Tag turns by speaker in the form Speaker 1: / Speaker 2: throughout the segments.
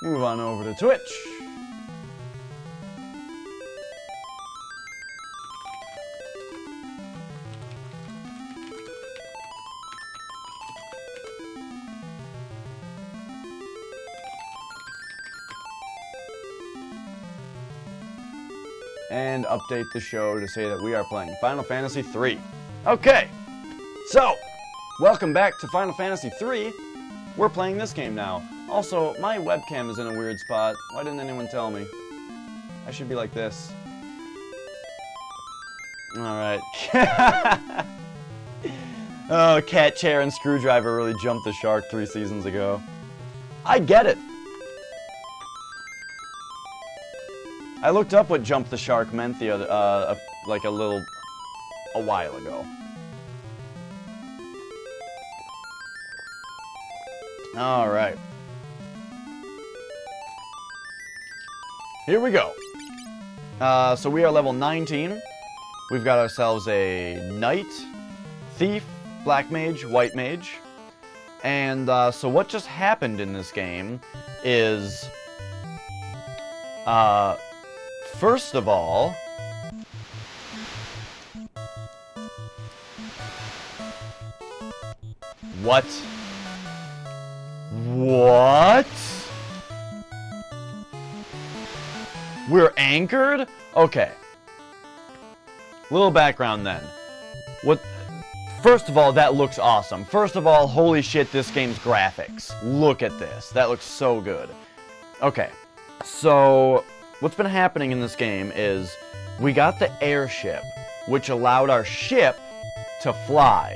Speaker 1: Move on over to Twitch. And update the show to say that we are playing Final Fantasy III. Okay, so, welcome back to Final Fantasy III. We're playing this game now. Also, my webcam is in a weird spot. Why didn't anyone tell me? I should be like this. Alright. Oh, cat chair and screwdriver really jumped the shark 3 seasons ago. I get it. I looked up what jump the shark meant the other, like a while ago. Alright. Here we go. So we are level 19. We've got ourselves a knight, thief, black mage, white mage. And so what just happened in this game is, first of all, what? We're anchored? Okay. Little background then. First of all, that looks awesome. First of all, holy shit, this game's graphics. Look at this. That looks so good. Okay. So, what's been happening in this game is we got the airship, which allowed our ship to fly.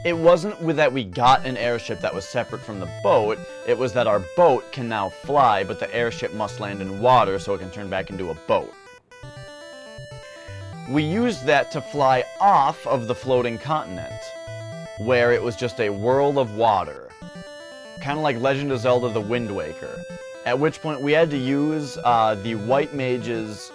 Speaker 1: It wasn't that we got an airship that was separate from the boat, it was that our boat can now fly, but the airship must land in water so it can turn back into a boat. We used that to fly off of the floating continent, where it was just a world of water. Kind of like Legend of Zelda The Wind Waker. At which point we had to use the White Mage's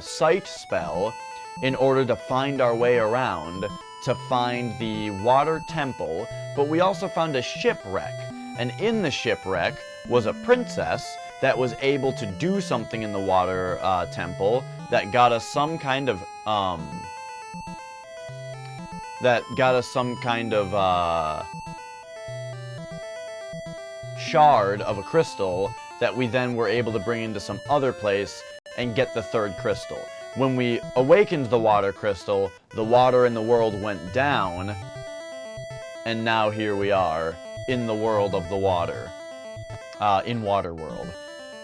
Speaker 1: Sight spell in order to find our way around, to find the water temple, but we also found a shipwreck. And in the shipwreck was a princess that was able to do something in the water temple that got us some kind of, shard of a crystal that we then were able to bring into some other place and get the third crystal. When we awakened the water crystal, the water in the world went down, and now here we are, in the world of the water. In Water World.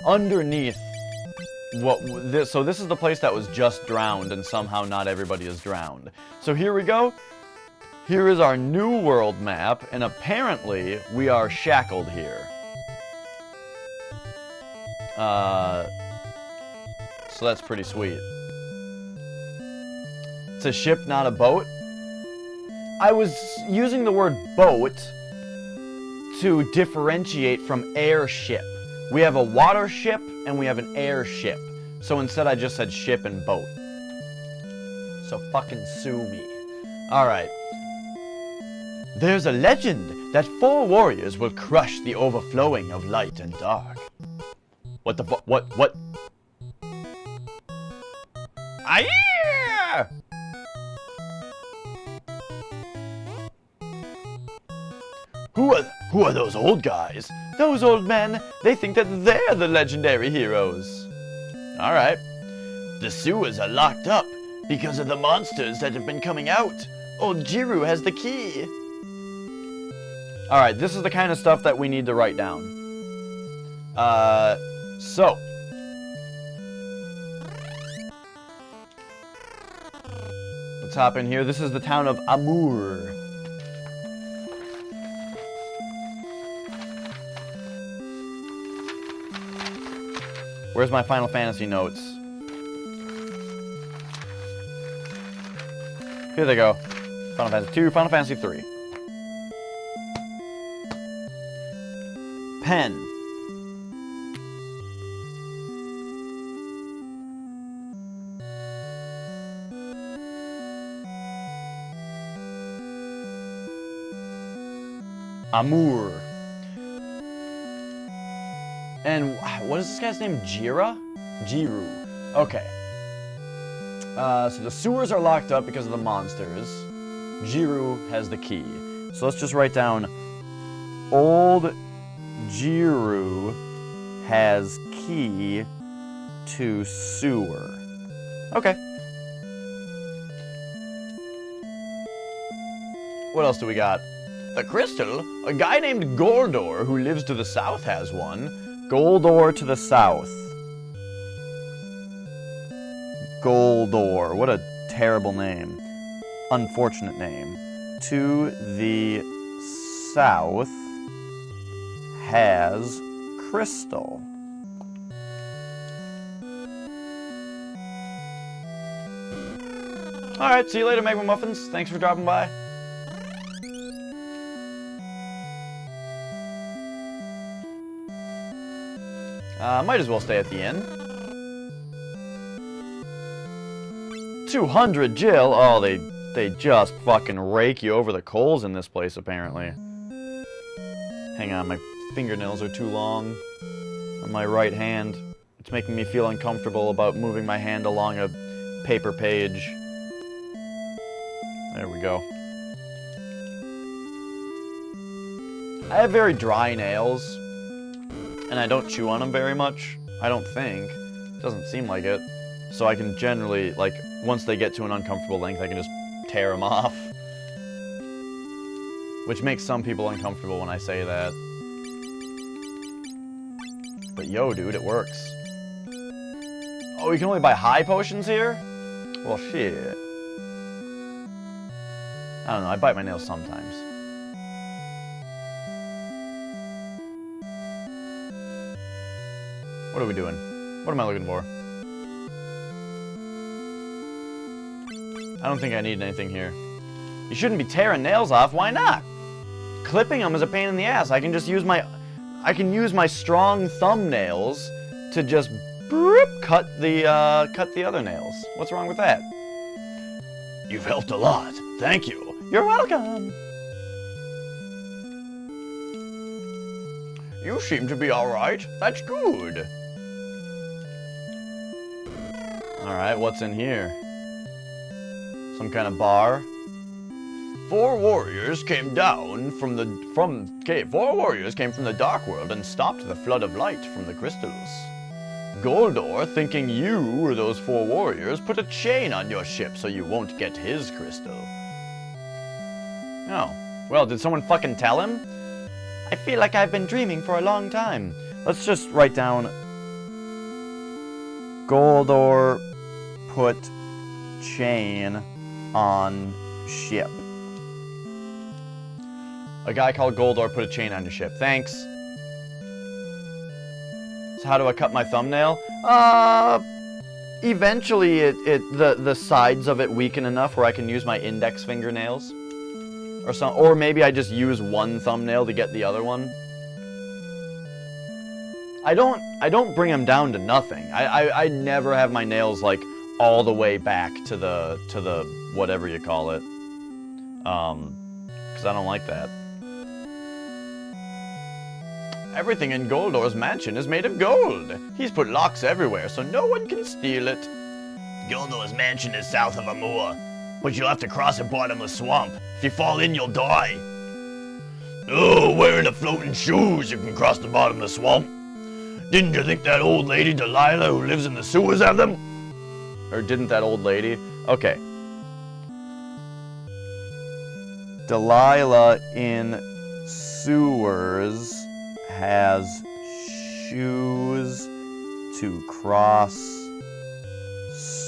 Speaker 1: Underneath, so this is the place that was just drowned, and somehow not everybody is drowned. So here we go. Here is our new world map, and apparently we are shackled here. So that's pretty sweet. It's a ship, not a boat. I was using the word boat to differentiate from airship. We have a water ship and we have an airship. So instead I just said ship and boat. So fucking sue me. Alright. There's a legend that 4 warriors will crush the overflowing of light and dark. What the fu- what? Ah-yeah! Who are those old guys? Those old men, they think that they're the legendary heroes. Alright. The sewers are locked up because of the monsters that have been coming out. Old Jiru has the key. Alright, this is the kind of stuff that we need to write down. So. Let's hop in here. This is the town of Amur. Where's my Final Fantasy notes? Here they go. Final Fantasy 2, Final Fantasy 3. Pen. Amur. And what is this guy's name? Jira? Jiru. Okay. So the sewers are locked up because of the monsters. Jiru has the key. So let's just write down Old Jiru has key to sewer. Okay. What else do we got? The crystal? A guy named Goldor who lives to the south has one. Goldor to the south. Goldor. What a terrible name. Unfortunate name. To the south has crystal. Alright, see you later, Magma Muffins. Thanks for dropping by. Might as well stay at the inn. 200 Jill. Oh, they just fucking rake you over the coals in this place, apparently. Hang on, my fingernails are too long on my right hand. It's making me feel uncomfortable about moving my hand along a paper page. There we go. I have very dry nails, and I don't chew on them very much. I don't think. Doesn't seem like it. So I can generally, like, once they get to an uncomfortable length, I can just tear them off. Which makes some people uncomfortable when I say that. But yo, dude, it works. Oh, you can only buy high potions here? Well, shit. I don't know, I bite my nails sometimes. What are we doing? What am I looking for? I don't think I need anything here. You shouldn't be tearing nails off, why not? Clipping them is a pain in the ass. I can just use my... I can use my strong thumbnails to just cut the other nails. What's wrong with that? You've helped a lot. Thank you. You're welcome. You seem to be alright. That's good. Alright, what's in here? Some kind of bar? Four warriors came from the dark world and stopped the flood of light from the crystals. Goldor, thinking you were those four warriors, put a chain on your ship so you won't get his crystal. Oh. Well, did someone fucking tell him? I feel like I've been dreaming for a long time. Let's just write down... Goldor put chain on ship. A guy called Goldor put a chain on your ship. Thanks. So how do I cut my thumbnail? Eventually the sides of it weaken enough where I can use my index fingernails. Or maybe I just use one thumbnail to get the other one. I don't bring them down to nothing. I never have my nails like all the way back to the whatever you call it. Because I don't like that. Everything in Goldor's mansion is made of gold. He's put locks everywhere so no one can steal it. Goldor's mansion is south of a moor, but you'll have to cross a bottomless swamp. If you fall in, you'll die. Oh, wearing the floating shoes, you can cross the bottom of the swamp. Didn't you think that old lady Delilah who lives in the sewers have them? Or didn't that old lady? Okay. Delilah in sewers has shoes to cross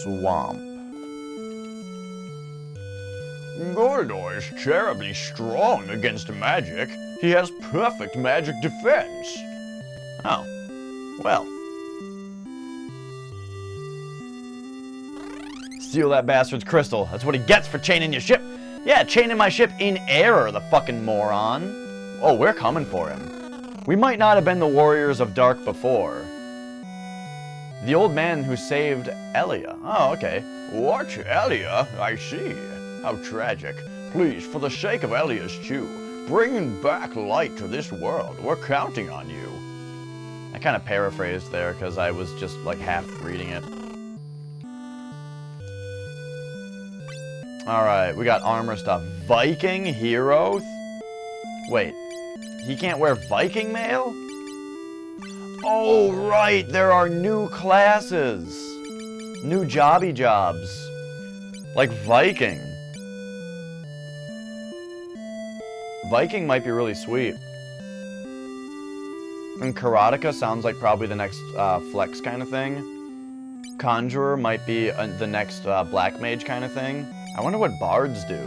Speaker 1: swamp. Goldor is terribly strong against magic. He has perfect magic defense. Oh, well. Steal that bastard's crystal. That's what he gets for chaining your ship. Yeah, chaining my ship in error, the fucking moron. Oh, we're coming for him. We might not have been the warriors of dark before. The old man who saved Elia. Oh, okay. What, Elia? I see. How tragic. Please, for the sake of Elia's chew, bring back light to this world. We're counting on you. I kind of paraphrased there because I was just like half reading it. Alright, we got armor stuff. Viking hero? Wait, he can't wear Viking mail? Oh, right, there are new classes. New jobby jobs. Like Viking. Viking might be really sweet. And Karateka sounds like probably the next flex kind of thing. Conjurer might be the next black mage kind of thing. I wonder what bards do.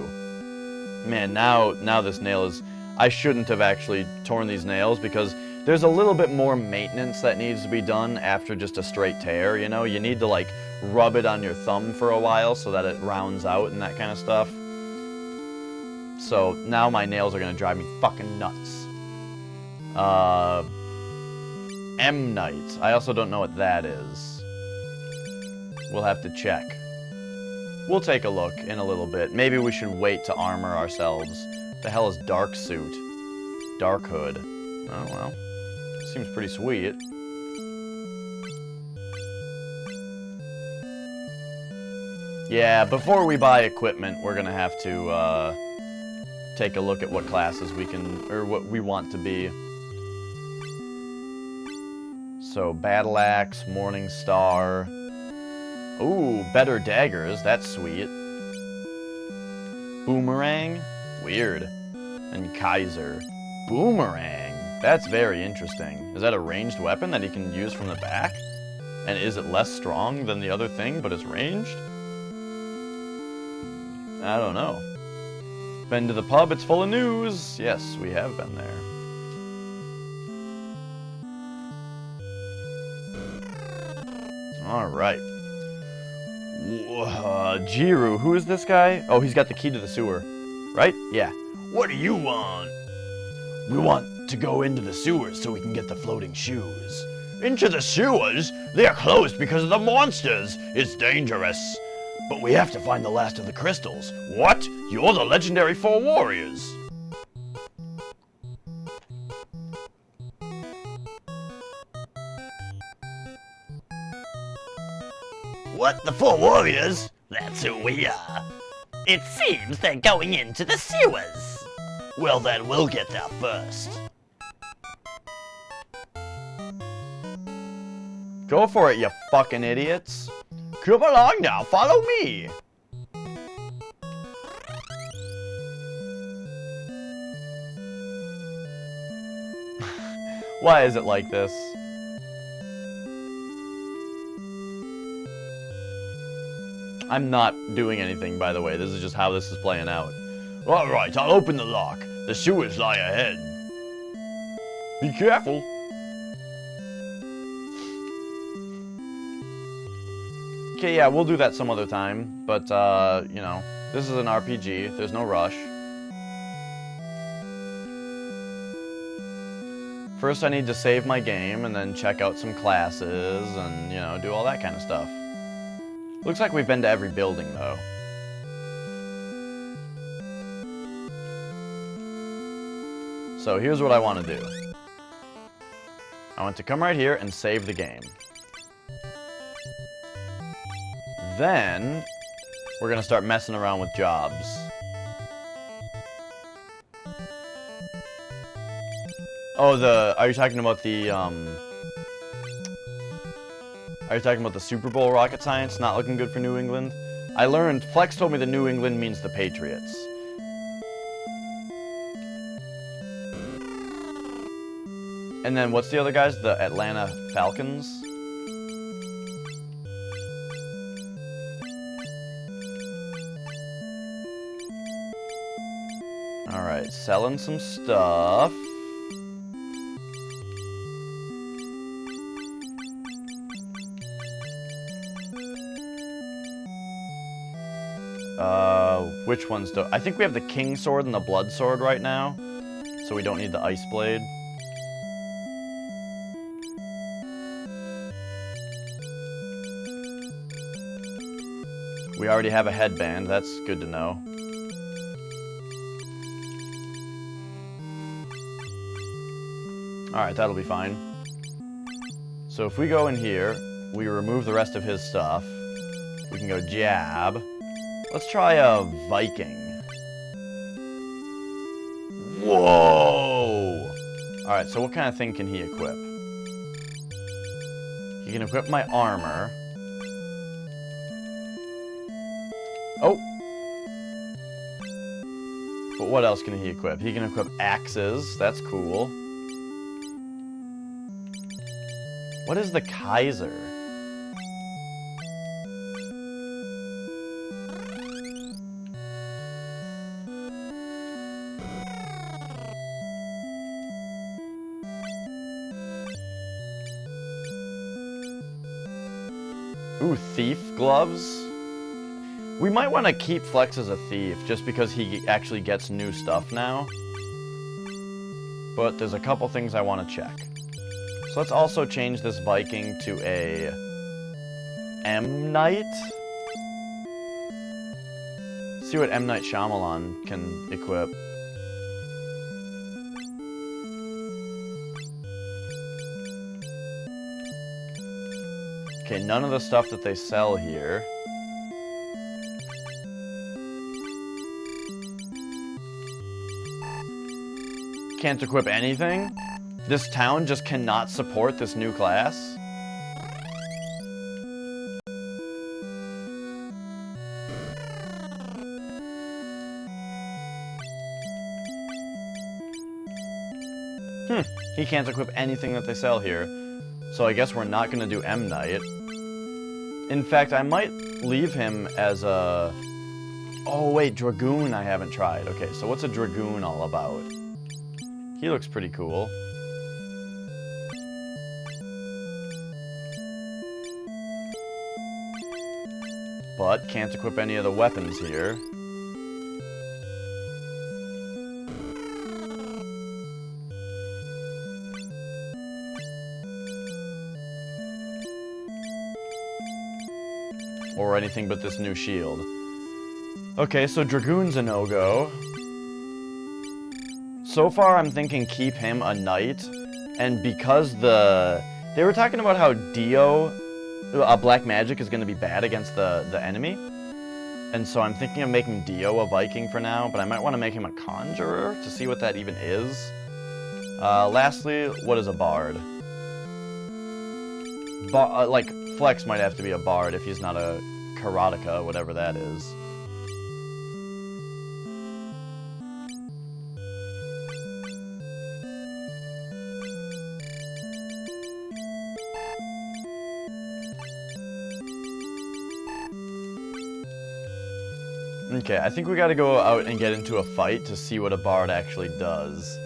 Speaker 1: Man, now this nail is... I shouldn't have actually torn these nails because there's a little bit more maintenance that needs to be done after just a straight tear, you know? You need to, like, rub it on your thumb for a while so that it rounds out and that kind of stuff. So, now my nails are gonna drive me fucking nuts. M-Knight. I also don't know what that is. We'll have to check. We'll take a look in a little bit. Maybe we should wait to armor ourselves. The hell is Dark Suit? Dark Hood. Oh, well. Seems pretty sweet. Yeah, before we buy equipment, we're gonna have to, take a look at what classes we can, or what we want to be. So, Battle Axe, Morning Star. Ooh, better daggers, that's sweet. Boomerang? Weird. And Kaiser. Boomerang? That's very interesting. Is that a ranged weapon that he can use from the back? And is it less strong than the other thing, but it's ranged? I don't know. Been to the pub, it's full of news. Yes, we have been there. Alright. Jiru, who is this guy? Oh, he's got the key to the sewer. Right? Yeah. What do you want? We want to go into the sewers so we can get the floating shoes. Into the sewers? They are closed because of the monsters. It's dangerous. But we have to find the last of the crystals. What? You're the legendary 4 warriors.
Speaker 2: What, the 4 warriors? That's who we are. It seems they're going into the sewers. Well then, we'll get there first.
Speaker 1: Go for it, you fucking idiots. Come along now, follow me. Why is it like this? I'm not doing anything, by the way. This is just how this is playing out.
Speaker 2: Alright, I'll open the lock. The sewers lie ahead.
Speaker 1: Be careful. Okay, yeah, we'll do that some other time. But, you know, this is an RPG. There's no rush. First, I need to save my game and then check out some classes and, you know, do all that kind of stuff. Looks like we've been to every building, though. So here's what I want to do. I want to come right here and save the game. Then, we're going to start messing around with jobs. Oh, are you talking about the, Are you talking about the Super Bowl rocket science not looking good for New England? I learned, Flex told me the New England means the Patriots. And then what's the other guys? The Atlanta Falcons? Alright, selling some stuff. Which ones do... I think we have the King Sword and the Blood Sword right now. So we don't need the Ice Blade. We already have a headband. That's good to know. Alright, that'll be fine. So if we go in here, we remove the rest of his stuff. We can go jab. Let's try a Viking. Whoa! Alright, so what kind of thing can he equip? He can equip my armor. Oh! But what else can he equip? He can equip axes. That's cool. What is the Kaiser? Ooh, thief gloves? We might want to keep Flex as a thief, just because he actually gets new stuff now. But there's a couple things I want to check. So let's also change this Viking to a M. Night. See what M. Night Shyamalan can equip. Okay, none of the stuff that they sell here. Can't equip anything? This town just cannot support this new class? He can't equip anything that they sell here. So I guess we're not going to do M. Night. In fact, I might leave him as a... Oh, wait, Dragoon I haven't tried. Okay, so what's a Dragoon all about? He looks pretty cool. But can't equip any of the weapons here. Or anything but this new shield. Okay, so Dragoon's a no-go. So far, I'm thinking keep him a knight. And because they were talking about how Dio, black magic, is going to be bad against the enemy. And so I'm thinking of making Dio a Viking for now, but I might want to make him a conjurer to see what that even is. Lastly, what is a bard? Like, Flex might have to be a bard if he's not a karateka, whatever that is. Okay, I think we gotta go out and get into a fight to see what a bard actually does.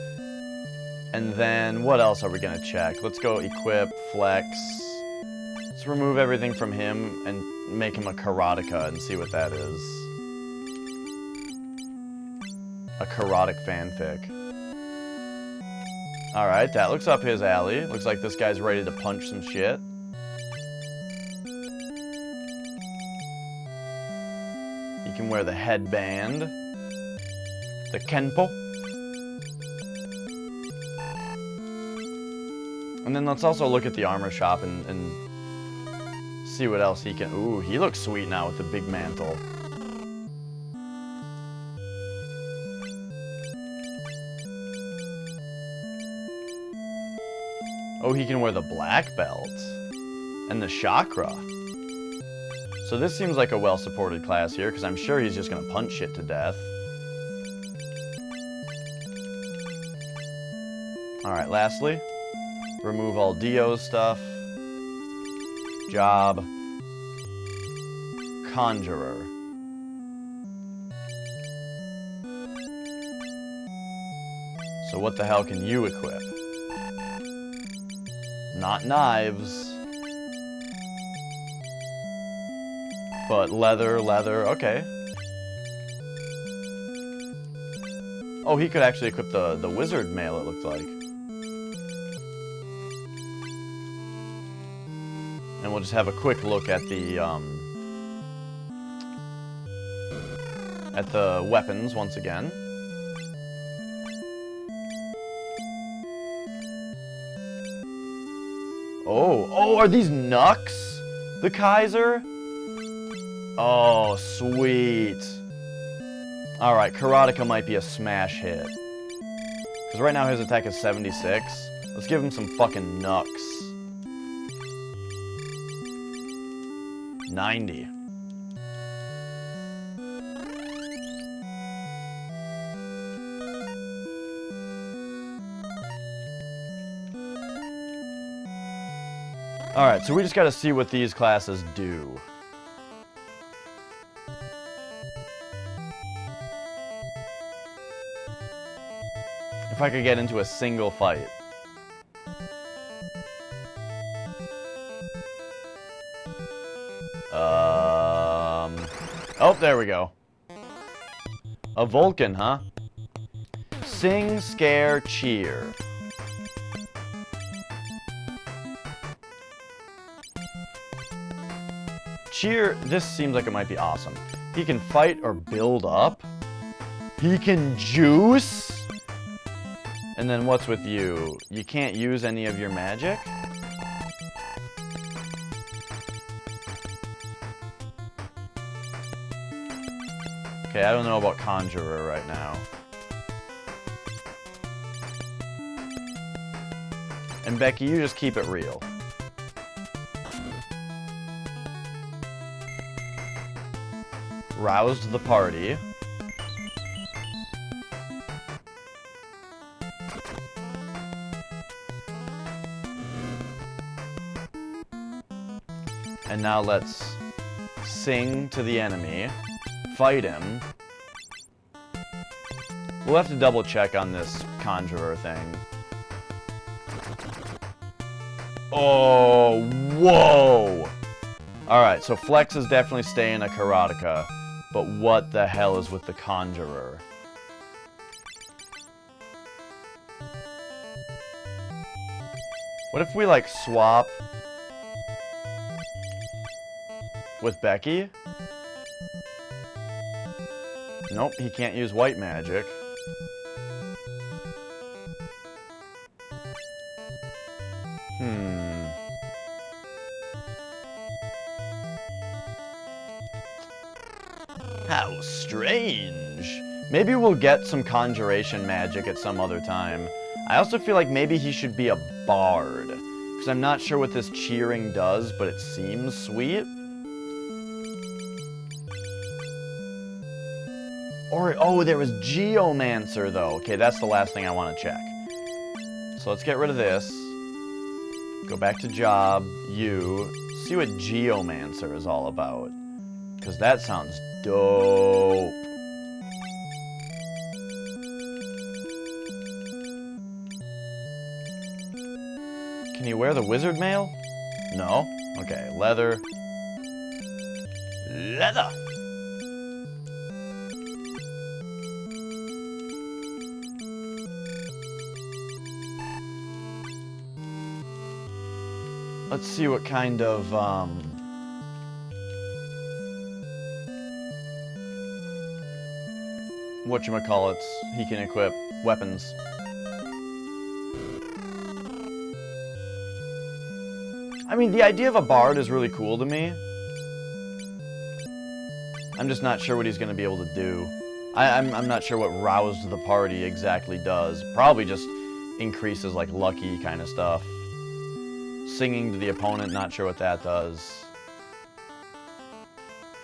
Speaker 1: And then, what else are we gonna check? Let's go equip, flex. Let's remove everything from him and make him a karateka and see what that is. A karotic fanfic. Alright, that looks up his alley. Looks like this guy's ready to punch some shit. He can wear the headband. The kenpo. And then let's also look at the armor shop and see what else he can... Ooh, he looks sweet now with the big mantle. Oh, he can wear the black belt. And the chakra. So this seems like a well-supported class here, because I'm sure he's just going to punch shit to death. Alright, lastly, remove all Dio's stuff. Job. Conjurer. So what the hell can you equip? Not knives. But leather, okay. Oh, he could actually equip the wizard mail, it looked like. And we'll just have a quick look at the weapons once again. Oh, are these Nux? The Kaiser? Oh, sweet. Alright, Karateka might be a smash hit. Because right now his attack is 76. Let's give him some fucking Nux. 90. Alright, so we just gotta see what these classes do. If I could get into a single fight. Oh, there we go. A Vulcan, huh? Sing, scare, cheer. Cheer, this seems like it might be awesome. He can fight or build up. He can juice. And then what's with you? You can't use any of your magic? Okay, I don't know about Conjurer right now. And Becky, you just keep it real. Roused the party. And now let's sing to the enemy. Fight him. We'll have to double check on this Conjurer thing. Oh, whoa! Alright, so Flex is definitely staying a Karateka. But what the hell is with the Conjurer? What if we, like, swap with Becky? Nope, he can't use white magic.
Speaker 2: How strange.
Speaker 1: Maybe we'll get some conjuration magic at some other time. I also feel like maybe he should be a bard. Because I'm not sure what this cheering does, but it seems sweet. Or, oh, there was Geomancer, though. Okay, that's the last thing I want to check. So let's get rid of this. Go back to job, you. See what Geomancer is all about. Because that sounds dope. Can you wear the wizard mail? No? Okay, leather.
Speaker 2: Leather.
Speaker 1: Let's see what kind of, whatchamacallits he can equip. Weapons. I mean, the idea of a bard is really cool to me. I'm just not sure what he's going to be able to do. I'm not sure what roused the party exactly does. Probably just increases, like, lucky kind of stuff. Singing to the opponent, not sure what that does.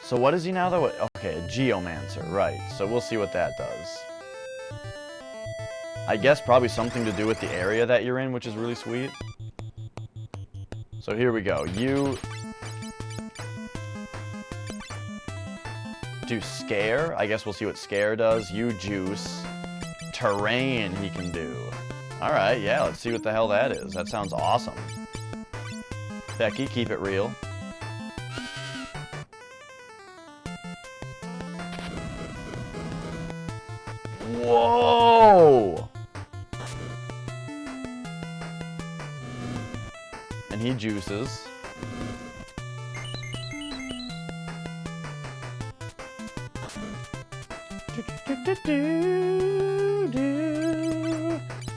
Speaker 1: So what is he now, though? Okay, a Geomancer, right. So we'll see what that does. I guess probably something to do with the area that you're in, which is really sweet. So here we go. You do Scare. I guess we'll see what Scare does. You Juice. Terrain he can do. Alright, yeah, let's see what the hell that is. That sounds awesome. Becky, keep it real. Whoa! And he juices.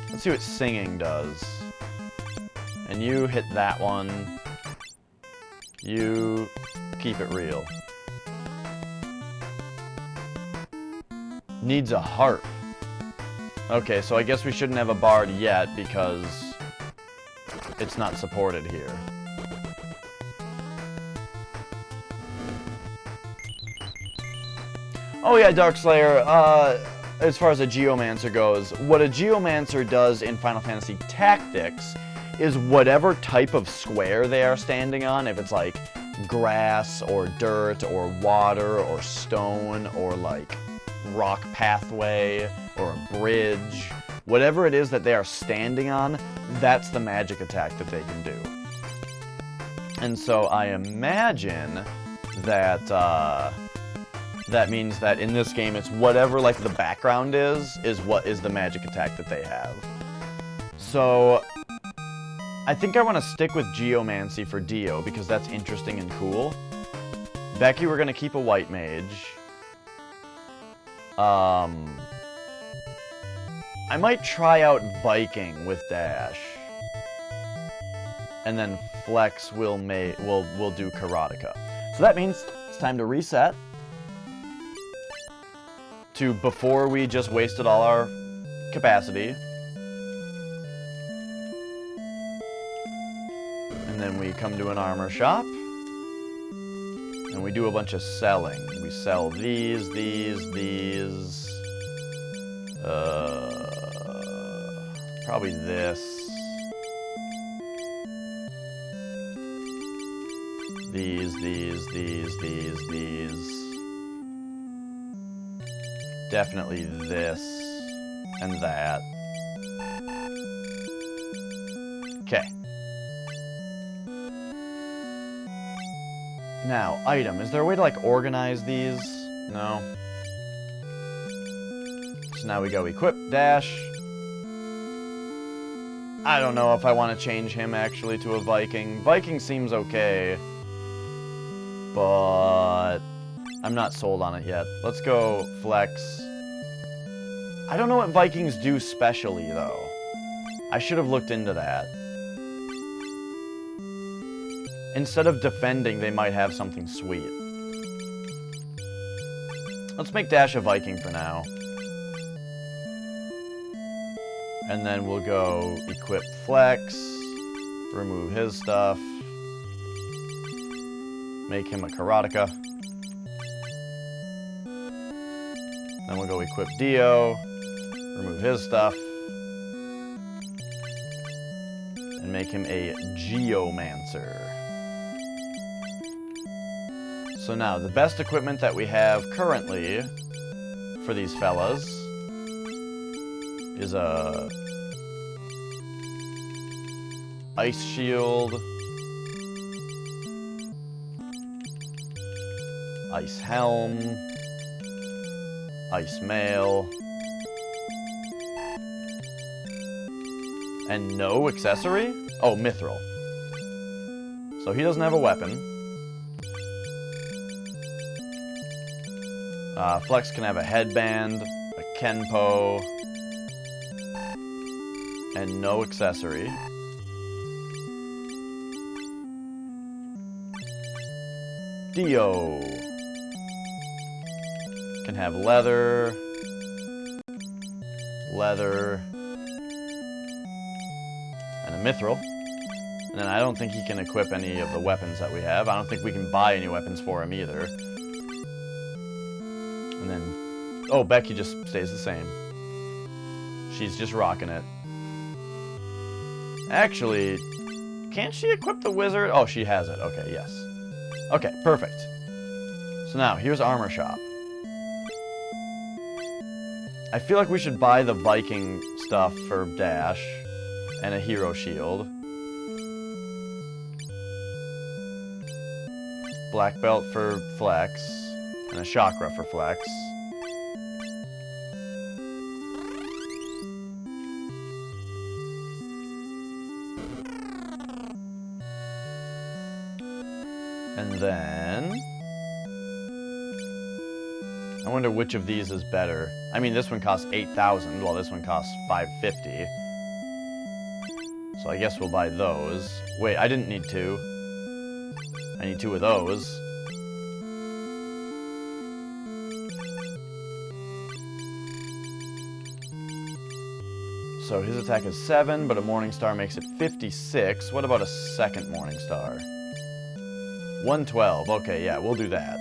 Speaker 1: Let's see what singing does. And you hit that one. You keep it real. Needs a harp. Okay, so I guess we shouldn't have a bard yet because it's not supported here. Oh yeah, Darkslayer, as far as a Geomancer goes, what a Geomancer does in Final Fantasy Tactics is whatever type of square they are standing on, if it's like grass or dirt or water or stone or like rock pathway or a bridge, whatever it is that they are standing on, that's the magic attack that they can do. And so I imagine that that means that in this game it's whatever like the background is what is the magic attack that they have. So I think I want to stick with Geomancy for Dio because that's interesting and cool. Becky, we're going to keep a white mage. I might try out Viking with Dash. And then Flex will do Karateka. So that means it's time to reset to before we just wasted all our capacity. And then we come to an armor shop. And we do a bunch of selling. We sell these. Probably this. These. Definitely this and that. Okay. Now, item. Is there a way to, like, organize these? No. So now we go equip, dash. I don't know if I want to change him, actually, to a Viking. Viking seems okay. But I'm not sold on it yet. Let's go flex. I don't know what Vikings do specially, though. I should have looked into that. Instead of defending, they might have something sweet. Let's make Dash a Viking for now. And then we'll go equip Flex, remove his stuff, make him a Karateka. Then we'll go equip Dio, remove his stuff, and make him a Geomancer. So now, the best equipment that we have currently for these fellas is a Ice Shield, Ice Helm, Ice Mail, and no accessory? Oh, Mithril. So he doesn't have a weapon. Flex can have a headband, a Kenpo, and no accessory. Dio can have leather, and a mithril. And then I don't think he can equip any of the weapons that we have. I don't think we can buy any weapons for him either. And then, oh, Becky just stays the same. She's just rocking it. Actually, can't she equip the wizard? Oh, she has it. Okay, yes. Okay, perfect. So now, here's Armor Shop. I feel like we should buy the Viking stuff for Dash and a Hero Shield. Black Belt for Flex and a Chakra for Flex. And then I wonder which of these is better. I mean, this one costs 8,000, while this one costs 550. So So I guess we'll buy those. Wait, I didn't need 2. I need 2 of those. So his attack is 7, but a Morning Star makes it 56. What about a second Morning Star? 112. Okay, yeah, we'll do that.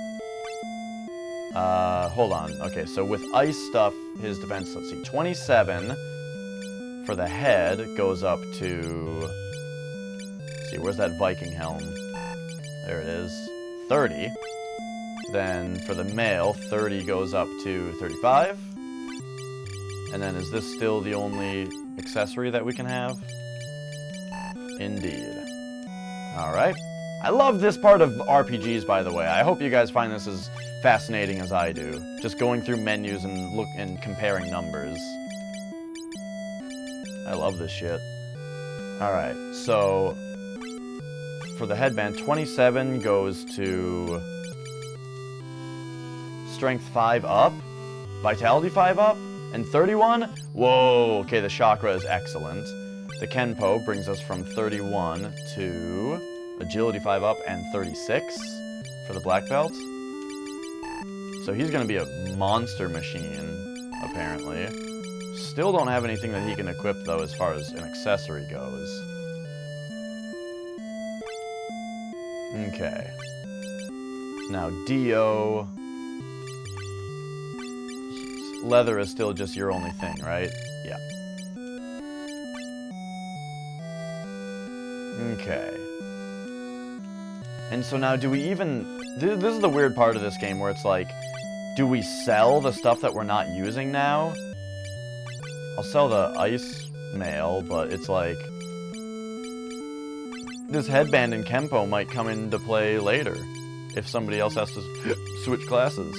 Speaker 1: Hold on. Okay, so with ice stuff, his defense, let's see, 27 for the head goes up to... Let's see, where's that Viking helm? There it is. 30. Then for the male, 30 goes up to 35. And then is this still the only accessory that we can have? Indeed. Alright. I love this part of RPGs, by the way. I hope you guys find this as fascinating as I do. Just going through menus and comparing numbers. I love this shit. Alright, so for the headband, 27 goes to Strength 5 up, Vitality 5 up, and 31? Whoa, okay, the chakra is excellent. The Kenpo brings us from 31 to Agility 5 up and 36 for the black belt. So he's going to be a monster machine, apparently. Still don't have anything that he can equip, though, as far as an accessory goes. Okay. Now, Dio... Leather is still just your only thing, right? Yeah. Okay. And so now, do we even... This is the weird part of this game, where it's like, do we sell the stuff that we're not using now? I'll sell the ice mail, but it's like... This headband and Kenpo might come into play later, if somebody else has to switch classes.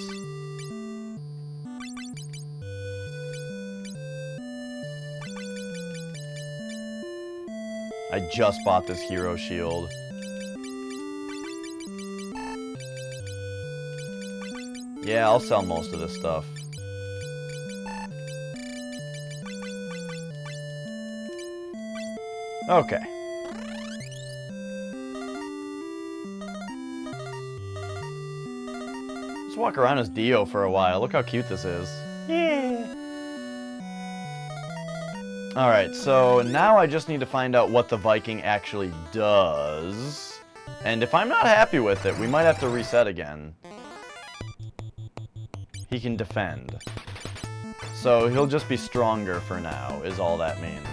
Speaker 1: I just bought this hero shield. Yeah, I'll sell most of this stuff. Okay. Let's walk around as Dio for a while. Look how cute this is. Yeah. Alright, so now I just need to find out what the Viking actually does. And if I'm not happy with it, we might have to reset again. He can defend. So he'll just be stronger for now, is all that means.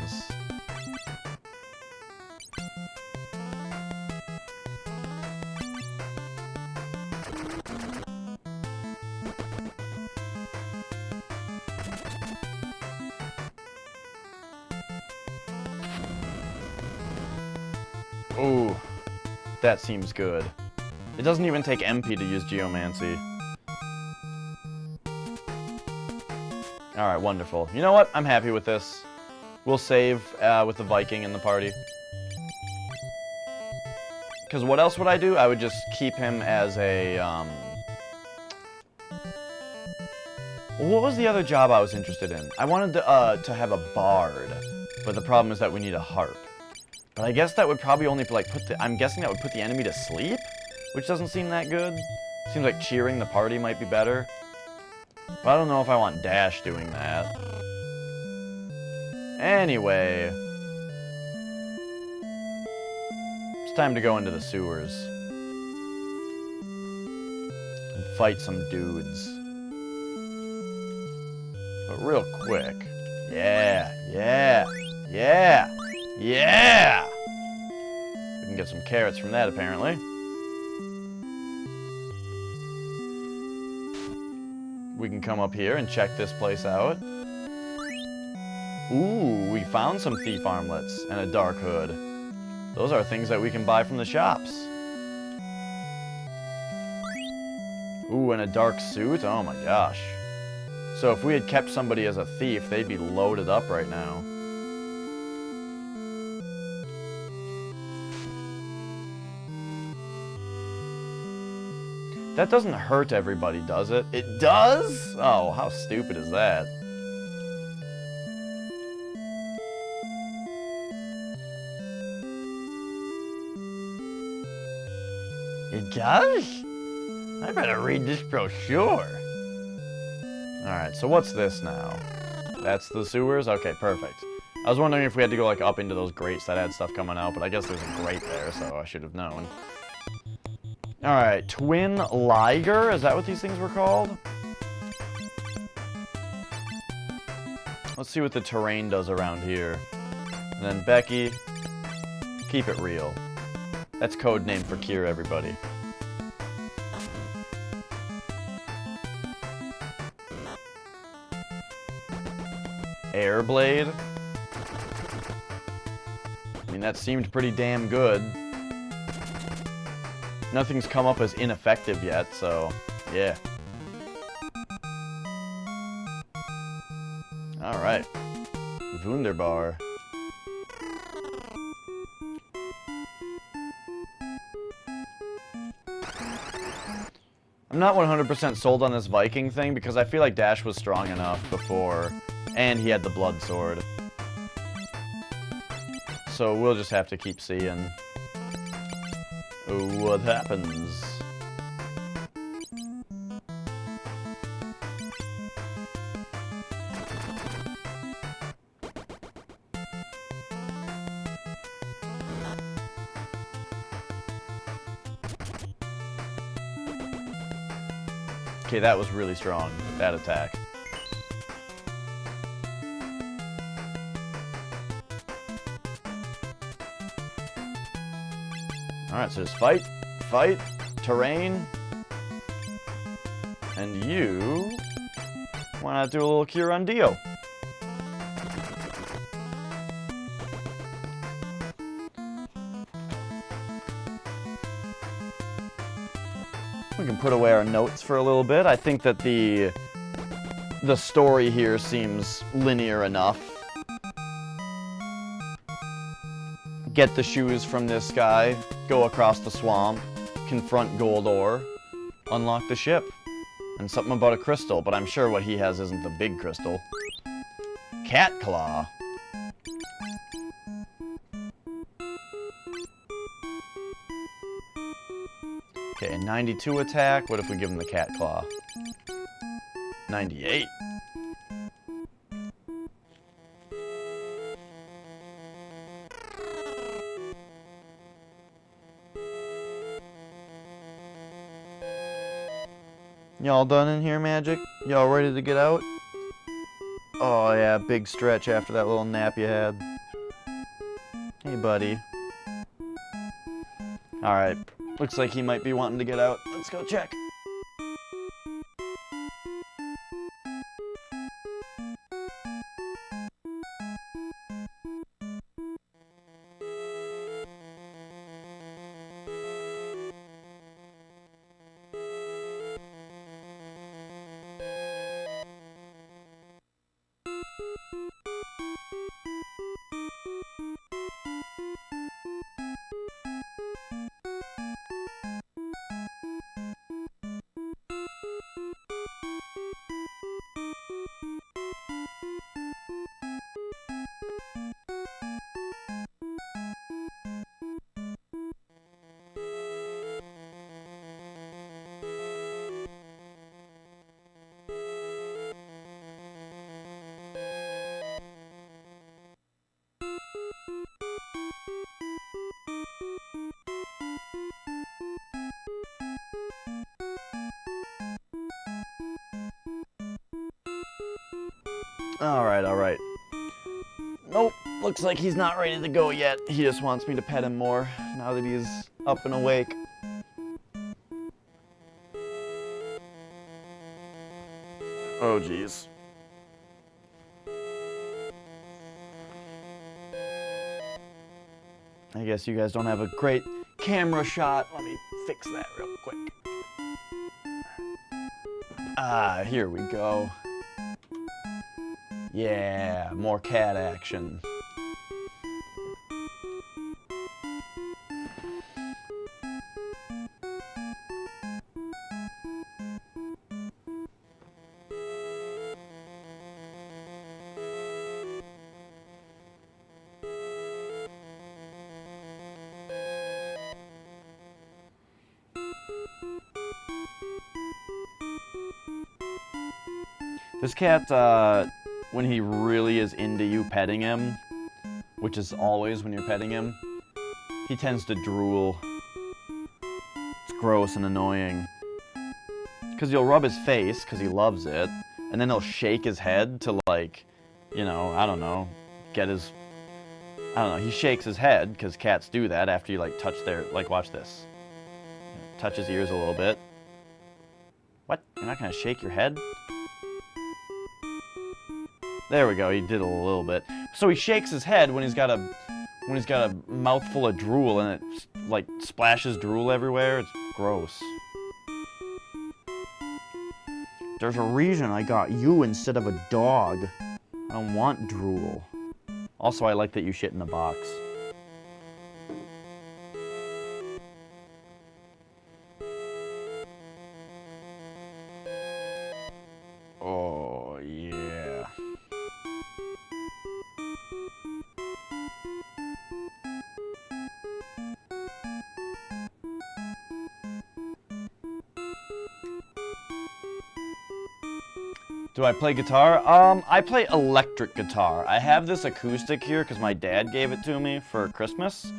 Speaker 1: Ooh, that seems good. It doesn't even take MP to use Geomancy. Alright, wonderful. You know what? I'm happy with this. We'll save with the Viking in the party. Because what else would I do? I would just keep him as a... What was the other job I was interested in? I wanted to have a bard, but the problem is that we need a harp. But I guess that would probably only, like, I'm guessing that would put the enemy to sleep? Which doesn't seem that good. Seems like cheering the party might be better. But I don't know if I want Dash doing that. Anyway. It's time to go into the sewers. And fight some dudes. But real quick. Yeah, yeah, yeah! Yeah! We can get some carrots from that, apparently. We can come up here and check this place out. Ooh, we found some thief armlets and a dark hood. Those are things that we can buy from the shops. Ooh, and a dark suit? Oh my gosh. So if we had kept somebody as a thief, they'd be loaded up right now. That doesn't hurt everybody, does it? It does? Oh, how stupid is that?
Speaker 2: It does? I better read this brochure.
Speaker 1: Alright, so what's this now? That's the sewers? Okay, perfect. I was wondering if we had to go, like, up into those grates that had stuff coming out, but I guess there's a grate there, so I should have known. Alright, Twin Liger? Is that what these things were called? Let's see what the terrain does around here. And then Becky, keep it real. That's code name for Cure, everybody. Airblade? I mean, that seemed pretty damn good. Nothing's come up as ineffective yet, so yeah. Alright. Wunderbar. I'm not 100% sold on this Viking thing because I feel like Dash was strong enough before, and he had the blood sword. So we'll just have to keep seeing what happens. Okay, that was really strong, that attack. Alright, so just fight, fight, terrain. And you... why not do a little cure on Dio? We can put away our notes for a little bit. I think that the story here seems linear enough. Get the shoes from this guy, go across the swamp, confront Goldor, unlock the ship. And something about a crystal, but I'm sure what he has isn't the big crystal. Cat Claw. Okay, 92 attack. What if we give him the Cat Claw? 98. Y'all done in here, Magic? Y'all ready to get out? Oh yeah, big stretch after that little nap you had. Hey, buddy. Alright, looks like he might be wanting to get out. Let's go check. Alright, alright. Nope, looks like he's not ready to go yet. He just wants me to pet him more, now that he's up and awake. Oh, jeez. I guess you guys don't have a great camera shot. Let me fix that real quick. Ah, here we go. Yeah, more cat action. This cat, when he really is into you petting him, which is always when you're petting him, he tends to drool. It's gross and annoying. Because he'll rub his face, because he loves it, and then he'll shake his head to, like, you know, I don't know, get his... I don't know, he shakes his head, because cats do that after you, like, touch their... Like, watch this. Touch his ears a little bit. What? You're not going to shake your head? There we go, he did a little bit. So he shakes his head when he's got a mouthful of drool and it, like, splashes drool everywhere. It's gross. There's a reason I got you instead of a dog. I don't want drool. Also, I like that you shit in a box. Oh, yeah. Do I play guitar? I play electric guitar. I have this acoustic here because my dad gave it to me for Christmas,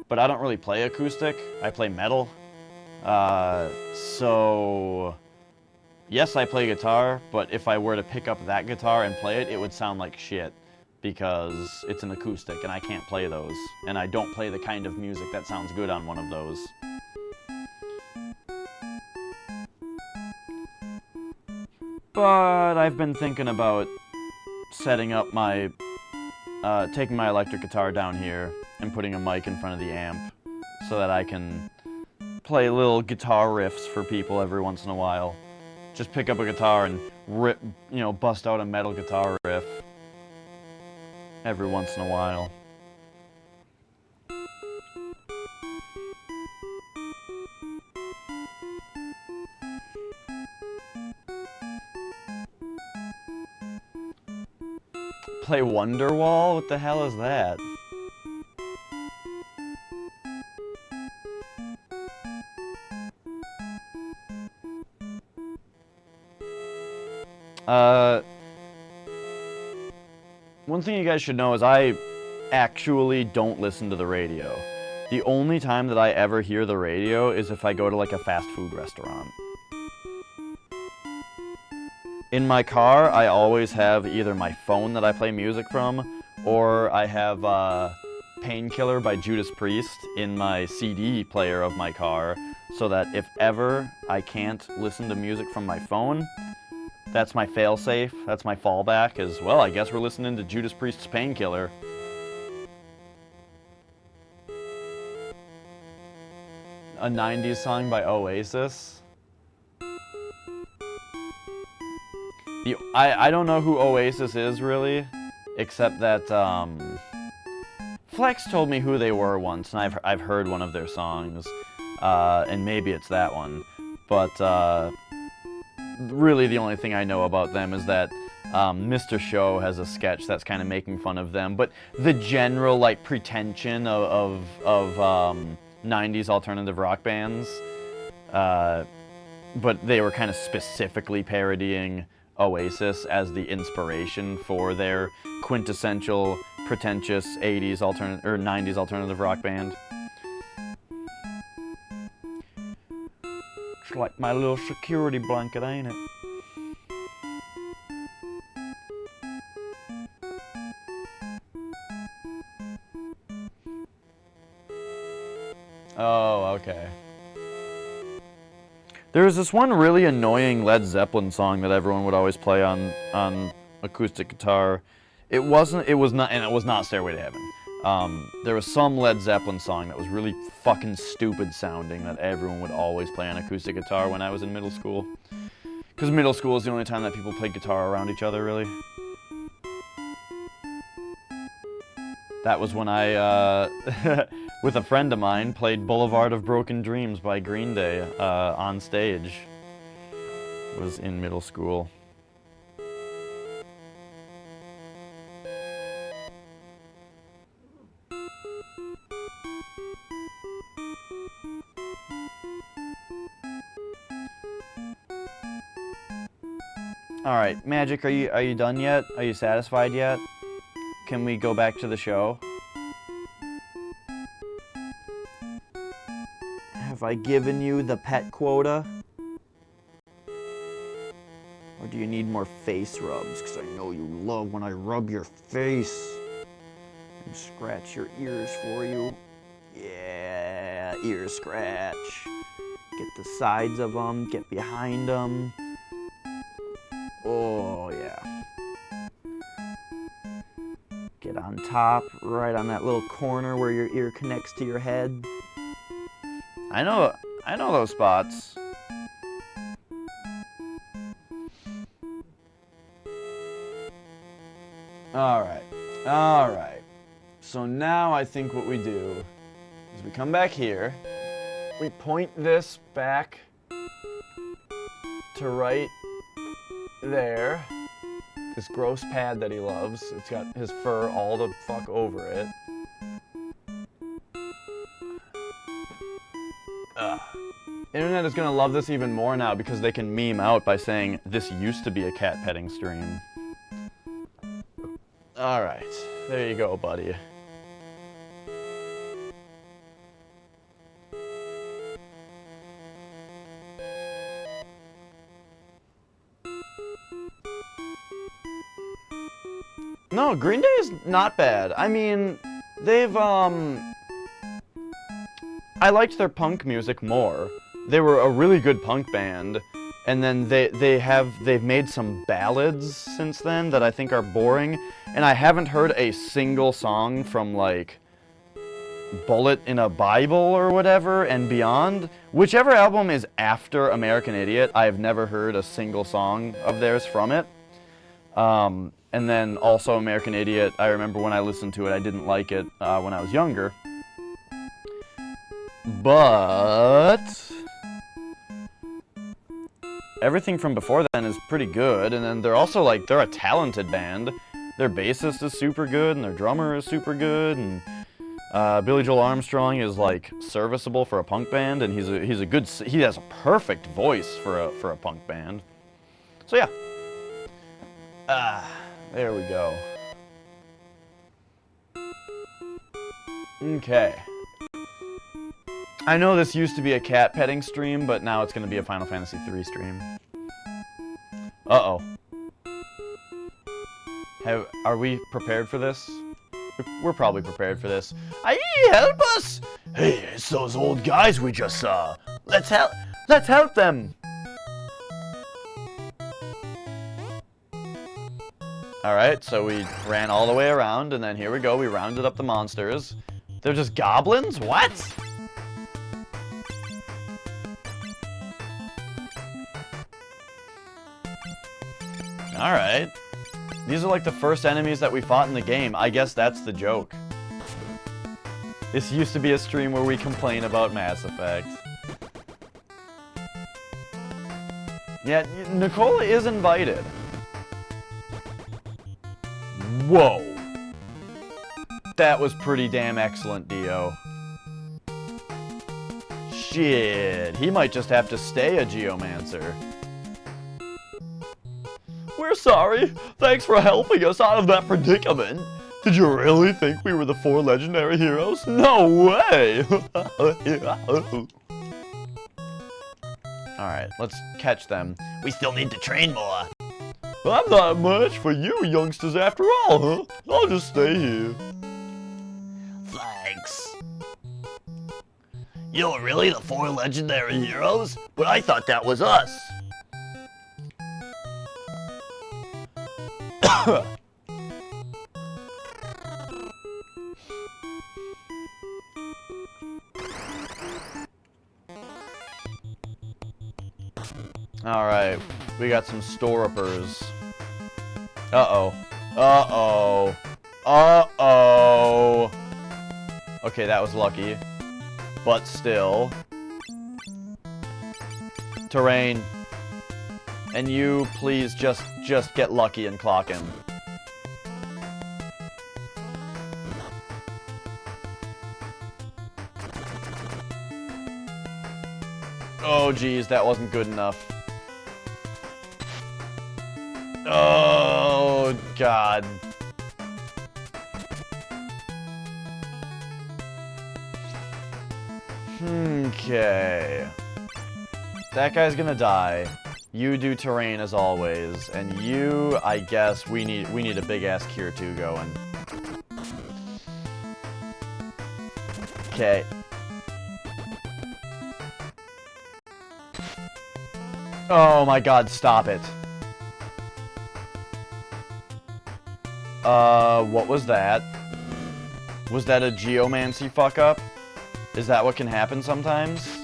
Speaker 1: but I don't really play acoustic. I play metal. So, yes, I play guitar, but if I were to pick up that guitar and play it, it would sound like shit because it's an acoustic and I can't play those. And I don't play the kind of music that sounds good on one of those. But I've been thinking about setting up my, taking my electric guitar down here and putting a mic in front of the amp so that I can play little guitar riffs for people every once in a while. Just pick up a guitar and rip, you know, bust out a metal guitar riff every once in a while. Play Wonderwall? What the hell is that? One thing you guys should know is I actually don't listen to the radio. The only time that I ever hear the radio is if I go to like a fast food restaurant. In my car, I always have either my phone that I play music from, or I have Painkiller by Judas Priest in my CD player of my car, so that if ever I can't listen to music from my phone, that's my fail-safe, that's my fallback, is, well, I guess we're listening to Judas Priest's Painkiller. A 90s song by Oasis. I don't know who Oasis is, really, except that, Flex told me who they were once, and I've heard one of their songs, and maybe it's that one, but, really the only thing I know about them is that, Mr. Show has a sketch that's kind of making fun of them, but the general, like, pretension of 90s alternative rock bands, but they were kind of specifically parodying Oasis as the inspiration for their quintessential, pretentious 80s or 90s alternative rock band. It's like my little security blanket, ain't it? Oh, okay. There was this one really annoying Led Zeppelin song that everyone would always play on acoustic guitar. It was not Stairway to Heaven. There was some Led Zeppelin song that was really fucking stupid sounding that everyone would always play on acoustic guitar when I was in middle school. Because middle school is the only time that people played guitar around each other, really. That was when I, with a friend of mine, played Boulevard of Broken Dreams by Green Day on stage. It was in middle school. Alright, Magic, are you done yet? Are you satisfied yet? Can we go back to the show? Have I given you the pet quota? Or do you need more face rubs? Because I know you love when I rub your face and scratch your ears for you. Yeah, ear scratch. Get the sides of them, get behind them. Oh, yeah. Get on top, right on that little corner where your ear connects to your head. I know those spots. Alright. So now I think what we do is we come back here, we point this back to right there. This gross pad that he loves. It's got his fur all the fuck over it. Internet is gonna love this even more now because they can meme out by saying, this used to be a cat petting stream. Alright, there you go, buddy. No, Green Day is not bad. I mean, they've, I liked their punk music more. They were a really good punk band, and then they've made some ballads since then that I think are boring, and I haven't heard a single song from, like, Bullet in a Bible or whatever and beyond. Whichever album is after American Idiot, I have never heard a single song of theirs from it. And then also American Idiot, I remember when I listened to it, I didn't like it when I was younger. But everything from before then is pretty good, and then they're also like, they're a talented band. Their bassist is super good, and their drummer is super good, and Billy Joel Armstrong is like serviceable for a punk band, and he has a perfect voice for a punk band. So yeah. There we go. Okay. I know this used to be a cat petting stream, but now it's going to be a Final Fantasy III stream. Uh-oh. Are we prepared for this? We're probably prepared for this. Aye, help us!
Speaker 2: Hey, it's those old guys we just saw.
Speaker 1: Let's help them! Alright, so we ran all the way around, and then here we go, we rounded up the monsters. They're just goblins? What? Alright. These are like the first enemies that we fought in the game. I guess that's the joke. This used to be a stream where we complain about Mass Effect. Yeah, Nicola is invited. Whoa. That was pretty damn excellent, Dio. Shit, he might just have to stay a Geomancer. We're sorry. Thanks for helping us out of that predicament. Did you really think we were the 4 legendary heroes? No way! Alright, let's catch them.
Speaker 2: We still need to train more.
Speaker 1: I'm not much for you youngsters after all, huh? I'll just stay here.
Speaker 2: Thanks. You're really the 4 legendary heroes? But I thought that was us.
Speaker 1: Alright, we got some storipers. Uh-oh. Uh-oh. Uh-oh. Okay, that was lucky. But still. Terrain. And you, please, just get lucky and clock him. Oh, geez, that wasn't good enough. Oh, God. Okay. That guy's gonna die. You do terrain as always, and you, I guess, we need a big ass cure 2 going. Okay. Oh my God! Stop it. What was that? Was that a geomancy fuck up? Is that what can happen sometimes?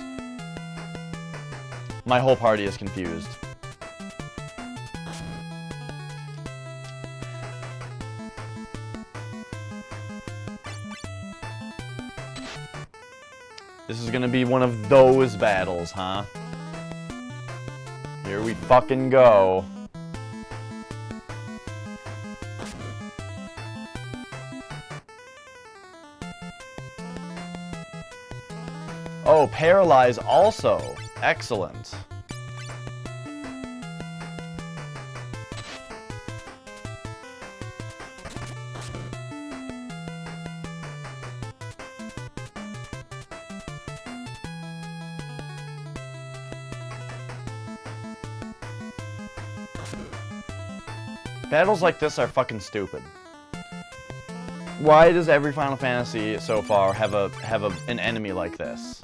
Speaker 1: My whole party is confused. This is gonna be one of those battles, huh? Here we fucking go. Oh, paralyze also. Excellent. Battles like this are fucking stupid. Why does every Final Fantasy so far have an enemy like this?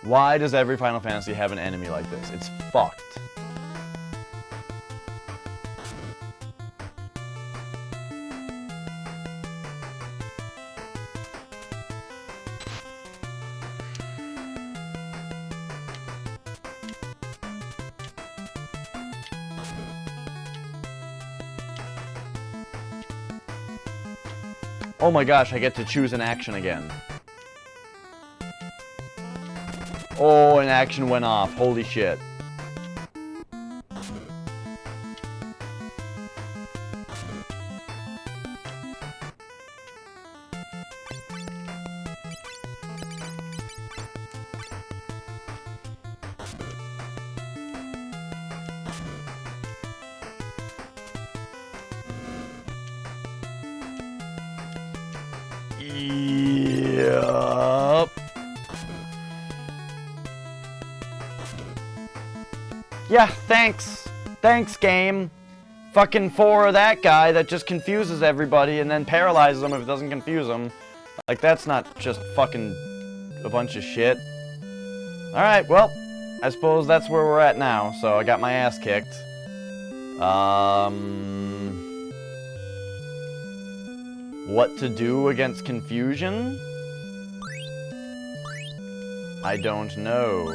Speaker 1: Why does every Final Fantasy have an enemy like this? It's fucked. Oh my gosh, I get to choose an action again. Oh, an action went off. Holy shit. Yup. Yeah, thanks. Thanks, game. Fucking for that guy that just confuses everybody and then paralyzes them if it doesn't confuse them. Like, that's not just fucking a bunch of shit. Alright, well, I suppose that's where we're at now. So I got my ass kicked. What to do against confusion? I don't know.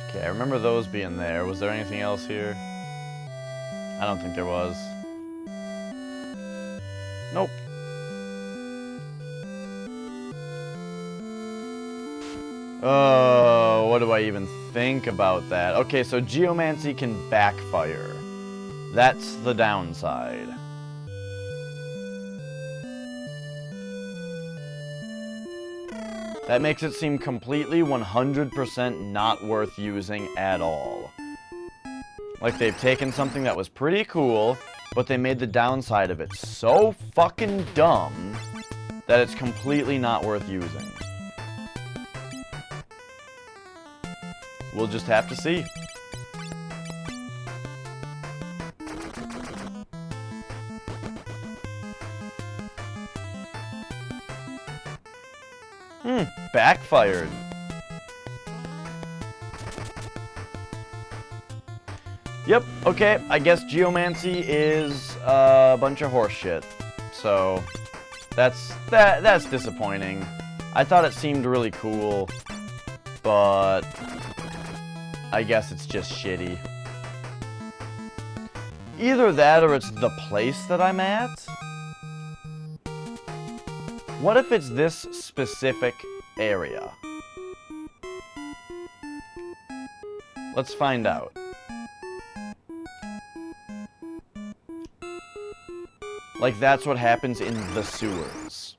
Speaker 1: Okay, I remember those being there. Was there anything else here? I don't think there was. Nope. Oh, what do I even think about that? Okay, so geomancy can backfire. That's the downside. That makes it seem completely 100% not worth using at all. Like they've taken something that was pretty cool, but they made the downside of it so fucking dumb that it's completely not worth using. We'll just have to see. Backfired. Yep, okay, I guess geomancy is a bunch of horse shit. So, that's disappointing. I thought it seemed really cool, but I guess it's just shitty. Either that or it's the place that I'm at. What if it's this specific area? Let's find out. Like, that's what happens in the sewers.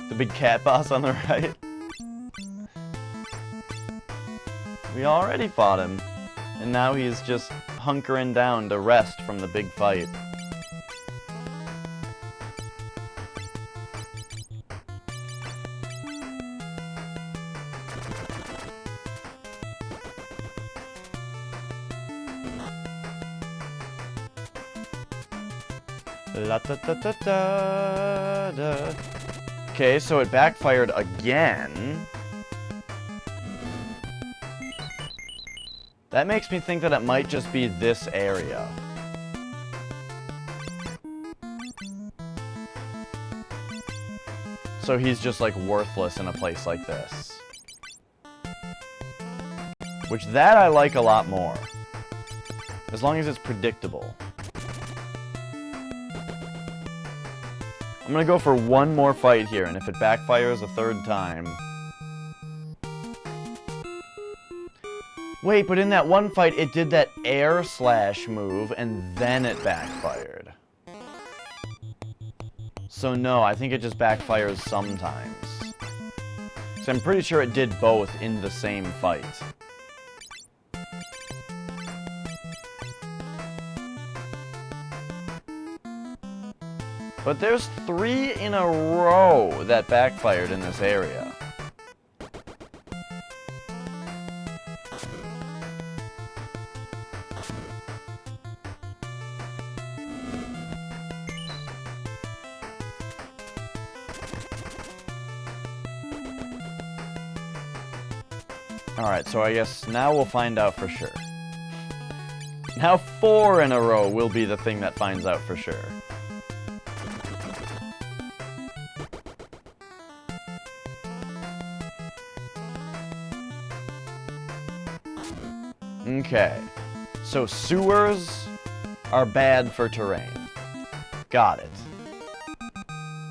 Speaker 1: The big cat boss on the right. We already fought him. And now he's just hunkering down to rest from the big fight. La da da da da da. Okay, so it backfired again. That makes me think that it might just be this area. So he's just like worthless in a place like this. Which that I like a lot more. As long as it's predictable. I'm gonna go for one more fight here, and if it backfires a third time... Wait, but in that one fight, it did that air slash move, and then it backfired. So no, I think it just backfires sometimes. So I'm pretty sure it did both in the same fight. But there's 3 in a row that backfired in this area. Alright, so I guess now we'll find out for sure. Now 4 in a row will be the thing that finds out for sure. Okay, so sewers are bad for terrain. Got it.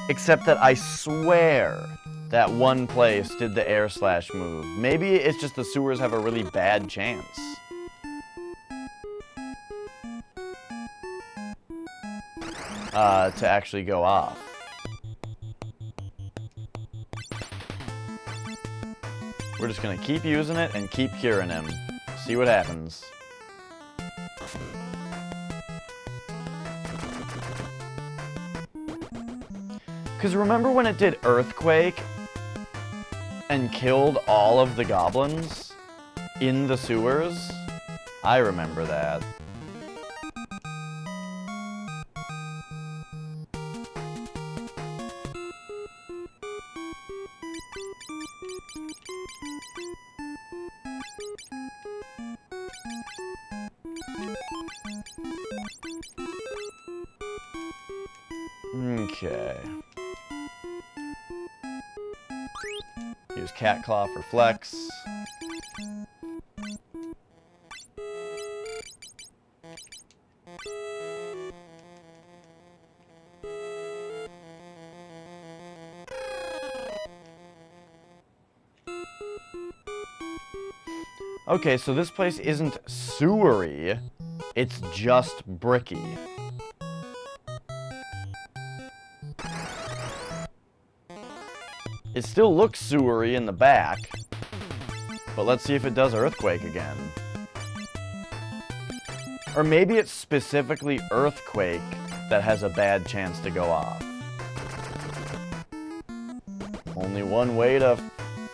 Speaker 1: Except that I swear that one place did the air slash move. Maybe it's just the sewers have a really bad chance. To actually go off. We're just gonna keep using it and keep curing him. See what happens. Because remember when it did Earthquake and killed all of the goblins in the sewers? I remember that. Okay. Use Cat Claw for flex. Okay, so this place isn't sewery, it's just bricky. It still looks sewery in the back, but let's see if it does Earthquake again. Or maybe it's specifically Earthquake that has a bad chance to go off. Only one way to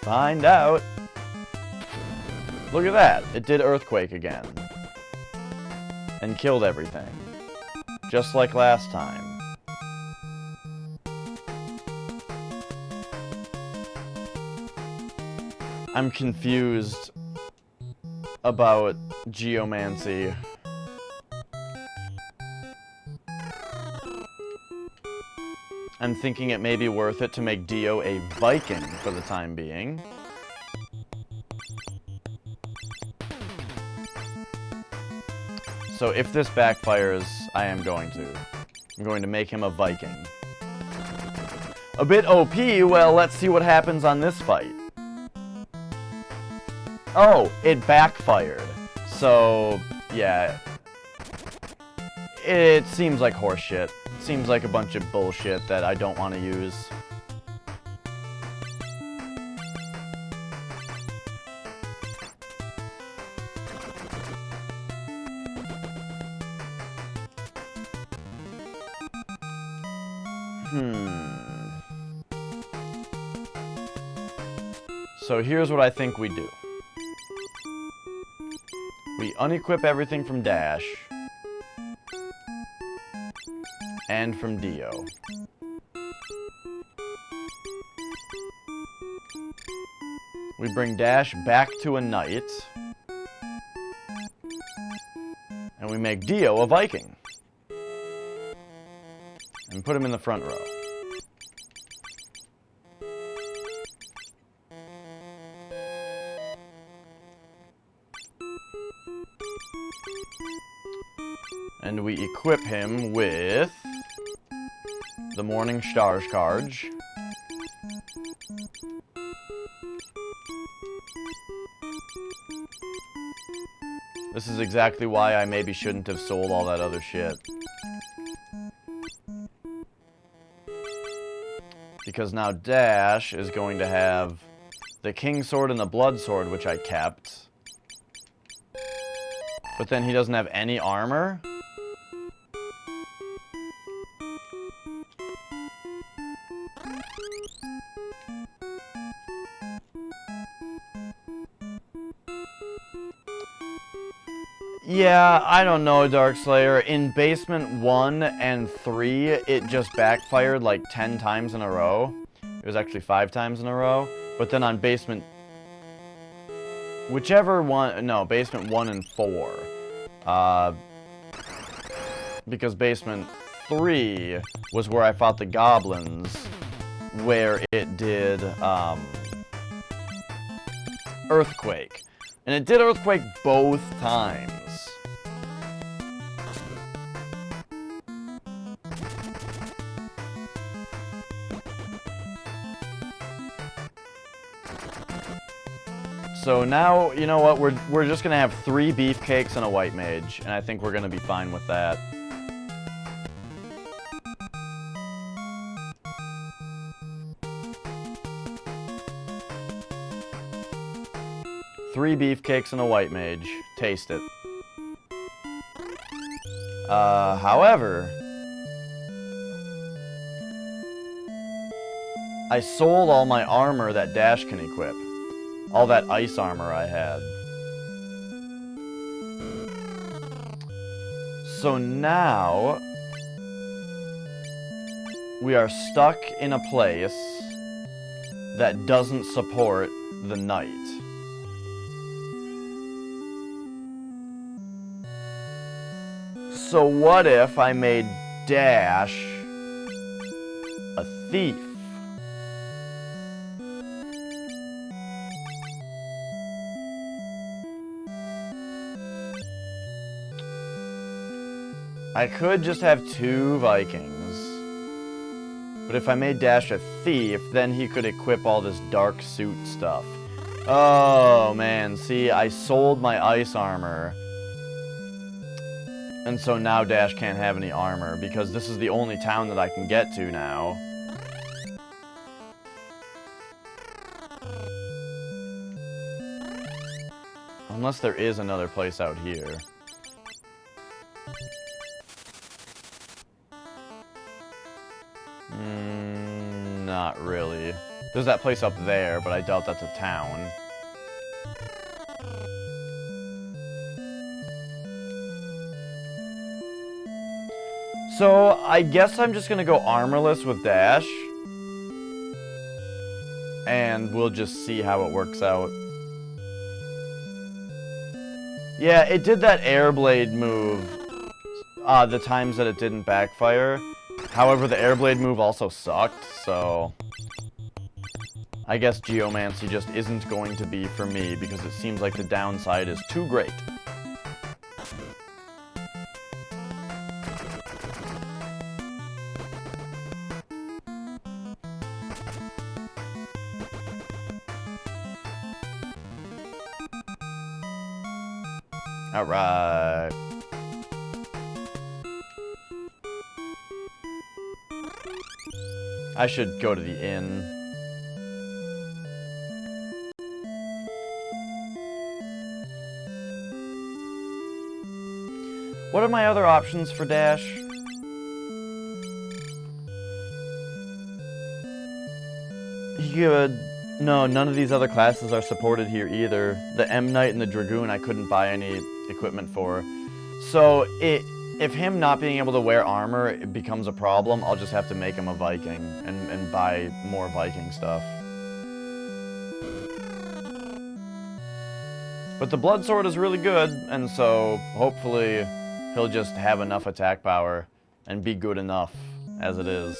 Speaker 1: find out. Look at that, it did Earthquake again. And killed everything. Just like last time. I'm confused about geomancy. I'm thinking it may be worth it to make Dio a Viking for the time being. So if this backfires, I am going to. I'm going to make him a Viking. A bit OP, well, let's see what happens on this fight. Oh, it backfired. So, yeah. It seems like horseshit. It seems like a bunch of bullshit that I don't want to use. So here's what I think we do. We unequip everything from Dash. And from Dio. We bring Dash back to a knight. And we make Dio a Viking. And put him in the front row. And we equip him with the Morning Stars card. This is exactly why I maybe shouldn't have sold all that other shit. Because now Dash is going to have the King Sword and the Blood Sword, which I kept. But then he doesn't have any armor. Yeah, I don't know, Darkslayer. In Basement 1 and 3, it just backfired like 10 times in a row. It was actually 5 times in a row. But then on Basement... Whichever one... No, Basement 1 and 4. Because Basement 3 was where I fought the goblins, where it did, Earthquake. And it did Earthquake both times. So now, you know what, we're just gonna have 3 beefcakes and a white mage, and I think we're gonna be fine with that. Three beefcakes and a white mage. Taste it. However, I sold all my armor that Dash can equip. All that ice armor I had. So now, we are stuck in a place that doesn't support the knight. So what if I made Dash a thief? I could just have 2 Vikings. But if I made Dash a thief, then he could equip all this dark suit stuff. Oh man, see, I sold my ice armor. And so now Dash can't have any armor, because this is the only town that I can get to now. Unless there is another place out here. Not really. There's that place up there, but I doubt that's a town. So, I guess I'm just gonna go armorless with Dash. And we'll just see how it works out. Yeah, it did that Airblade move the times that it didn't backfire. However, the Airblade move also sucked, so... I guess Geomancy just isn't going to be for me, because it seems like the downside is too great. Alright. I should go to the inn. What are my other options for Dash? He could... No, none of these other classes are supported here either. The M Knight and the Dragoon I couldn't buy any equipment for. So, if him not being able to wear armor it becomes a problem, I'll just have to make him a Viking and buy more Viking stuff. But the Blood Sword is really good, and so hopefully he'll just have enough attack power and be good enough as it is.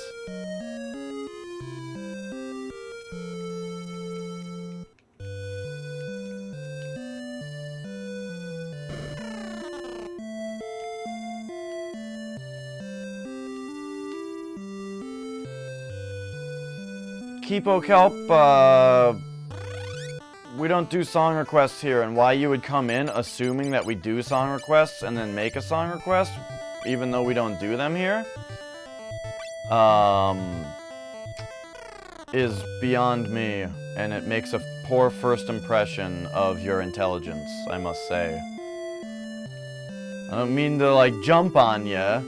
Speaker 1: Keepo Kelp, we don't do song requests here, and why you would come in assuming that we do song requests and then make a song request, even though we don't do them here, is beyond me, and it makes a poor first impression of your intelligence, I must say. I don't mean to, like, jump on ya,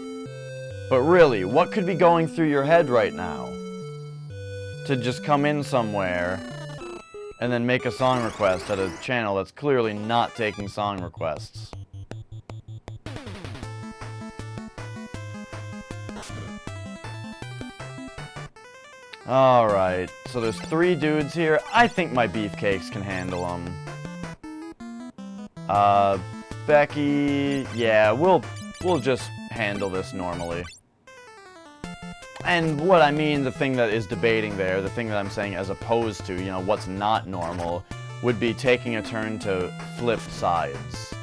Speaker 1: but really, what could be going through your head right now? To just come in somewhere and then make a song request at a channel that's clearly not taking song requests. Alright, so there's 3 dudes here. I think my beefcakes can handle them. Becky, yeah, we'll just handle this normally. And what I mean, the thing that is debating there, the thing that I'm saying as opposed to, you know, what's not normal, would be taking a turn to flip sides.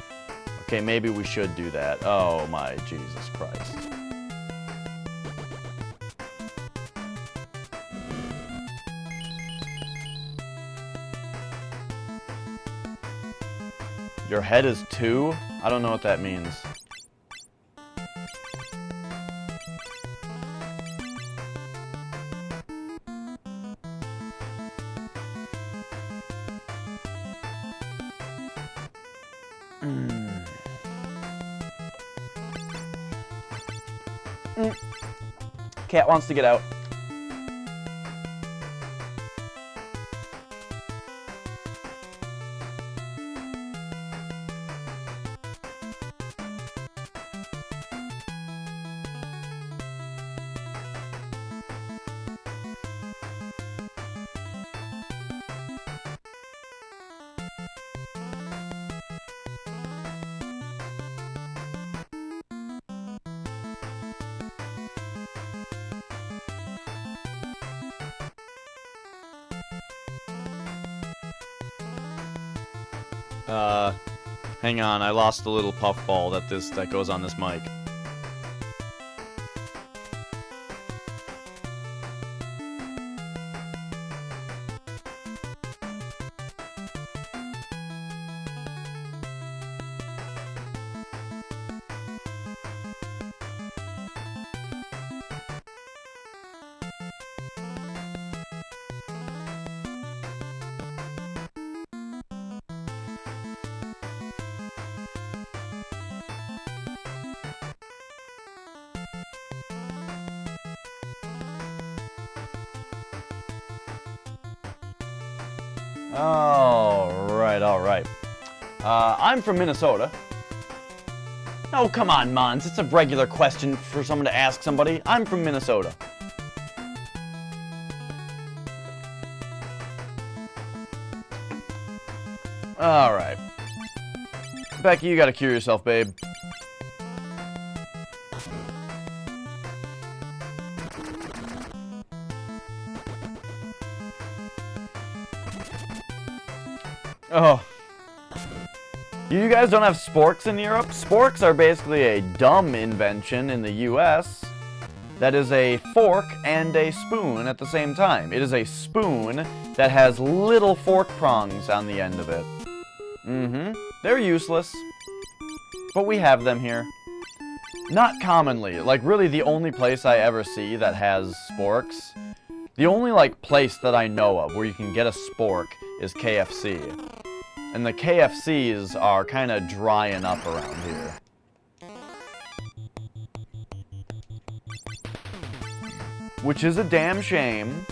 Speaker 1: Okay, maybe we should do that. Oh my Jesus Christ. Your head is 2? I don't know what that means. Cat wants to get out. Hang on, I lost the little puffball that goes on this mic. Alright. I'm from Minnesota. Oh, come on, Mons. It's a regular question for someone to ask somebody. I'm from Minnesota. Alright. Becky, you gotta cure yourself, babe. Oh. You guys don't have sporks in Europe? Sporks are basically a dumb invention in the US that is a fork and a spoon at the same time. It is a spoon that has little fork prongs on the end of it. They're useless. But we have them here. Not commonly. Like, really, the only place I ever see that has sporks, the only, like, place that I know of where you can get a spork is KFC. And the KFCs are kind of drying up around here. Which is a damn shame.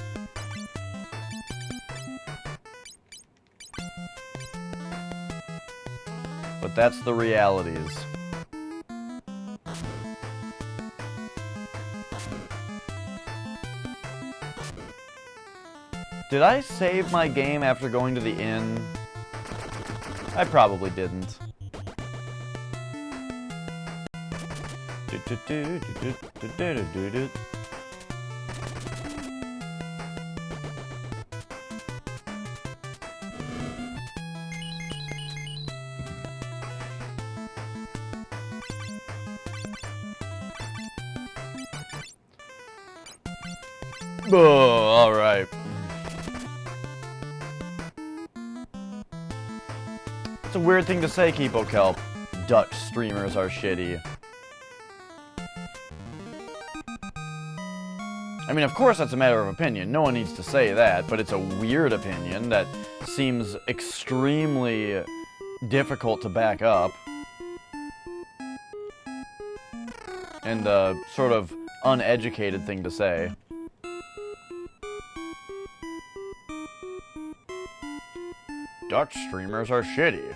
Speaker 1: But that's the realities. Did I save my game after going to the inn? I probably didn't. Oh, all right. It's a weird thing to say, Keepo Kelp. Dutch streamers are shitty. I mean, of course that's a matter of opinion. No one needs to say that, but it's a weird opinion that seems extremely difficult to back up. And a sort of uneducated thing to say. Dutch streamers are shitty.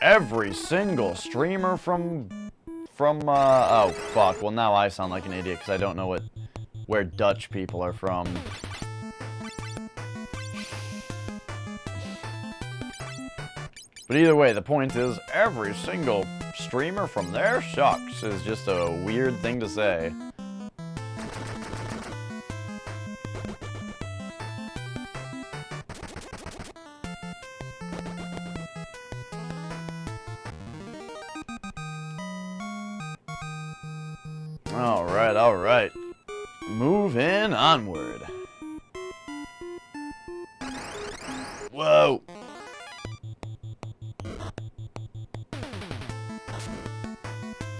Speaker 1: Every single streamer from oh fuck, well now I sound like an idiot because I don't know where Dutch people are from. But either way, the point is, every single streamer from there sucks is just a weird thing to say. Alright. Moving onward. Whoa.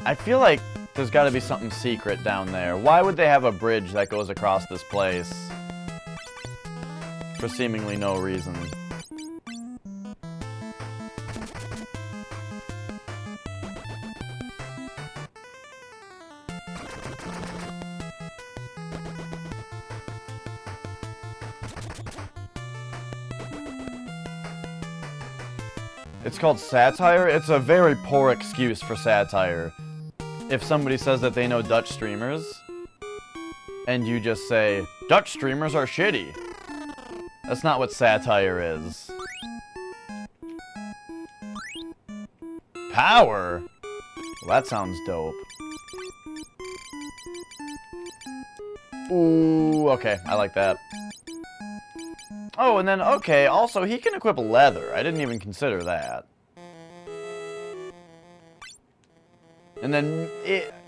Speaker 1: I feel like there's gotta be something secret down there. Why would they have a bridge that goes across this place? For seemingly no reason. It's called satire? It's a very poor excuse for satire. If somebody says that they know Dutch streamers, and you just say, Dutch streamers are shitty. That's not what satire is. Power? Well, that sounds dope. Ooh, okay, I like that. Oh, and then, okay, also, he can equip leather. I didn't even consider that. And then,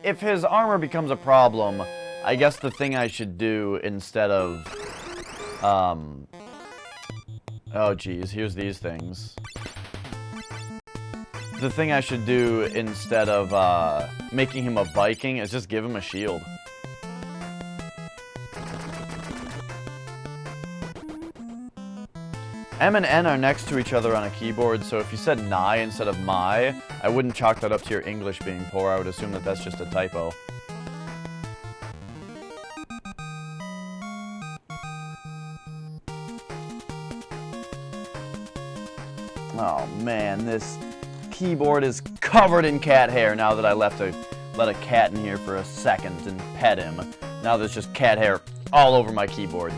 Speaker 1: if his armor becomes a problem, I guess the thing I should do instead of, oh, geez, here's these things. The thing I should do instead of, making him a Viking is just give him a shield. M and N are next to each other on a keyboard, so if you said nigh instead of my, I wouldn't chalk that up to your English being poor. I would assume that that's just a typo. Oh man, this keyboard is covered in cat hair now that I let a cat in here for a second and pet him. Now there's just cat hair all over my keyboard.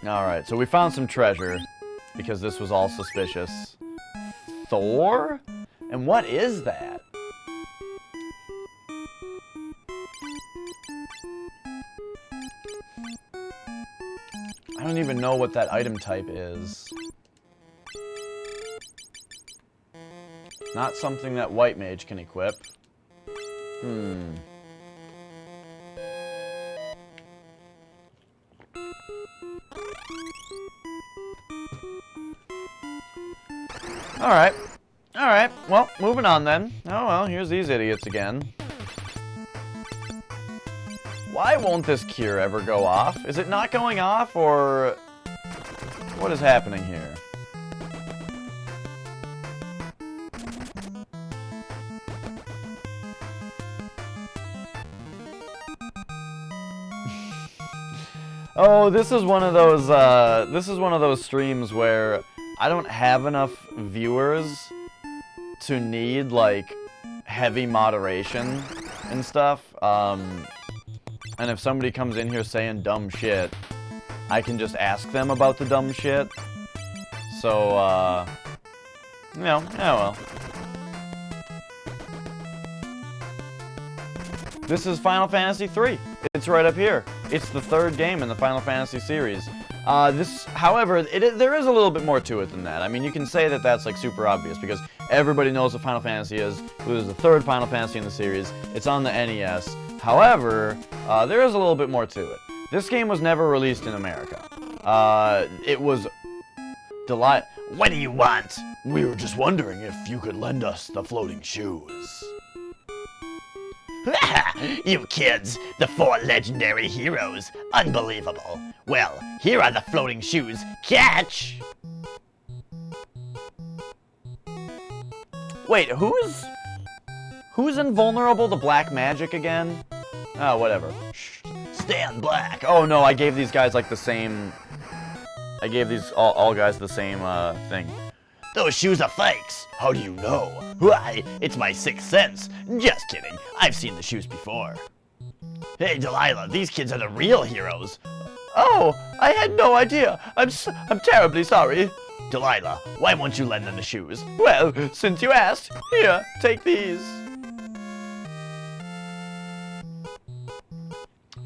Speaker 1: Alright, so we found some treasure, because this was all suspicious. Thor? And what is that? I don't even know what that item type is. Not something that White Mage can equip. Alright. Alright, well, moving on then. Oh well, here's these idiots again. Why won't this cure ever go off? Is it not going off, or... what is happening here? Oh, this is one of those streams where I don't have enough viewers to need, like, heavy moderation and stuff. And if somebody comes in here saying dumb shit, I can just ask them about the dumb shit. So, you know, yeah, well. This is Final Fantasy III. It's right up here. It's the third game in the Final Fantasy series. However, there is a little bit more to it than that. I mean, you can say that that's, like, super obvious, because everybody knows what Final Fantasy is. It was the third Final Fantasy in the series. It's on the NES. However, there is a little bit more to it. This game was never released in America. It was...
Speaker 2: What do you want?
Speaker 3: We were just wondering if you could lend us the floating shoes.
Speaker 2: You kids, the 4 legendary heroes. Unbelievable. Well, here are the floating shoes. Catch!
Speaker 1: Wait, who's invulnerable to black magic again? Oh, whatever.
Speaker 2: Shh, stand black.
Speaker 1: Oh no, I gave these guys like the same... I gave these all guys the same thing.
Speaker 2: Those shoes are fakes.
Speaker 3: How do you know?
Speaker 2: Why, it's my sixth sense. Just kidding. I've seen the shoes before. Hey, Delilah, these kids are the real heroes.
Speaker 1: Oh, I had no idea. I'm terribly sorry.
Speaker 2: Delilah, why won't you lend them the shoes?
Speaker 1: Well, since you asked, here, take these.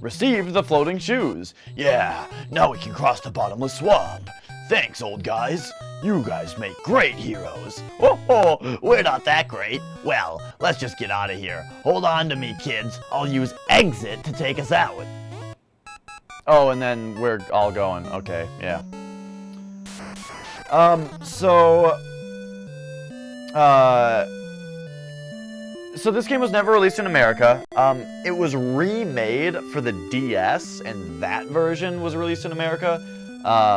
Speaker 1: Received the floating shoes.
Speaker 3: Yeah, now we can cross the bottomless swamp. Thanks, old guys. You guys make great heroes.
Speaker 2: Oh, we're not that great. Well, let's just get out of here. Hold on to me, kids. I'll use exit to take us out.
Speaker 1: Oh, and then we're all going. Okay, yeah. So this game was never released in America. It was remade for the DS, and that version was released in America.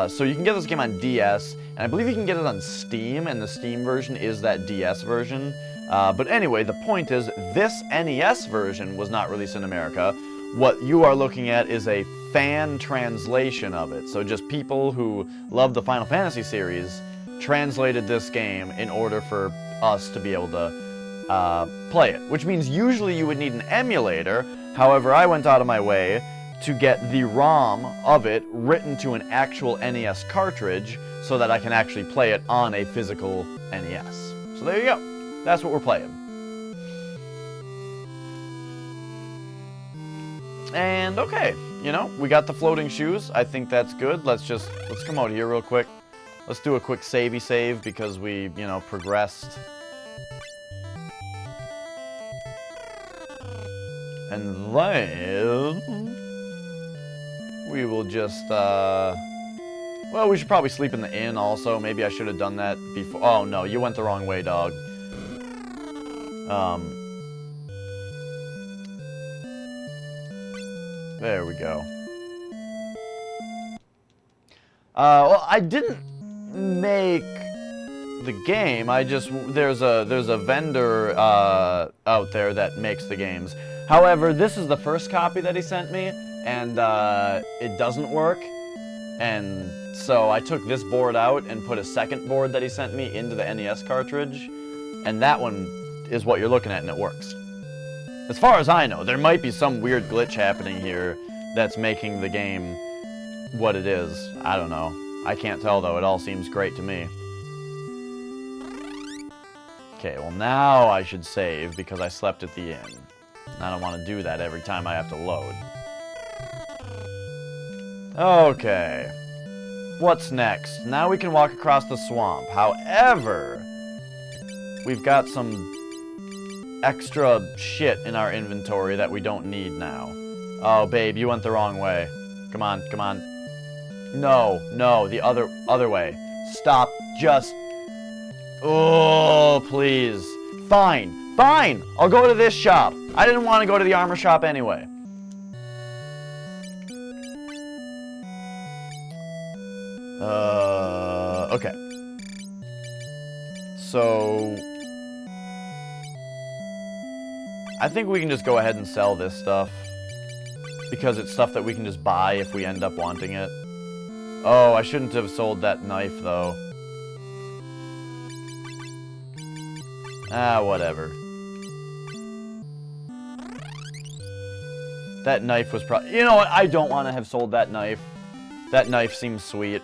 Speaker 1: So you can get this game on DS, and I believe you can get it on Steam, and the Steam version is that DS version. But anyway, the point is, this NES version was not released in America. What you are looking at is a fan translation of it. So just people who love the Final Fantasy series translated this game in order for us to be able to play it. Which means usually you would need an emulator. However, I went out of my way to get the ROM of it written to an actual NES cartridge so that I can actually play it on a physical NES. So there you go. That's what we're playing. And okay, you know, we got the floating shoes. I think that's good. Let's come out here real quick. Let's do a quick savey save because we, you know, progressed. And then we will just, well, we should probably sleep in the inn also. Maybe I should have done that before. Oh, no, you went the wrong way, dog. There we go. Well, I didn't make the game. I just, there's a vendor out there that makes the games. However, this is the first copy that he sent me, and it doesn't work. And so I took this board out and put a second board that he sent me into the NES cartridge, and that one is what you're looking at, and it works. As far as I know, there might be some weird glitch happening here that's making the game what it is. I don't know. I can't tell, though. It all seems great to me. Okay, well now I should save because I slept at the inn. I don't want to do that every time I have to load. Okay. What's next? Now we can walk across the swamp. However, we've got some extra shit in our inventory that we don't need now. Oh, babe, you went the wrong way. Come on, come on. No, no, the other way. Stop, just... Oh, please. Fine. Fine. I'll go to this shop. I didn't want to go to the armor shop anyway. Okay. So... I think we can just go ahead and sell this stuff. Because it's stuff that we can just buy if we end up wanting it. Oh, I shouldn't have sold that knife, though. Ah, whatever. That knife was probably... You know what? I don't want to have sold that knife. That knife seems sweet.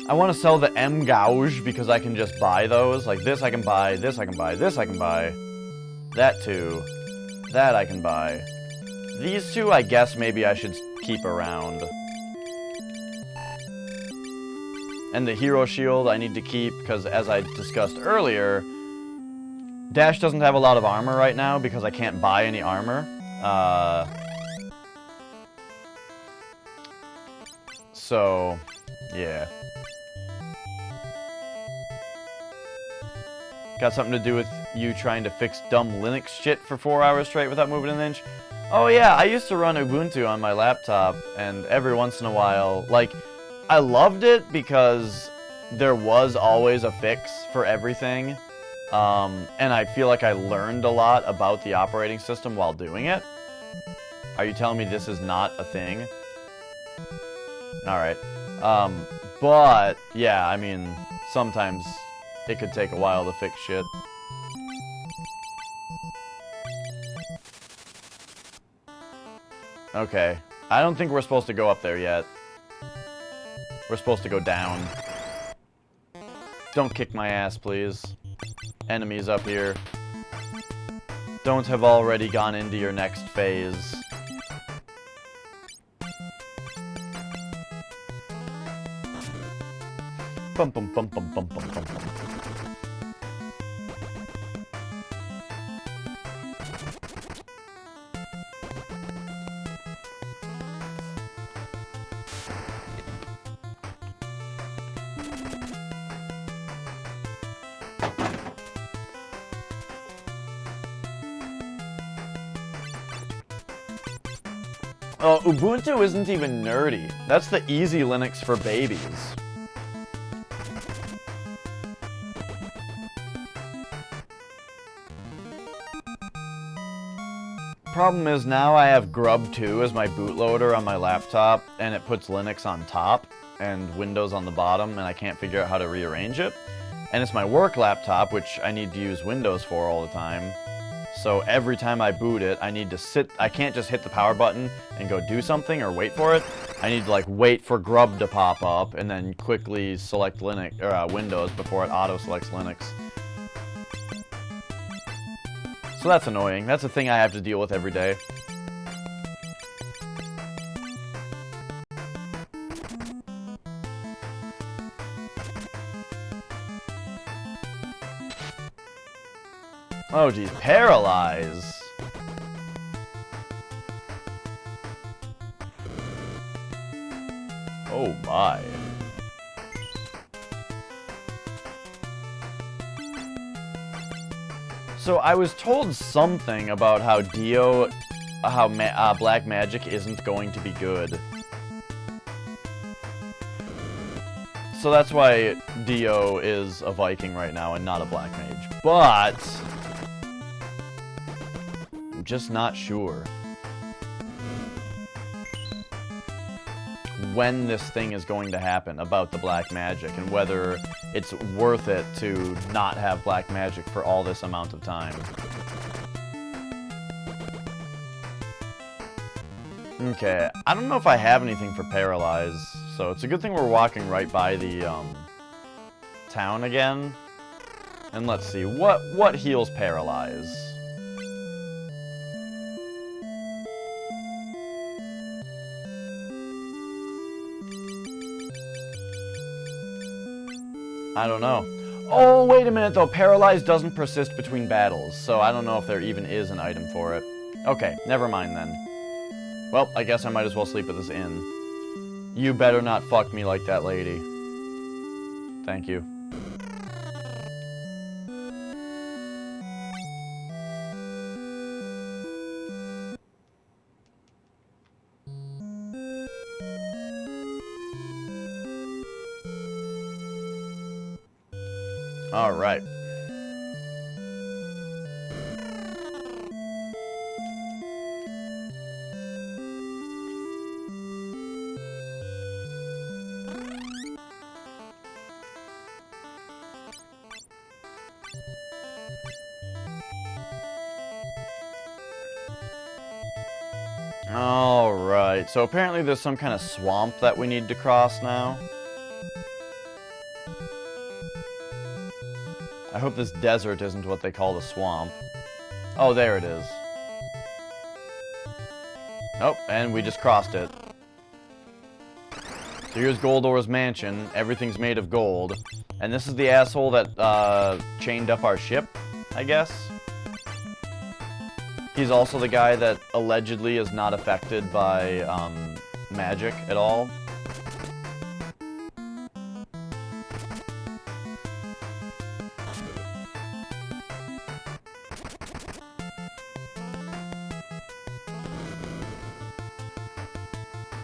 Speaker 1: I want to sell the M gouge because I can just buy those. Like this I can buy, this I can buy, this I can buy. That too. That I can buy. These two I guess maybe I should keep around. And the hero shield I need to keep because as I discussed earlier, Dash doesn't have a lot of armor right now because I can't buy any armor. So, yeah. Got something to do with you trying to fix dumb Linux shit for 4 hours straight without moving an inch? Oh yeah, I used to run Ubuntu on my laptop, and every once in a while, like, I loved it because there was always a fix for everything, and I feel like I learned a lot about the operating system while doing it. Are you telling me this is not a thing? Alright. But, yeah, I mean, sometimes it could take a while to fix shit. Okay. I don't think we're supposed to go up there yet. We're supposed to go down. Don't kick my ass, please. Enemies up here. Don't have already gone into your next phase. Bum bum bum bum bum bum bum bum. Oh, Ubuntu isn't even nerdy. That's the easy Linux for babies. Problem is now I have Grub 2 as my bootloader on my laptop, and it puts Linux on top and Windows on the bottom, and I can't figure out how to rearrange it. And it's my work laptop, which I need to use Windows for all the time. So every time I boot it, I need to sit, I can't just hit the power button and go do something or wait for it. I need to like wait for Grub to pop up and then quickly select Linux or Windows before it auto selects Linux. So that's annoying. That's a thing I have to deal with every day. Oh geez, paralyze. Oh my. So I was told something about how black magic isn't going to be good. So that's why Dio is a Viking right now and not a black mage. But I'm just not sure when this thing is going to happen about the black magic and whether it's worth it to not have black magic for all this amount of time. Okay, I don't know if I have anything for paralyze, so it's a good thing we're walking right by the town again. And let's see, what heals paralyze? I don't know. Oh, wait a minute though. Paralyze doesn't persist between battles, so I don't know if there even is an item for it. Okay, never mind then. Well, I guess I might as well sleep at this inn. You better not fuck me like that lady. Thank you. All right. All right. So apparently there's some kind of swamp that we need to cross now. I hope this desert isn't what they call the swamp. Oh, there it is. Oh, and we just crossed it. So here's Goldor's mansion. Everything's made of gold. And this is the asshole that chained up our ship, I guess. He's also the guy that allegedly is not affected by magic at all.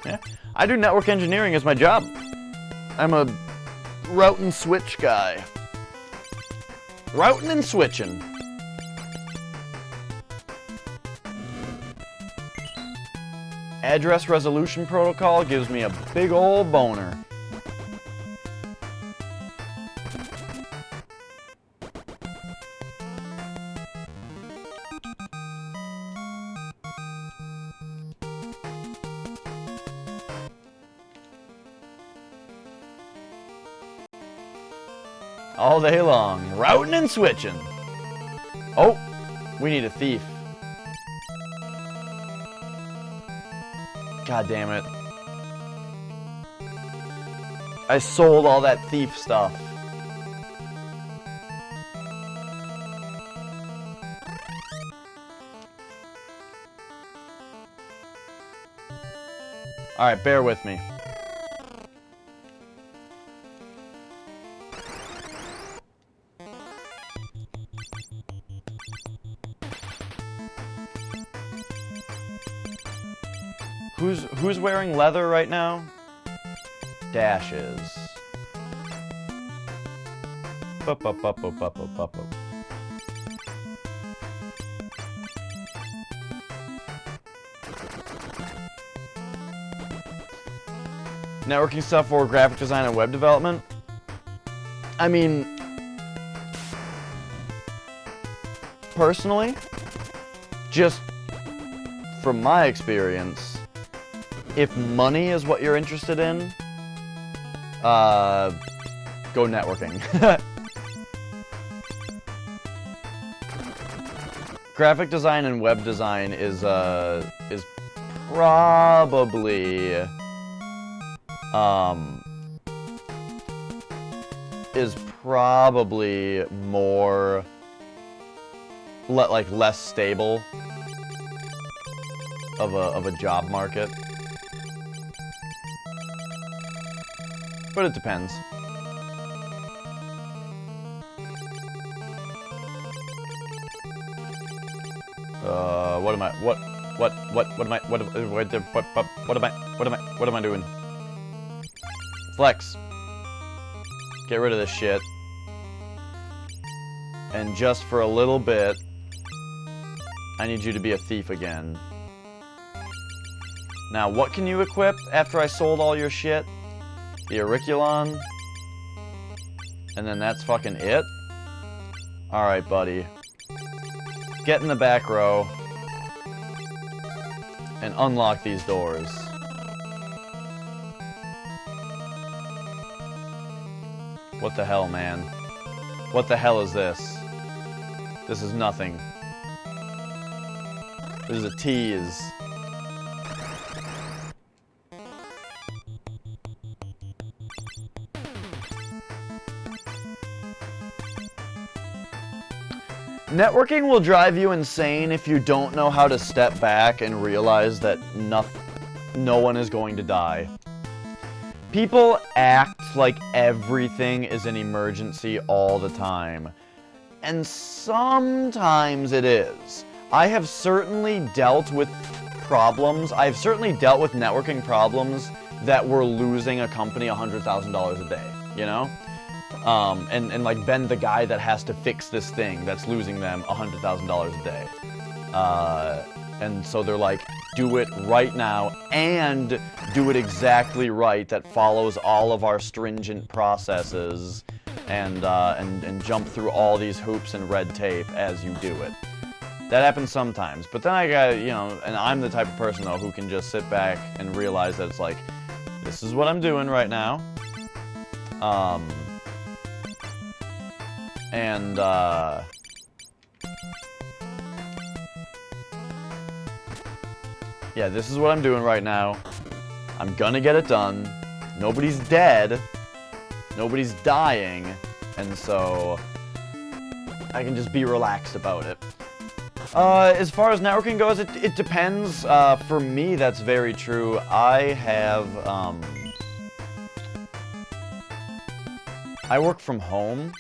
Speaker 1: Yeah, I do network engineering as my job. I'm a route and switch guy. Routing and switching. Address resolution protocol gives me a big old boner. All day long, routing and switching. Oh, we need a thief. God damn it. I sold all that thief stuff. Alright, bear with me. Who's wearing leather right now? Dash is. Networking stuff for graphic design and web development? I mean, personally, just from my experience, if money is what you're interested in, go networking. Graphic design and web design is probably more less stable of a job market. But it depends. What am I doing? Flex. Get rid of this shit. And just for a little bit, I need you to be a thief again. Now, what can you equip after I sold all your shit? The Auriculon. And then that's fucking it? Alright, buddy. Get in the back row. And unlock these doors. What the hell, man? What the hell is this? This is nothing. This is a tease. Networking will drive you insane if you don't know how to step back and realize that no one is going to die. People act like everything is an emergency all the time. And sometimes it is. I have certainly dealt with problems. I've certainly dealt with networking problems that were losing a company $100,000 a day, you know? And like been the guy that has to fix this thing that's losing them $100,000 a day. And so they're like, do it right now and do it exactly right that follows all of our stringent processes and jump through all these hoops and red tape as you do it. That happens sometimes, but then I got, you know, and I'm the type of person though who can just sit back and realize that it's like, this is what I'm doing right now. Yeah, this is what I'm doing right now. I'm gonna get it done. Nobody's dead. Nobody's dying. And so I can just be relaxed about it. As far as networking goes, it depends. For me, that's very true. I have, I work from home.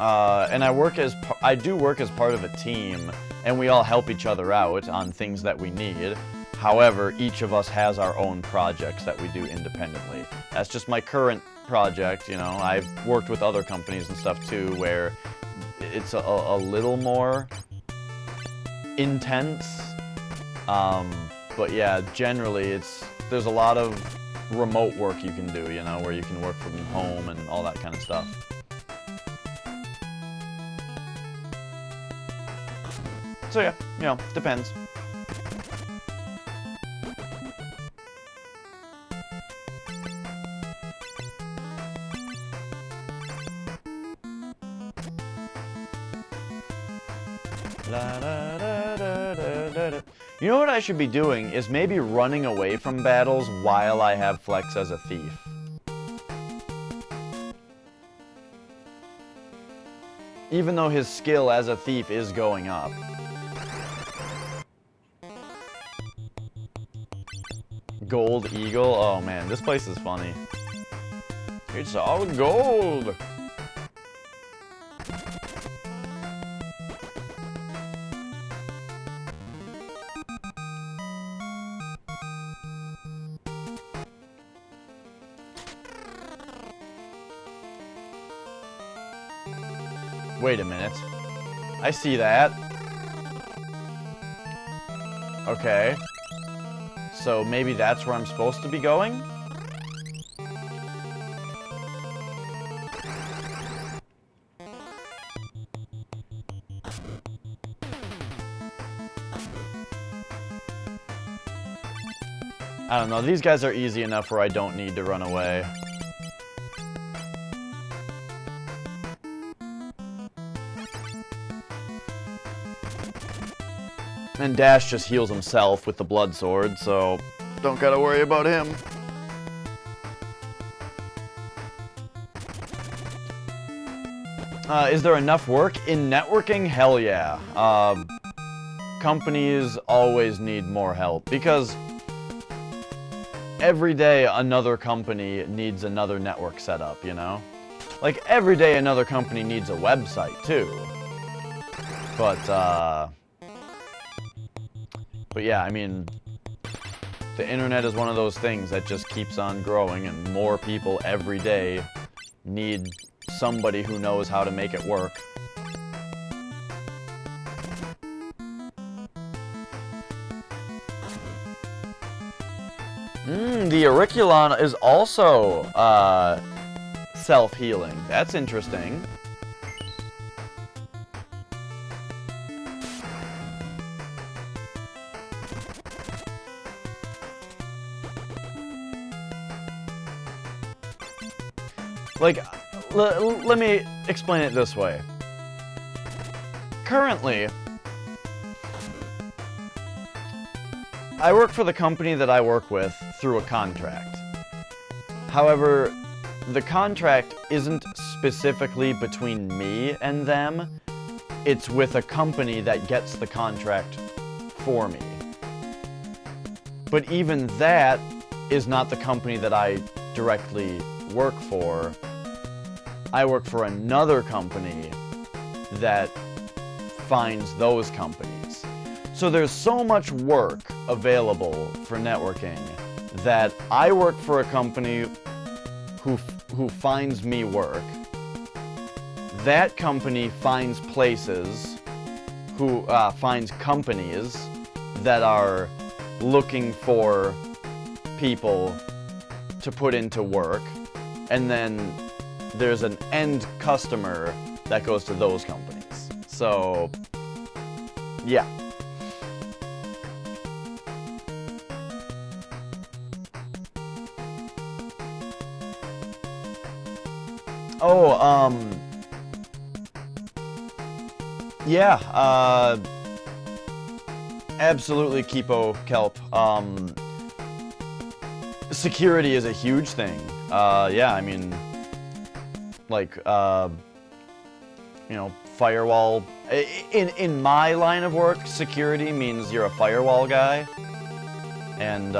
Speaker 1: And I do work as part of a team, and we all help each other out on things that we need. However, each of us has our own projects that we do independently. That's just my current project, you know. I've worked with other companies and stuff too, where it's a little more intense. But yeah, generally there's a lot of remote work you can do, you know, where you can work from home and all that kind of stuff. So yeah, you know, depends. You know what I should be doing is maybe running away from battles while I have Flex as a thief. Even though his skill as a thief is going up. Gold Eagle? Oh man, this place is funny. It's all gold! Wait a minute. I see that. Okay. So maybe that's where I'm supposed to be going? I don't know, these guys are easy enough where I don't need to run away. And Dash just heals himself with the blood sword, so don't gotta worry about him. Is there enough work in networking? Hell yeah. Companies always need more help because every day another company needs another network set up, you know? Like every day another company needs a website too. But yeah, I mean, the internet is one of those things that just keeps on growing, and more people every day need somebody who knows how to make it work. The Auriculon is also self-healing. That's interesting. Like, let me explain it this way. Currently, I work for the company that I work with through a contract. However, the contract isn't specifically between me and them. it's with a company that gets the contract for me. But even that is not the company that I directly work for. I work for another company that finds those companies. So there's so much work available for networking that I work for a company who finds me work. That company finds places, finds companies that are looking for people to put into work, and then there's an end customer that goes to those companies. So, yeah. Oh, yeah, absolutely, Kipo Kelp. Security is a huge thing. Yeah, I mean, like, you know, firewall. In my line of work, security means you're a firewall guy. And,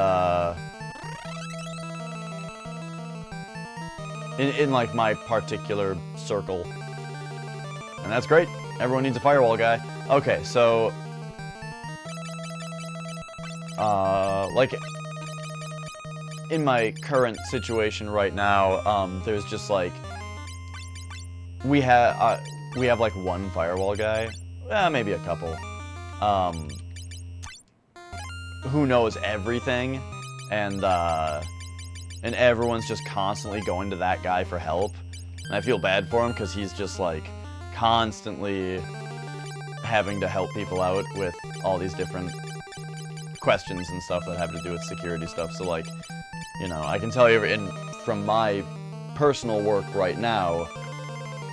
Speaker 1: in like my particular circle. And that's great. Everyone needs a firewall guy. Okay, so like in my current situation right now, there's just like we have like one firewall guy, maybe a couple, who knows everything, and everyone's just constantly going to that guy for help. And I feel bad for him because he's just like constantly having to help people out with all these different questions and stuff that have to do with security stuff. So like, you know, I can tell you from my personal work right now,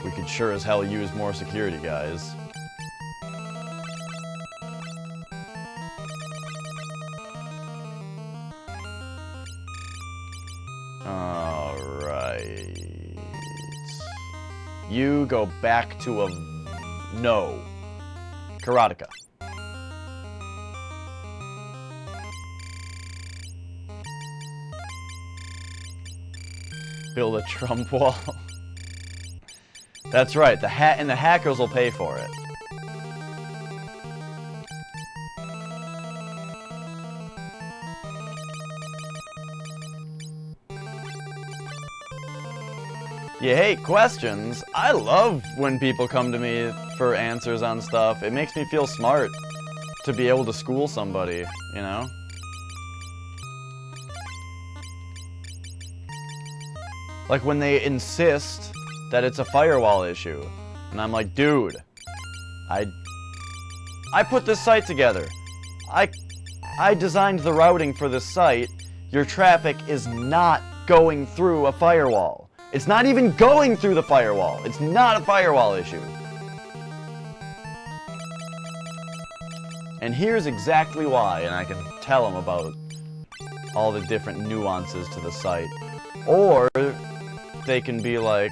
Speaker 1: we could sure as hell use more security guys. Alright. You go back to a... No. Karateka. Build a Trump wall. That's right, the hackers will pay for it. You hate questions? I love when people come to me for answers on stuff. It makes me feel smart to be able to school somebody, you know? Like when they insist that it's a firewall issue. And I'm like, dude, I put this site together. I designed the routing for this site. Your traffic is not going through a firewall. It's not even going through the firewall. It's not a firewall issue. And here's exactly why, and I can tell them about all the different nuances to the site. Or they can be like,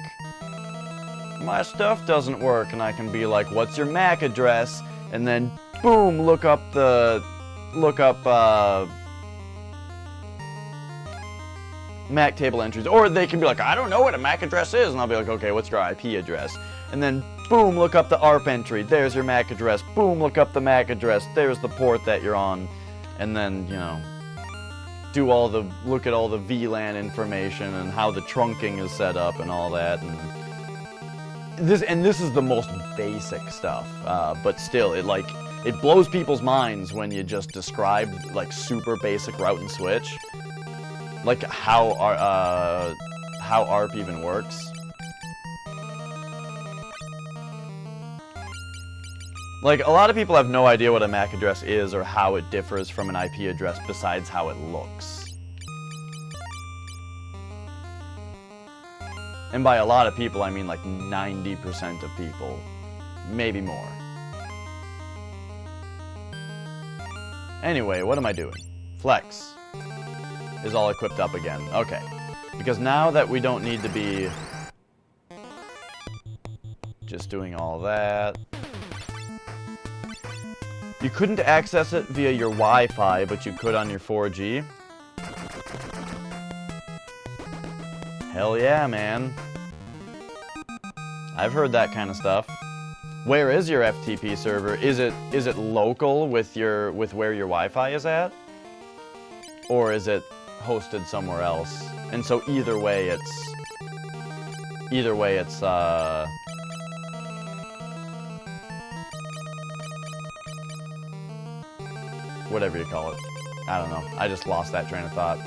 Speaker 1: my stuff doesn't work, and I can be like, what's your MAC address? And then, boom, look up MAC table entries. Or they can be like, I don't know what a MAC address is, and I'll be like, okay, what's your IP address? And then, boom, look up the ARP entry. There's your MAC address. Boom, look up the MAC address. There's the port that you're on. And then, you know, look at all the VLAN information and how the trunking is set up and all that. And this is the most basic stuff, but still, it blows people's minds when you just describe like super basic route and switch, like how ARP even works. Like, a lot of people have no idea what a MAC address is or how it differs from an IP address besides how it looks. And by a lot of people, I mean like 90% of people. Maybe more. Anyway, what am I doing? Flex is all equipped up again. Okay. Because now that we don't need to be just doing all that. You couldn't access it via your Wi-Fi, but you could on your 4G. Hell yeah, man. I've heard that kind of stuff. Where is your FTP server? Is it local with where your Wi-Fi is at? Or is it hosted somewhere else? And so either way it's whatever you call it. I don't know. I just lost that train of thought.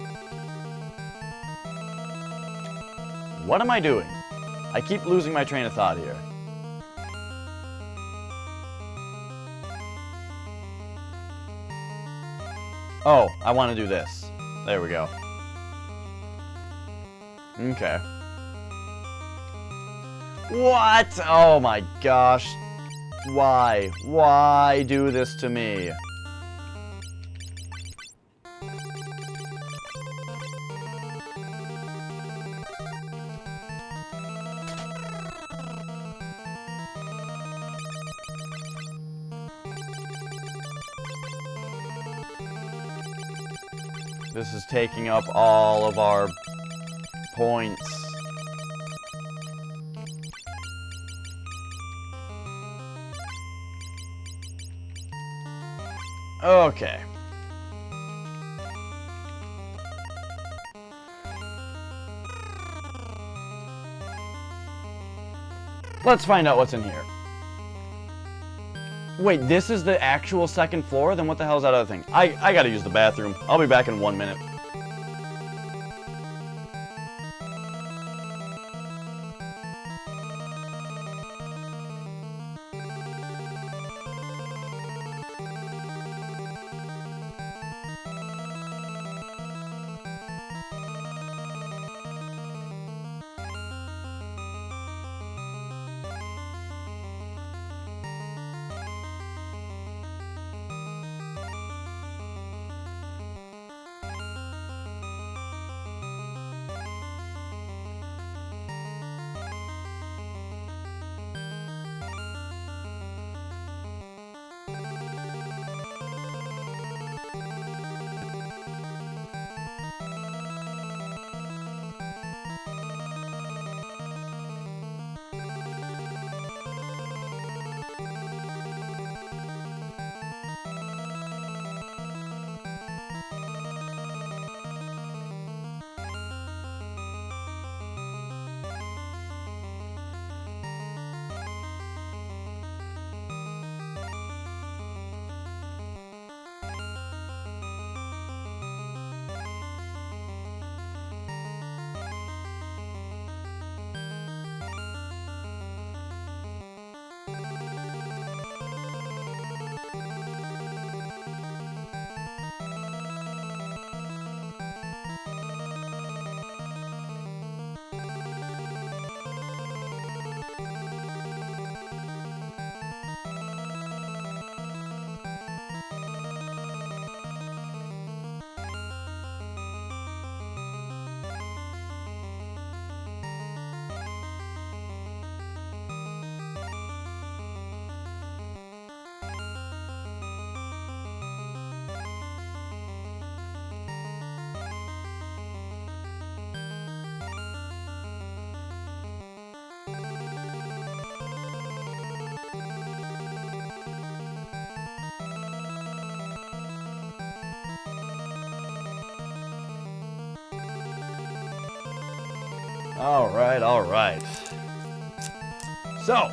Speaker 1: What am I doing? I keep losing my train of thought here. Oh, I want to do this. There we go. Okay. What? Oh my gosh. Why? Why do this to me? This is taking up all of our points. Okay. Let's find out what's in here. Wait, this is the actual second floor? Then what the hell is that other thing? I gotta use the bathroom. I'll be back in 1 minute. All right. So,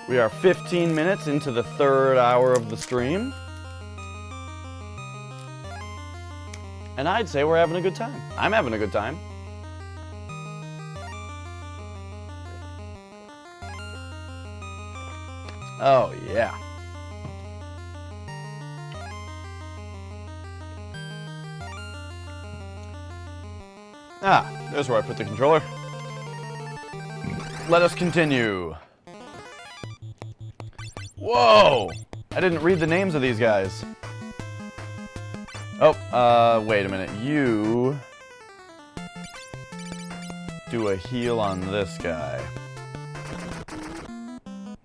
Speaker 1: we are 15 minutes into the third hour of the stream. And I'd say we're having a good time. I'm having a good time. Oh, yeah. Ah, there's where I put the controller. Let us continue. Whoa! I didn't read the names of these guys. Oh, wait a minute. You do a heal on this guy.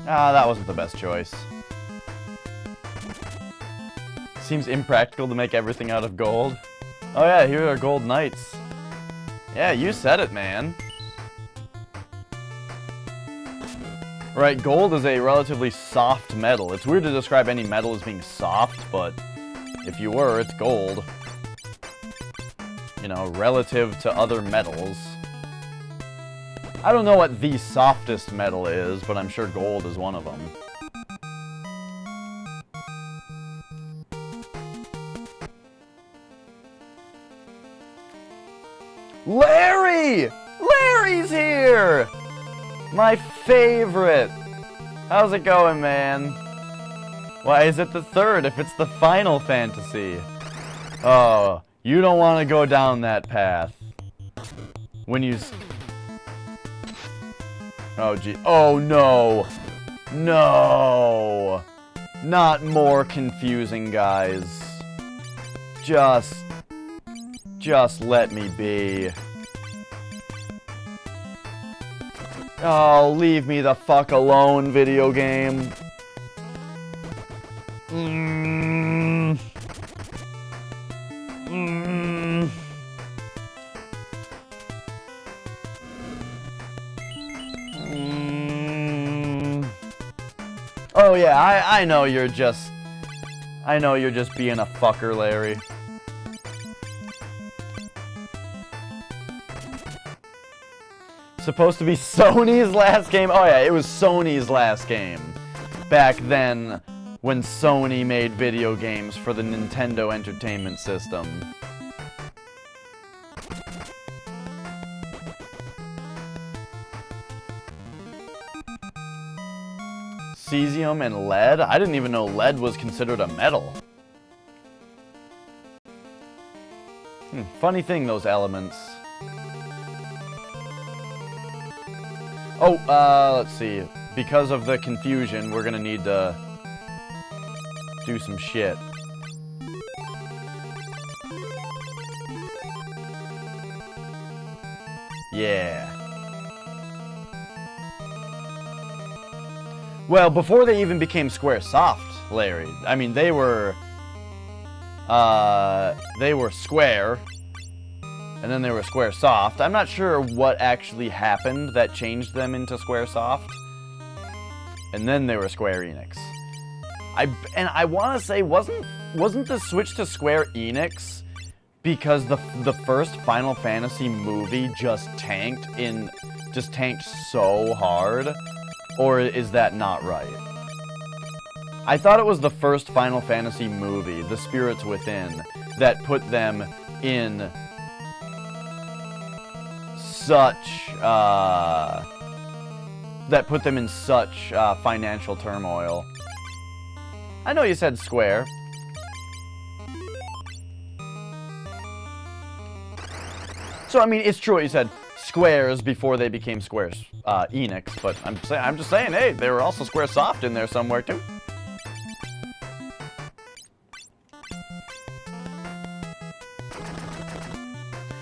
Speaker 1: Ah, that wasn't the best choice. Seems impractical to make everything out of gold. Oh yeah, here are gold knights. Yeah, you said it, man. Right, gold is a relatively soft metal. It's weird to describe any metal as being soft, but if you were, it's gold. You know, relative to other metals. I don't know what the softest metal is, but I'm sure gold is one of them. Larry! Larry's here! My favorite! How's it going, man? Why is it the third if it's the Final Fantasy? Oh, you don't want to go down that path. When you... Oh, gee. Oh, no! No! Not more confusing, guys. Just let me be. Oh, leave me the fuck alone, video game. Oh yeah, I know you're just... I know you're just being a fucker, Larry. Supposed to be Sony's last game? Oh yeah, it was Sony's last game. Back then, when Sony made video games for the Nintendo Entertainment System. Cesium and lead? I didn't even know lead was considered a metal. Funny thing, those elements. Oh, let's see. Because of the confusion, we're gonna need to do some shit. Yeah. Well, before they even became Squaresoft, Larry, I mean, they were Square, and then they were Squaresoft. I'm not sure what actually happened that changed them into Squaresoft. And then they were Square Enix. I want to say, wasn't the switch to Square Enix because the first Final Fantasy movie just tanked so hard? Or is that not right? I thought it was the first Final Fantasy movie, The Spirits Within, that put them in such financial turmoil. I know you said Square. So I mean, it's true what you said. Squares before they became Squares Enix, but I'm just saying, hey, they were also Squaresoft in there somewhere too.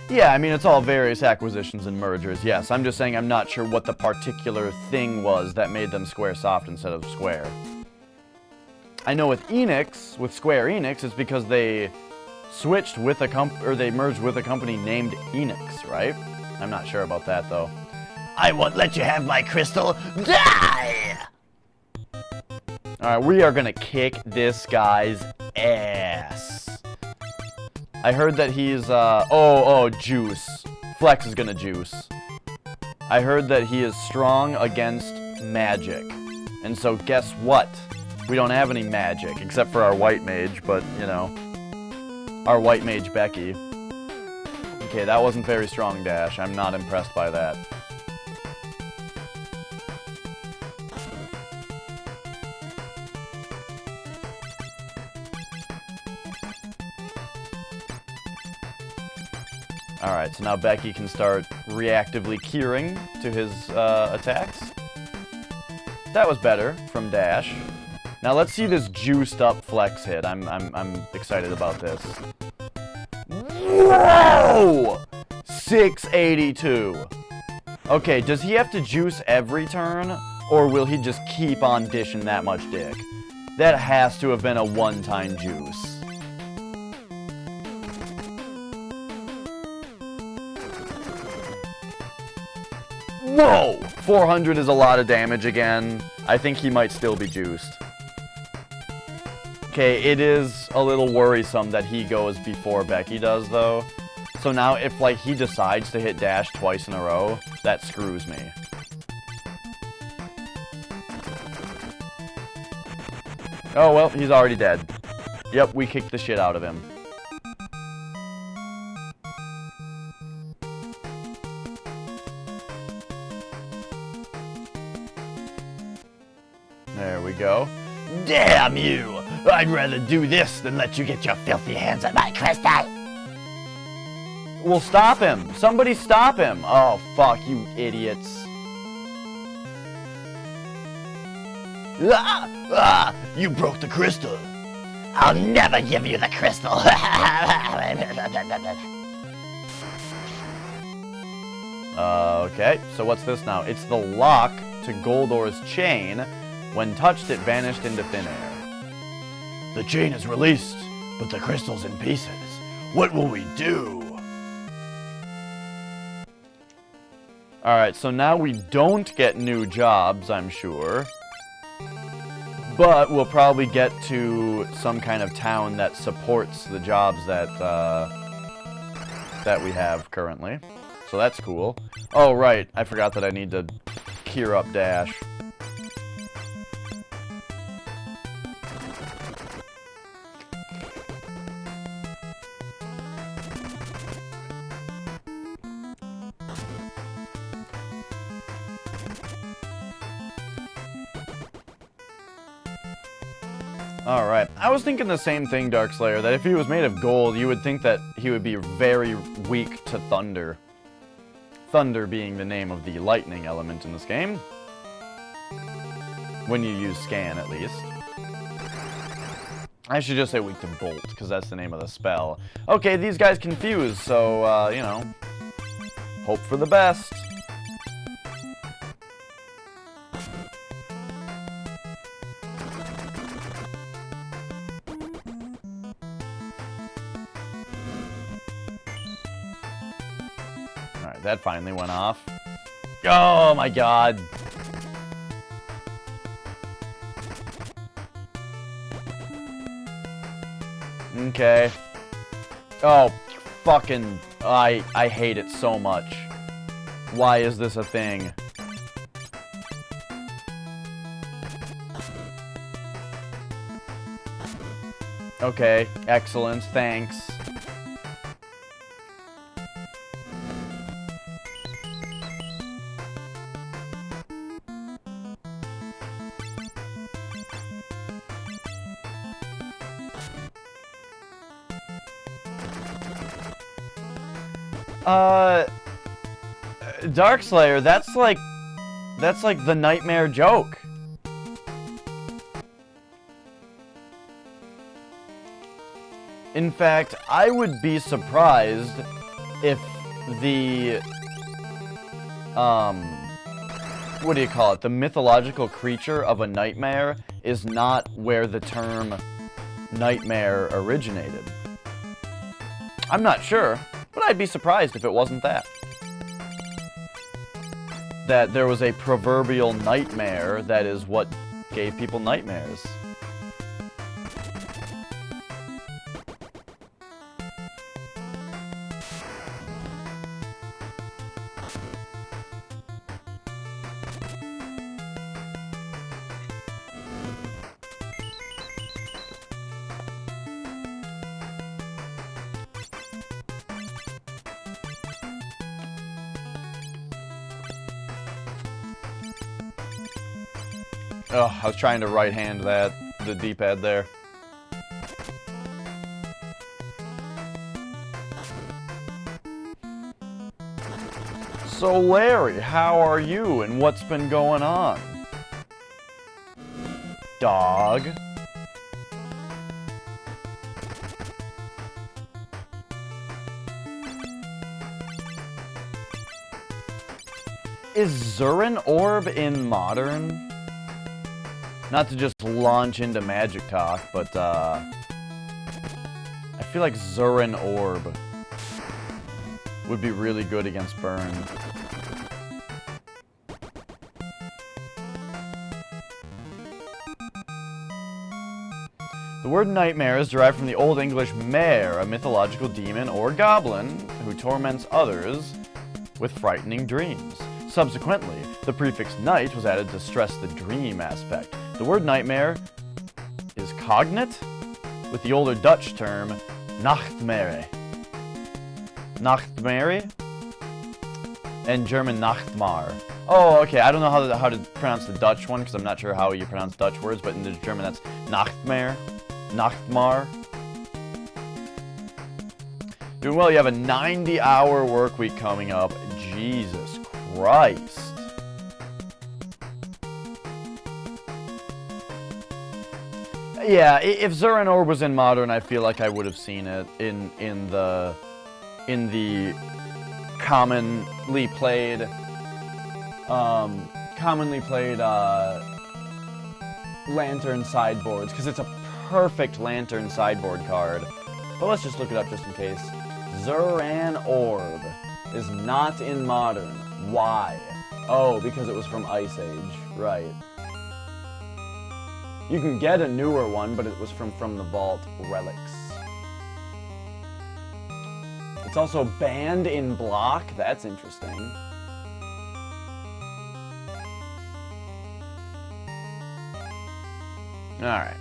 Speaker 1: Yeah, I mean, it's all various acquisitions and mergers, yes. I'm just saying I'm not sure what the particular thing was that made them Squaresoft instead of Square. I know with Enix, with Square Enix, it's because they switched with they merged with a company named Enix, right? I'm not sure about that, though.
Speaker 2: I won't let you have my crystal. Die!
Speaker 1: Alright, we are gonna kick this guy's ass. I heard that he's, juice. Flex is gonna juice. I heard that he is strong against magic. And so guess what? We don't have any magic, except for our white mage, but, you know. Our white mage, Becky. Okay, that wasn't very strong, Dash. I'm not impressed by that. Alright, so now Becky can start reactively curing to his attacks. That was better from Dash. Now let's see this juiced up Flex hit. I'm excited about this. Whoa! 682. Okay, does he have to juice every turn? Or will he just keep on dishing that much dick? That has to have been a one-time juice. Whoa! 400 is a lot of damage again. I think he might still be juiced. Okay, it is a little worrisome that he goes before Becky does, though. So now if, like, he decides to hit dash twice in a row, that screws me. Oh, well, he's already dead. Yep, we kicked the shit out of him. There we go.
Speaker 2: Damn you! I'd rather do this than let you get your filthy hands on my crystal!
Speaker 1: Well, stop him! Somebody stop him! Oh, fuck, you idiots.
Speaker 2: Ah! Ah! You broke the crystal! I'll never give you the crystal!
Speaker 1: Okay, so what's this now? It's the lock to Goldor's chain. When touched, it vanished into thin air.
Speaker 3: The chain is released, but the crystal's in pieces. What will we do?
Speaker 1: Alright, so now we don't get new jobs, I'm sure. But we'll probably get to some kind of town that supports the jobs that that we have currently. So that's cool. Oh, right. I forgot that I need to gear up dash. Alright, I was thinking the same thing, Darkslayer, that if he was made of gold, you would think that he would be very weak to thunder. Thunder being the name of the lightning element in this game. When you use scan, at least. I should just say weak to bolt, because that's the name of the spell. Okay, these guys confused, so, you know, hope for the best. Alright, that finally went off. Oh my god. Okay. Oh, fucking... I hate it so much. Why is this a thing? Okay, excellent, thanks. Darkslayer, that's like the nightmare joke. In fact, I would be surprised if the, what do you call it? The mythological creature of a nightmare is not where the term nightmare originated. I'm not sure, but I'd be surprised if it wasn't that. That there was a proverbial nightmare that is what gave people nightmares. Oh, I was trying to right-hand that, the D-pad there. So Larry, how are you and what's been going on? Dog. Is Zurin Orb in Modern? Not to just launch into magic talk, but I feel like Zurin Orb would be really good against Burn. The word nightmare is derived from the Old English mare, a mythological demon or goblin who torments others with frightening dreams. Subsequently, the prefix night was added to stress the dream aspect. The word nightmare is cognate with the older Dutch term Nachtmare. Nachtmare? And German Nachtmar. Oh, okay, I don't know how to pronounce the Dutch one, because I'm not sure how you pronounce Dutch words, but in the German that's Nachtmare. Nachtmar. Doing well, you have a 90-hour work week coming up. Jesus Christ. Yeah, if Zuran Orb was in Modern, I feel like I would have seen it in the commonly played Lantern sideboards, because it's a perfect Lantern sideboard card. But let's just look it up just in case. Zuran Orb is not in Modern. Why? Oh, because it was from Ice Age. Right. You can get a newer one, but it was from the Vault Relics. It's also banned in block. That's interesting. Alright.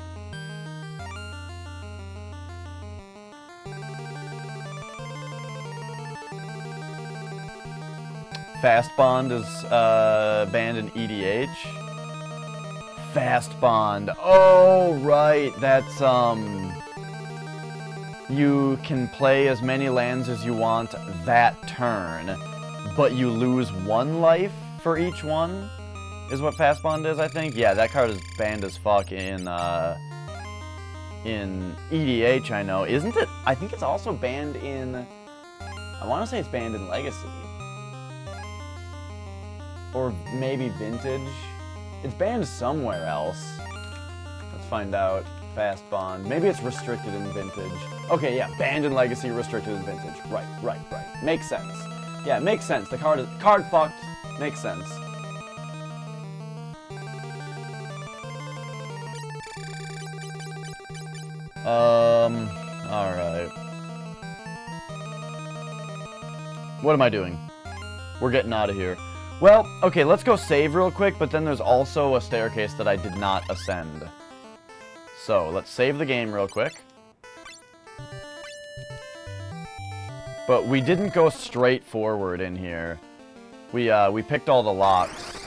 Speaker 1: Fast Bond is banned in EDH. Fast Bond. Oh, right. That's, you can play as many lands as you want that turn, but you lose 1 life for each one, is what Fast Bond is, I think. Yeah, that card is banned as fuck in EDH, I know. Isn't it? I think it's also banned in, I want to say it's banned in Legacy. Or maybe Vintage. It's banned somewhere else. Let's find out. Fast Bond. Maybe it's restricted in Vintage. Okay, yeah, banned in Legacy, restricted in Vintage. Right. Makes sense. Yeah, makes sense. The card fucked. Makes sense. Alright. What am I doing? We're getting out of here. Well, okay, let's go save real quick, but then there's also a staircase that I did not ascend. So, let's save the game real quick. But we didn't go straight forward in here. We picked all the locks.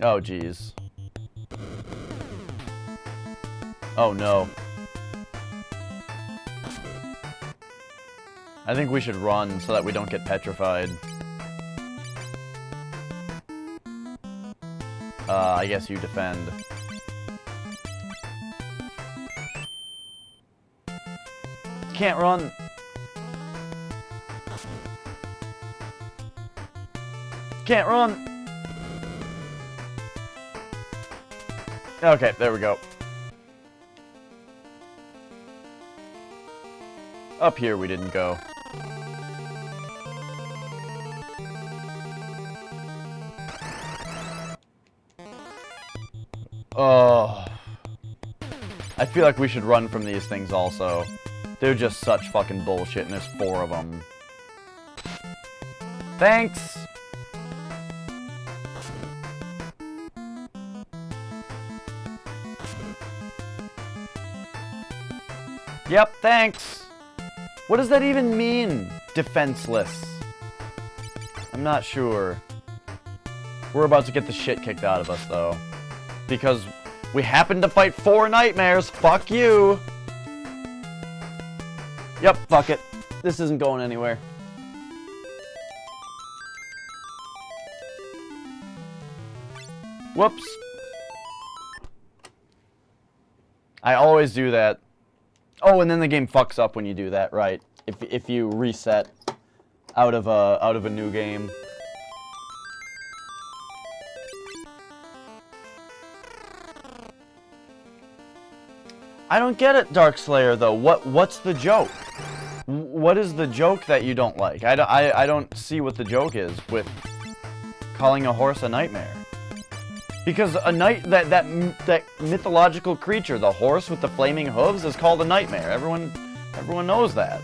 Speaker 1: Oh, jeez. Oh, no. I think we should run so that we don't get petrified. I guess you defend. Can't run. Can't run. Okay, there we go. Up here we didn't go. Oh. I feel like we should run from these things also. They're just such fucking bullshit, and there's 4 of them. Thanks! Yep, thanks! What does that even mean? Defenseless. I'm not sure. We're about to get the shit kicked out of us, though. Because we happen to fight 4 nightmares. Fuck you! Yep, fuck it. This isn't going anywhere. Whoops. I always do that. Oh, and then the game fucks up when you do that, right? If you reset out of a new game. I don't get it, Darkslayer, though. What's the joke? What is the joke that you don't like? I don't see what the joke is with calling a horse a nightmare. Because that mythological creature, the horse with the flaming hooves, is called a nightmare. Everyone knows that.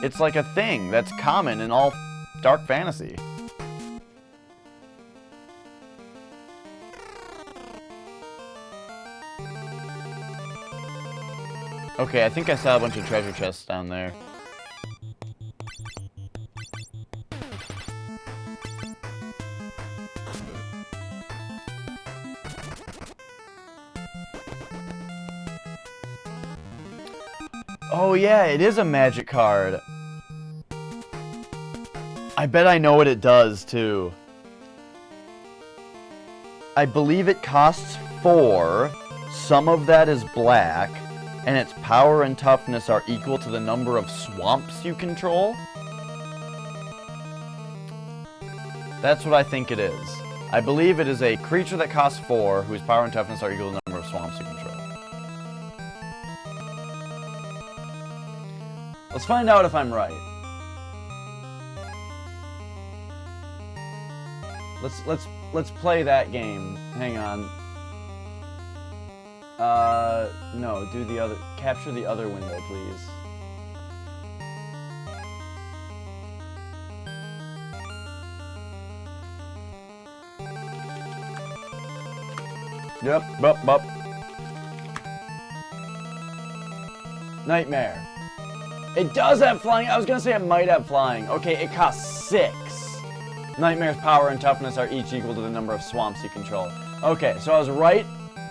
Speaker 1: It's like a thing that's common in all dark fantasy. Okay, I think I saw a bunch of treasure chests down there. Oh yeah, it is a magic card. I bet I know what it does, too. I believe it costs 4. Some of that is black. And its power and toughness are equal to the number of swamps you control? That's what I think it is. I believe it is a creature that costs 4, whose power and toughness are equal to the number of swamps you control. Let's find out if I'm right. Let's play that game. Hang on. No, do the other, capture the other window, please. Yep, bup. Nightmare. It does have flying. I was gonna say it might have flying. Okay, it costs 6. Nightmare's power and toughness are each equal to the number of swamps you control. Okay, so I was right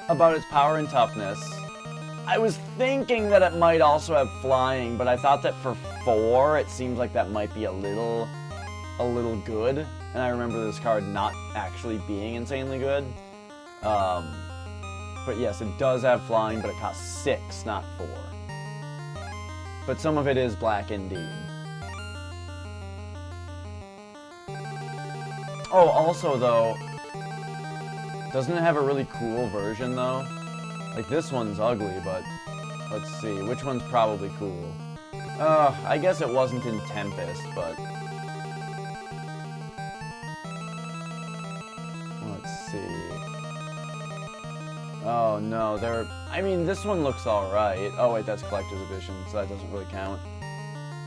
Speaker 1: about its power and toughness. I was thinking that it might also have flying, but I thought that for 4, it seems like that might be a little good. And I remember this card not actually being insanely good. But yes, it does have flying, but it costs 6, not 4. But some of it is black indeed. Oh, also though, doesn't it have a really cool version though? Like this one's ugly, but let's see, which one's probably cool? I guess it wasn't in Tempest, but let's see. Oh no, I mean, this one looks alright. Oh wait, that's collector's edition, so that doesn't really count.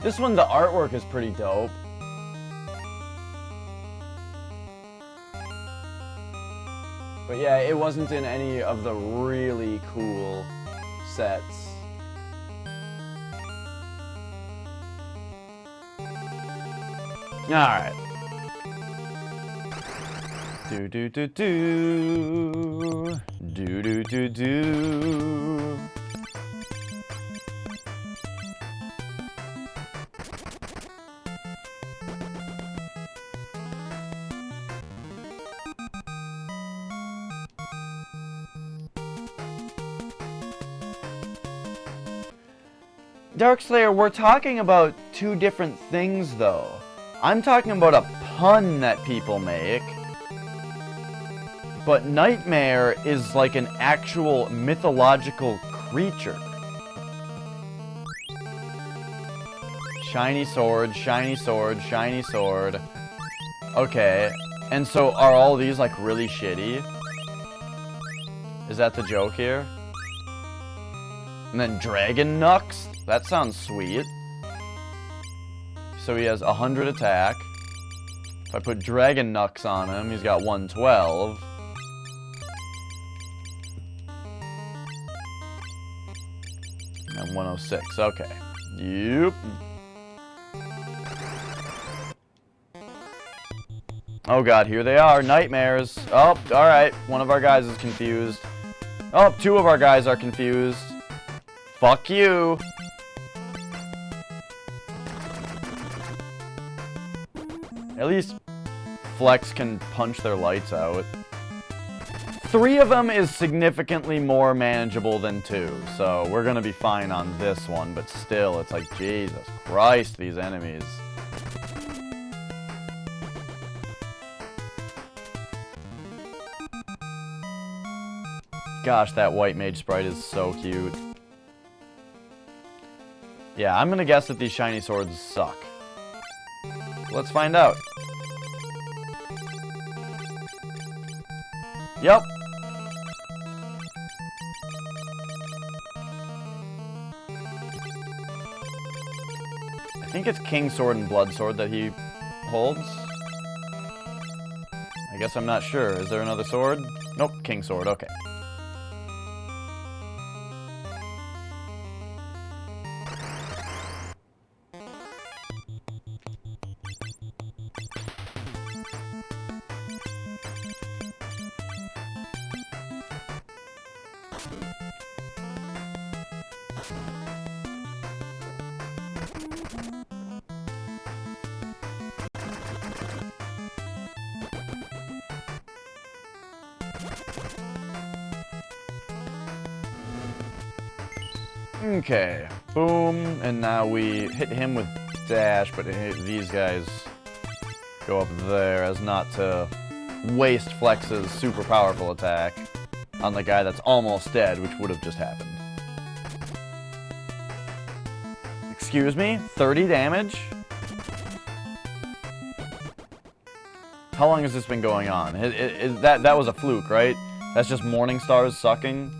Speaker 1: This one, the artwork is pretty dope. But yeah, it wasn't in any of the really cool sets. Alright. Do do do do. Do do do do. Darkslayer, we're talking about 2 different things, though. I'm talking about a pun that people make. But Nightmare is like an actual mythological creature. Shiny sword, shiny sword, shiny sword. Okay, and so are all these like really shitty? Is that the joke here? And then Dragon Knucks? That sounds sweet. So he has 100 attack. If I put Dragon Knucks on him, he's got 112. And 106, okay. Yep. Oh god, here they are, nightmares. Oh, alright, one of our guys is confused. Oh, 2 of our guys are confused. Fuck you. At least Flex can punch their lights out. 3 of them is significantly more manageable than 2, so we're gonna be fine on this one, but still, it's like, Jesus Christ, these enemies. Gosh, that white mage sprite is so cute. Yeah, I'm gonna guess that these shiny swords suck. Let's find out. Yep. I think it's King Sword and Blood Sword that he holds. I guess I'm not sure. Is there another sword? Nope, King Sword, okay. Okay, boom, and now we hit him with dash, but these guys go up there as not to waste Flex's super powerful attack on the guy that's almost dead, which would have just happened. Excuse me? 30 damage? How long has this been going on? That was a fluke, right? That's just Morning Stars sucking?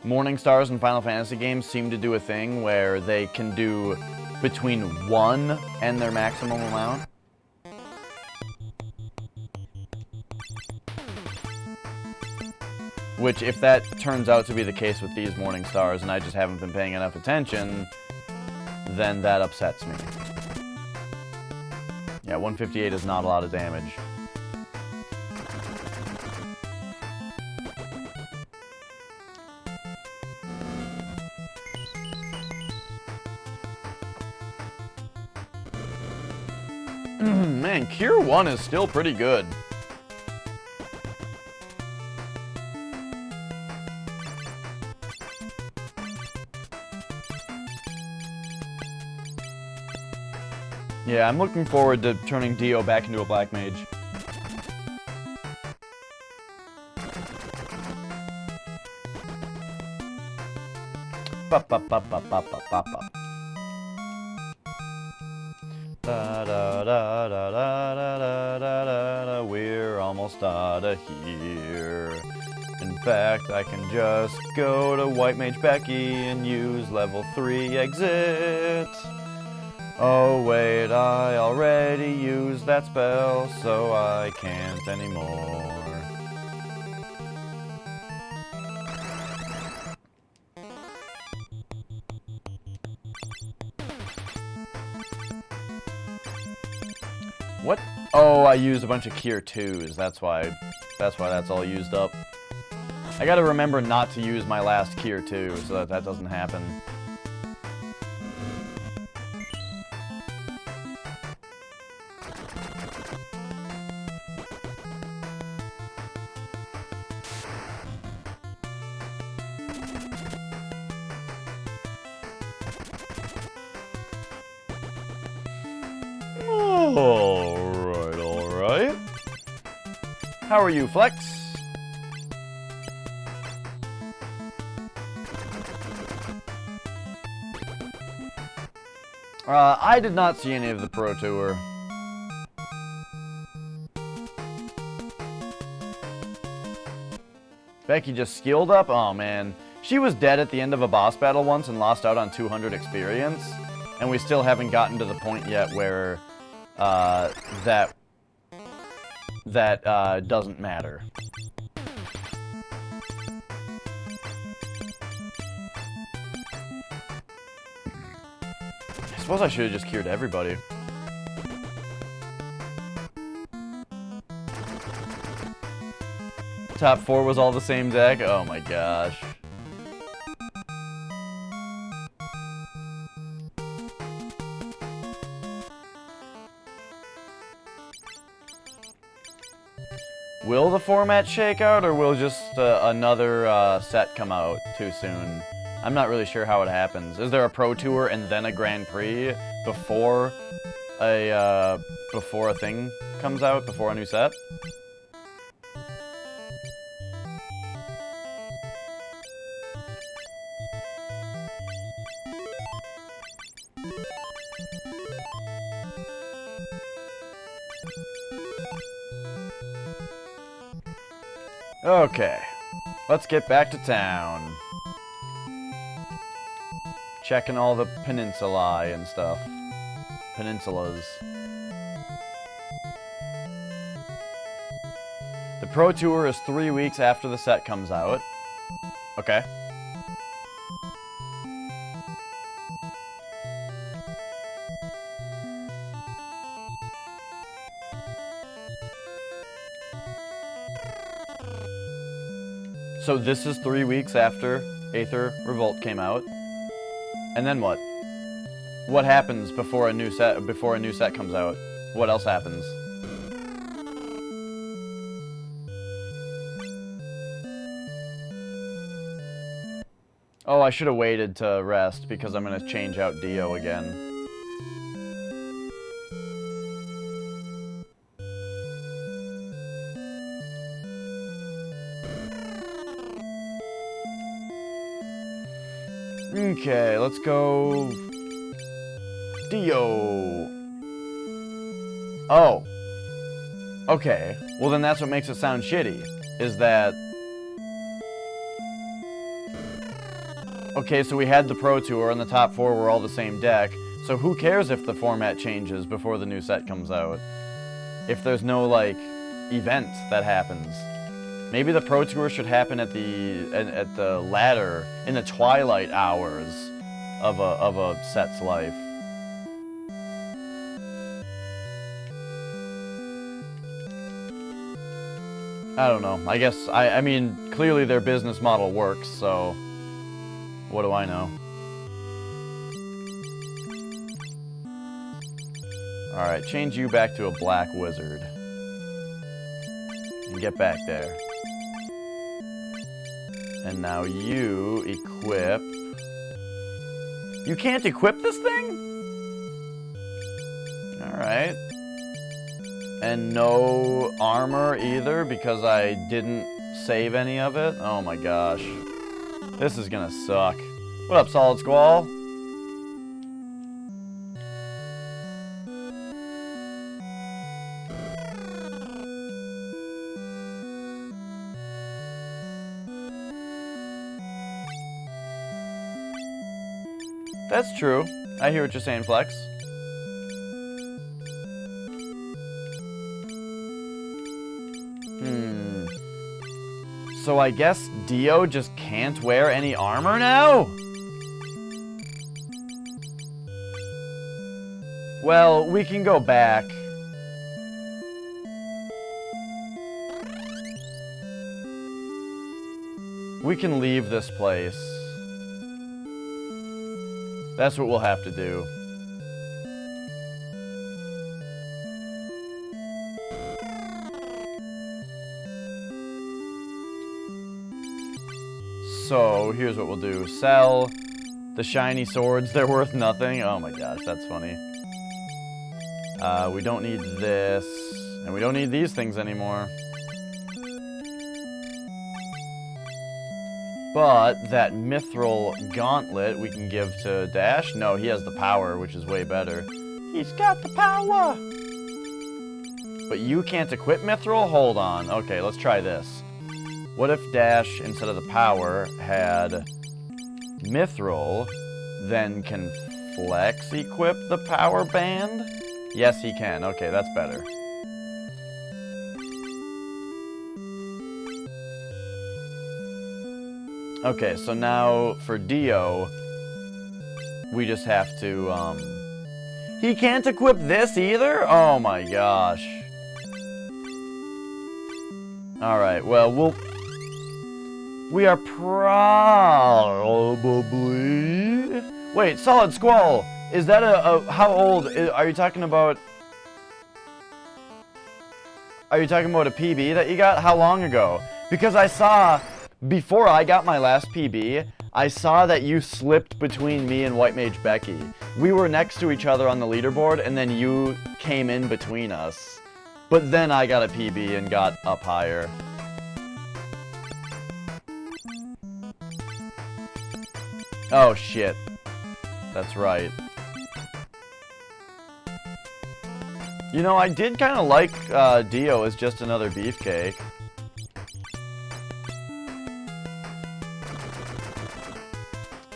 Speaker 1: Morning Stars in Final Fantasy games seem to do a thing where they can do between 1 and their maximum amount. Which, if that turns out to be the case with these Morning Stars and I just haven't been paying enough attention, then that upsets me. Yeah, 158 is not a lot of damage. Man, Cure 1 is still pretty good. Yeah, I'm looking forward to turning Dio back into a black mage. We're almost out of here. In fact, I can just go to White Mage Becky and use level 3 exit. Oh wait, I already used that spell, so I can't anymore. What? Oh, I used a bunch of Cure 2s. That's why that's all used up. I gotta remember not to use my last Cure 2 so that doesn't happen. Alright. How are you, Flex? I did not see any of the Pro Tour. Becky just skilled up? Oh man. She was dead at the end of a boss battle once and lost out on 200 experience. And we still haven't gotten to the point yet where that doesn't matter. I suppose I should have just cured everybody. Top 4 was all the same deck? Oh my gosh. Will the format shake out, or will just another set come out too soon? I'm not really sure how it happens. Is there a Pro Tour and then a Grand Prix before a thing comes out, before a new set? Okay. Let's get back to town. Checking all the peninsulae and stuff. Peninsulas. The Pro Tour is 3 weeks after the set comes out. Okay. So this is 3 weeks after Aether Revolt came out. And then what? What happens before a new set comes out? What else happens? Oh, I should have waited to rest because I'm going to change out Dio again. Okay, let's go... Dio. Oh. Okay. Well, then that's what makes it sound shitty. Is that... Okay, so we had the Pro Tour, and the top 4 were all the same deck. So who cares if the format changes before the new set comes out? If there's no, like, event that happens. Maybe the Pro Tour should happen at the latter, in the twilight hours of a set's life. I don't know. I guess, I mean, clearly their business model works, so what do I know? Alright, change you back to a black wizard. And get back there. And now you equip... You can't equip this thing? Alright. And no armor either because I didn't save any of it? Oh my gosh. This is gonna suck. What up, Solid Squall? That's true. I hear what you're saying, Flex. So I guess Dio just can't wear any armor now? Well, we can go back. We can leave this place. That's what we'll have to do. So, here's what we'll do. Sell the shiny swords. They're worth nothing. Oh my gosh, that's funny. We don't need this. And we don't need these things anymore. But that mithril gauntlet we can give to Dash. No, he has the power, which is way better. He's got the power! But you can't equip mithril? Hold on. Okay, let's try this. What if Dash, instead of the power, had mithril, then can Flex equip the power band? Yes, he can. Okay, that's better. Okay, so now for Dio, we just have to, He can't equip this either? Oh my gosh. Alright, well, we are probably... Wait, Solid Squall! Is that how old... Are you talking about... Are you talking about a PB that you got? How long ago? Because I saw... Before I got my last PB, I saw that you slipped between me and White Mage Becky. We were next to each other on the leaderboard, and then you came in between us. But then I got a PB and got up higher. Oh, shit. That's right. You know, I did kind of like Dio as just another beefcake.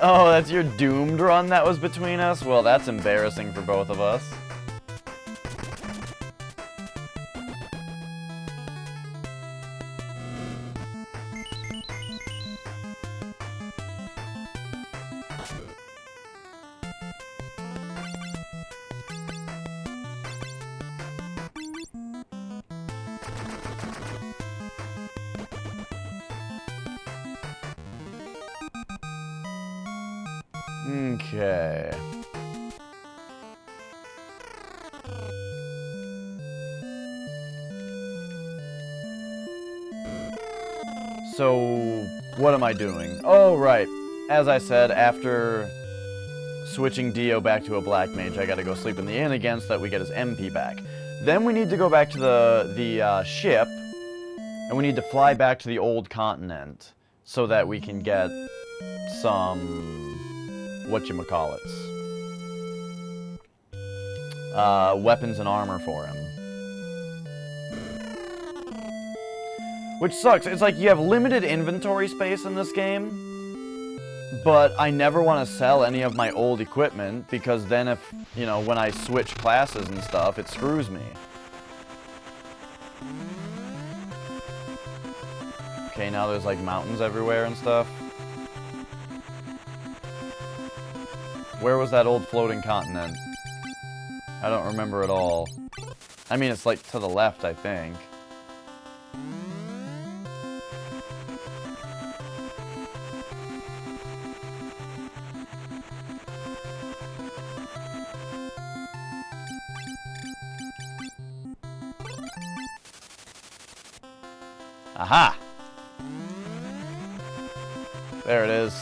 Speaker 1: Oh, that's your doomed run that was between us? Well, that's embarrassing for both of us. Okay. So, what am I doing? Oh, right. As I said, after switching Dio back to a black mage, I gotta go sleep in the inn again so that we get his MP back. Then we need to go back to the ship, and we need to fly back to the old continent so that we can get some whatchamacallits. Weapons and armor for him. Which sucks. It's like you have limited inventory space in this game, but I never want to sell any of my old equipment because then if, you know, when I switch classes and stuff, it screws me. Okay, now there's like mountains everywhere and stuff. Where was that old floating continent? I don't remember at all. I mean, it's like to the left, I think. Aha! There it is.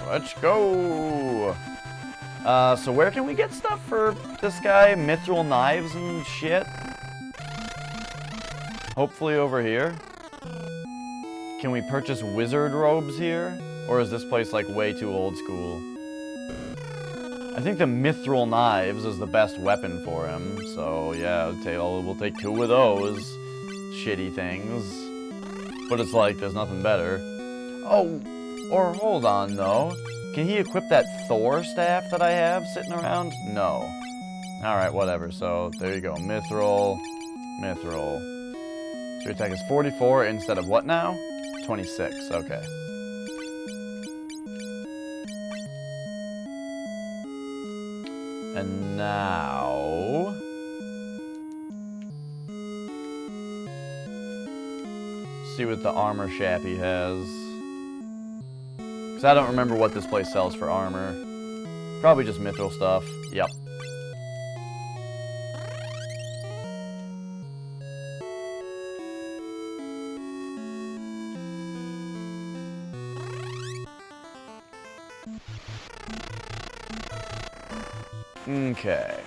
Speaker 1: Let's go! So where can we get stuff for this guy? Mithril knives and shit? Hopefully over here. Can we purchase wizard robes here? Or is this place like way too old school? I think the mithril knives is the best weapon for him. So yeah, we'll take 2 of those shitty things. But it's like, there's nothing better. Oh! Or hold on, though. Can he equip that Thor staff that I have sitting around? No. Alright, whatever. So, there you go. Mithril. So your attack is 44 instead of what now? 26. Okay. And now... see what the armor shappy has. Because I don't remember what this place sells for armor. Probably just mithril stuff. Yep. Okay.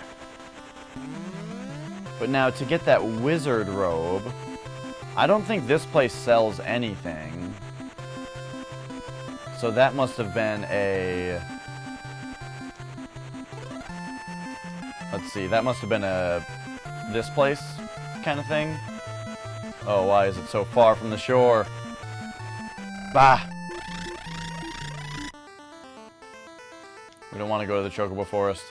Speaker 1: But now to get that wizard robe, I don't think this place sells anything. So that must have been a... let's see, that must have been a... this place kind of thing. Oh, why is it so far from the shore? Bah! We don't want to go to the Chocobo Forest.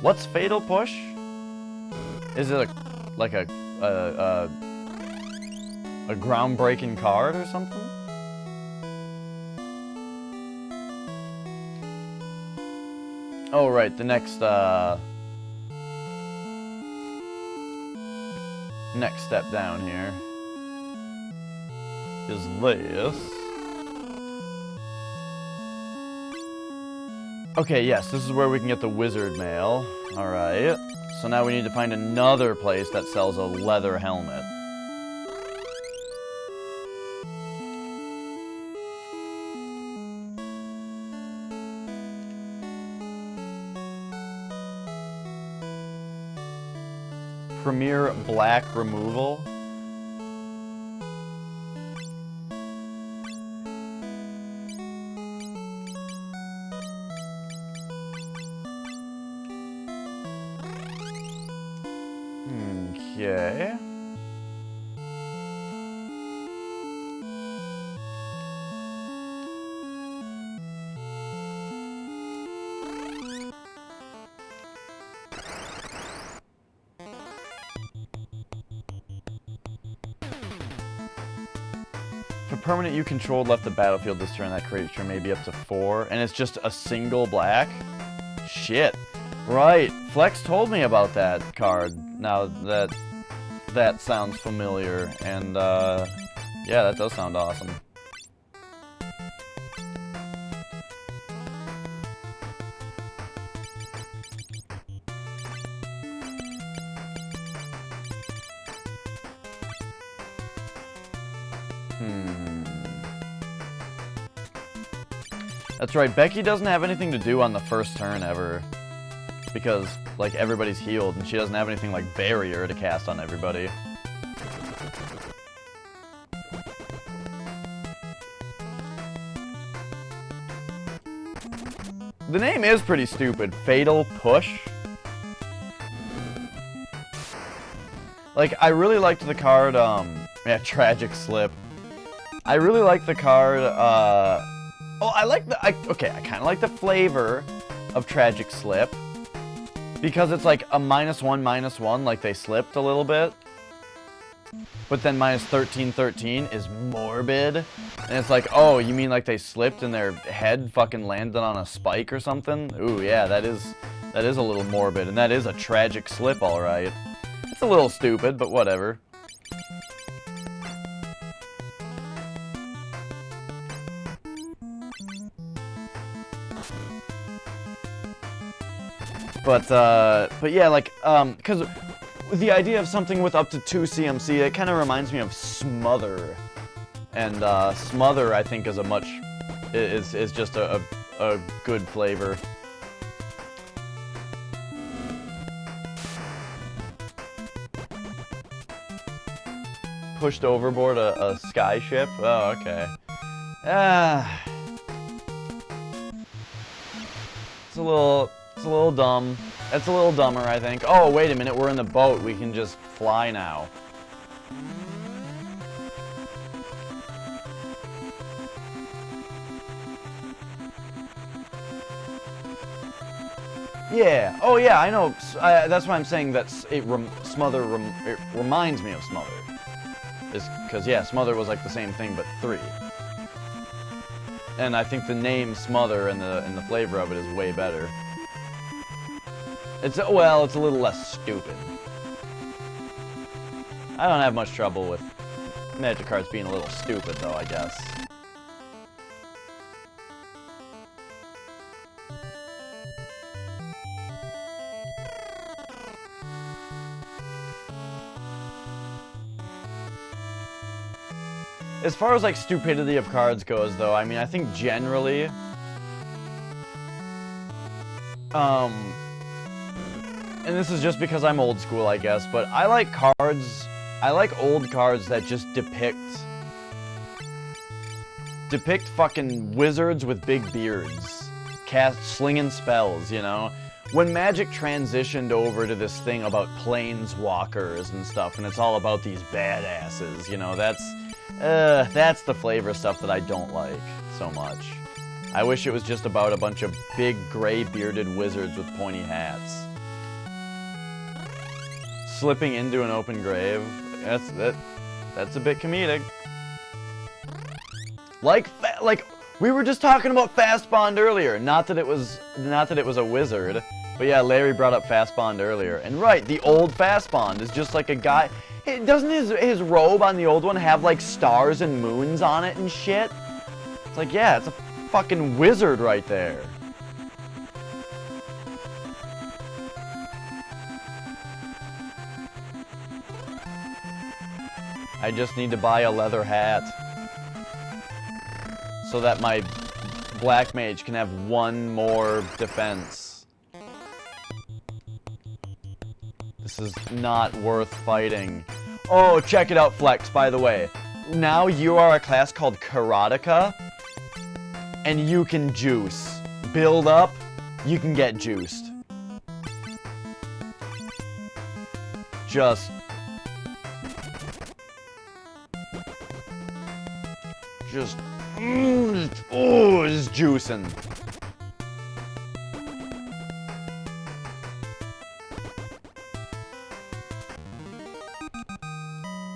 Speaker 1: What's Fatal Push? Is it like a groundbreaking card or something? Oh right, the next step down here is this. Okay, yes, this is where we can get the wizard mail. Alright. So now we need to find another place that sells a leather helmet. Premier Black Removal. Okay. If a permanent you controlled left the battlefield this turn, that creature may be up to 4, and it's just a single black? Shit. Right. Flex told me about that card. Now that sounds familiar, and yeah, that does sound awesome. That's right, Becky doesn't have anything to do on the first turn ever. Because, like, everybody's healed, and she doesn't have anything like Barrier to cast on everybody. The name is pretty stupid. Fatal Push? Like, I really liked the card, yeah, Tragic Slip. I really like the card, oh, I like the, okay, I kind of like the flavor of Tragic Slip. Because it's like a -1/-1, like they slipped a little bit. But then -13/13 is morbid. And it's like, oh, you mean like they slipped and their head fucking landed on a spike or something? Ooh, yeah, that is a little morbid. And that is a tragic slip, alright. It's a little stupid, but whatever. But yeah, like, because the idea of something with up to 2 CMC, it kind of reminds me of Smother. And, Smother, I think, is a much, is just a good flavor. Pushed overboard a sky ship? Oh, okay. It's a little dumb. It's a little dumber, I think. Oh, wait a minute, we're in the boat. We can just fly now. Yeah. Oh, yeah, I know. That's why I'm saying that Smother it reminds me of Smother. Is because, yeah, Smother was like the same thing, but 3. And I think the name Smother and the flavor of it is way better. It's, well, it's a little less stupid. I don't have much trouble with Magic cards being a little stupid, though, I guess. As far as, like, stupidity of cards goes, though, I mean, I think generally, and this is just because I'm old school, I guess, but I like old cards that just depict fucking wizards with big beards, slinging spells, you know? When Magic transitioned over to this thing about planeswalkers and stuff, and it's all about these badasses, you know, that's the flavor stuff that I don't like so much. I wish it was just about a bunch of big, gray, bearded wizards with pointy hats. Slipping into an open grave, that's a bit comedic. Like we were just talking about Fast Bond earlier. Not that it was a wizard, but yeah, Larry brought up Fast Bond earlier. And right, the old Fast Bond is just like a guy. Doesn't his robe on the old one have like stars and moons on it and shit? It's like, yeah, it's a fucking wizard right there. I just need to buy a leather hat so that my black mage can have one more defense. This is not worth fighting. Oh, check it out, Flex, by the way. Now you are a class called Karateka, and you can juice. Build up, you can get juiced. Just just, oh, it's juicing.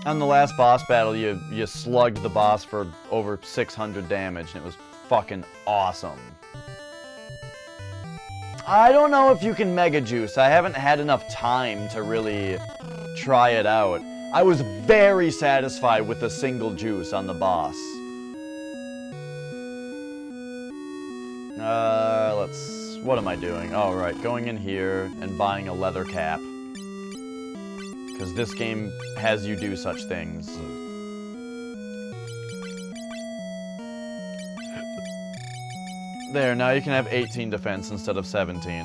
Speaker 1: On the last boss battle, you slugged the boss for over 600 damage, and it was fucking awesome. I don't know if you can Mega Juice. I haven't had enough time to really try it out. I was very satisfied with a single juice on the boss. What am I doing? Oh, right, going in here and buying a leather cap. Because this game has you do such things. There, now you can have 18 defense instead of 17.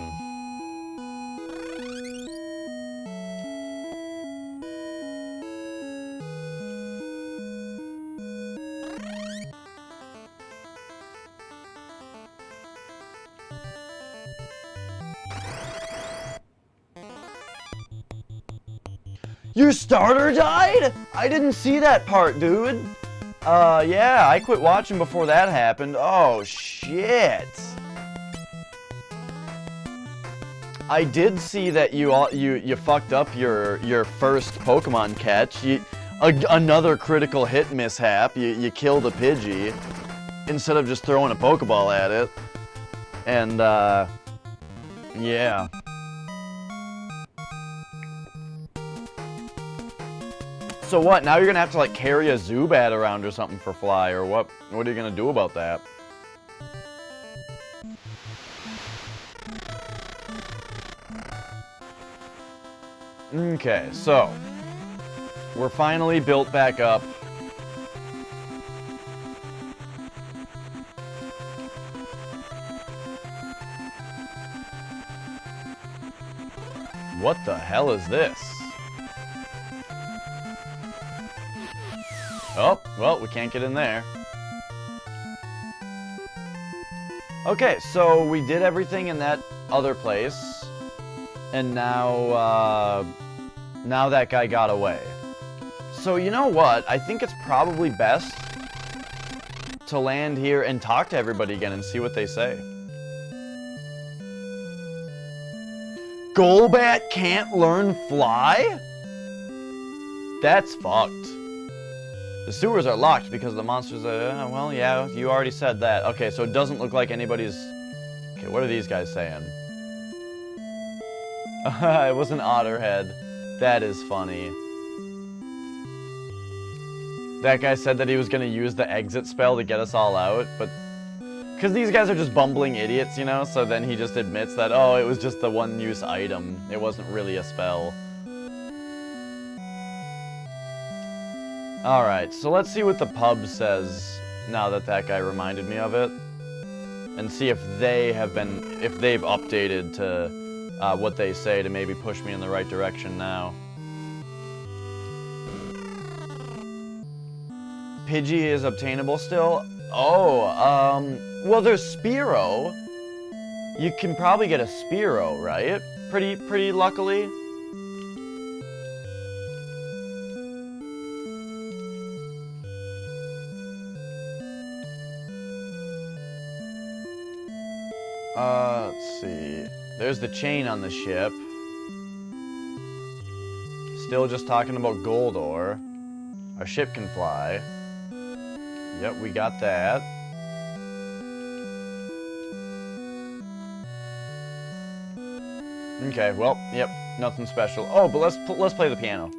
Speaker 1: Your starter died? I didn't see that part, dude. Yeah, I quit watching before that happened. Oh, shit. I did see that you fucked up your first Pokemon catch. Another critical hit mishap. You killed a Pidgey instead of just throwing a Pokeball at it. And, yeah. So what, now you're gonna have to like carry a Zubat around or something for Fly, or what? What are you gonna do about that? Okay, so we're finally built back up. What the hell is this? Oh, well, we can't get in there. Okay, so we did everything in that other place. And now, now that guy got away. So you know what? I think it's probably best to land here and talk to everybody again and see what they say. Golbat can't learn Fly? That's fucked. The sewers are locked because the monsters are... well, yeah, you already said that. Okay, so it doesn't look like anybody's... Okay, what are these guys saying? It was an Otterhead. That is funny. That guy said that he was going to use the exit spell to get us all out, but... Because these guys are just bumbling idiots, you know? So then he just admits that, oh, it was just the one-use item. It wasn't really a spell. Alright, so let's see what the pub says now that that guy reminded me of it. And see if they have been, if they've updated to what they say to maybe push me in the right direction now. Pidgey is obtainable still? Oh, well there's Spearow. You can probably get a Spearow, right? Pretty luckily. Let's see. There's the chain on the ship. Still just talking about Goldor. Our ship can fly. Yep, we got that. Okay, well, yep, nothing special. Oh, but let's play the piano.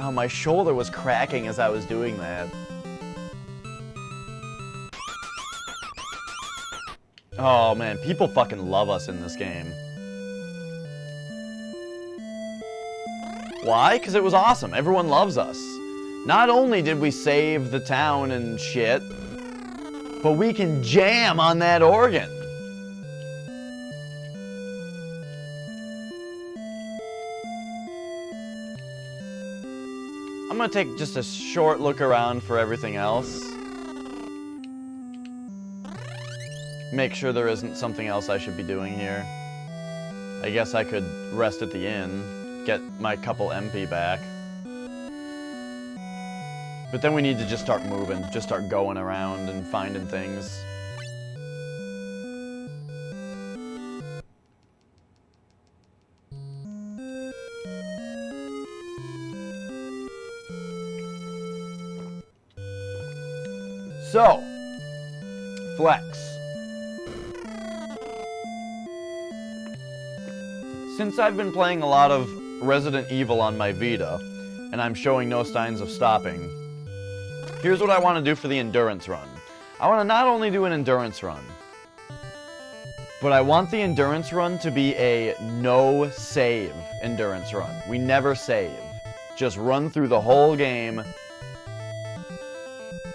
Speaker 1: Oh, my shoulder was cracking as I was doing that. Oh man, people fucking love us in this game. Why? Because it was awesome. Everyone loves us. Not only did we save the town and shit, but we can jam on that organ. I'm gonna take just a short look around for everything else. Make sure there isn't something else I should be doing here. I guess I could rest at the inn, get my couple MP back. But then we need to just start moving, just start going around and finding things. So, flex. Since I've been playing a lot of Resident Evil on my Vita, and I'm showing no signs of stopping, here's what I want to do for the endurance run. I want to not only do an endurance run, but I want the endurance run to be a no-save endurance run. We never save. Just run through the whole game,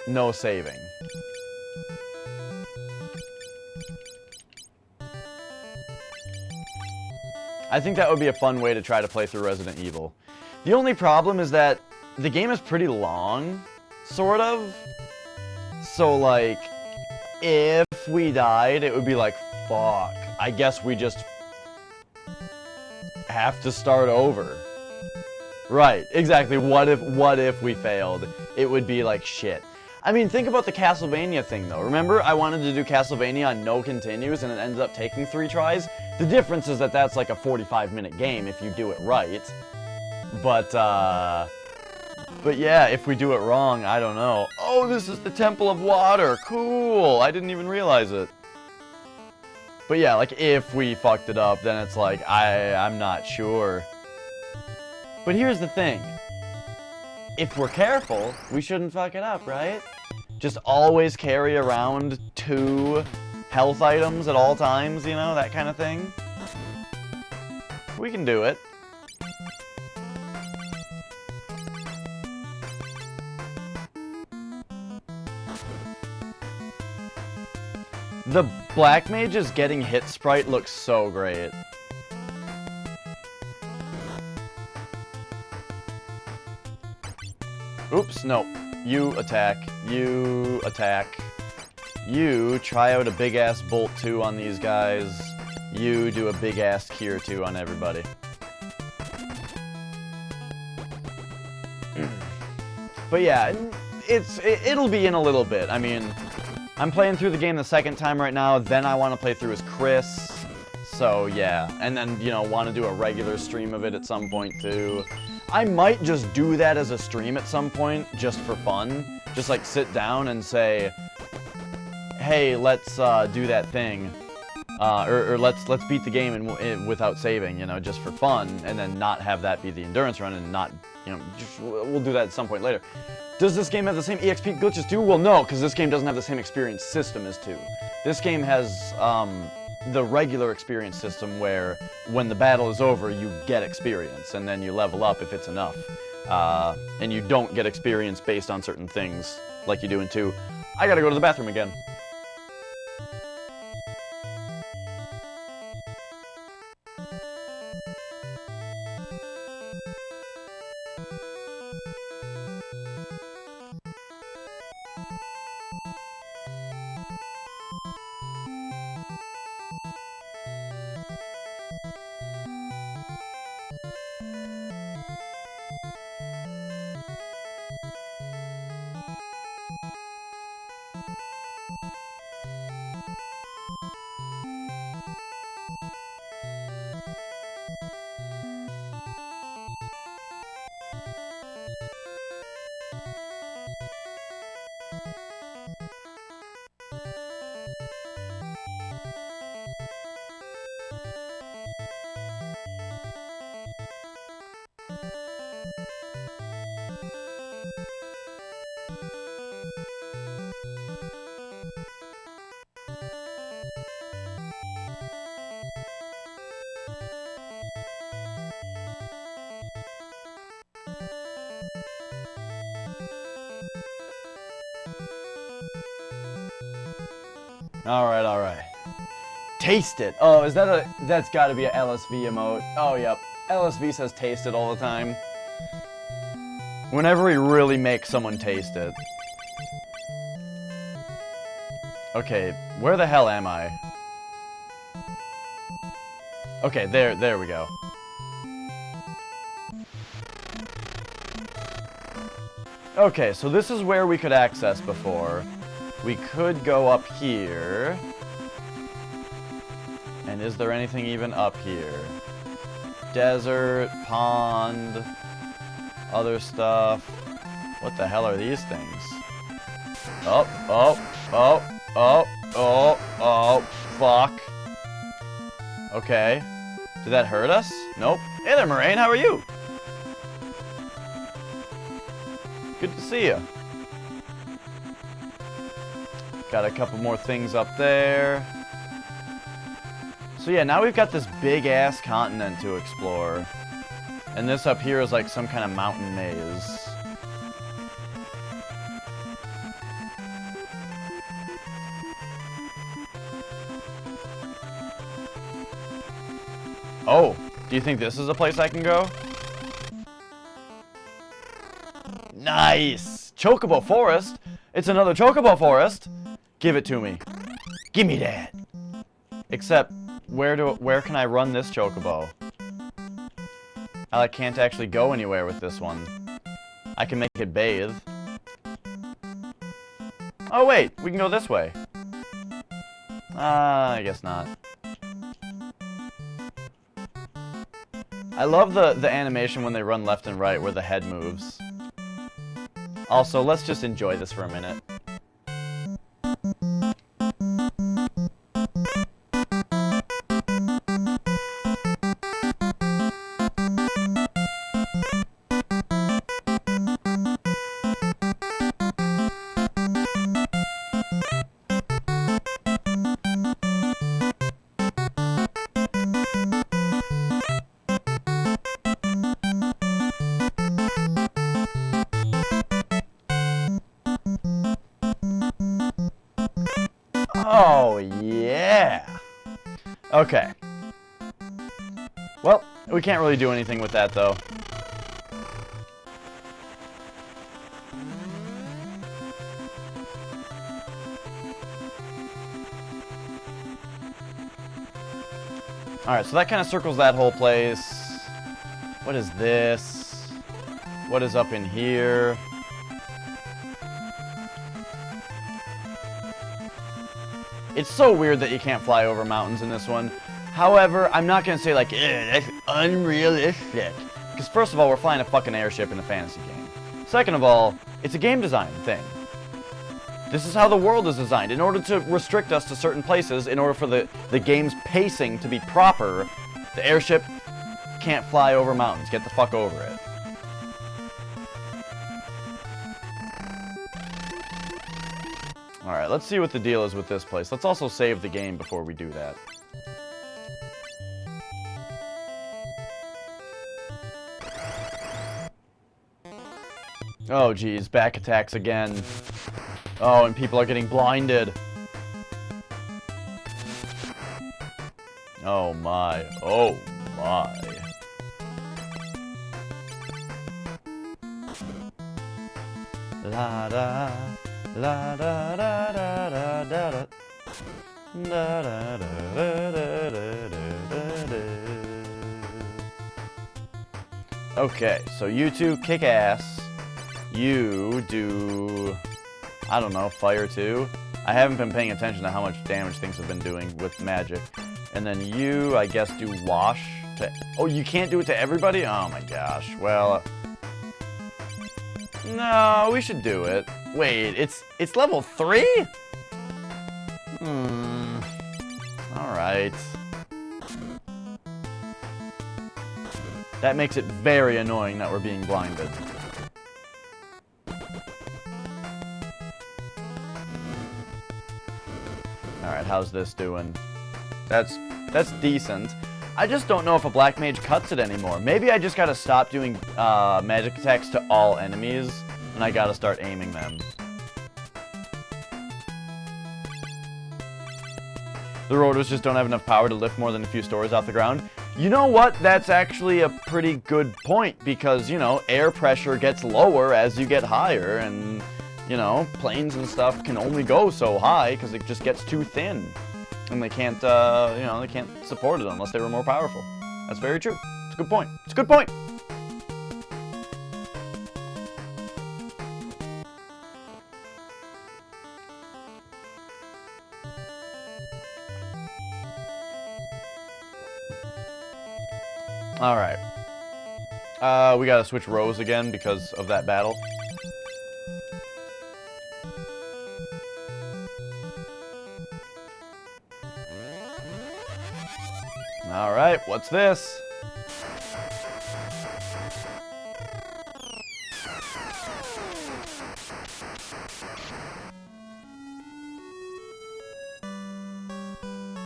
Speaker 1: no saving. I think that would be a fun way to try to play through Resident Evil. The only problem is that the game is pretty long, sort of. So, like, if we died, it would be like, fuck. I guess we just have to start over. Right, exactly. What if we failed? It would be like, shit. I mean, think about the Castlevania thing, though. Remember, I wanted to do Castlevania on no continues, and it ended up taking 3 tries? The difference is that that's like a 45-minute game if you do it right. But yeah, if we do it wrong, I don't know. Oh, this is the Temple of Water. Cool. I didn't even realize it. But yeah, like, if we fucked it up, then it's like, I'm not sure. But here's the thing. If we're careful, we shouldn't fuck it up, right? Just always carry around 2 health items at all times, you know, that kind of thing. We can do it. The Black Mage's getting hit sprite looks so great. Oops, no. You attack. You attack. You try out a big-ass Bolt 2 on these guys. You do a big-ass Cure 2 on everybody. But yeah, it'll be in a little bit. I mean, I'm playing through the game the second time right now, then I want to play through as Chris. So yeah, and then, you know, want to do a regular stream of it at some point too. I might just do that as a stream at some point, just for fun. Just like sit down and say, hey, let's do that thing. Or let's beat the game without saving, you know, just for fun, and then not have that be the endurance run and not, you know, we'll do that at some point later. Does this game have the same EXP glitches too? Well, no, because this game doesn't have the same experience system as 2. This game has the regular experience system where when the battle is over, you get experience, and then you level up if it's enough. And you don't get experience based on certain things like you do in 2. I gotta go to the bathroom again. Alright, alright. Taste it. Oh, is that a... That's gotta be a LSV emote. Oh, yep. LSV says taste it all the time. Whenever we really make someone taste it. Okay, where the hell am I? Okay, there we go. Okay, so this is where we could access before. We could go up here. And is there anything even up here? Desert, pond, other stuff. What the hell are these things? Oh, fuck. Okay. Did that hurt us? Nope. Hey there, Moraine, how are you? Good to see you. Got a couple more things up there. So yeah, now we've got this big-ass continent to explore. And this up here is like some kind of mountain maze. Oh, do you think this is a place I can go? Nice! Chocobo Forest? It's another Chocobo Forest! Give it to me. Give me that! Except, where can I run this Chocobo? I can't actually go anywhere with this one. I can make it bathe. Oh wait, we can go this way. I guess not. I love the animation when they run left and right where the head moves. Also, let's just enjoy this for a minute. Oh, yeah. Okay. Well, we can't really do anything with that, though. Alright, so that kind of circles that whole place. What is this? What is up in here? It's so weird that you can't fly over mountains in this one. However, I'm not going to say like, that's unrealistic. Because first of all, we're flying a fucking airship in a fantasy game. Second of all, it's a game design thing. This is how the world is designed. In order to restrict us to certain places, in order for the game's pacing to be proper, the airship can't fly over mountains. Get the fuck over it. Alright, let's see what the deal is with this place. Let's also save the game before we do that. Oh geez, back attacks again. Oh, and people are getting blinded. Oh my, oh my. La da. La da da da da da da da da da da da da. Okay, so you two kick ass. You do, I don't know, fire too. I haven't been paying attention to how much damage things have been doing with magic. And then you, I guess, do wash to. Oh, you can't do it to everybody? Oh my gosh. Well, no, we should do it. Wait, it's level 3? Alright. That makes it very annoying that we're being blinded. Alright, how's this doing? That's decent. I just don't know if a black mage cuts it anymore. Maybe I just gotta stop doing magic attacks to all enemies, and I gotta start aiming them. The rotors just don't have enough power to lift more than a few stories off the ground. You know what? That's actually a pretty good point because, you know, air pressure gets lower as you get higher and, you know, planes and stuff can only go so high because it just gets too thin. And they can't, you know, they can't support it unless they were more powerful. That's very true. It's a good point. It's a good point. Alright. We gotta switch rows again because of that battle. Alright, what's this?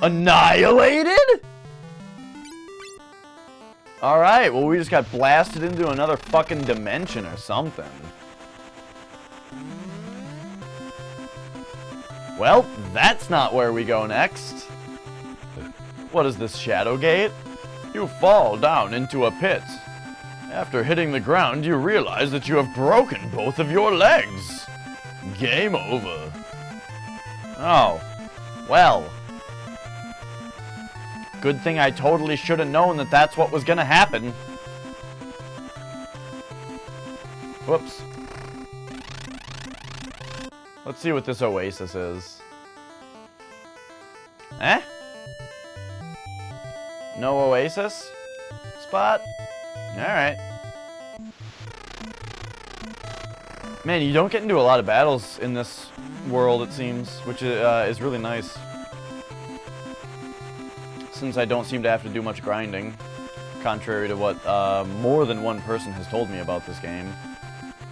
Speaker 1: Annihilated? Alright, well we just got blasted into another fucking dimension or something. Well, that's not where we go next. What is this shadow gate? You fall down into a pit. After hitting the ground, you realize that you have broken both of your legs. Game over. Oh, well. Good thing I totally should have known that that's what was gonna happen. Whoops. Let's see what this oasis is. Eh? No oasis? Spot? Alright. Man, you don't get into a lot of battles in this world, it seems, which is really nice. Since I don't seem to have to do much grinding, contrary to what more than one person has told me about this game.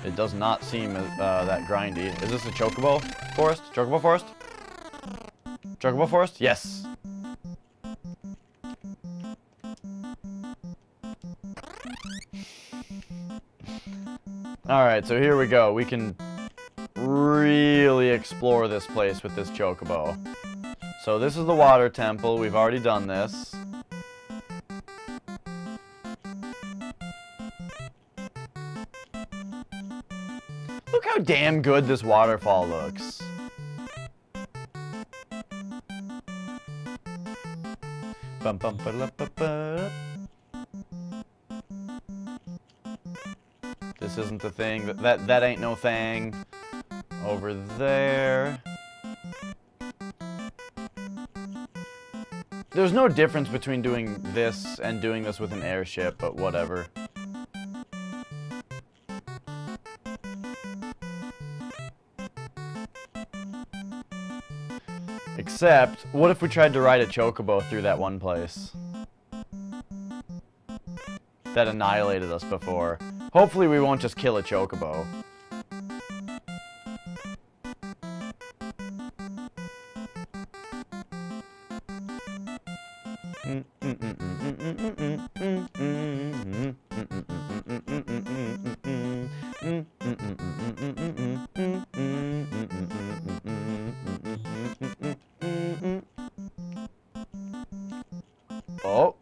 Speaker 1: It does not seem that grindy. Is this a chocobo forest? Chocobo forest? Chocobo forest? Yes. Alright, so here we go. We can really explore this place with this chocobo. So this is the water temple. We've already done this. Look how damn good this waterfall looks. Bum, bum, ba-da-ba-ba. This isn't the thing. That ain't no thing. Over there. There's no difference between doing this and doing this with an airship, but whatever. Except, what if we tried to ride a chocobo through that one place? That annihilated us before. Hopefully we won't just kill a chocobo. Oh.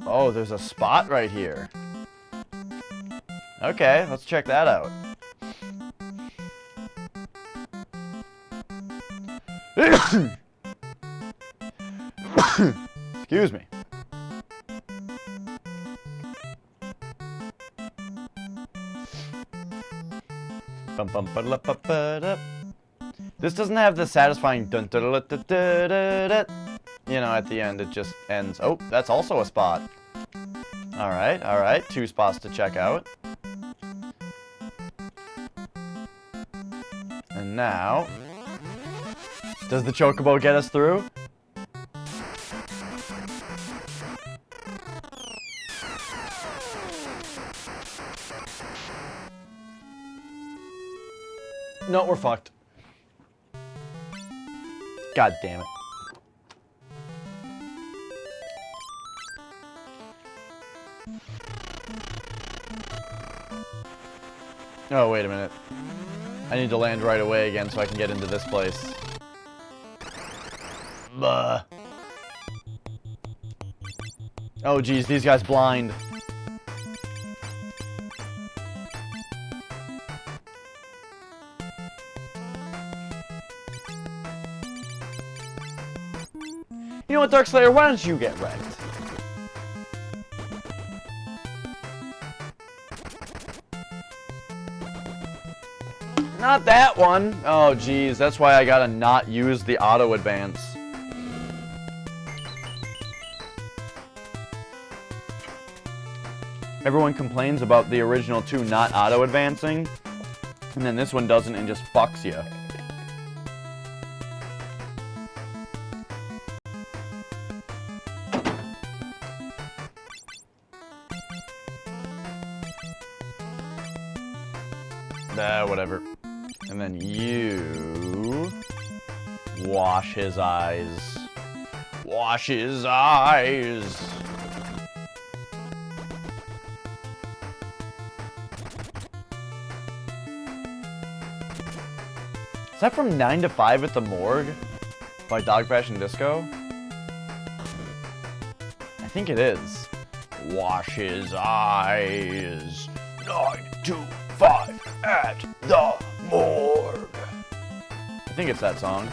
Speaker 1: Oh, there's a spot right here. Okay, let's check that out. Excuse me. Bum, bum, ba-da-ba-ba-da. This doesn't have the satisfying dun da da da da da da. You know, at the end it just ends. Oh, that's also a spot. Alright, alright. 2 spots to check out. And now... does the chocobo get us through? No, we're fucked. God damn it. Oh, wait a minute. I need to land right away again so I can get into this place. Oh, geez, these guys blind. You know what, Darkslayer? Why don't you get wrecked? Not that one. Oh, geez. That's why I gotta not use the auto advance. Everyone complains about the original two not auto advancing, and then this one doesn't and just fucks you. Whatever. And then you wash his eyes. Wash his eyes. Is that from 9 to 5 at the Morgue by Dog Fashion Disco? I think it is. Wash his eyes. 9 to 5 at the Morgue. I think it's that song.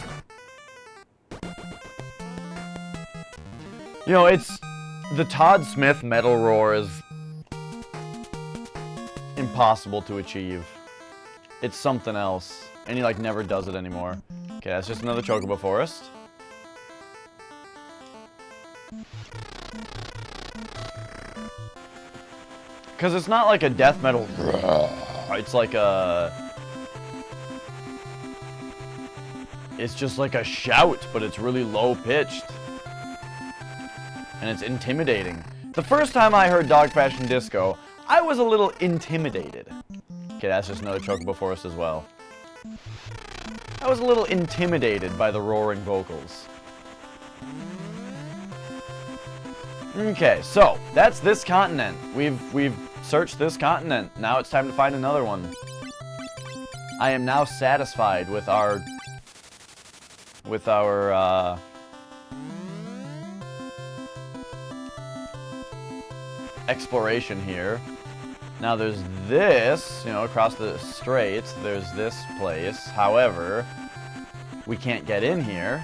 Speaker 1: You know, it's... The Todd Smith metal roar is impossible to achieve. It's something else. And he, like, never does it anymore. Okay, that's just another Chocobo Forest. Because it's not like a death metal... It's like a... It's just like a shout, but it's really low-pitched. And it's intimidating. The first time I heard Dog Fashion Disco, I was a little intimidated. Okay, that's just another Chocobo Forest as well. I was a little intimidated by the roaring vocals. Okay, so that's this continent. We've searched this continent. Now it's time to find another one. I am now satisfied with our exploration here. Now there's this, you know, across the straits, there's this place. However, we can't get in here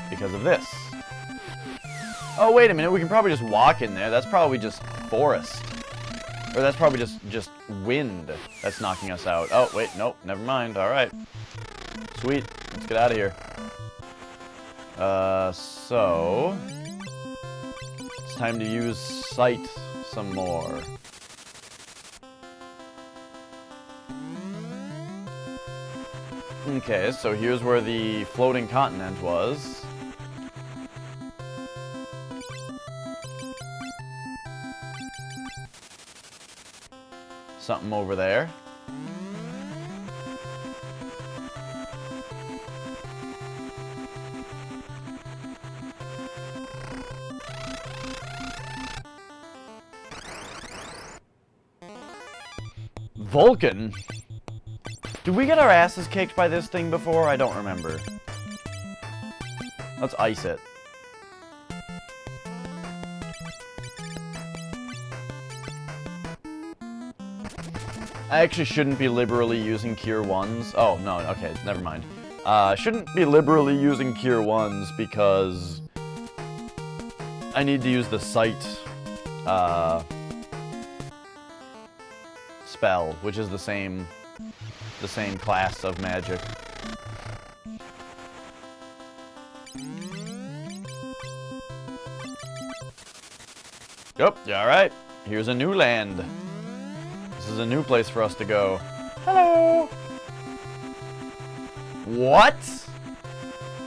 Speaker 1: because of this. Oh, wait a minute, we can probably just walk in there. That's probably just forest. Or that's probably just wind that's knocking us out. Oh, wait, nope, never mind. All right. Sweet, let's get out of here. So... It's time to use sight some more. Okay, so here's where the floating continent was. Something over there. Vulcan? Did we get our asses kicked by this thing before? I don't remember. Let's ice it. I actually shouldn't be liberally using Cure 1s. Oh, no, okay, never mind. Shouldn't be liberally using Cure 1s because I need to use the Sight spell, which is the same class of magic. Yep, alright. Here's a new land. This is a new place for us to go. Hello! What?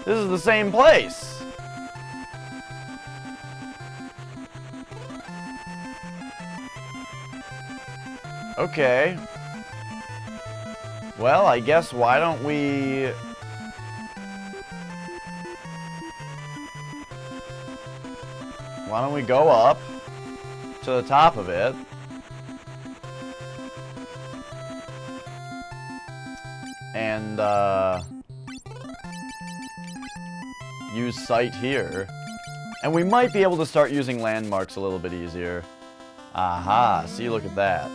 Speaker 1: This is the same place. Okay. Well, I guess why don't we... Why don't we go up to the top of it? And, use sight here. And we might be able to start using landmarks a little bit easier. Aha, see, look at that.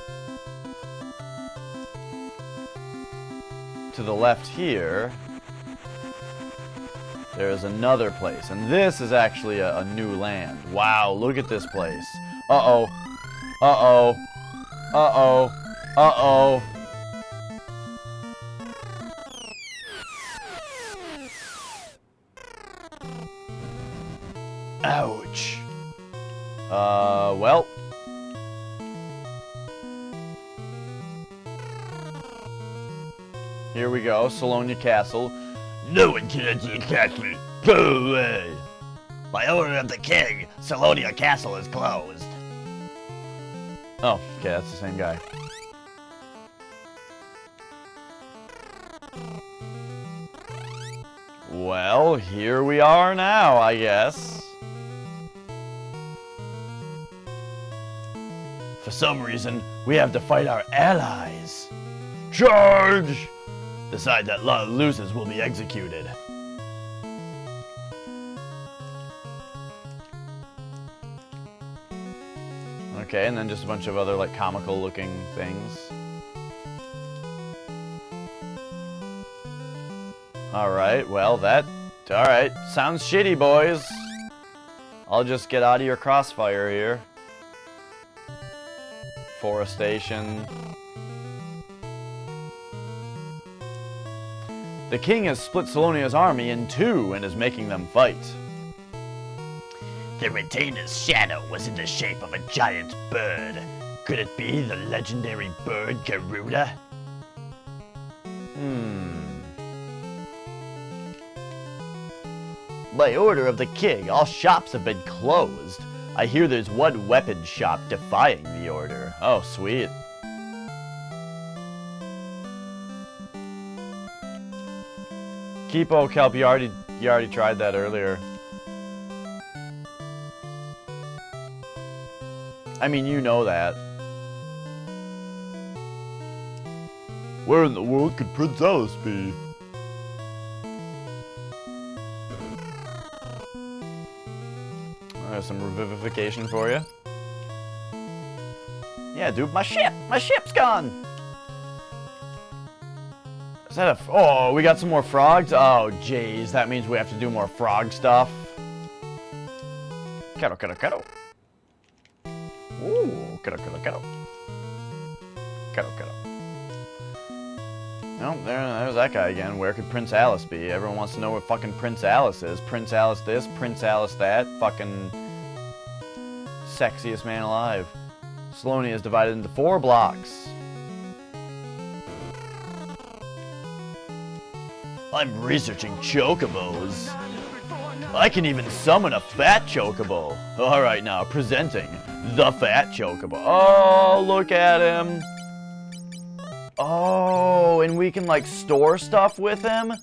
Speaker 1: To the left here, there's another place. And this is actually a new land. Wow, look at this place. Uh-oh. Uh-oh. Uh-oh. Uh-oh. Ouch. Well. Here we go, Salonia Castle.
Speaker 2: No one can enter the castle. Go away. By order of the king, Salonia Castle is closed.
Speaker 1: Oh, okay, that's the same guy. Well, here we are now, I guess.
Speaker 3: For some reason, we have to fight our allies. Charge! The side that loses will be executed.
Speaker 1: Okay, and then just a bunch of other, like, comical-looking things. Alright, well, alright, sounds shitty, boys. I'll just get out of your crossfire here. Forestation. The king has split Salonia's army in two and is making them fight.
Speaker 2: The retainer's shadow was in the shape of a giant bird. Could it be the legendary bird Garuda?
Speaker 1: By order of the king, all shops have been closed. I hear there's one weapon shop defying the order. Oh, sweet. Keepo Kelp, you already tried that earlier. I mean, you know that.
Speaker 3: Where in the world could Prince Alice be?
Speaker 1: There's some revivification for you. Yeah, dude, my ship's gone! Is that oh, we got some more frogs? Oh, jeez, that means we have to do more frog stuff. Kettle, kettle, kettle. Ooh, kettle, kettle, kettle. Kettle, kettle. No, there's that guy again. Where could Prince Alice be? Everyone wants to know where fucking Prince Alice is. Prince Alice this, Prince Alice that. Fucking sexiest man alive. Salonia is divided into 4 blocks.
Speaker 3: I'm researching chocobos. I can even summon a fat chocobo. Alright now, presenting the fat chocobo.
Speaker 1: Oh, look at him. Oh, and we can, like, store stuff with him?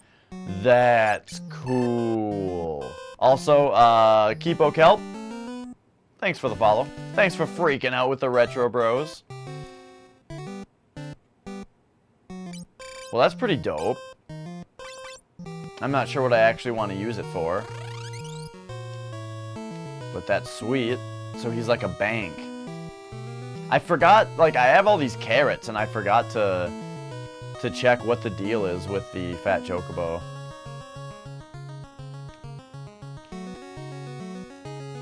Speaker 1: That's cool. Also, Keepo Kelp, thanks for the follow. Thanks for freaking out with the Retro Bros. Well, that's pretty dope. I'm not sure what I actually want to use it for. But that's sweet. So he's like a bank. I forgot, like, I have all these carrots, and I forgot to check what the deal is with the Fat Chocobo.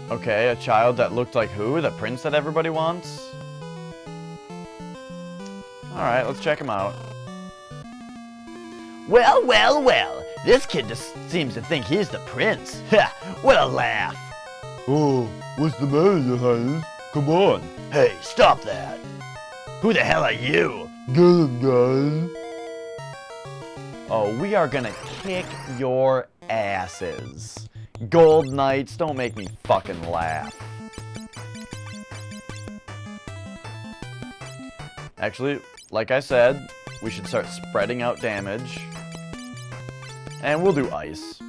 Speaker 1: Okay, a child that looked like who? The prince that everybody wants? Alright, let's check him out.
Speaker 2: Well, well, well. This kid just seems to think he's the prince. Ha! What a laugh.
Speaker 3: Oh, what's the matter, Your Highness? Come on.
Speaker 2: Hey, stop that. Who the hell are you?
Speaker 3: Get him, guys.
Speaker 1: Oh, we are gonna kick your asses. Gold Knights, don't make me fucking laugh. Actually, like I said, we should start spreading out damage. And we'll do ice.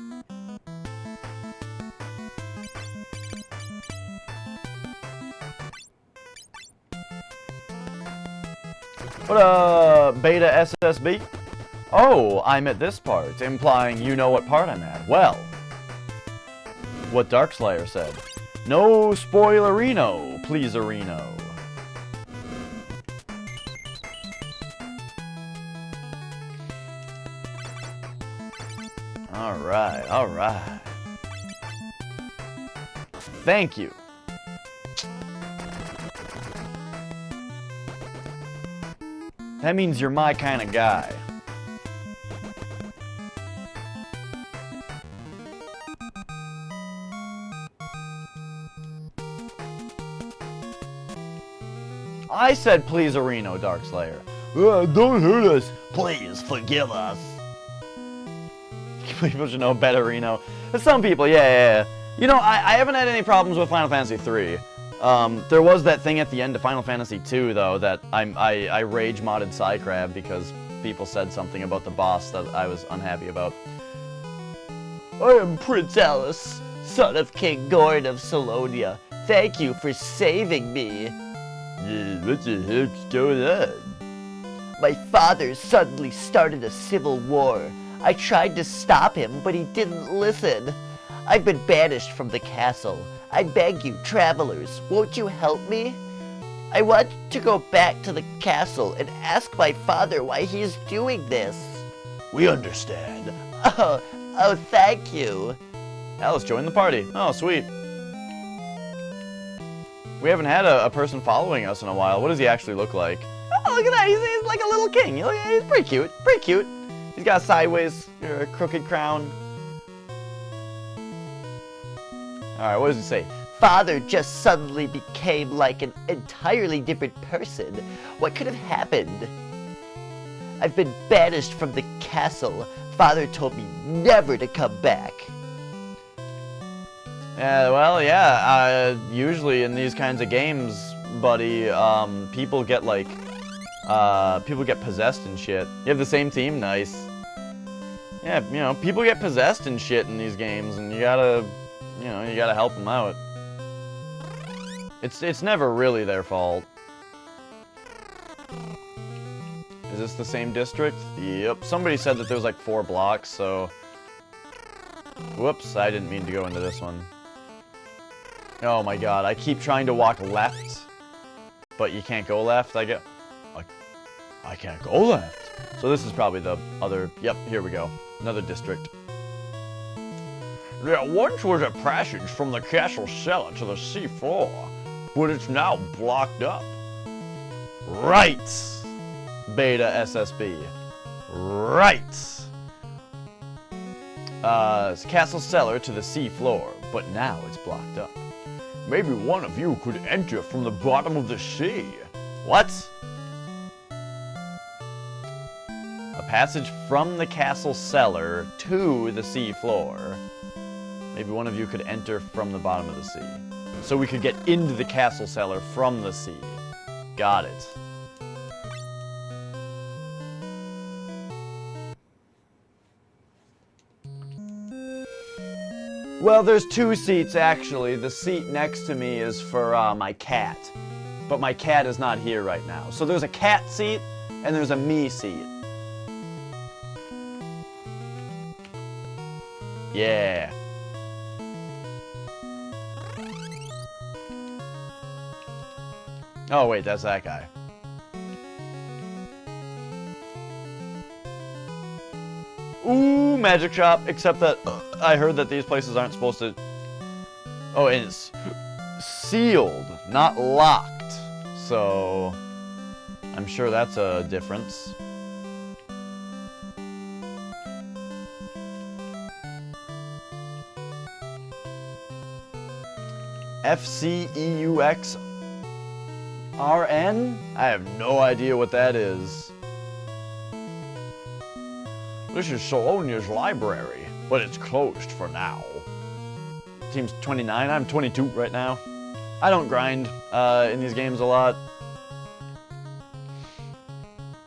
Speaker 1: What up, Beta SSB? Oh, I'm at this part, implying you know what part I'm at. Well, what Darkslayer said. No spoilerino, pleaserino. Alright, alright. Thank you. That means you're my kind of guy. I said pleaserino, Darkslayer. Don't hurt us.
Speaker 2: Please forgive us.
Speaker 1: People should know better, Reno. Some people, yeah. You know, I haven't had any problems with Final Fantasy 3. There was that thing at the end of Final Fantasy 2, though, that I rage modded Psycrab because people said something about the boss that I was unhappy about.
Speaker 2: I am Prince Alice, son of King Gordon of Salonia. Thank you for saving me.
Speaker 3: What the heck's going on?
Speaker 2: My father suddenly started a civil war. I tried to stop him, but he didn't listen. I've been banished from the castle. I beg you, travelers, won't you help me? I want to go back to the castle and ask my father why he's doing this.
Speaker 3: We understand.
Speaker 2: Oh, thank you.
Speaker 1: Alice joined the party. Oh, sweet. We haven't had a person following us in a while. What does he actually look like? Oh, look at that. He's like a little king. He's pretty cute. Pretty cute. He's got a sideways, crooked crown. Alright, what does he say?
Speaker 2: Father just suddenly became like an entirely different person. What could have happened? I've been banished from the castle. Father told me never to come back.
Speaker 1: Well, yeah, usually in these kinds of games, buddy, people get like, people get possessed and shit. You have the same team? Nice. Yeah, you know, people get possessed and shit in these games, and you gotta help them out. It's never really their fault. Is this the same district? Yep. Somebody said that there was like 4 blocks, so... Whoops, I didn't mean to go into this one. Oh my god, I keep trying to walk left, but you can't go left. I can't go left. So this is probably the other... Yep, here we go. Another district.
Speaker 3: There once was a passage from the castle cellar to the sea floor, but it's now blocked up.
Speaker 1: Right! Beta SSB. Right! It's castle cellar to the sea floor, but now it's blocked up.
Speaker 3: Maybe one of you could enter from the bottom of the sea.
Speaker 1: What? A passage from the castle cellar to the sea floor. Maybe one of you could enter from the bottom of the sea. So we could get into the castle cellar from the sea. Got it. Well, there's 2 seats, actually. The seat next to me is for my cat. But my cat is not here right now. So there's a cat seat, and there's a me seat. Yeah. Oh, wait, that's that guy. Ooh, magic shop, except that I heard that these places aren't supposed to... Oh, and it's sealed, not locked. So, I'm sure that's a difference. FCEUXRN? I have no idea what that is.
Speaker 3: This is Salonia's library, but it's closed for now.
Speaker 1: Team's 29. I'm 22 right now. I don't grind in these games a lot.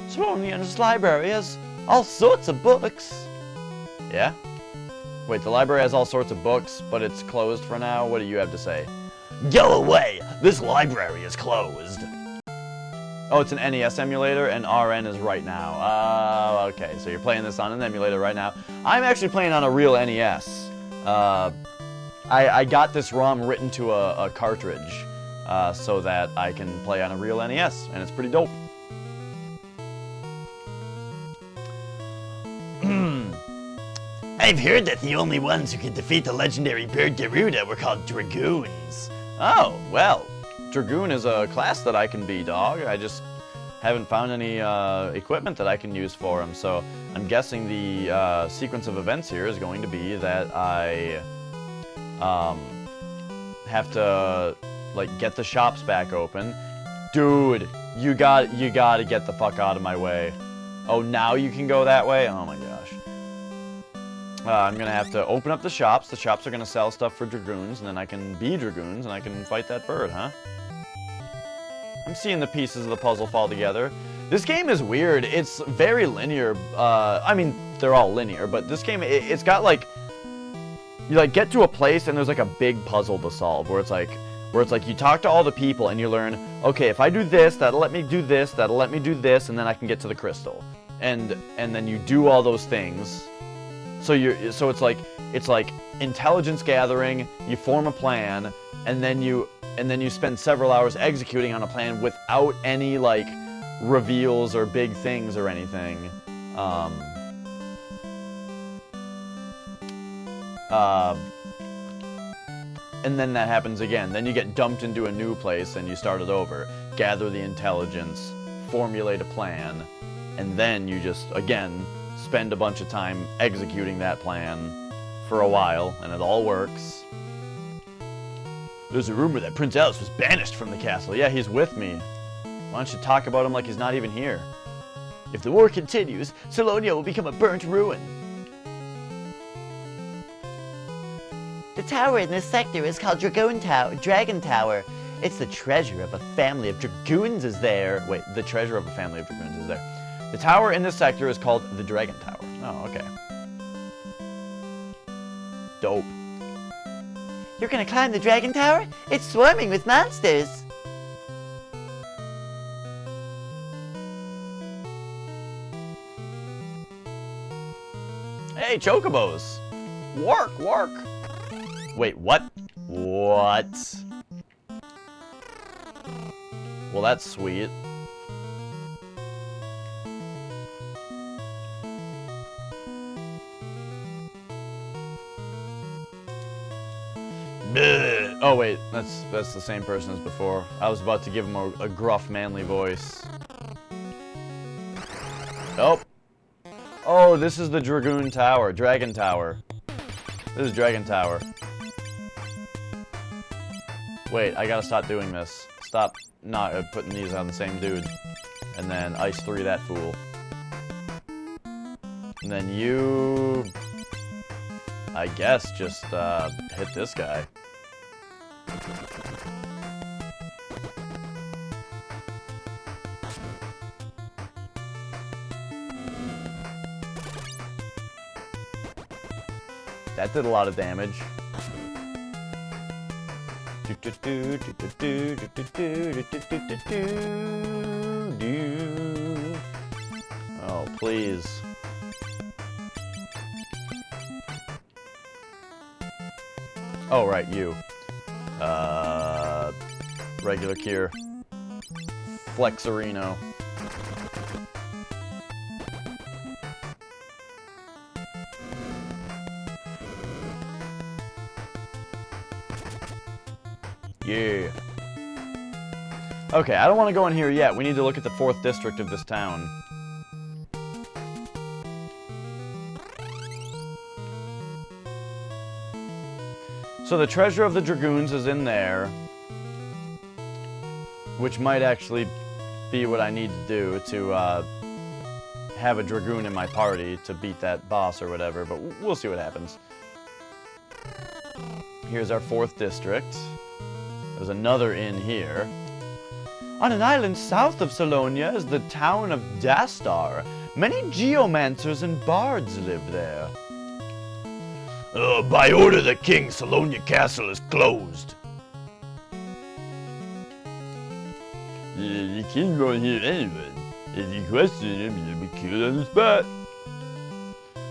Speaker 1: Salonia's library has all sorts of books. Yeah? Wait, the library has all sorts of books, but it's closed for now? What do you have to say?
Speaker 2: Go away! This library is closed.
Speaker 1: Oh, it's an NES emulator, and RN is right now. Okay, so you're playing this on an emulator right now. I'm actually playing on a real NES. I got this ROM written to a cartridge so that I can play on a real NES, and it's pretty dope.
Speaker 3: I've heard that the only ones who could defeat the legendary bird Garuda were called Dragoons.
Speaker 1: Oh, well, Dragoon is a class that I can be, dog. I just haven't found any equipment that I can use for him, so I'm guessing the sequence of events here is going to be that I have to, like, get the shops back open. Dude, you gotta get the fuck out of my way. Oh, now you can go that way? Oh my gosh. I'm gonna have to open up the shops. The shops are gonna sell stuff for Dragoons, and then I can be Dragoons, and I can fight that bird, huh? I'm seeing the pieces of the puzzle fall together. This game is weird. It's very linear. I mean, they're all linear, but this game, it's got like, you like get to a place and there's like a big puzzle to solve where it's like you talk to all the people and you learn, okay, if I do this, that'll let me do this, that'll let me do this, and then I can get to the crystal. And then you do all those things. So it's like intelligence gathering, you form a plan, and then you spend several hours executing on a plan without any like reveals or big things or anything. And then that happens again. Then you get dumped into a new place and you start it over. Gather the intelligence, formulate a plan, and then you just, again, spend a bunch of time executing that plan for a while, and it all works.
Speaker 3: There's a rumor that Prince Alice was banished from the castle.
Speaker 1: Yeah, he's with me. Why don't you talk about him like he's not even here?
Speaker 3: If the war continues, Salonia will become a burnt ruin.
Speaker 2: The tower in this sector is called Dragon Tower. It's the treasure of a family of dragoons is there.
Speaker 1: Wait, the treasure of a family of dragoons is there. The tower in this sector is called the Dragon Tower. Oh, okay. Dope.
Speaker 2: You're gonna climb the Dragon Tower? It's swarming with monsters.
Speaker 1: Hey, chocobos! Work! Wait, what? What? Well, that's sweet. Oh wait, that's the same person as before. I was about to give him a gruff, manly voice. Nope. Oh, this is the Dragon Tower. This is Dragon Tower. Wait, I gotta stop doing this. Stop not putting these on the same dude. And then Ice 3 that fool. And then you... I guess just hit this guy. That did a lot of damage. Oh, please. Oh, right, you. Regular Kier. Flexerino. Yeah. Okay, I don't want to go in here yet. We need to look at the 4th district of this town. So the treasure of the dragoons is in there, which might actually be what I need to do to have a dragoon in my party to beat that boss or whatever, but we'll see what happens. Here's our 4th district. There's another inn here. On an island south of Salonia is the town of Dastar. Many geomancers and bards live there.
Speaker 3: By order of the king, Salonia Castle is closed.
Speaker 4: The king won't hear anyone. If you question him, you'll be killed on the spot.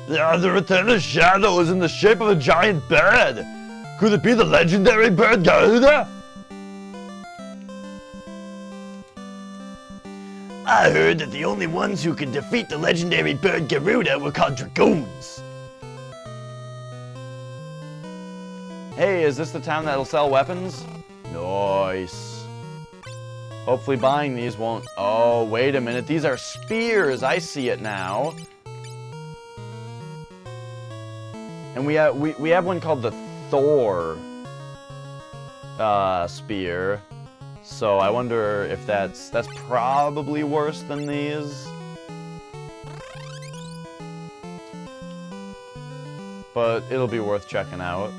Speaker 3: The return of shadow is in the shape of a giant bird.
Speaker 4: Could it be the legendary bird Garuda? I heard that the only ones who could defeat the legendary bird Garuda were called dragoons.
Speaker 1: Hey, is this the town that'll sell weapons? Nice. Hopefully buying these won't... Oh, wait a minute. These are spears. I see it now. And we have one called the Thor spear. So I wonder if that's probably worse than these. But it'll be worth checking out.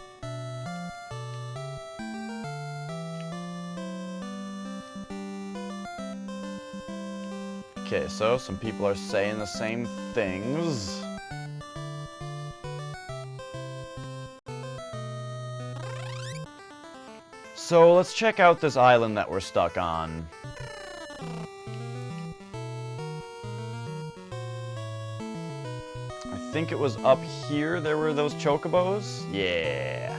Speaker 1: Okay, so some people are saying the same things. So let's check out this island that we're stuck on. I think it was up here there were those chocobos? Yeah.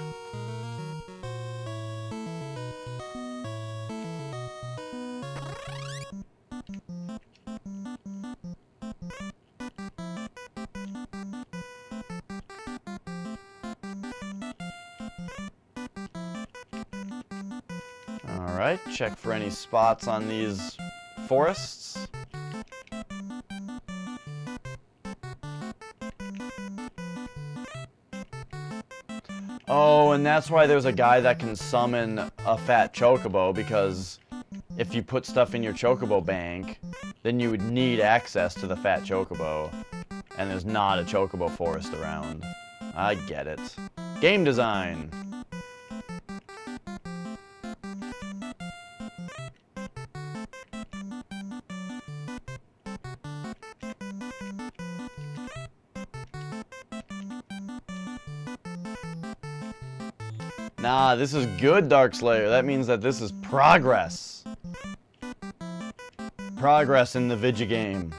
Speaker 1: Alright, check for any spots on these forests. Oh, and that's why there's a guy that can summon a fat chocobo, because if you put stuff in your chocobo bank, then you would need access to the fat chocobo. And there's not a chocobo forest around. I get it. Game design! Nah, this is good, Darkslayer. That means that this is progress. Progress in the Vidya game.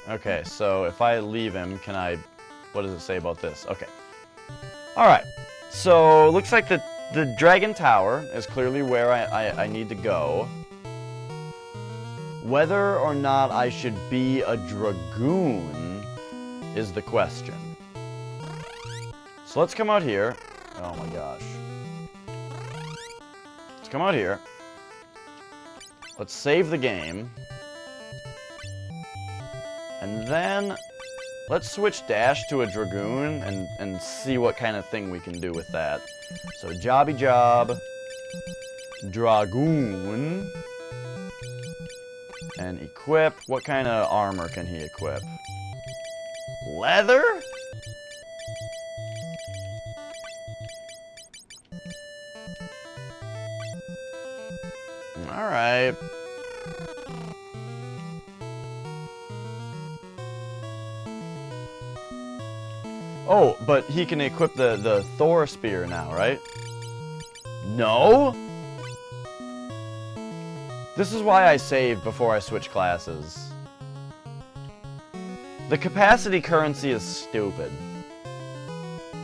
Speaker 1: Okay, so if I leave him, can I... What does it say about this? Okay. Alright. So, looks like the Dragon Tower is clearly where I need to go. Whether or not I should be a Dragoon is the question. So let's come out here. Oh my gosh. Let's come out here. Let's save the game. And then let's switch Dash to a Dragoon and see what kind of thing we can do with that. So Jobby Job, Dragoon, and equip. What kind of armor can he equip? Leather? Alright. Oh, but he can equip the Thor spear now, right? No? This is why I saved before I switch classes. The capacity currency is stupid.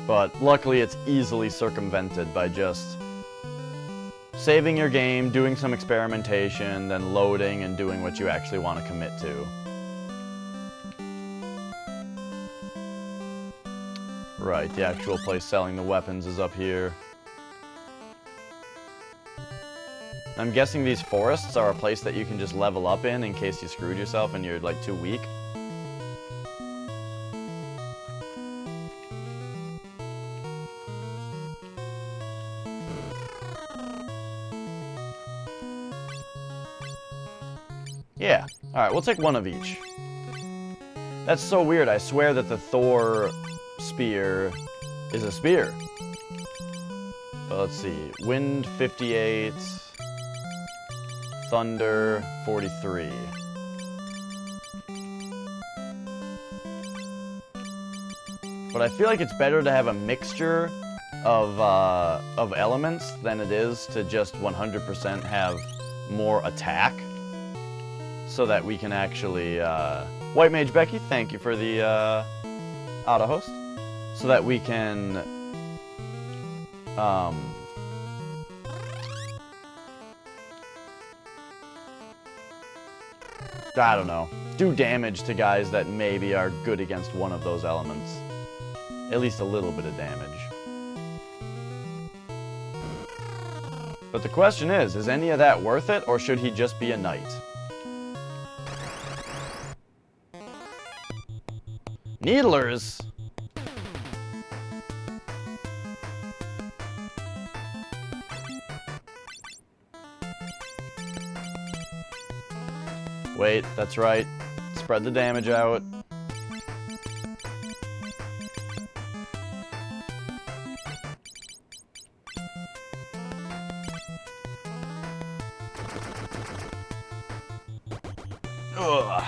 Speaker 1: But luckily it's easily circumvented by just saving your game, doing some experimentation, then loading and doing what you actually want to commit to. Right, the actual place selling the weapons is up here. I'm guessing these forests are a place that you can just level up in case you screwed yourself and you're like too weak. Yeah, alright, we'll take one of each. That's so weird, I swear that the Thor spear is a spear. But let's see, wind 58, thunder 43. But I feel like it's better to have a mixture of elements than it is to just 100% have more attack. So that we can actually, White Mage Becky, thank you for the auto host, so that we can I don't know, do damage to guys that maybe are good against one of those elements. At least a little bit of damage. But the question is any of that worth it, or should he just be a knight? Needlers? Wait, that's right. Spread the damage out. Ugh.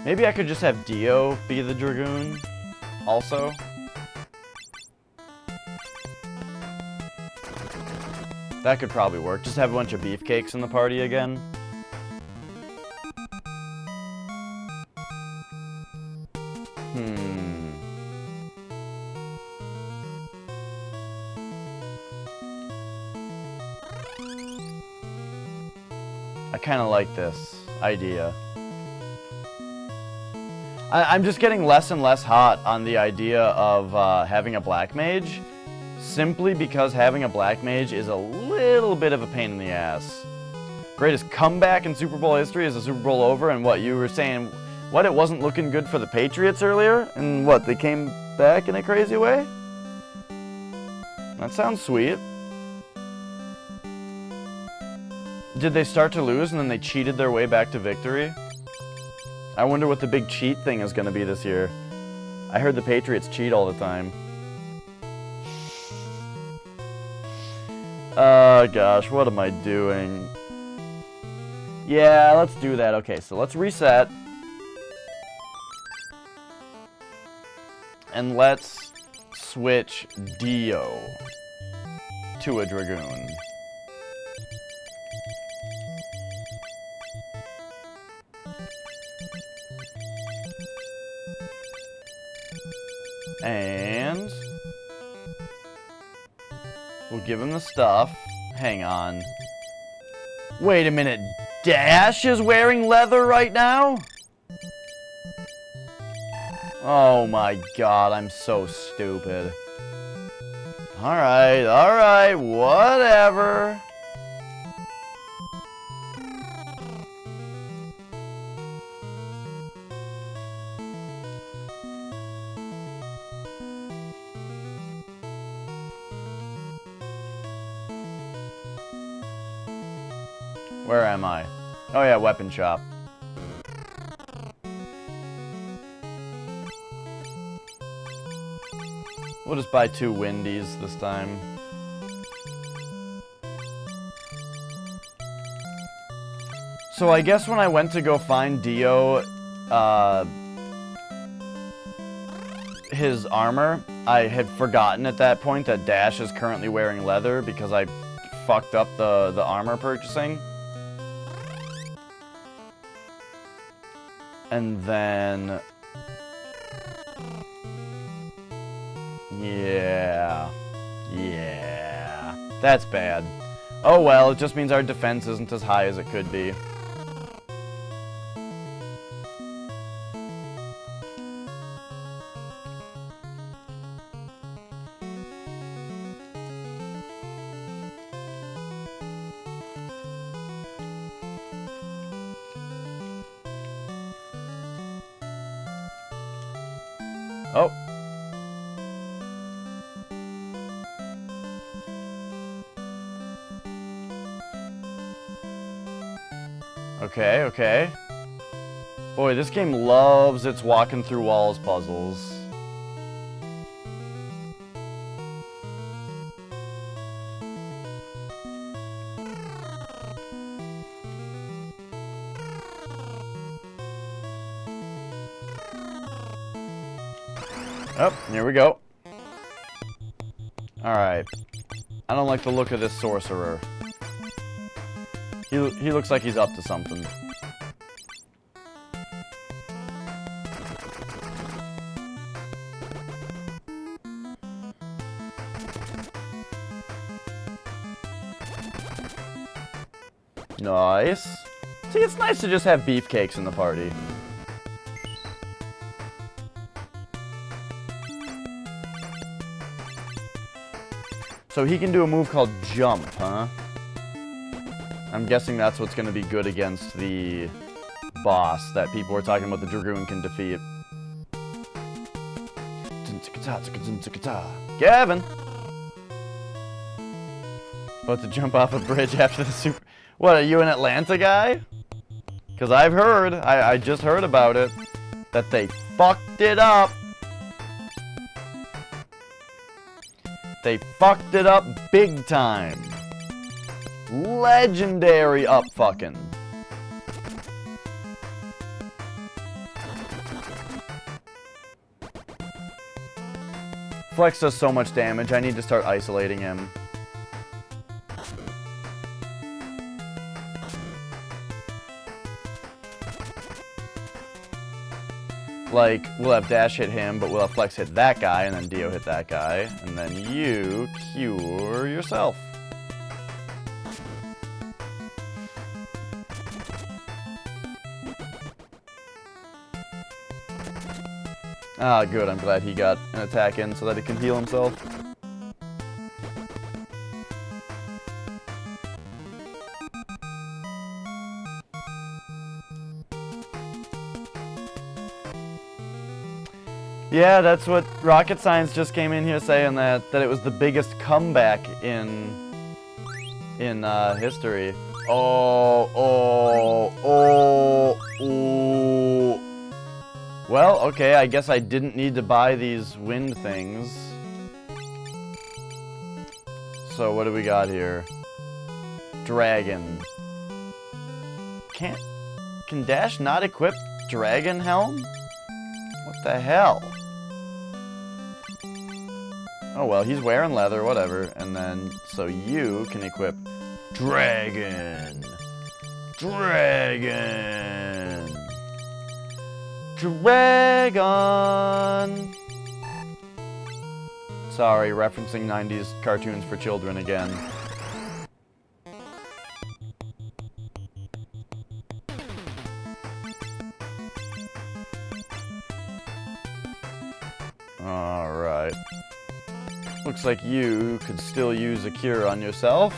Speaker 1: Maybe I could just have Dio be the Dragoon, also. That could probably work. Just have a bunch of beefcakes in the party again. I kind of like this idea. I'm just getting less and less hot on the idea of having a black mage, simply because having a black mage is a little bit of a pain in the ass. Greatest comeback in Super Bowl history is the Super Bowl over, and what you were saying, what, it wasn't looking good for the Patriots earlier, and what, they came back in a crazy way? That sounds sweet. Did they start to lose and then they cheated their way back to victory? I wonder what the big cheat thing is going to be this year. I heard the Patriots cheat all the time. Oh gosh, what am I doing? Yeah, let's do that. Okay, so let's reset. And let's switch Dio to a Dragoon. And we'll give him the stuff. Hang on. Wait a minute. Dash is wearing leather right now? Oh my god, I'm so stupid. Alright, whatever. Where am I? Oh yeah, weapon shop. We'll just buy 2 Windies this time. So I guess when I went to go find Dio, his armor, I had forgotten at that point that Dash is currently wearing leather because I fucked up the armor purchasing. And then... Yeah. That's bad. Oh well, it just means our defense isn't as high as it could be. Oh. Okay. Boy, this game loves its walking through walls puzzles. Oh, here we go. Alright. I don't like the look of this sorcerer. He looks like he's up to something. Nice. See, it's nice to just have beefcakes in the party. So he can do a move called Jump, huh? I'm guessing that's what's going to be good against the boss that people were talking about the Dragoon can defeat. Gavin! About to jump off a bridge after the super... What, are you an Atlanta guy? Because I've heard, I just heard about it, that they fucked it up. They fucked it up big time. Legendary up fucking. Flex does so much damage, I need to start isolating him. Like, we'll have Dash hit him, but we'll have Flex hit that guy, and then Dio hit that guy, and then you cure yourself. Ah, good, I'm glad he got an attack in so that he can heal himself. Yeah, that's what Rocket Science just came in here saying, that it was the biggest comeback in history. Oh. Well, okay, I guess I didn't need to buy these wind things. So what do we got here? Dragon. Can Dash not equip Dragon Helm? What the hell? Oh well, he's wearing leather, whatever. And then, so you can equip Dragon. Dragon. Sorry, referencing 90s cartoons for children again. Alright. Looks like you could still use a cure on yourself.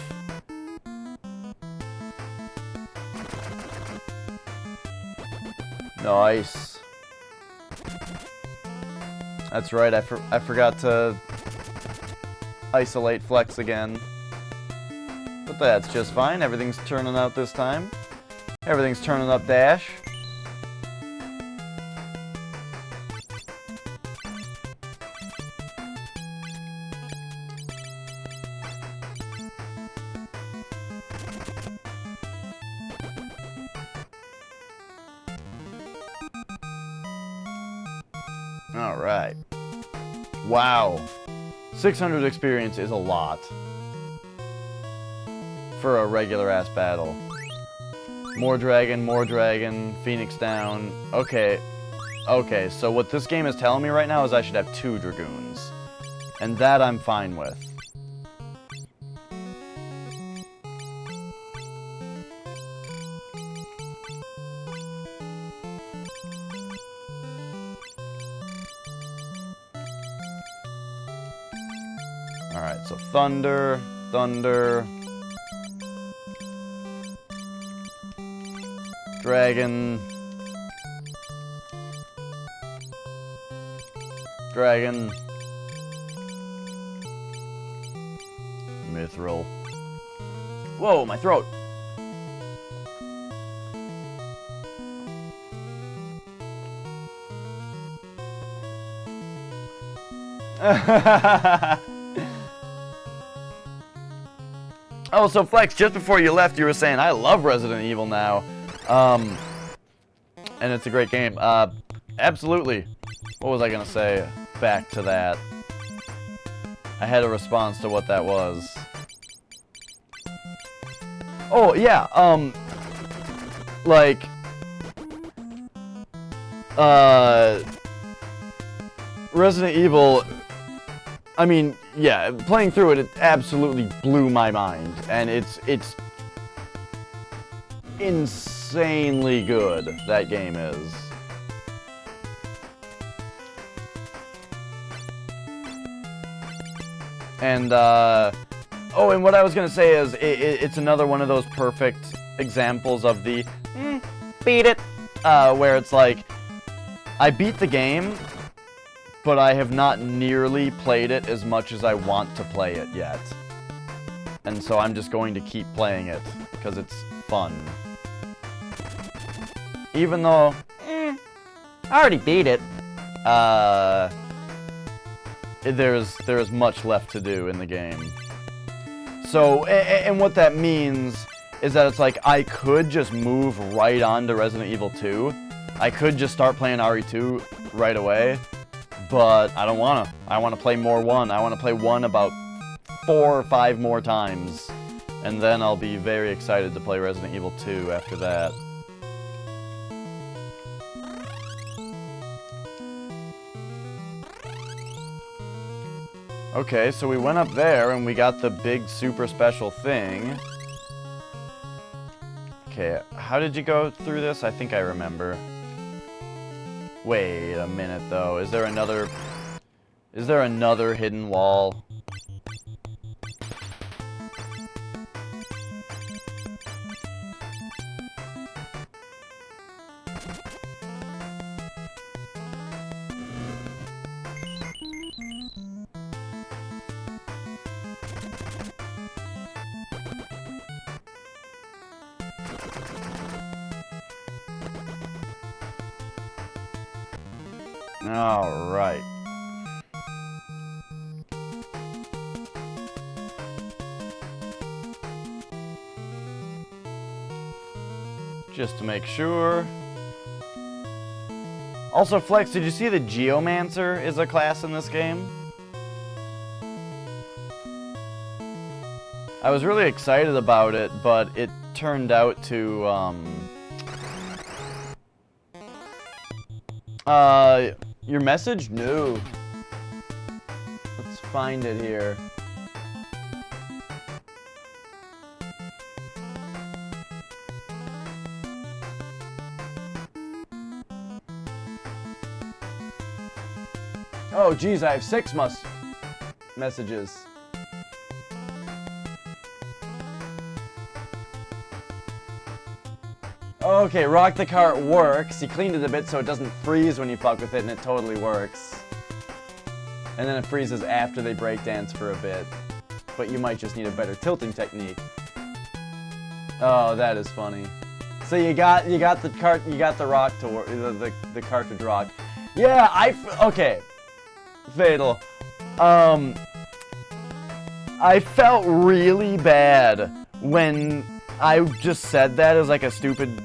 Speaker 1: Nice. That's right, I forgot to isolate Flex again. But that's just fine, everything's turning out this time. Everything's turning up Dash. Alright. Wow. 600 experience is a lot. For a regular-ass battle. More dragon, Phoenix down. Okay. Okay, so what this game is telling me right now is I should have 2 Dragoons. And that I'm fine with. Alright, so Thunder. Dragon. Mithril. Whoa, my throat. Oh, so Flex, just before you left, you were saying, I love Resident Evil now. And it's a great game. Absolutely. What was I gonna say? back to that. I had a response to what that was. Oh, yeah, like, Resident Evil, I mean, yeah, playing through it, it absolutely blew my mind, and it's insanely good, that game is. And, oh, and what I was gonna say is, it's another one of those perfect examples of the, beat it, where it's like, I beat the game, but I have not nearly played it as much as I want to play it yet. And so I'm just going to keep playing it, because it's fun. Even though, I already beat it, there's much left to do in the game. So, and what that means is that it's like, I could just move right on to Resident Evil 2. I could just start playing RE2 right away, but I don't wanna. I wanna play more 1. I wanna play 1 about 4 or 5 more times, and then I'll be very excited to play Resident Evil 2 after that. Okay, so we went up there and we got the big super special thing. Okay, how did you go through this? I think I remember. Wait a minute though, is there another hidden wall? All right. Just to make sure. Also, Flex, did you see the Geomancer is a class in this game? I was really excited about it, but it turned out to, your message? No. Let's find it here. Oh, geez, I have 6 messages. Okay, Rock the Cart works. He cleaned it a bit so it doesn't freeze when you fuck with it, and it totally works. And then it freezes after they breakdance for a bit. But you might just need a better tilting technique. Oh, that is funny. So you got the rock to work, the cartridge rock. Yeah, okay. Fatal. I felt really bad when I just said that as like a stupid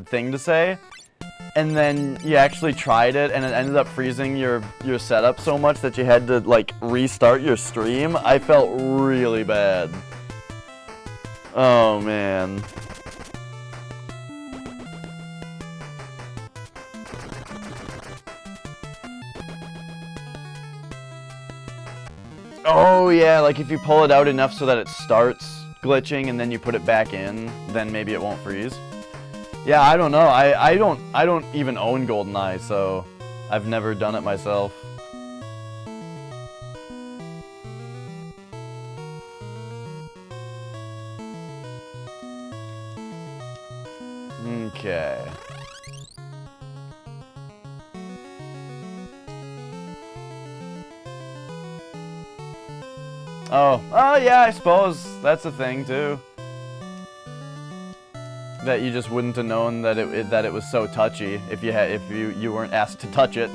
Speaker 1: thing to say, and then you actually tried it and it ended up freezing your setup so much that you had to like restart your stream. I felt really bad. Oh man. Oh yeah, like if you pull it out enough so that it starts glitching and then you put it back in, then maybe it won't freeze. Yeah, I don't know. I don't even own GoldenEye, so I've never done it myself. Okay. Oh, yeah, I suppose that's a thing too. That you just wouldn't have known that it was so touchy if you weren't asked to touch it.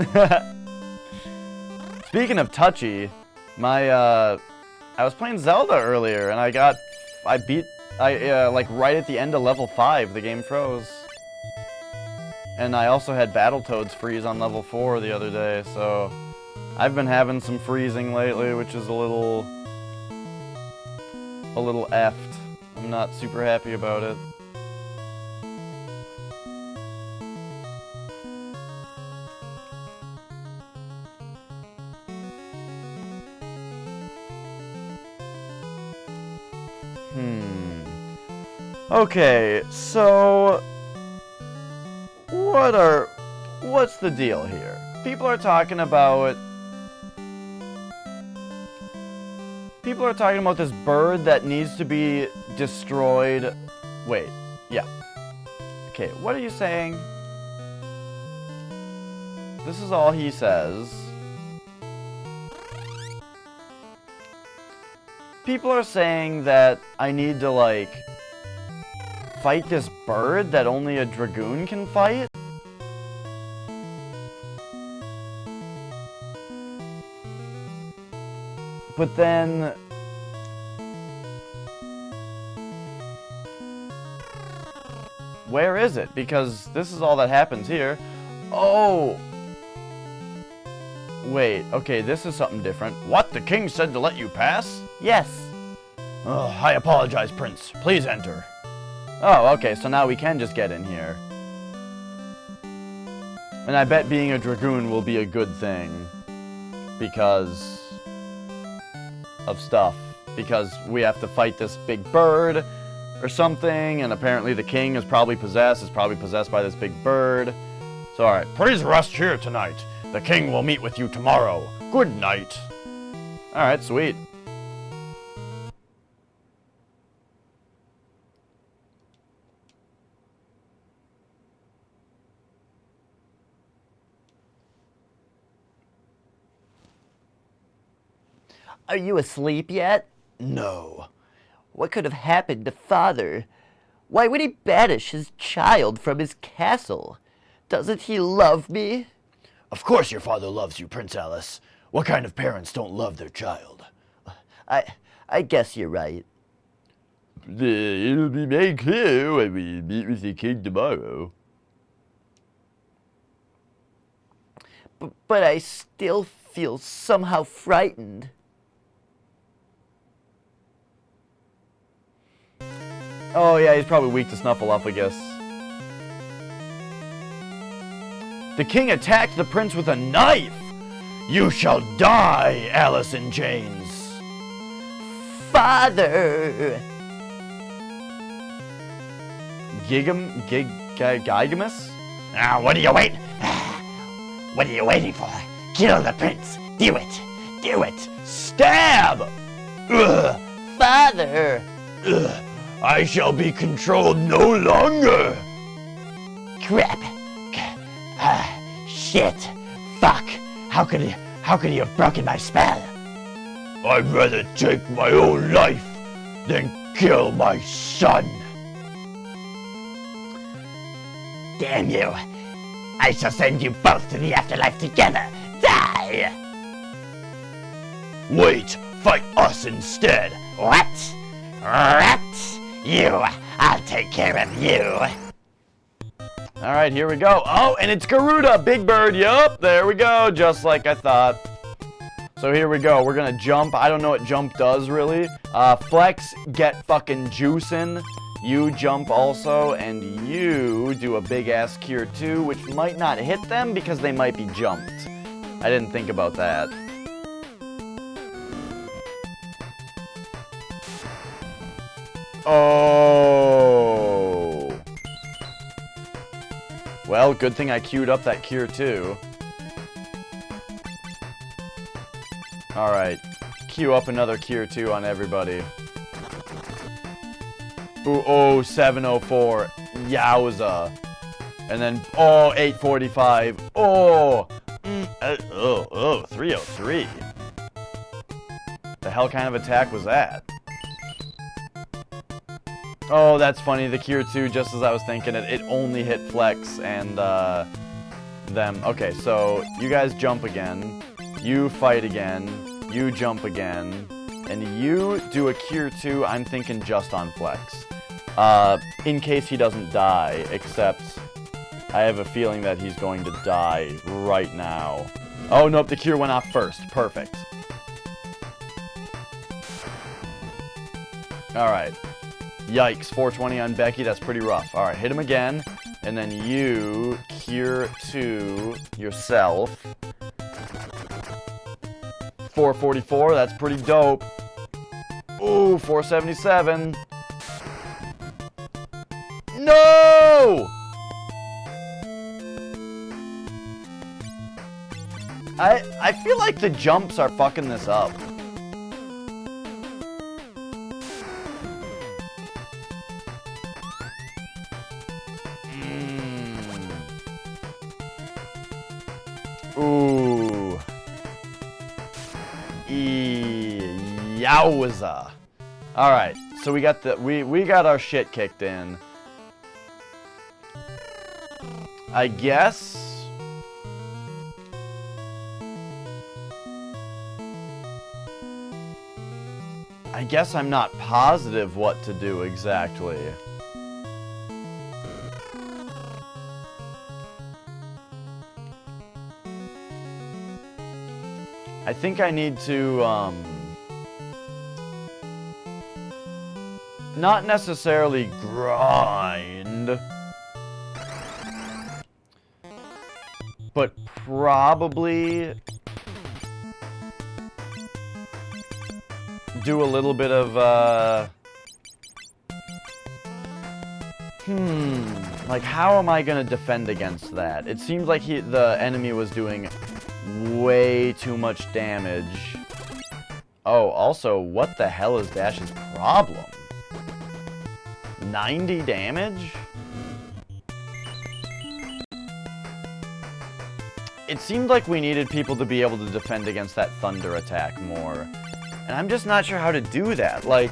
Speaker 1: Speaking of touchy, I was playing Zelda earlier and like right at the end of level 5, the game froze. And I also had Battletoads freeze on level 4 the other day, so I've been having some freezing lately, which is a little effed. I'm not super happy about it. Okay, so what's the deal here? People are talking about this bird that needs to be destroyed. Wait, yeah. Okay, what are you saying? This is all he says. People are saying that I need to, like, fight this bird that only a dragoon can fight? But then... where is it? Because this is all that happens here. Oh! Wait, okay, this is something different.
Speaker 3: What? The king said to let you pass?
Speaker 2: Yes.
Speaker 3: Oh, I apologize, Prince. Please enter.
Speaker 1: Oh, okay, so now we can just get in here. And I bet being a dragoon will be a good thing. Because of stuff. Because we have to fight this big bird or something, and apparently the king is probably possessed by this big bird. So, alright.
Speaker 3: Please rest here tonight. The king will meet with you tomorrow. Good night.
Speaker 1: Alright, sweet.
Speaker 2: Are you asleep yet?
Speaker 3: No.
Speaker 2: What could have happened to Father? Why would he banish his child from his castle? Doesn't he love me?
Speaker 3: Of course your father loves you, Prince Alice. What kind of parents don't love their child?
Speaker 2: I guess you're right.
Speaker 4: It'll be made clear when we meet with the king tomorrow.
Speaker 2: But I still feel somehow frightened.
Speaker 1: Oh yeah, he's probably weak to Snuffleupagus.
Speaker 3: The king attacked the prince with a knife! You shall die, Alice in Chains!
Speaker 2: Father!
Speaker 1: Gigamus?
Speaker 3: Now, what are you waiting? What are you waiting for? Kill the prince! Do it! Do it! Stab! Ugh.
Speaker 2: Father!
Speaker 3: Ugh. I shall be controlled no longer!
Speaker 2: Crap! Shit! Fuck! How could he have broken my spell?
Speaker 4: I'd rather take my own life than kill my son.
Speaker 2: Damn you! I shall send you both to the afterlife together! Die!
Speaker 4: Wait, fight us instead.
Speaker 2: What? Rat! You! I'll take care of you!
Speaker 1: Alright, here we go. Oh, and it's Garuda! Big Bird, yup! There we go, just like I thought. So here we go, we're gonna jump. I don't know what jump does, really. Flex, get fucking juicing. You jump also, and you do a big-ass Cure 2, which might not hit them because they might be jumped. I didn't think about that. Oh. Well, good thing I queued up that Cure 2. Alright. Queue up another Cure 2 on everybody. Ooh, oh, 704. Yowza. And then, oh, 845. Oh. 303. The hell kind of attack was that? Oh, that's funny. The Cure 2, just as I was thinking it only hit Flex and them. Okay, so you guys jump again. You fight again. You jump again. And you do a Cure 2, I'm thinking just on Flex. In case he doesn't die, except I have a feeling that he's going to die right now. Oh, nope, the cure went off first. Perfect. Alright. Yikes, 420 on Becky, that's pretty rough. Alright, hit him again, and then you cure to yourself. 444, that's pretty dope. Ooh, 477. No! I feel like the jumps are fucking this up. Ooh. Yowza. Alright, so we got we got our shit kicked in. I guess I'm not positive what to do exactly. I think I need to, not necessarily grind, but probably do a little bit of, like, how am I gonna defend against that? It seems like the enemy was doing way too much damage. Oh, also, what the hell is Dash's problem? 90 damage? It seemed like we needed people to be able to defend against that thunder attack more. And I'm just not sure how to do that. Like,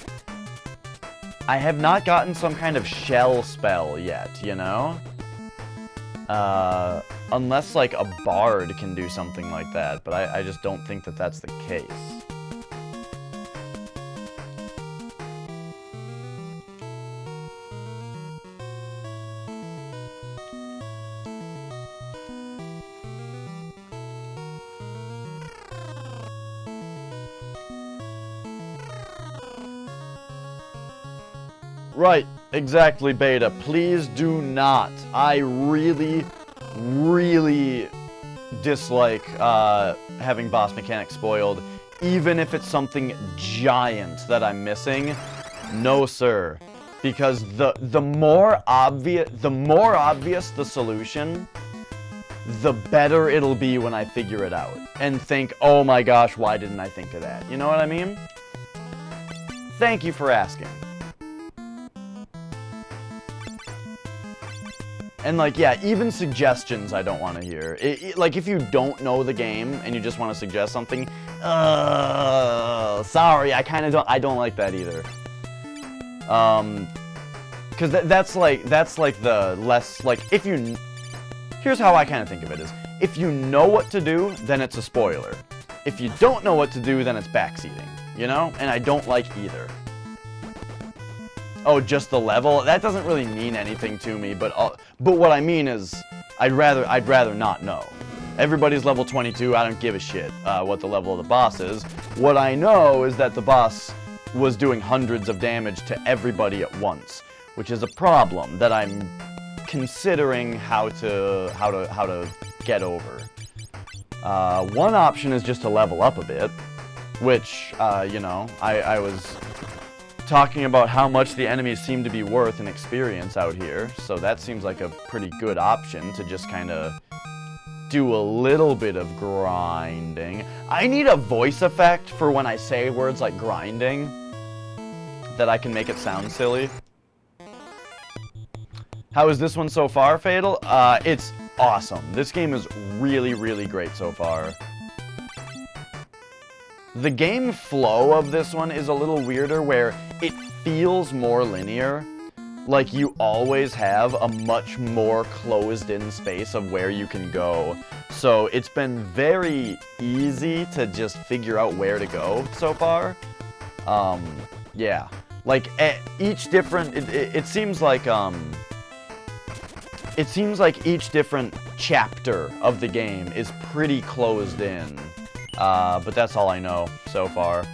Speaker 1: I have not gotten some kind of shell spell yet, you know? Unless, like, a bard can do something like that, but I just don't think that that's the case. Right, exactly, Beta. Please do not. I really dislike having boss mechanics spoiled, even if it's something giant that I'm missing. No, sir. Because the more obvious the solution, the better it'll be when I figure it out and think, oh my gosh, why didn't I think of that? You know what I mean? Thank you for asking. And, like, yeah, even suggestions I don't want to hear. Like, if you don't know the game and you just want to suggest something, sorry, I don't like that either. Because that's like the less, like, here's how I kind of think of it is, if you know what to do, then it's a spoiler. If you don't know what to do, then it's backseating, you know? And I don't like either. Oh, just the level? That doesn't really mean anything to me, but what I mean is, I'd rather not know. Everybody's level 22, I don't give a shit what the level of the boss is. What I know is that the boss was doing hundreds of damage to everybody at once, which is a problem that I'm considering how to get over. One option is just to level up a bit, which, you know, I was talking about how much the enemies seem to be worth in experience out here, so that seems like a pretty good option to just kind of do a little bit of grinding. I need a voice effect for when I say words like grinding, that I can make it sound silly. How is this one so far, Fatal? It's awesome. This game is really great so far. The game flow of this one is a little weirder, where it feels more linear. Like you always have a much more closed-in space of where you can go. So it's been very easy to just figure out where to go so far. Yeah. Like, each different... It seems like, it seems like each different chapter of the game is pretty closed in. But that's all I know so far.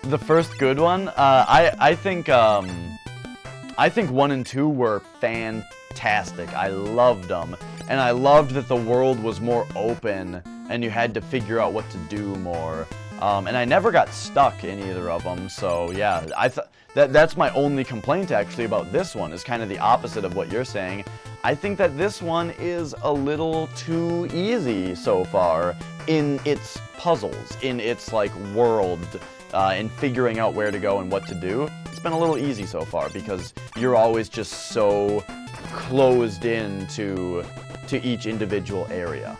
Speaker 1: The first good one, I think 1 and 2 were fantastic. I loved them, and I loved that the world was more open, and you had to figure out what to do more. And I never got stuck in either of them, so yeah, that's my only complaint actually about this one, is kind of the opposite of what you're saying. I think that this one is a little too easy so far in its puzzles, in its like world, in figuring out where to go and what to do. It's been a little easy so far because you're always just so closed in to each individual area.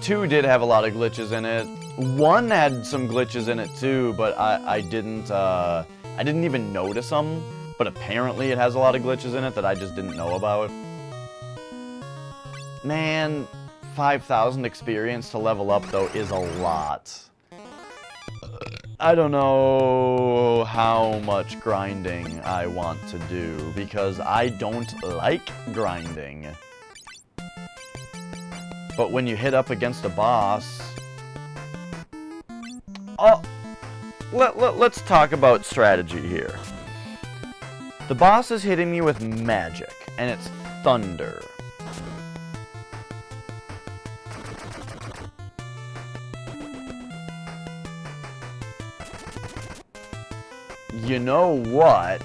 Speaker 1: Two did have a lot of glitches in it. 1 had some glitches in it too, but I didn't even notice them. But apparently it has a lot of glitches in it that I just didn't know about. Man, 5,000 experience to level up though is a lot. I don't know how much grinding I want to do because I don't like grinding. But when you hit up against a boss... Oh, let's talk about strategy here. The boss is hitting me with magic, and it's thunder. You know what?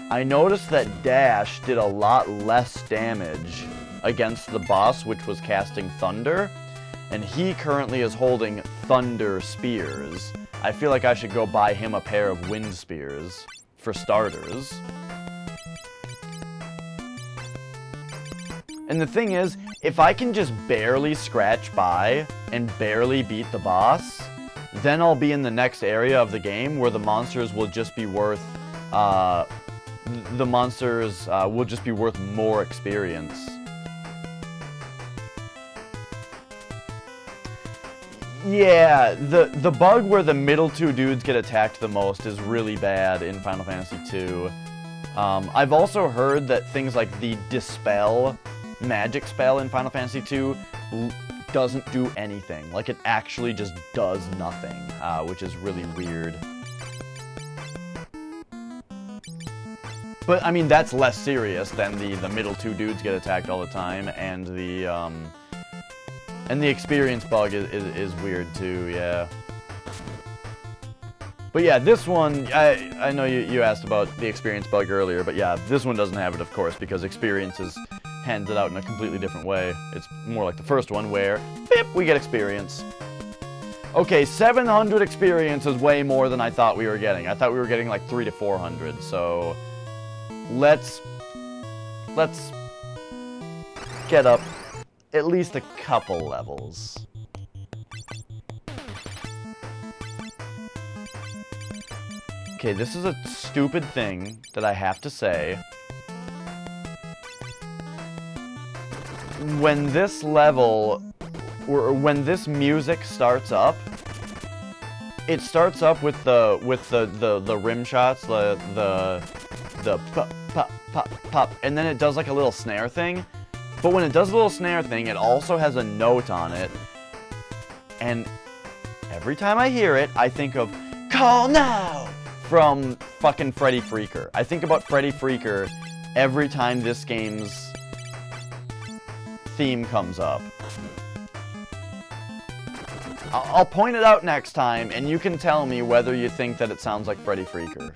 Speaker 1: I noticed that Dash did a lot less damage against the boss, which was casting thunder, and he currently is holding thunder spears. I feel like I should go buy him a pair of wind spears, for starters. And the thing is, if I can just barely scratch by and barely beat the boss, then I'll be in the next area of the game where the monsters will just be worth, more experience. Yeah, the bug where the middle 2 dudes get attacked the most is really bad in Final Fantasy II. I've also heard that things like the Dispel magic spell in Final Fantasy II doesn't do anything. Like, it actually just does nothing, which is really weird. But, I mean, that's less serious than the middle 2 dudes get attacked all the time, and the experience bug is weird too, yeah. But yeah, this one, I know you asked about the experience bug earlier, but yeah, this one doesn't have it, of course, because experience is handed out in a completely different way. It's more like the first one where, beep, we get experience. Okay, 700 experience is way more than I thought we were getting. I thought we were getting like 300 to 400, so let's get up at least a couple levels. Okay, this is a stupid thing that I have to say. When this level, or when this music starts up, it starts up with the rim shots, the pop, pop, pop, pop, and then it does like a little snare thing. But when it does a little snare thing, it also has a note on it. And every time I hear it, I think of Call Now from fucking Freddy Freaker. I think about Freddy Freaker every time this game's theme comes up. I'll point it out next time, and you can tell me whether you think that it sounds like Freddy Freaker.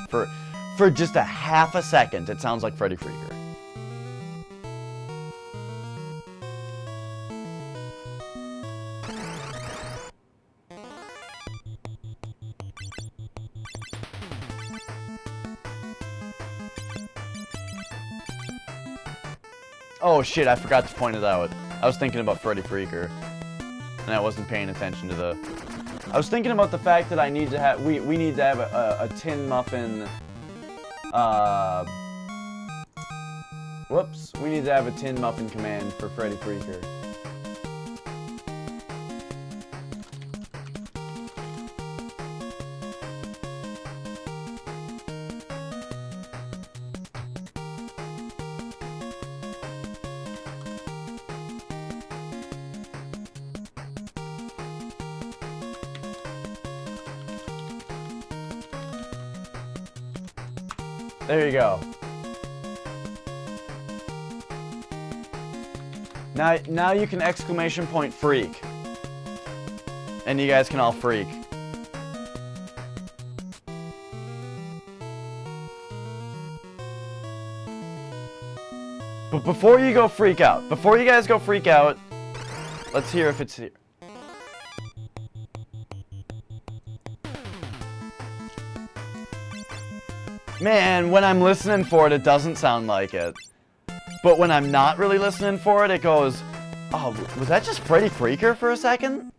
Speaker 1: For just a half a second, it sounds like Freddy Freaker. Oh shit, I forgot to point it out. I was thinking about Freddy Freaker, and I wasn't paying attention to the... I was thinking about the fact that I need to have... We need to have a tin muffin... Whoops. We need to have a tin muffin command for Freddy Freaker. There you go. Now you can exclamation point freak. And you guys can all freak. But before you go freak out, before you guys go freak out, let's hear if it's here. Man, when I'm listening for it, it doesn't sound like it. But when I'm not really listening for it, it goes, oh, was that just Freddy Freaker for a second?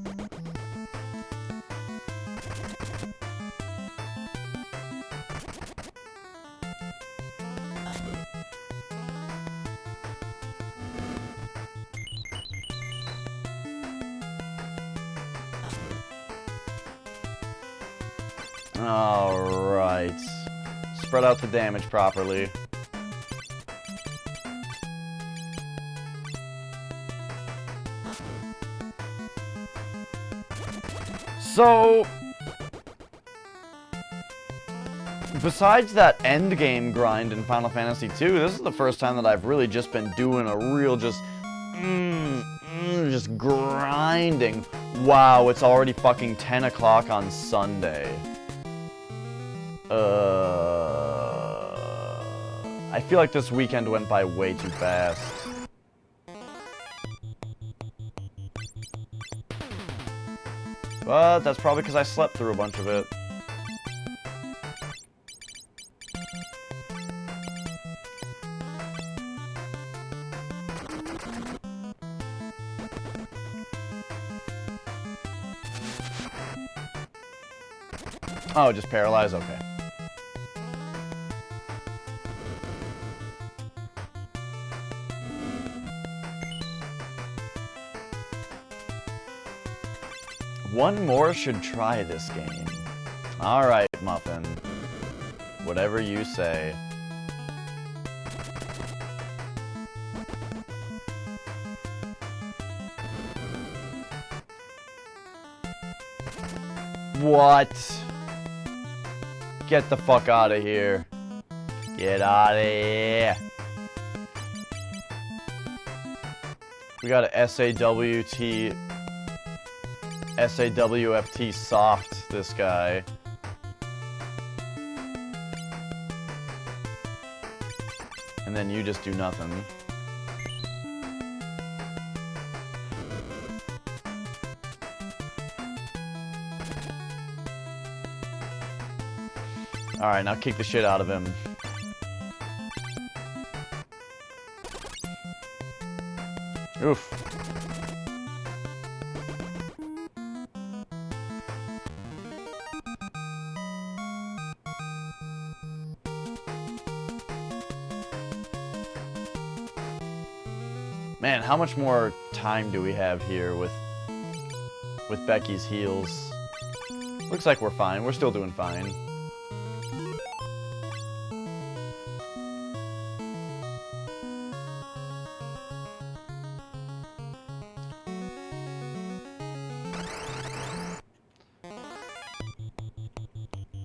Speaker 1: Alright. Spread out the damage properly. So, besides that end game grind in Final Fantasy II, this is the first time that I've really just been doing a real just grinding. Wow, it's already fucking 10 o'clock on Sunday. I feel like this weekend went by way too fast. But that's probably because I slept through a bunch of it. Oh, just paralyzed? Okay. One more should try this game. Alright, Muffin. Whatever you say. What? Get the fuck out of here. Get out of here. We got a SAWFT soft, this guy. And then you just do nothing. Alright, now kick the shit out of him. Oof. Man, how much more time do we have here with Becky's heals? Looks like we're fine. We're still doing fine.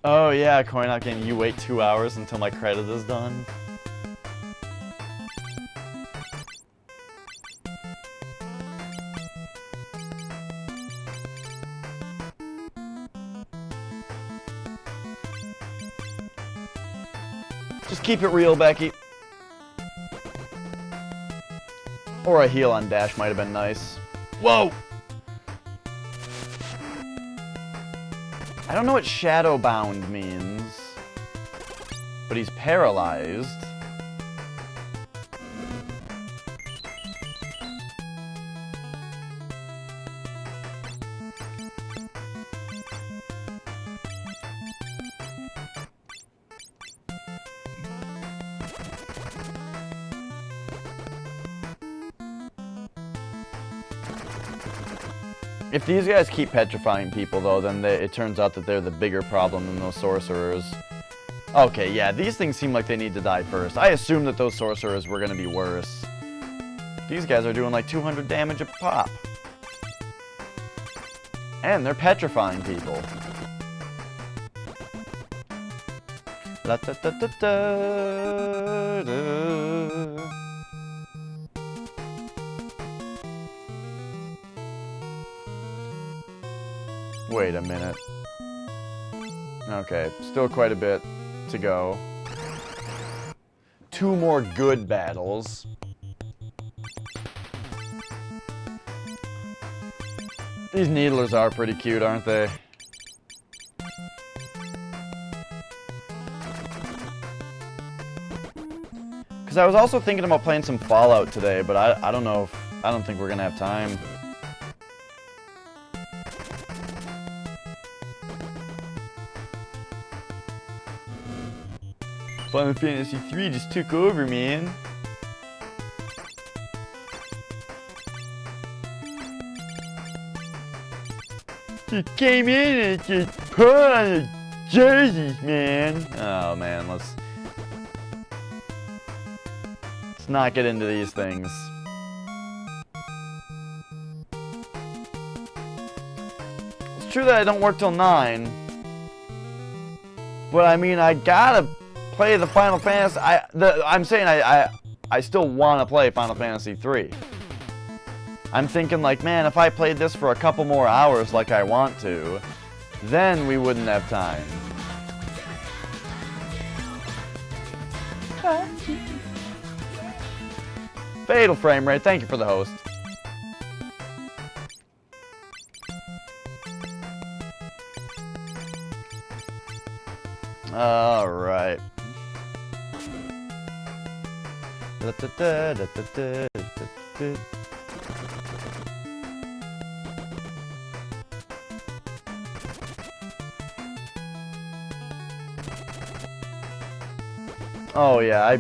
Speaker 1: Oh yeah, coin out game. You wait 2 hours until my credit is done. Just keep it real, Becky. Or a heal on dash might have been nice. Whoa! I don't know what Shadowbound means, but he's paralyzed. If these guys keep petrifying people, though, then it turns out that they're the bigger problem than those sorcerers. Okay, yeah, these things seem like they need to die first. I assumed that those sorcerers were going to be worse. These guys are doing like 200 damage a pop. And they're petrifying people. La da da da da da. Wait a minute. Okay, still quite a bit to go. 2 more good battles. These needlers are pretty cute, aren't they? Because I was also thinking about playing some Fallout today, but I don't know if... I don't think we're gonna have time. Final Fantasy 3 just took over, man. Just came in and just put on the jerseys, man. Oh man, let's not get into these things. It's true that I don't work till 9, but I mean I gotta play the Final Fantasy. I'm saying I still want to play Final Fantasy 3. I'm thinking like, man, if I played this for a couple more hours like I want to, then we wouldn't have time. Fatal frame rate, thank you for the host. All right. Oh yeah,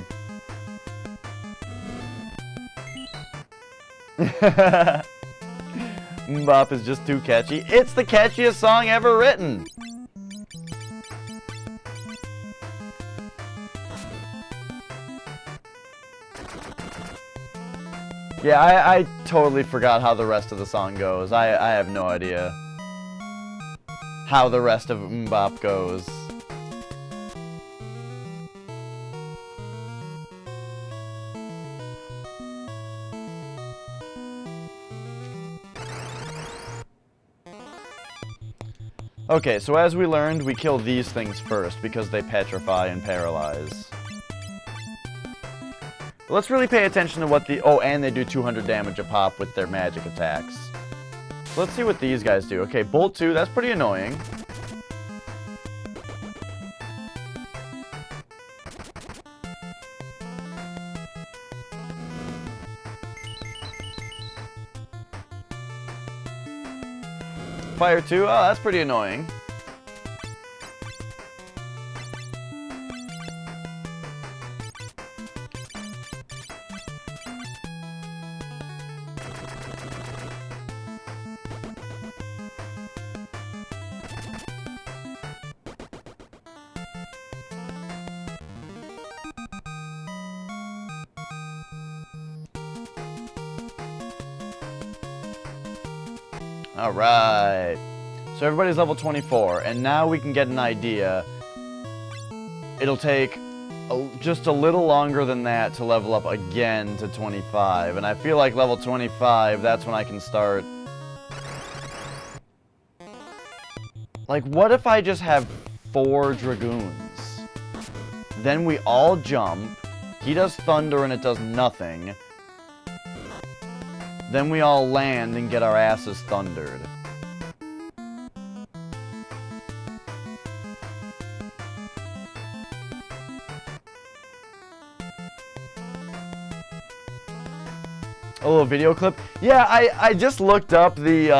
Speaker 1: Mbop is just too catchy. It's the catchiest song ever written. Yeah, I totally forgot how the rest of the song goes. I have no idea how the rest of Mbop goes. Okay, so as we learned, we kill these things first because they petrify and paralyze. Let's really pay attention to what the... Oh, and they do 200 damage a pop with their magic attacks. Let's see what these guys do. Okay, Bolt 2, that's pretty annoying. Fire 2, oh, that's pretty annoying. Alright, so everybody's level 24, and now we can get an idea. It'll take just a little longer than that to level up again to 25, and I feel like level 25, that's when I can start. Like, what if I just have 4 Dragoons? Then we all jump, he does thunder and it does nothing. Then we all land and get our asses thundered. A little video clip? Yeah, I just looked up the,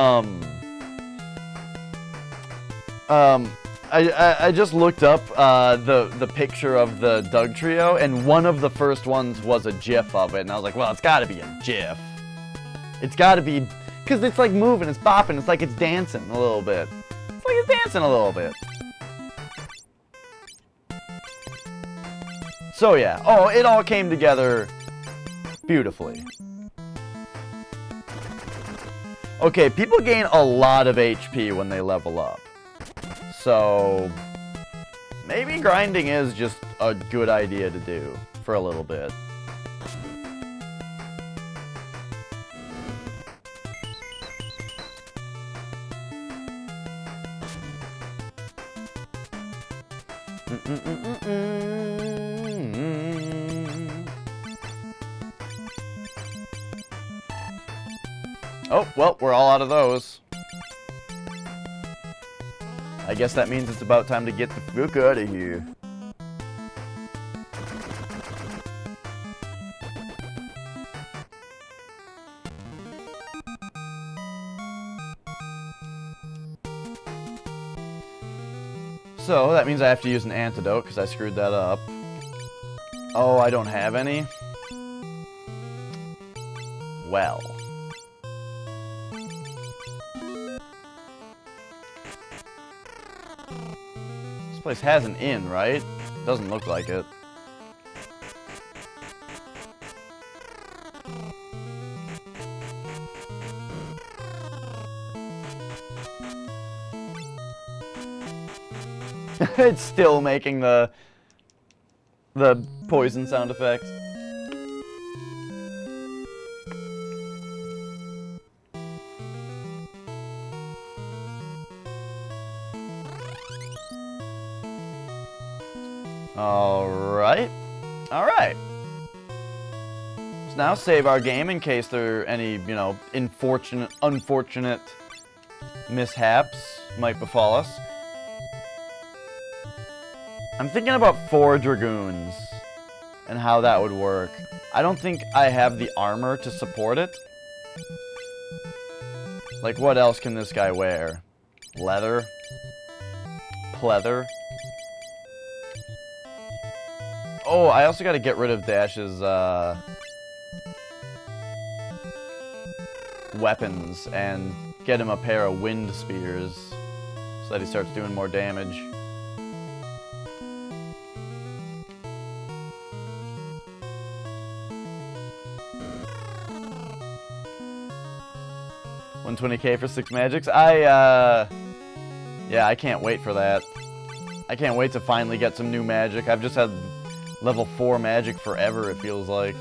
Speaker 1: I just looked up, the picture of the Doug Trio, and one of the first ones was a GIF of it, and I was like, well, it's gotta be a GIF. It's gotta be, because it's like moving, it's bopping, it's like it's dancing a little bit. It's like it's dancing a little bit. So yeah, oh, it all came together beautifully. Okay, people gain a lot of HP when they level up. So, Maybe grinding is just a good idea to do for a little bit. Oh, well, we're all out of those. I guess that means it's about time to get the fuck out of here. So, that means I have to use an antidote because I screwed that up. Oh, I don't have any? Well. This place has an inn, right? Doesn't look like it. It's still making the poison sound effect. Alright. Alright. Let's now save our game in case there are any, you know, unfortunate mishaps might befall us. I'm thinking about 4 Dragoons and how that would work. I don't think I have the armor to support it. Like, what else can this guy wear? Leather? Pleather? Oh, I also gotta get rid of Dash's, weapons and get him a pair of wind spears so that he starts doing more damage. $120K for 6 magics. Yeah, I can't wait for that. I can't wait to finally get some new magic. I've just had level 4 magic forever, it feels like.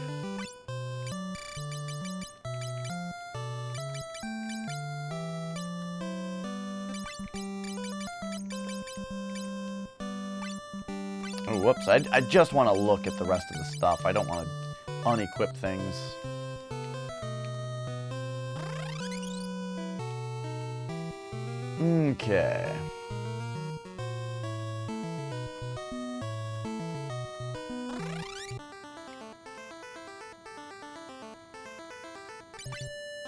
Speaker 1: Oh, whoops. I just want to look at the rest of the stuff. I don't want to unequip things. Okay.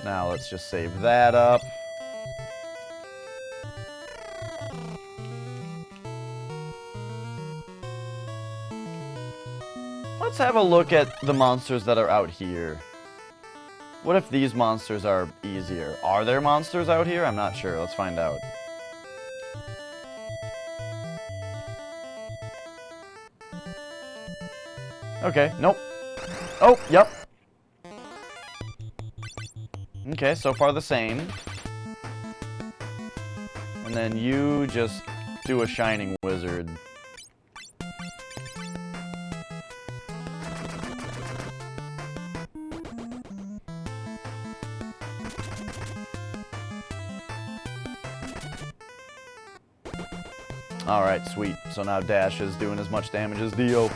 Speaker 1: Now let's just save that up. Let's have a look at the monsters that are out here. What if these monsters are easier? Are there monsters out here? I'm not sure. Let's find out. Okay, nope. Oh, yep. Okay, so far the same. And then you just do a shining wizard. Alright, sweet. So now Dash is doing as much damage as Dio.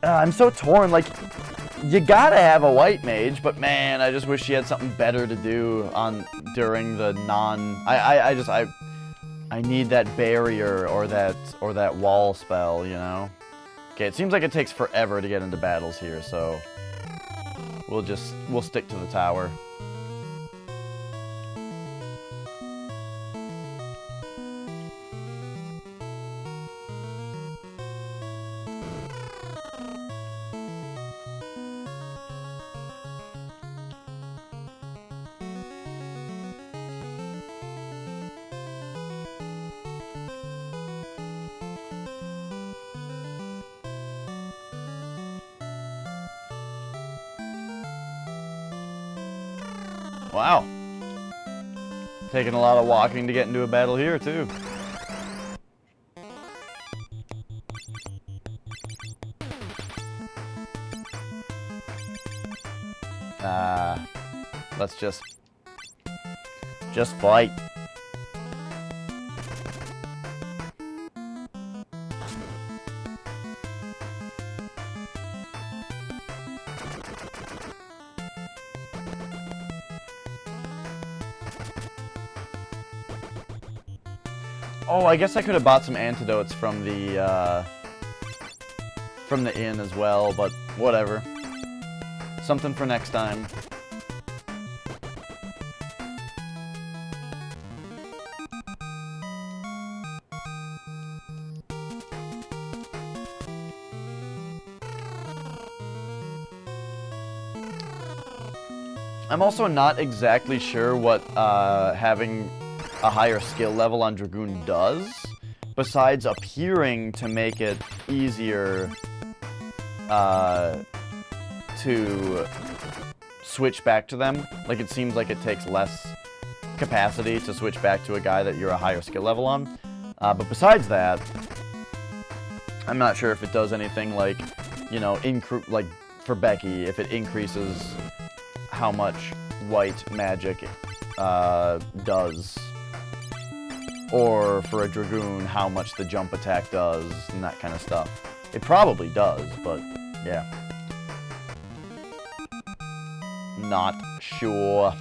Speaker 1: I'm so torn, like, you gotta have a white mage, but man, I just wish she had something better to do during the I need that barrier or that wall spell, you know? Okay, it seems like it takes forever to get into battles here, so we'll stick to the tower. Wow. Taking a lot of walking to get into a battle here, too. Let's just fight. Oh, I guess I could have bought some antidotes from the inn as well, but whatever. Something for next time. I'm also not exactly sure what having a higher skill level on Dragoon does, besides appearing to make it easier to switch back to them. Like, it seems like it takes less capacity to switch back to a guy that you're a higher skill level on. But besides that, I'm not sure if it does anything like, you know, like for Becky, if it increases how much white magic does. Or for a Dragoon, how much the jump attack does, and that kind of stuff. It probably does, but yeah. Not sure.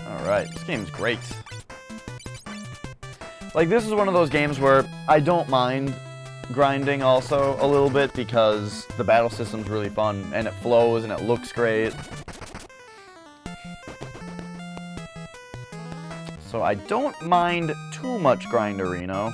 Speaker 1: Alright, this game's great. Like, this is one of those games where I don't mind grinding also a little bit because the battle system's really fun and it flows and it looks great. So I don't mind too much grinderino.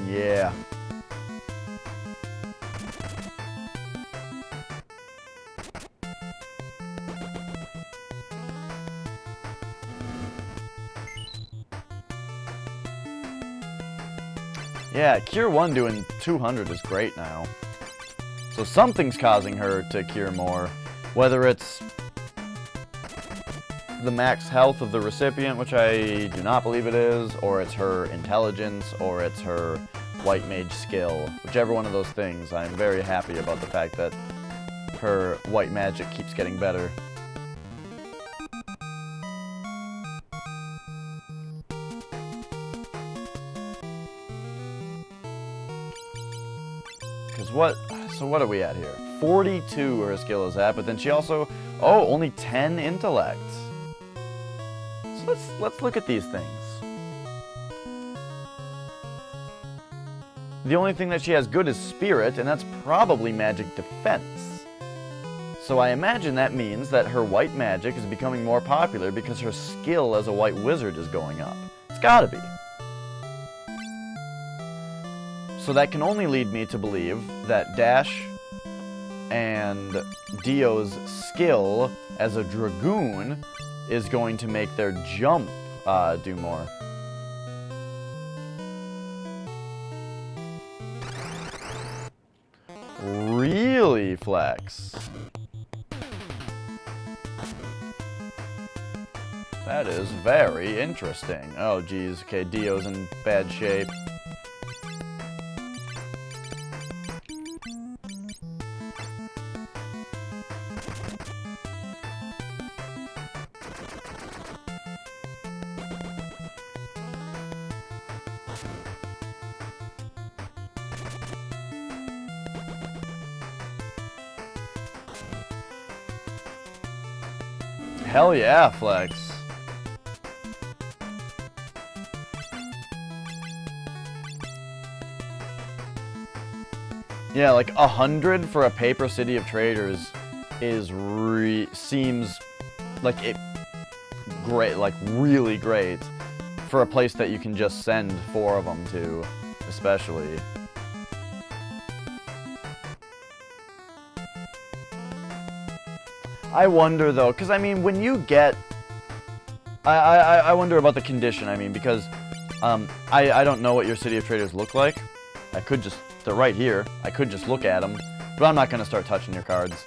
Speaker 1: Yeah. Yeah, Cure 1 doing 200 is great now. So something's causing her to cure more. Whether it's the max health of the recipient, which I do not believe it is, or it's her intelligence, or it's her white mage skill. Whichever one of those things, I'm very happy about the fact that her white magic keeps getting better. So what are we at here? 42 her skill is at, but then she also, oh, only 10 intellect. So let's look at these things. The only thing that she has good is spirit, and that's probably magic defense. So I imagine that means that her white magic is becoming more popular because her skill as a white wizard is going up. It's gotta be. So that can only lead me to believe that Dash and Dio's skill as a Dragoon is going to make their jump do more. Really flex. That is very interesting. Oh geez, okay, Dio's in bad shape. Hell yeah, Flex. Yeah, like 100 for a paper City of Traders is seems like it great, like really great for a place that you can just send 4 of them to, especially. I wonder though, because I mean, when you get, I wonder about the condition. I mean, because I don't know what your City of Traders look like. I could just, they're right here. I could just look at them, but I'm not gonna start touching your cards.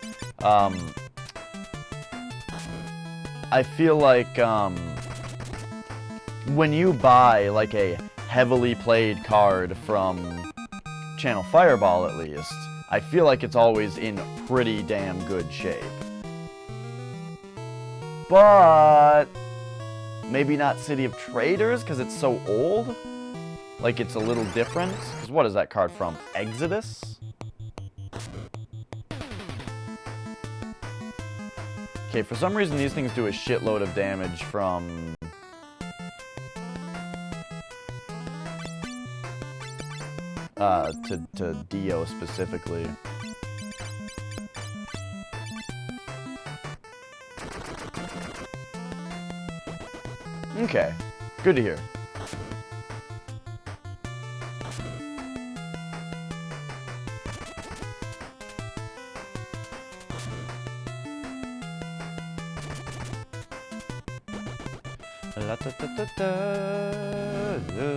Speaker 1: I feel like when you buy like a heavily played card from Channel Fireball, at least, I feel like it's always in pretty damn good shape. But maybe not City of Traders because it's so old. Like it's a little different. Because what is that card from? Exodus? Okay, for some reason these things do a shitload of damage from... to Dio specifically. Okay, good to hear. La, da, da, da, da, da.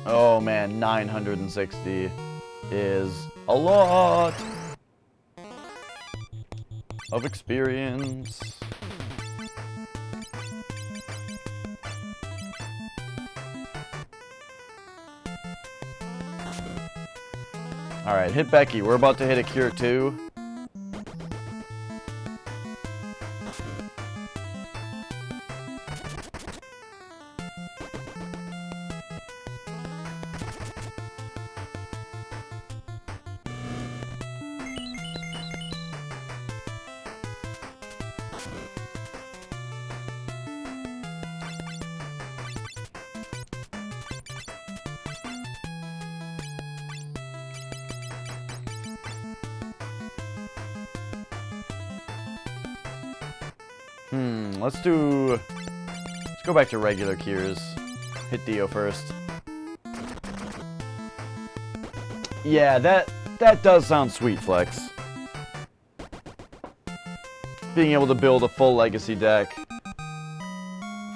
Speaker 1: Oh man, 960 is a lot of experience. Alright, hit Becky. We're about to hit a cure 2. Let's go back to regular cures. Hit Dio first. Yeah, that does sound sweet, Flex. Being able to build a full legacy deck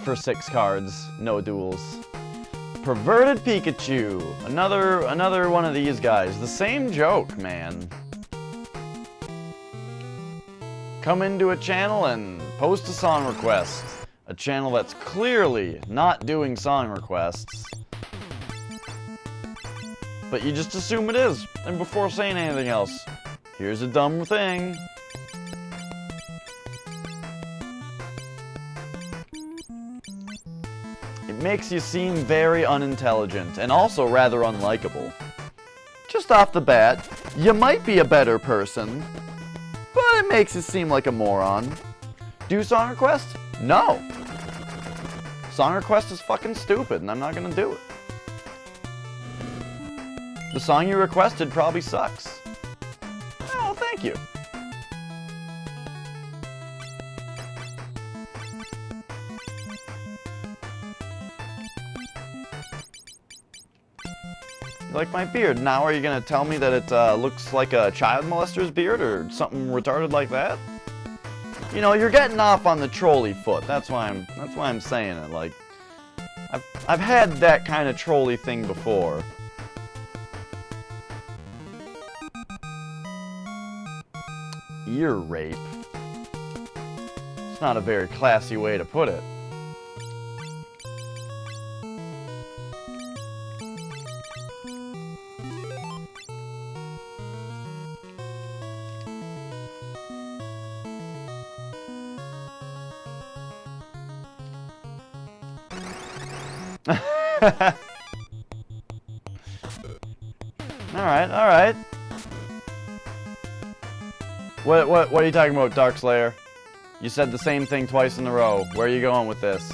Speaker 1: for 6 cards, no duels. Perverted Pikachu, another one of these guys. The same joke, man. Come into a channel and post a song request. A channel that's clearly not doing song requests. But you just assume it is. And before saying anything else, here's a dumb thing. It makes you seem very unintelligent and also rather unlikable. Just off the bat, you might be a better person, but it makes you seem like a moron. Do song request? No. Song request is fucking stupid, and I'm not gonna do it. The song you requested probably sucks. Oh, thank you. You like my beard? Now are you gonna tell me that it looks like a child molester's beard or something retarded like that? You know, you're getting off on the trolley foot. That's why I'm saying it. Like, I've had that kind of trolley thing before. ear rape. It's not a very classy way to put it. Alright, alright. What are you talking about, Darkslayer? You said the same thing twice in a row. Where are you going with this?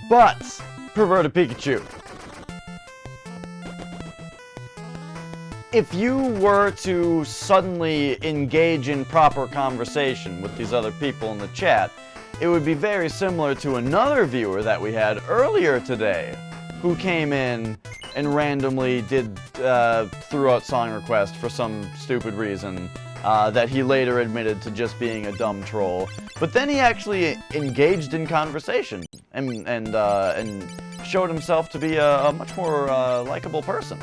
Speaker 1: But, perverted Pikachu. If you were to suddenly engage in proper conversation with these other people in the chat, it would be very similar to another viewer that we had earlier today, who came in and randomly threw out song requests for some stupid reason that he later admitted to just being a dumb troll. But then he actually engaged in conversation and showed himself to be a much more likable person.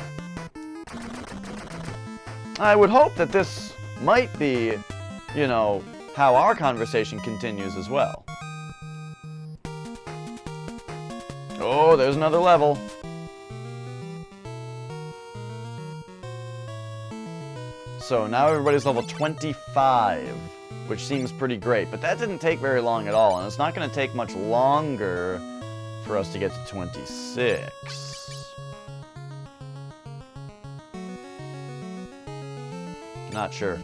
Speaker 1: I would hope that this might be, you know, how our conversation continues as well. Oh, there's another level. So now everybody's level 25, which seems pretty great, but that didn't take very long at all, and it's not going to take much longer for us to get to 26. Not sure.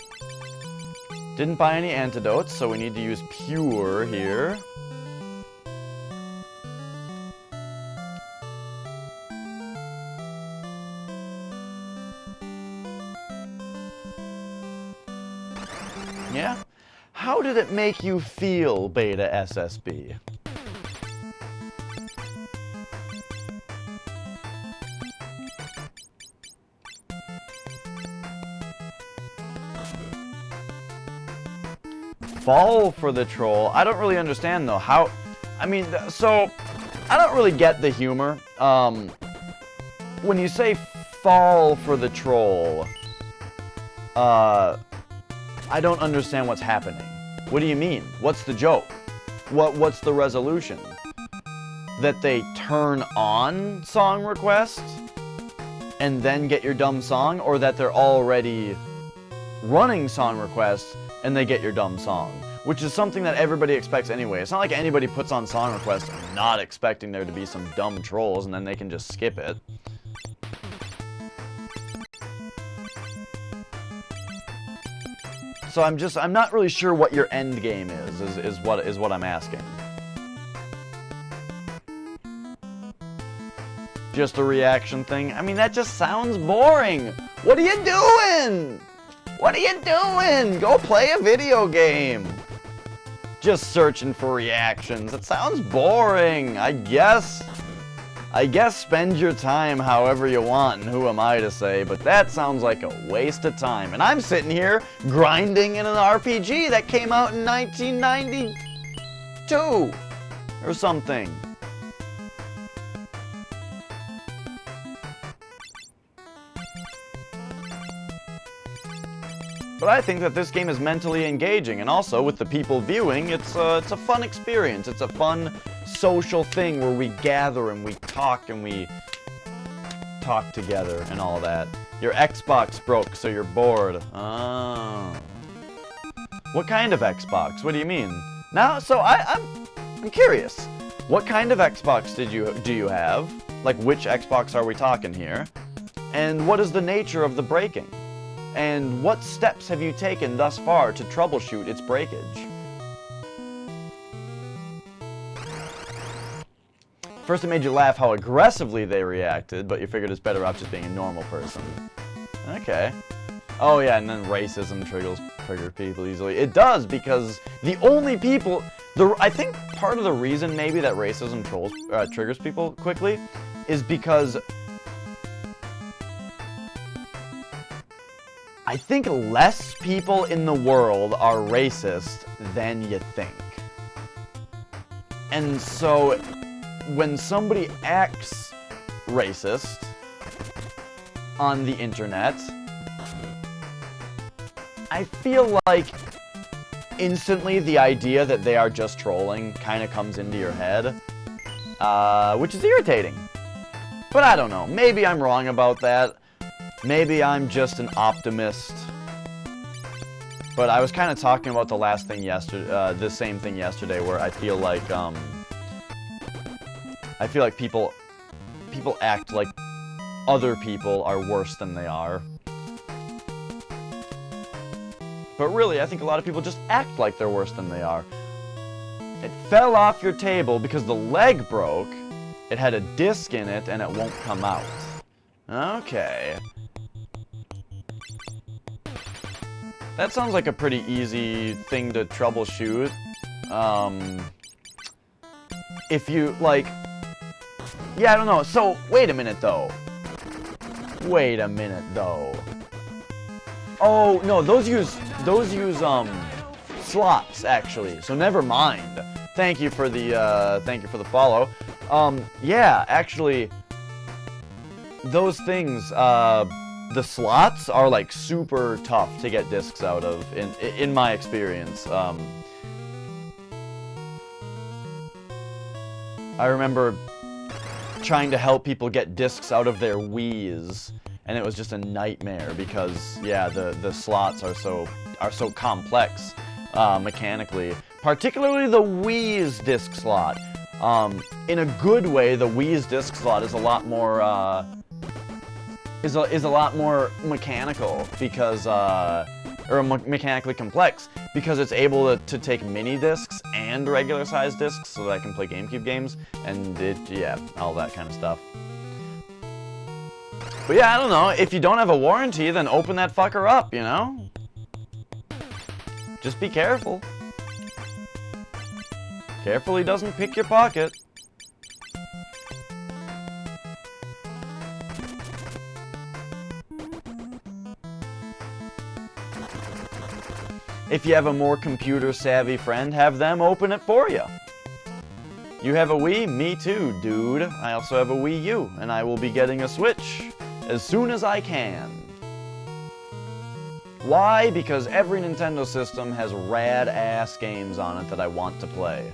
Speaker 1: Didn't buy any antidotes, so we need to use pure here. Yeah? How did it make you feel, Beta SSB? Fall for the troll. I don't really understand though how. I mean, so I don't really get the humor. When you say fall for the troll, I don't understand what's happening. What do you mean? What's the joke? What's the resolution? That they turn on song requests and then get your dumb song, or that they're already running song requests and they get your dumb song, which is something that everybody expects anyway. It's not like anybody puts on song requests not expecting there to be some dumb trolls and then they can just skip it. So I'm not really sure what your end game is what I'm asking. Just a reaction thing? I mean, that just sounds boring. What are you doing? What are you doing? Go play a video game. Just searching for reactions. It sounds boring. I guess spend your time however you want, and who am I to say, but that sounds like a waste of time. And I'm sitting here grinding in an RPG that came out in 1992 or something. But I think that this game is mentally engaging, and also with the people viewing, it's a fun experience. It's a fun social thing where we gather and we talk together and all that. Your Xbox broke, so you're bored. Oh. What kind of Xbox? What do you mean? Now, so I'm curious. What kind of Xbox do you have? Like, which Xbox are we talking here? And what is the nature of the breaking? And what steps have you taken thus far to troubleshoot its breakage? First it made you laugh how aggressively they reacted, but you figured it's better off just being a normal person. Okay. Oh yeah, and then racism triggers people easily. It does, because the only people... I think part of the reason maybe that racism triggers people quickly is because... I think less people in the world are racist than you think. And so, when somebody acts racist, on the internet, I feel like instantly the idea that they are just trolling kind of comes into your head, which is irritating. But I don't know, maybe I'm wrong about that. Maybe I'm just an optimist. But I was kind of talking about the last thing yesterday, the same thing yesterday, where I feel like people act like other people are worse than they are. But really, I think a lot of people just act like they're worse than they are. It fell off your table because the leg broke. It had a disc in it, and it won't come out. Okay. That sounds like a pretty easy thing to troubleshoot. If you, like... Yeah, I don't know. So, wait a minute, though. Oh, no, those use slots, actually. So never mind. Thank you for the follow. Yeah, actually, those things, the slots are, like, super tough to get discs out of, in my experience. I remember trying to help people get discs out of their Wiis, and it was just a nightmare because, yeah, the slots are so complex mechanically. Particularly the Wii's disc slot. In a good way, the Wii's disc slot is a lot more is a lot more mechanical because mechanically complex because it's able to take mini discs and regular size discs so that I can play GameCube games and yeah, all that kind of stuff. But yeah, I don't know, if you don't have a warranty, then open that fucker up, you know? Just be careful. Careful he doesn't pick your pocket. If you have a more computer-savvy friend, have them open it for you. You have a Wii? Me too, dude. I also have a Wii U, and I will be getting a Switch as soon as I can. Why? Because every Nintendo system has rad-ass games on it that I want to play.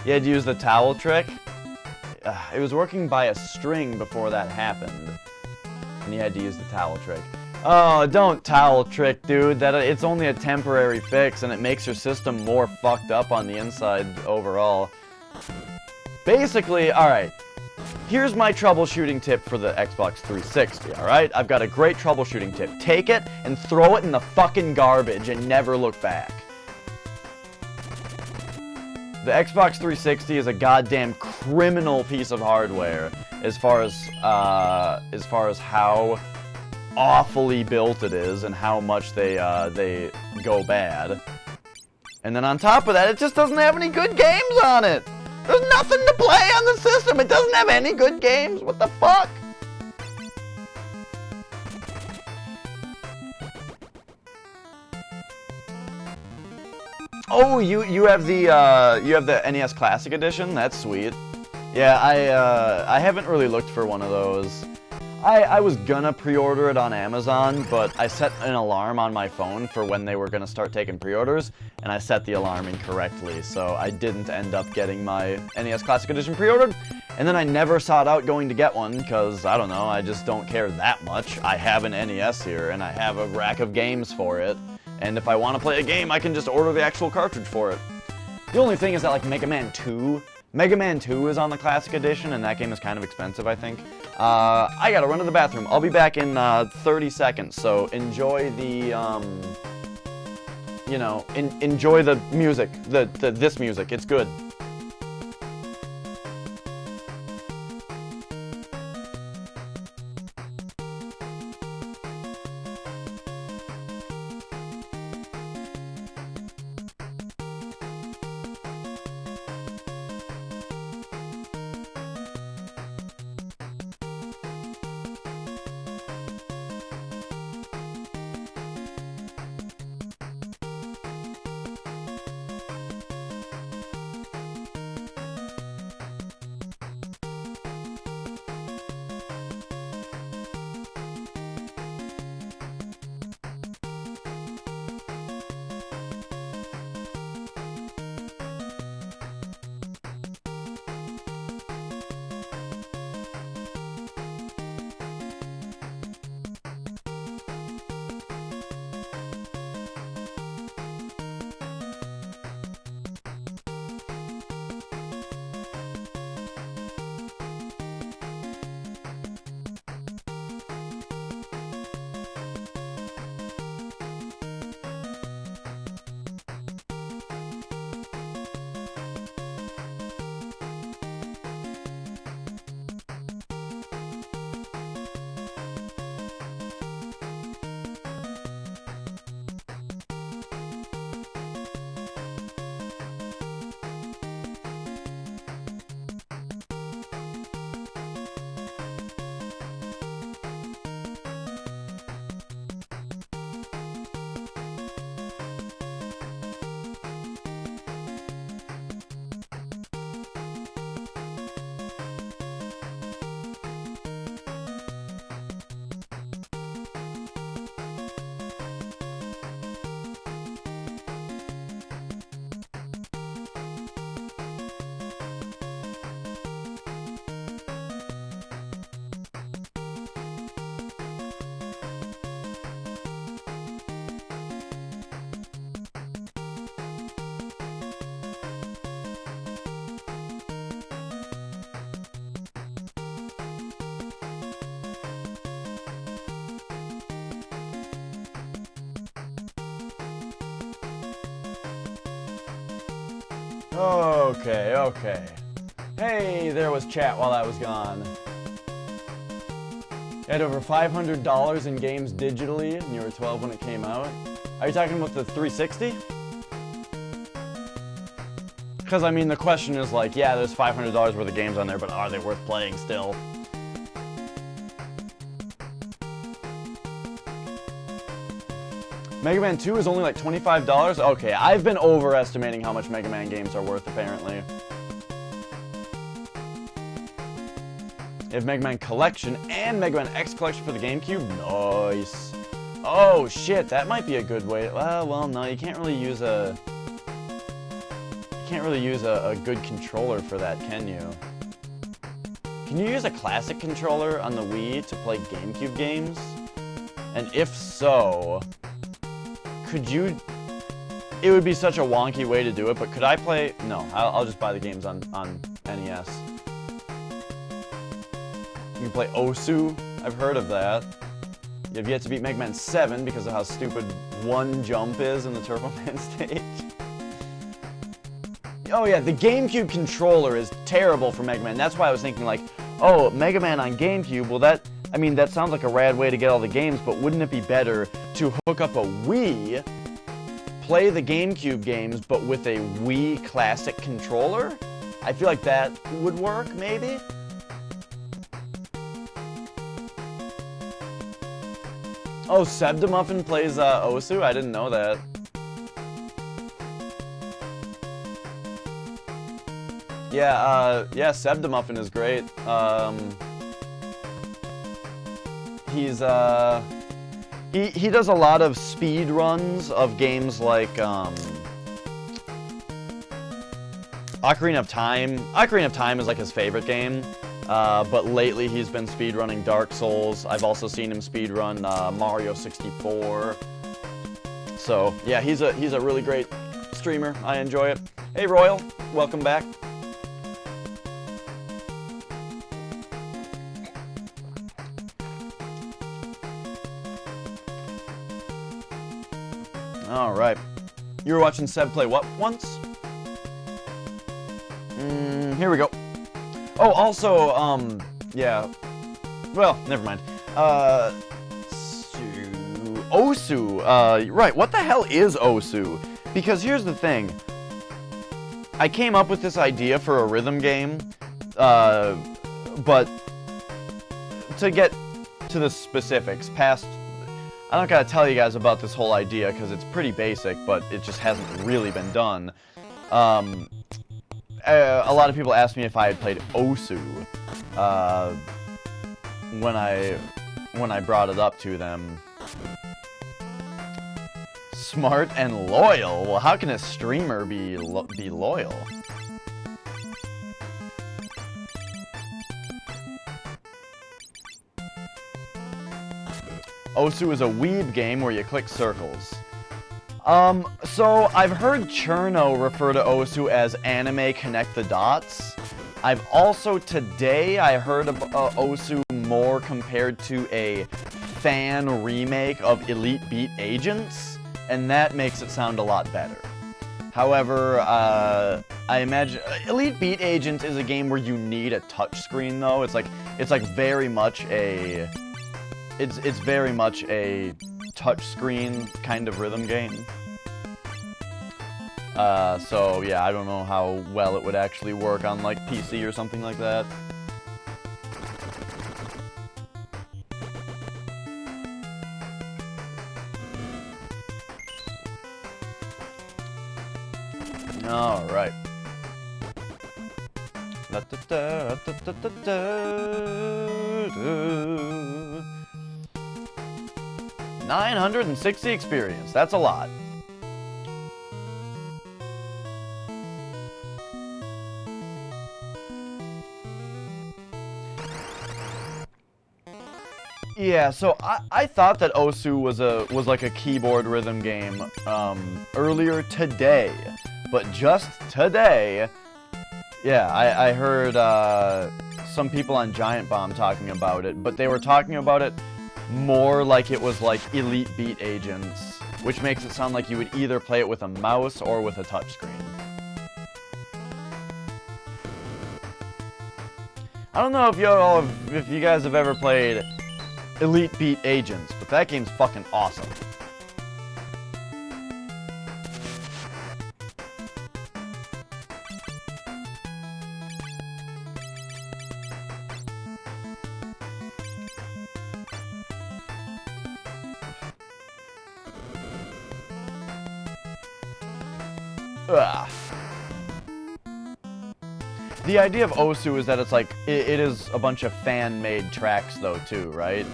Speaker 1: You had to use the towel trick? It was working by a string before that happened. And you had to use the towel trick. Oh, don't towel trick, dude. It's only a temporary fix, and it makes your system more fucked up on the inside overall. Basically, alright, here's my troubleshooting tip for the Xbox 360, alright? I've got a great troubleshooting tip. Take it and throw it in the fucking garbage and never look back. The Xbox 360 is a goddamn criminal piece of hardware as far as how awfully built it is and how much they go bad. And then on top of that, it just doesn't have any good games on it. There's nothing to play on the system. It doesn't have any good games. What the fuck? Oh, you have the NES Classic Edition? That's sweet. Yeah, I haven't really looked for one of those. I was gonna pre-order it on Amazon, but I set an alarm on my phone for when they were gonna start taking pre-orders, and I set the alarm incorrectly, so I didn't end up getting my NES Classic Edition pre-ordered, and then I never sought out going to get one, because, I don't know, I just don't care that much. I have an NES here, and I have a rack of games for it, and if I want to play a game, I can just order the actual cartridge for it. The only thing is that, like, Mega Man 2 is on the Classic Edition, and that game is kind of expensive, I think. I gotta run to the bathroom. I'll be back in 30 seconds, so enjoy the, you know, enjoy the music, this music. It's good. Okay, okay. Hey, there was chat while I was gone. You had over $500 in games digitally, and you were 12 when it came out. Are you talking about the 360? Because, I mean, the question is like, yeah, there's $500 worth of games on there, but are they worth playing still? Mega Man 2 is only like $25? Okay, I've been overestimating how much Mega Man games are worth, apparently. You have Mega Man Collection and Mega Man X Collection for the GameCube? Nice. Oh, shit, that might be a good way. Well, no, you can't really use a... You can't really use a good controller for that, can you? Can you use a classic controller on the Wii to play GameCube games? And if so... Could you... It would be such a wonky way to do it, but could I play... No, I'll just buy the games on NES. You can play Osu. I've heard of that. You have yet to beat Mega Man 7 because of how stupid one jump is in the Turbo Man stage. Oh yeah, the GameCube controller is terrible for Mega Man. That's why I was thinking like, oh, Mega Man on GameCube, well that... I mean, that sounds like a rad way to get all the games, but wouldn't it be better to hook up a Wii, play the GameCube games, but with a Wii Classic controller? I feel like that would work, maybe? Oh, Sebdemuffin plays Osu? I didn't know that. Yeah, Sebdemuffin is great. He's, he does a lot of speed runs of games like, Ocarina of Time. Ocarina of Time is like his favorite game, but lately he's been speedrunning Dark Souls. I've also seen him speedrun Mario 64. So, yeah, he's a really great streamer. I enjoy it. Hey, Royal, welcome back. Alright. You were watching Seb play what once? Here we go. Oh, also, yeah. Well, never mind. Osu. Right, what the hell is Osu? Because here's the thing. I came up with this idea for a rhythm game, but to get to the specifics, past... I don't gotta tell you guys about this whole idea because it's pretty basic, but it just hasn't really been done. A lot of people asked me if I had played Osu when I brought it up to them. Smart and loyal? Well, how can a streamer be loyal? Osu is a weeb game where you click circles. So I've heard Cherno refer to Osu as anime connect the dots. I've also today I heard of Osu more compared to a fan remake of Elite Beat Agents, and that makes it sound a lot better. However, I imagine Elite Beat Agents is a game where you need a touchscreen though. It's like very much a It's very much a touchscreen kind of rhythm game. So yeah, I don't know how well it would actually work on like PC or something like that. All right. 960 experience. That's a lot. Yeah, so I thought that Osu was like a keyboard rhythm game earlier today, but just today, yeah, I heard some people on Giant Bomb talking about it, but they were talking about it more like it was like Elite Beat Agents, which makes it sound like you would either play it with a mouse or with a touchscreen. I don't know if you guys have ever played Elite Beat Agents, but that game's fucking awesome. Ugh. The idea of Osu is that it's like, it is a bunch of fan-made tracks though too, right?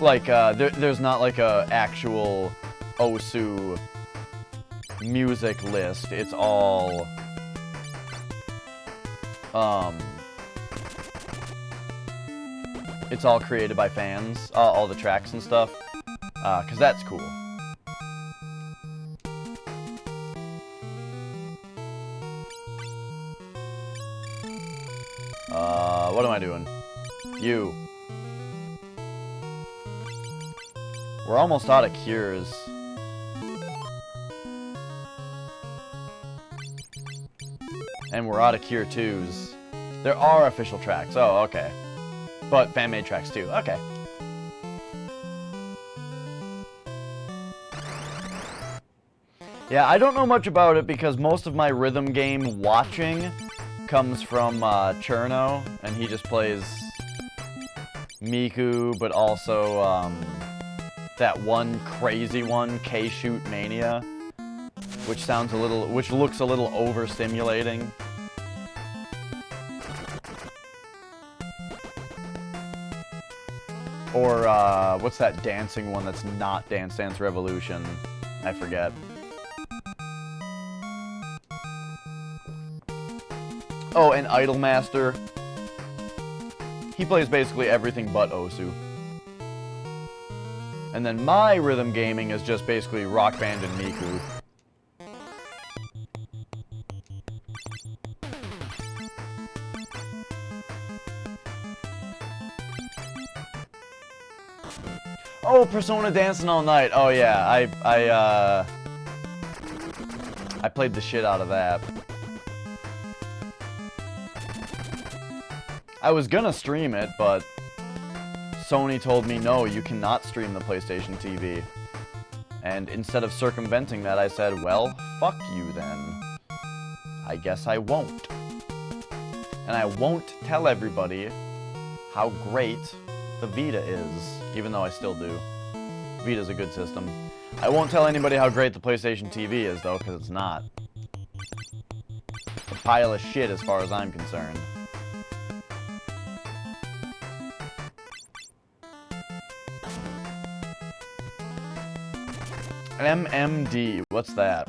Speaker 1: Like, there's not like a actual Osu music list. It's all, it's all created by fans, all the tracks and stuff, 'cause that's cool. What am I doing? You. We're almost out of cures. And we're out of cure 2s. There are official tracks. Oh, okay. But fan-made tracks too. Okay. Yeah, I don't know much about it because most of my rhythm game watching comes from Cherno, and he just plays Miku, but also that one crazy one, K-Shoot Mania, which looks a little overstimulating. Or what's that dancing one that's not Dance Dance Revolution? I forget. Oh, and Idolmaster. He plays basically everything but Osu. And then my rhythm gaming is just basically Rock Band and Miku. Oh, Persona Dancing All Night. Oh yeah, I played the shit out of that. I was gonna stream it, but Sony told me, no, you cannot stream the PlayStation TV. And instead of circumventing that, I said, well, fuck you then. I guess I won't. And I won't tell everybody how great the Vita is, even though I still do. Vita's a good system. I won't tell anybody how great the PlayStation TV is, though, because it's not. It's a pile of shit as far as I'm concerned. MMD, what's that?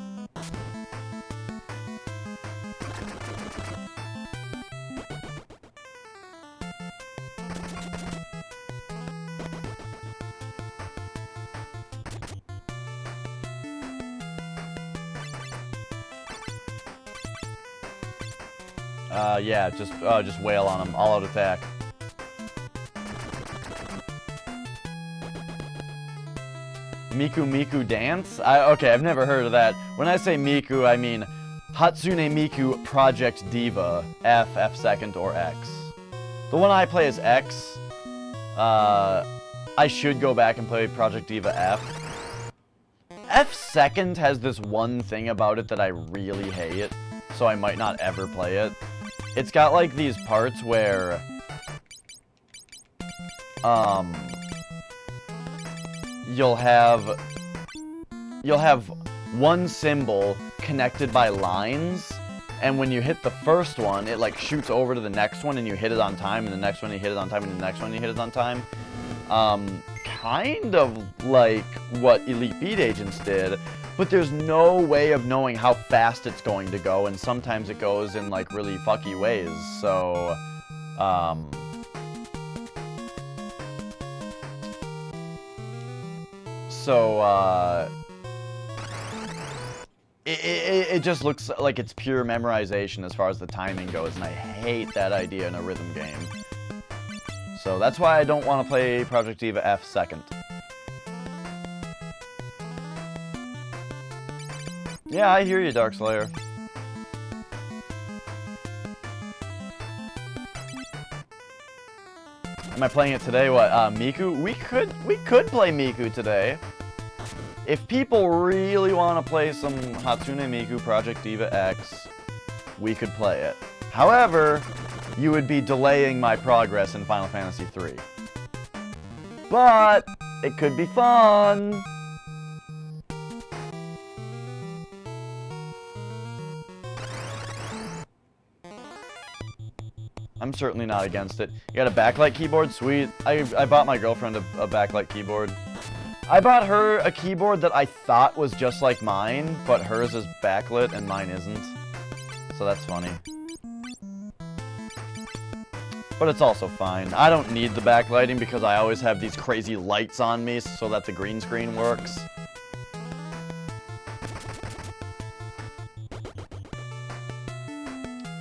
Speaker 1: Yeah, just wail on them. All-out attack. Miku Miku Dance? Okay, I've never heard of that. When I say Miku, I mean Hatsune Miku Project Diva, F second, or X. The one I play is X. I should go back and play Project Diva F. F second has this one thing about it that I really hate, so I might not ever play it. It's got like these parts where you'll have one symbol connected by lines, and when you hit the first one, it like shoots over to the next one and you hit it on time, and the next one you hit it on time, and the next one you hit it on time. Kind of like what Elite Beat Agents did, but there's no way of knowing how fast it's going to go, and sometimes it goes in like really fucky ways, so it just looks like it's pure memorization as far as the timing goes, and I hate that idea in a rhythm game. So that's why I don't want to play Project Diva F second. Yeah, I hear you, Darkslayer. Am I playing it today? What, Miku? We could play Miku today. If people really want to play some Hatsune Miku Project Diva X, we could play it. However, you would be delaying my progress in Final Fantasy III. But it could be fun. I'm certainly not against it. You got a backlight keyboard? Sweet. I bought my girlfriend a backlight keyboard. I bought her a keyboard that I thought was just like mine, but hers is backlit and mine isn't. So that's funny. But it's also fine. I don't need the backlighting because I always have these crazy lights on me so that the green screen works.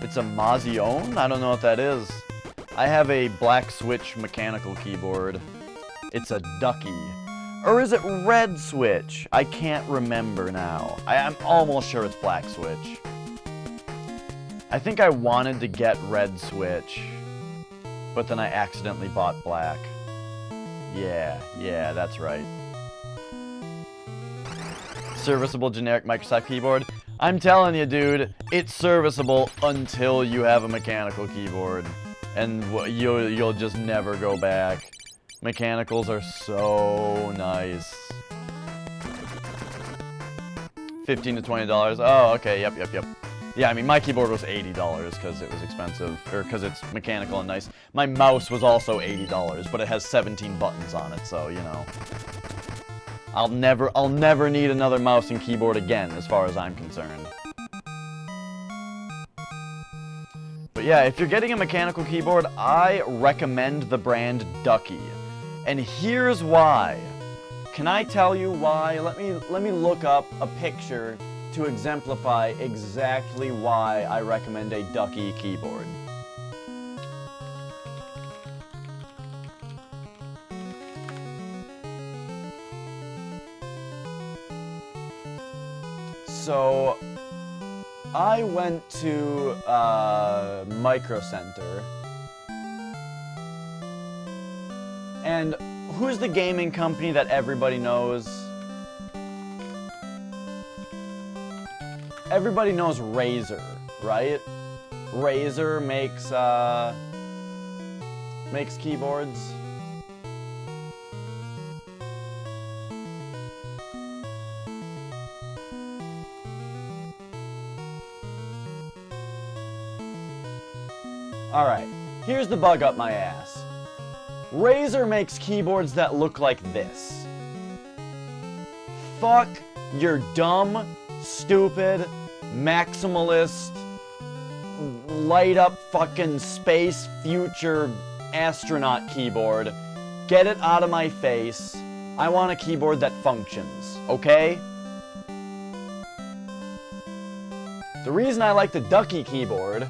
Speaker 1: It's a Mazione? I don't know what that is. I have a black switch mechanical keyboard. It's a Ducky. Or is it red switch? I can't remember now. I'm almost sure it's black switch. I think I wanted to get red switch, but then I accidentally bought black. Yeah, that's right. Serviceable generic Microsoft keyboard. I'm telling you, dude, it's serviceable until you have a mechanical keyboard. And you'll just never go back. Mechanicals are so nice. $15 to $20. Oh, okay, yep. Yeah, I mean, my keyboard was $80 because it was expensive, or because it's mechanical and nice. My mouse was also $80, but it has 17 buttons on it, so, you know. I'll never need another mouse and keyboard again, as far as I'm concerned. But yeah, if you're getting a mechanical keyboard, I recommend the brand Ducky. And here's why. Can I tell you why? Let me look up a picture to exemplify exactly why I recommend a Ducky keyboard. So, I went to Micro Center, and who's the gaming company that everybody knows? Everybody knows Razer, right? Razer makes keyboards. Alright, here's the bug up my ass. Razer makes keyboards that look like this. Fuck your dumb, stupid, maximalist, light up fucking space future astronaut keyboard. Get it out of my face. I want a keyboard that functions, okay? The reason I like the Ducky keyboard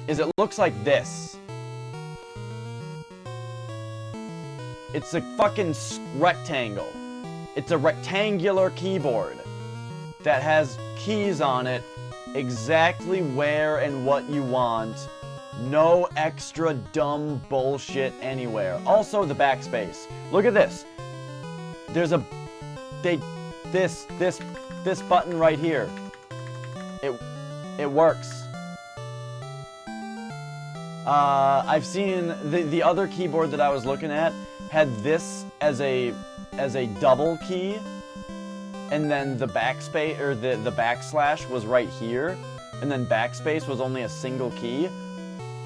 Speaker 1: is it looks like this. It's a fucking rectangle. It's a rectangular keyboard that has keys on it exactly where and what you want. No extra dumb bullshit anywhere. Also, the backspace. Look at this. There's a... This button right here. It works. I've seen the other keyboard that I was looking at had this as a double key, and then the backspace or the backslash was right here, and then backspace was only a single key.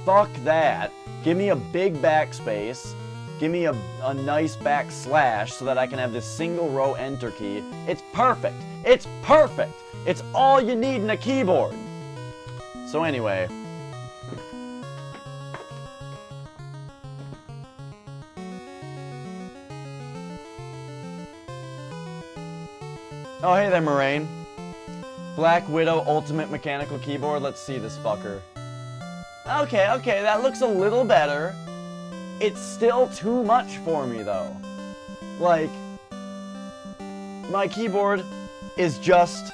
Speaker 1: Fuck that. Give me a big backspace. Give me a nice backslash so that I can have this single row enter key. It's perfect. It's perfect. It's all you need in a keyboard. So anyway. Oh, hey there, Moraine. Black Widow Ultimate Mechanical Keyboard. Let's see this fucker. Okay, that looks a little better. It's still too much for me, though. Like, my keyboard is just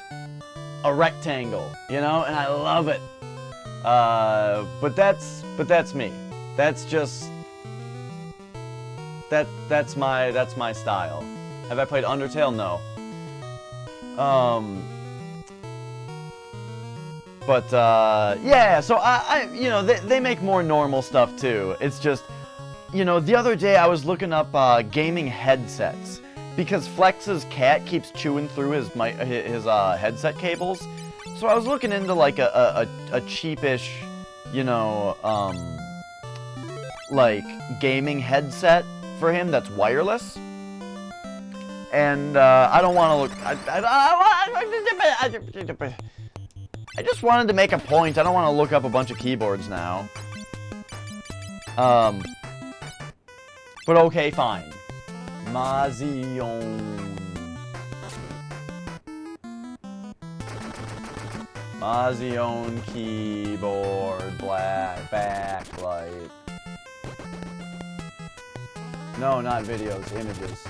Speaker 1: a rectangle, you know? And I love it. But that's me. That's just that's my style. Have I played Undertale? No. But yeah, so I you know, they make more normal stuff too. It's just, you know, the other day I was looking up gaming headsets because Flex's cat keeps chewing through his headset cables. So I was looking into like a cheapish, you know, like gaming headset for him that's wireless. And I don't want to look. I just wanted to make a point. I don't want to look up a bunch of keyboards now. But okay, fine. Mazion. Mazion keyboard, black backlight. No, not videos, images.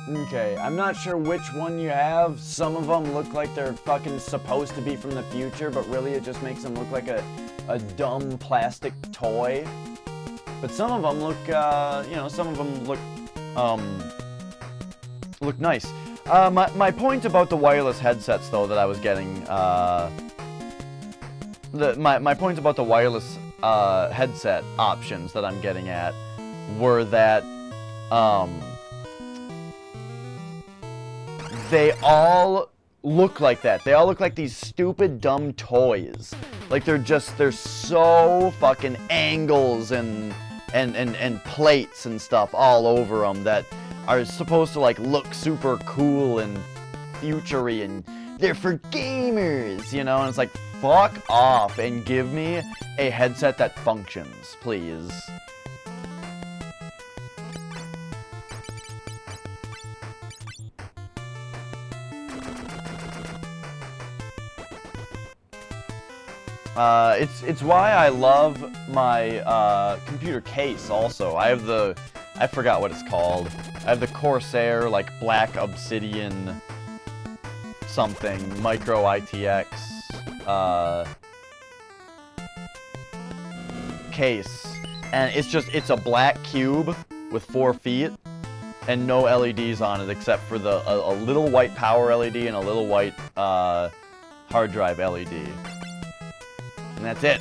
Speaker 1: Okay, I'm not sure which one you have. Some of them look like they're fucking supposed to be from the future, but really it just makes them look like a dumb plastic toy. But some of them look, you know, some of them look nice. My point about the wireless headsets, though, that I was getting, my point about the wireless headset options that I'm getting at were that, they all look like that. They all look like these stupid, dumb toys. Like they're so fucking angles and plates and stuff all over them that are supposed to like look super cool and future-y, and they're for gamers, you know? And it's like, fuck off and give me a headset that functions, please. It's why I love my computer case also. I have I forgot what it's called. I have the Corsair, like, black obsidian something, micro ITX case. And it's a black cube with 4 feet and no LEDs on it except for a little white power LED and a little white hard drive LED. And that's it.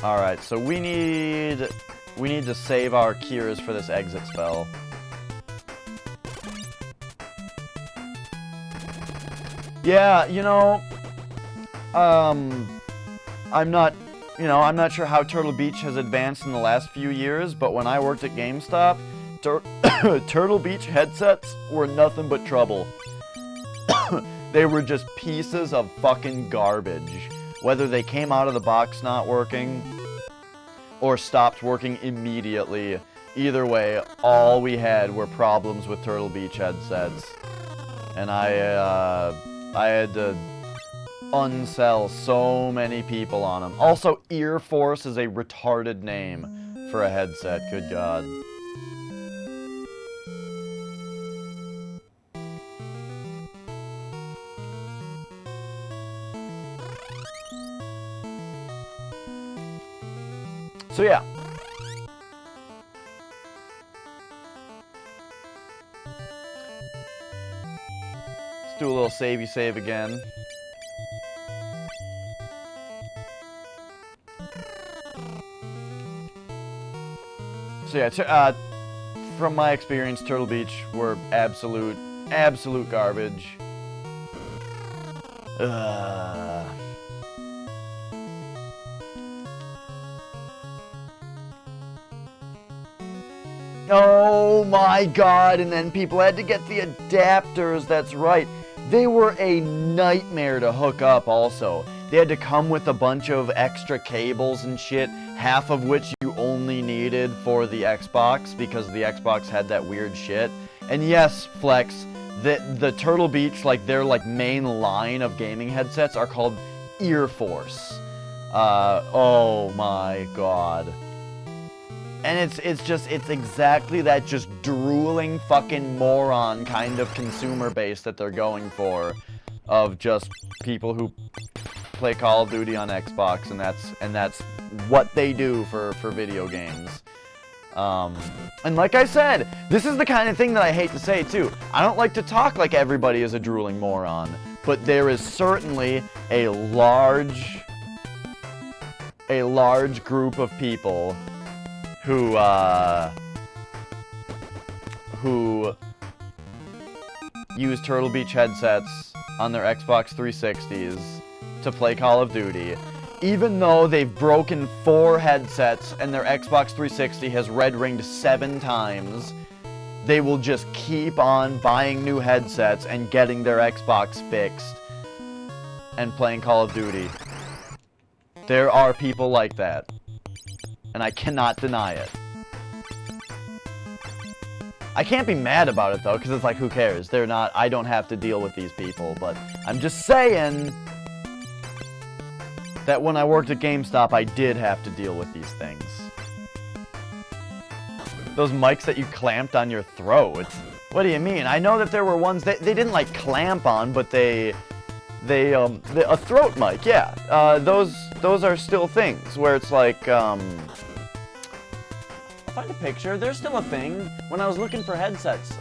Speaker 1: Alright, so we need to save our Kiras for this exit spell. Yeah, you know, I'm not sure how Turtle Beach has advanced in the last few years, but when I worked at GameStop, Turtle Beach headsets were nothing but trouble. They were just pieces of fucking garbage. Whether they came out of the box not working or stopped working immediately, either way, all we had were problems with Turtle Beach headsets. And I had to unsell so many people on them. Also, Ear Force is a retarded name for a headset, good God. So yeah. Let's do a little savey save again. So yeah, from my experience, Turtle Beach were absolute garbage. Oh my God, and then people had to get the adapters, that's right. They were a nightmare to hook up also. They had to come with a bunch of extra cables and shit, half of which you only needed for the Xbox because the Xbox had that weird shit. And yes, Flex, the Turtle Beach, like their like main line of gaming headsets are called Ear Force. Oh my God. And it's exactly that just drooling fucking moron kind of consumer base that they're going for, of just people who play Call of Duty on Xbox, and that's what they do for video games. And like I said, this is the kind of thing that I hate to say too. I don't like to talk like everybody is a drooling moron, but there is certainly a large group of people who use Turtle Beach headsets on their Xbox 360s to play Call of Duty, even though they've broken 4 headsets and their Xbox 360 has red ringed 7 times. They will just keep on buying new headsets and getting their Xbox fixed and playing Call of Duty. There are people like that, and I cannot deny it. I can't be mad about it though, because it's like, who cares? They're not, I don't have to deal with these people, but I'm just saying that when I worked at GameStop, I did have to deal with these things. Those mics that you clamped on your throat. What do you mean? I know that there were ones that they didn't like clamp on, but a throat mic, yeah. Those are still things where it's like, I'll find a picture. There's still a thing. When I was looking for headsets,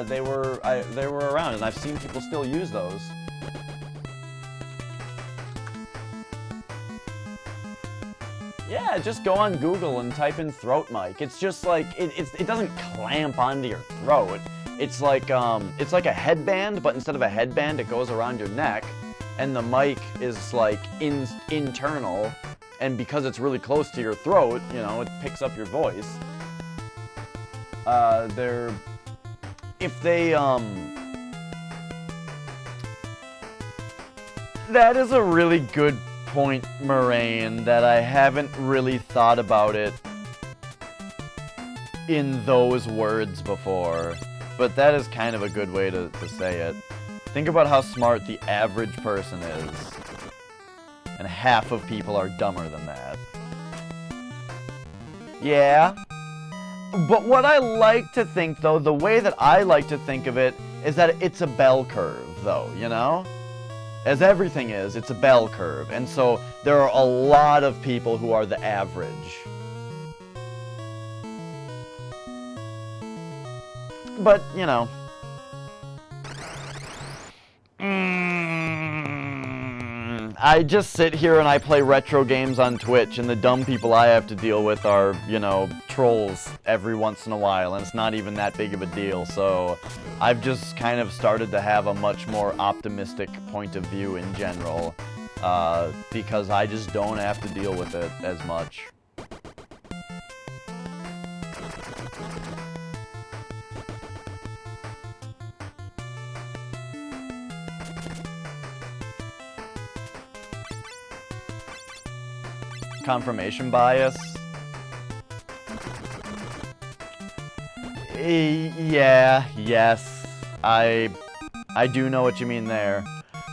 Speaker 1: they were around, and I've seen people still use those. Yeah, just go on Google and type in throat mic. It's just like it doesn't clamp onto your throat. It's like a headband, but instead of a headband, it goes around your neck, and the mic is like internal, and because it's really close to your throat, you know, it picks up your voice. That is a really good point, Moraine, that I haven't really thought about it in those words before, but that is kind of a good way to say it. Think about how smart the average person is, and half of people are dumber than that. Yeah, but what I like to think, though, the way that I like to think of it, is that it's a bell curve, though, you know? As everything is, it's a bell curve, and so there are a lot of people who are the average. But, you know. I just sit here and I play retro games on Twitch, and the dumb people I have to deal with are, you know, trolls every once in a while, and it's not even that big of a deal, so I've just kind of started to have a much more optimistic point of view in general, because I just don't have to deal with it as much. Confirmation bias. Yeah, yes. I do know what you mean there.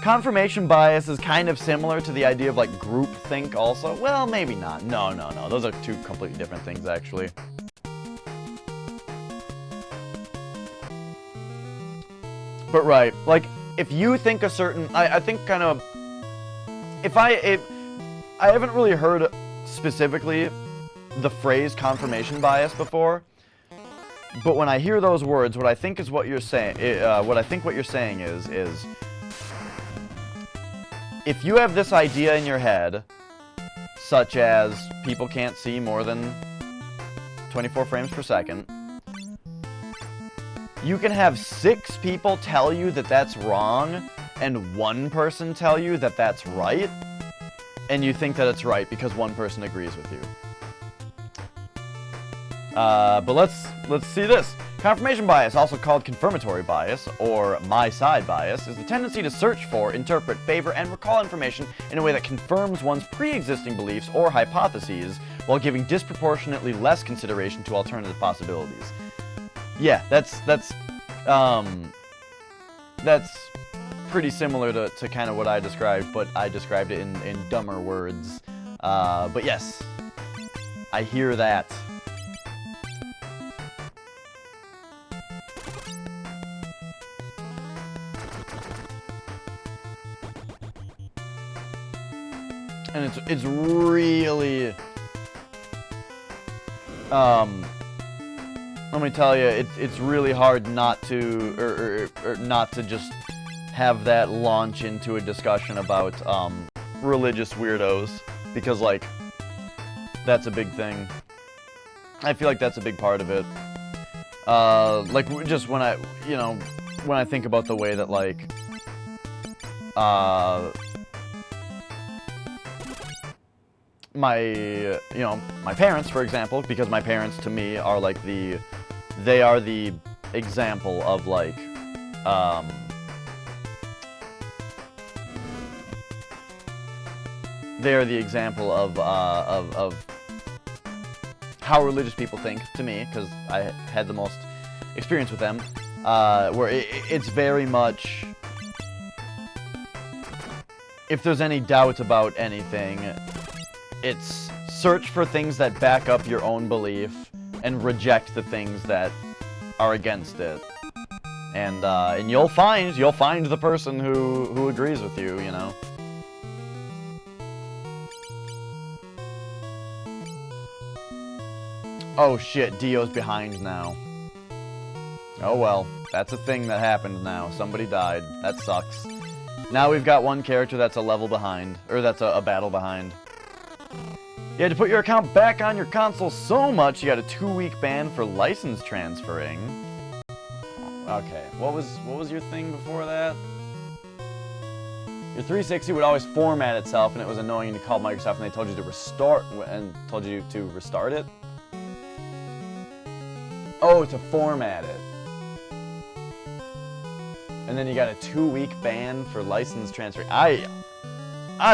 Speaker 1: Confirmation bias is kind of similar to the idea of like groupthink also. Well, maybe not. No. Those are two completely different things actually. But right, like if you think a certain, I think kind of, I haven't really heard specifically the phrase confirmation bias before, but when I hear those words, what I think is what you're saying, is if you have this idea in your head, such as people can't see more than 24 frames per second, you can have 6 people tell you that that's wrong, and 1 person tell you that that's right, and you think that it's right because 1 person agrees with you. But let's see this. Confirmation bias, also called confirmatory bias, or my-side bias, is the tendency to search for, interpret, favor, and recall information in a way that confirms one's pre-existing beliefs or hypotheses, while giving disproportionately less consideration to alternative possibilities. Yeah, that's pretty similar to kind of what I described, but I described it in dumber words. But yes, I hear that. and it's really, let me tell you, it's really hard not to, or not to just have that launch into a discussion about, religious weirdos, because, like, that's a big thing. I feel like that's a big part of it. Like, just when I, you know, when I think about the way that, like, my parents, for example, because my parents, to me, are, like, they are the example of, like, they are the example of how religious people think, to me, because I had the most experience with them, where it's very much, if there's any doubt about anything, it's search for things that back up your own belief and reject the things that are against it. And you'll find the person who agrees with you, you know. Oh shit, Dio's behind now. Oh well, that's a thing that happened now. Somebody died. That sucks. Now we've got one character that's a level behind, or that's a battle behind. You had to put your account back on your console so much you got a 2-week ban for license transferring. Okay, what was your thing before that? Your 360 would always format itself, and it was annoying to call Microsoft, and they told you to restart it. Oh, to format it. And then you got a 2-week ban for license transfer. I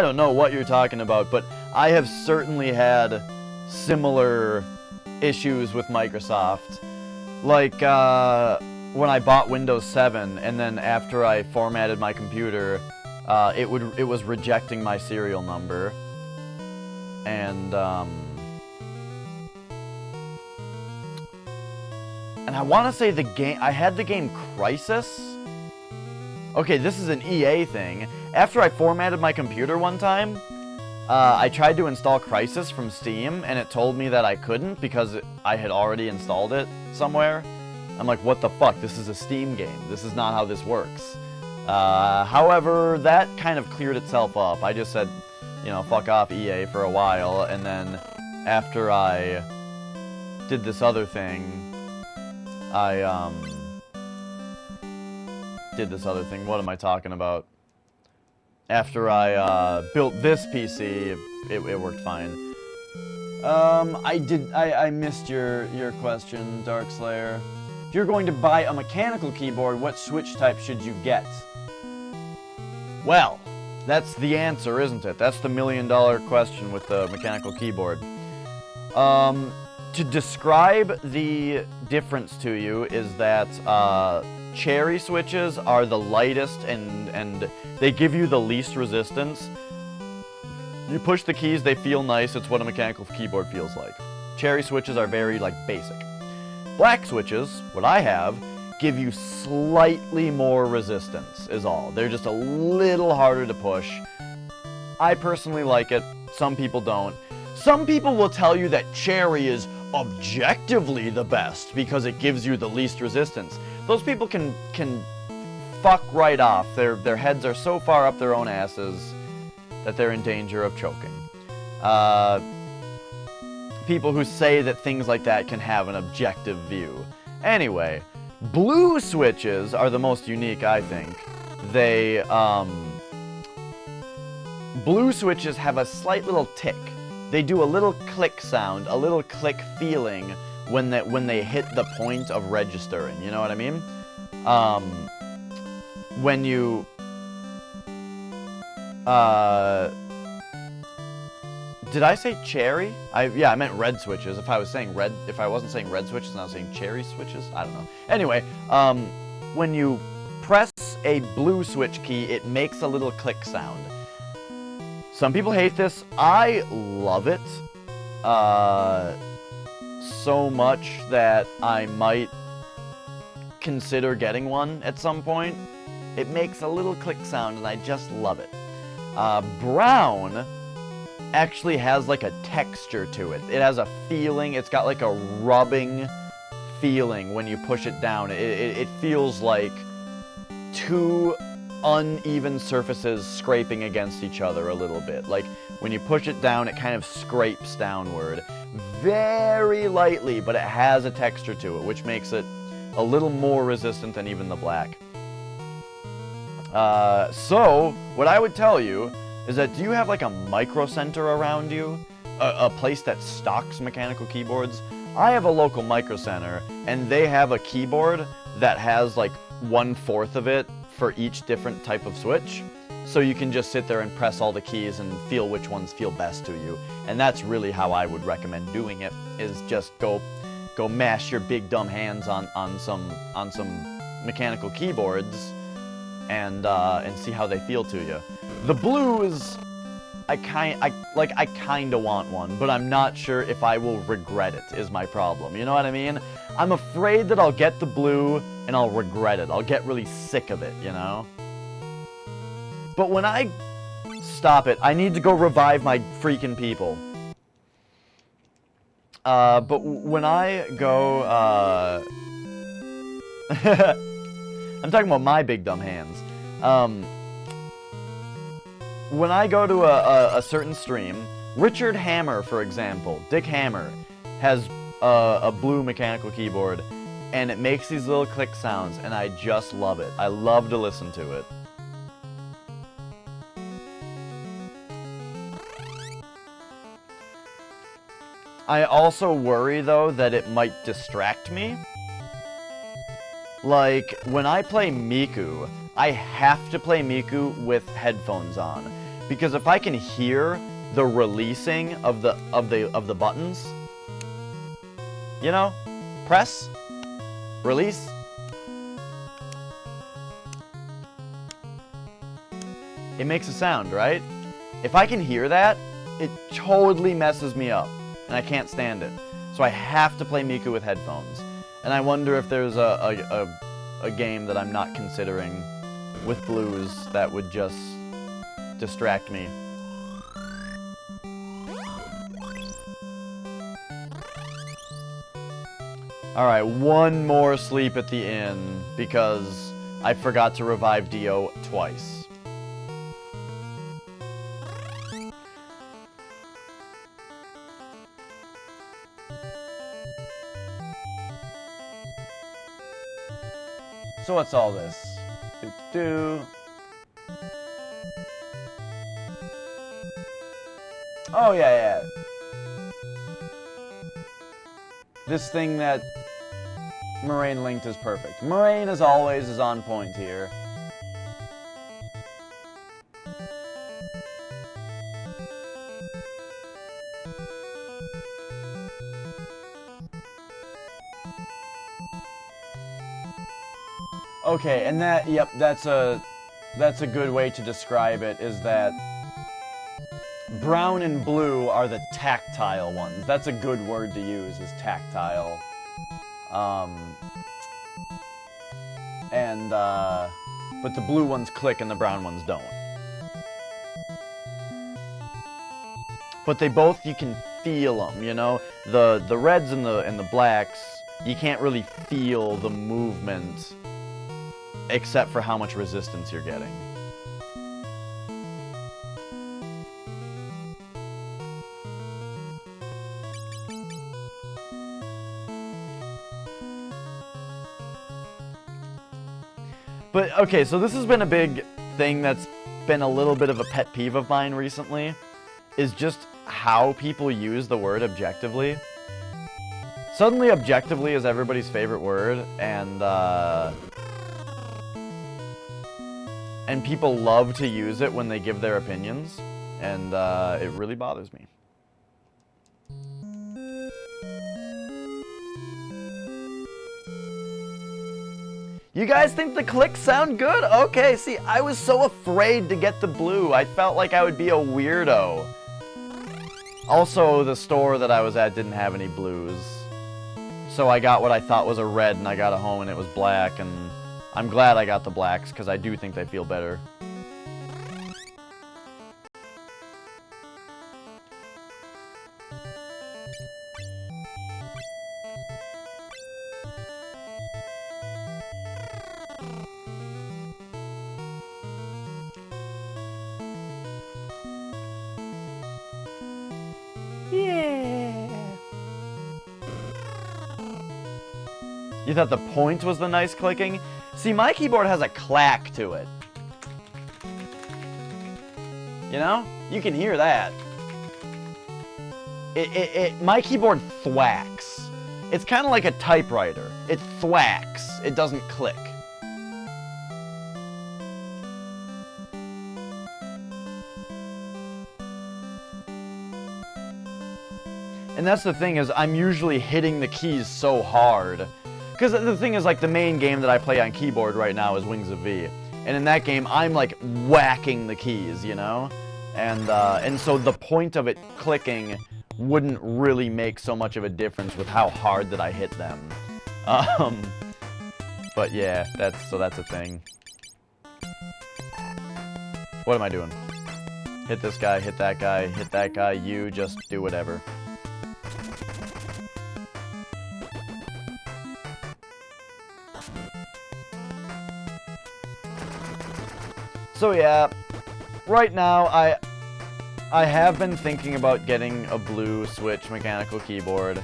Speaker 1: don't know what you're talking about, but I have certainly had similar issues with Microsoft. Like, when I bought Windows 7, and then after I formatted my computer, it was rejecting my serial number. And I want to say I had the game Crysis. Okay, this is an EA thing. After I formatted my computer one time, I tried to install Crysis from Steam, and it told me that I couldn't because I had already installed it somewhere. I'm like, what the fuck? This is a Steam game. This is not how this works. However, that kind of cleared itself up. I just said, you know, fuck off EA for a while, and then after I did this other thing, what am I talking about? After I built this PC, it worked fine. I missed your question, Darkslayer. If you're going to buy a mechanical keyboard, what switch type should you get? Well, that's the answer, isn't it? That's the $1 million question with the mechanical keyboard. To describe the difference to you is that cherry switches are the lightest and they give you the least resistance. You push the keys, they feel nice. It's what a mechanical keyboard feels like. Cherry switches are very, like, basic. Black switches, what I have, give you slightly more resistance, is all. They're just a little harder to push. I personally like it. Some people don't. Some people will tell you that cherry is objectively the best because it gives you the least resistance. Those people can fuck right off. Their heads are so far up their own asses that they're in danger of choking. People who say that things like that can have an objective view. Anyway, blue switches are the most unique, I think. Blue switches have a slight little tick. They do a little click sound, a little click feeling when they hit the point of registering. You know what I mean? When you did I say cherry? Yeah, I meant red switches. If I wasn't saying red switches and I was saying cherry switches, I don't know. Anyway, when you press a blue switch key, it makes a little click sound. Some people hate this. I love it so much that I might consider getting one at some point. It makes a little click sound, and I just love it. Brown actually has like a texture to it. It has a feeling. It's got like a rubbing feeling when you push it down. It feels like two uneven surfaces scraping against each other a little bit. Like when you push it down, it kind of scrapes downward very lightly, but it has a texture to it, which makes it a little more resistant than even the black. So what I would tell you is that, do you have like a micro center around you? A place that stocks mechanical keyboards? I have a local micro center, and they have a keyboard that has like 1/4 of it for each different type of switch. So you can just sit there and press all the keys and feel which ones feel best to you. And that's really how I would recommend doing it, is just go mash your big dumb hands on some mechanical keyboards and see how they feel to you. The blues, I kinda want one, but I'm not sure if I will regret it, is my problem. You know what I mean? I'm afraid that I'll get the blue and I'll regret it. I'll get really sick of it, you know? But when I stop it, I need to go revive my freaking people. But when I go, I'm talking about my big dumb hands. When I go to a certain stream, Richard Hammer, for example, Dick Hammer, has a blue mechanical keyboard, and it makes these little click sounds, and I just love it. I love to listen to it. I also worry, though, that it might distract me. Like, when I play Miku, I have to play Miku with headphones on, because if I can hear the releasing of the buttons, you know, press, release, it makes a sound, right? If I can hear that, it totally messes me up, and I can't stand it. So I have to play Miku with headphones. And I wonder if there's a game that I'm not considering with blues that would just distract me. Alright, one more sleep at the inn because I forgot to revive Dio twice. So what's all this? Oh, yeah. This thing that Moraine linked is perfect. Moraine, as always, is on point here. Okay, and that, yep, that's a good way to describe it, is that brown and blue are the tactile ones. That's a good word to use, is tactile. But the blue ones click and the brown ones don't. But they both, you can feel them, you know? The reds and the blacks, you can't really feel the movement except for how much resistance you're getting. But, okay, so this has been a big thing that's been a little bit of a pet peeve of mine recently, is just how people use the word objectively. Suddenly, objectively is everybody's favorite word, and people love to use it when they give their opinions, and it really bothers me. You guys think the clicks sound good? Okay, see, I was so afraid to get the blue. I felt like I would be a weirdo. Also, the store that I was at didn't have any blues. So I got what I thought was a red, and I got it home and it was black, and I'm glad I got the blacks, because I do think they feel better. You thought the point was the nice clicking? See, my keyboard has a clack to it. You know? You can hear that. My keyboard thwacks. It's kind of like a typewriter. It thwacks. It doesn't click. And that's the thing is, I'm usually hitting the keys so hard. Because the thing is, like, the main game that I play on keyboard right now is Wings of V. And in that game, I'm, like, whacking the keys, you know? And so the point of it clicking wouldn't really make so much of a difference with how hard that I hit them. But yeah, that's a thing. What am I doing? Hit this guy, hit that guy, you just do whatever. So yeah, right now I have been thinking about getting a blue switch mechanical keyboard,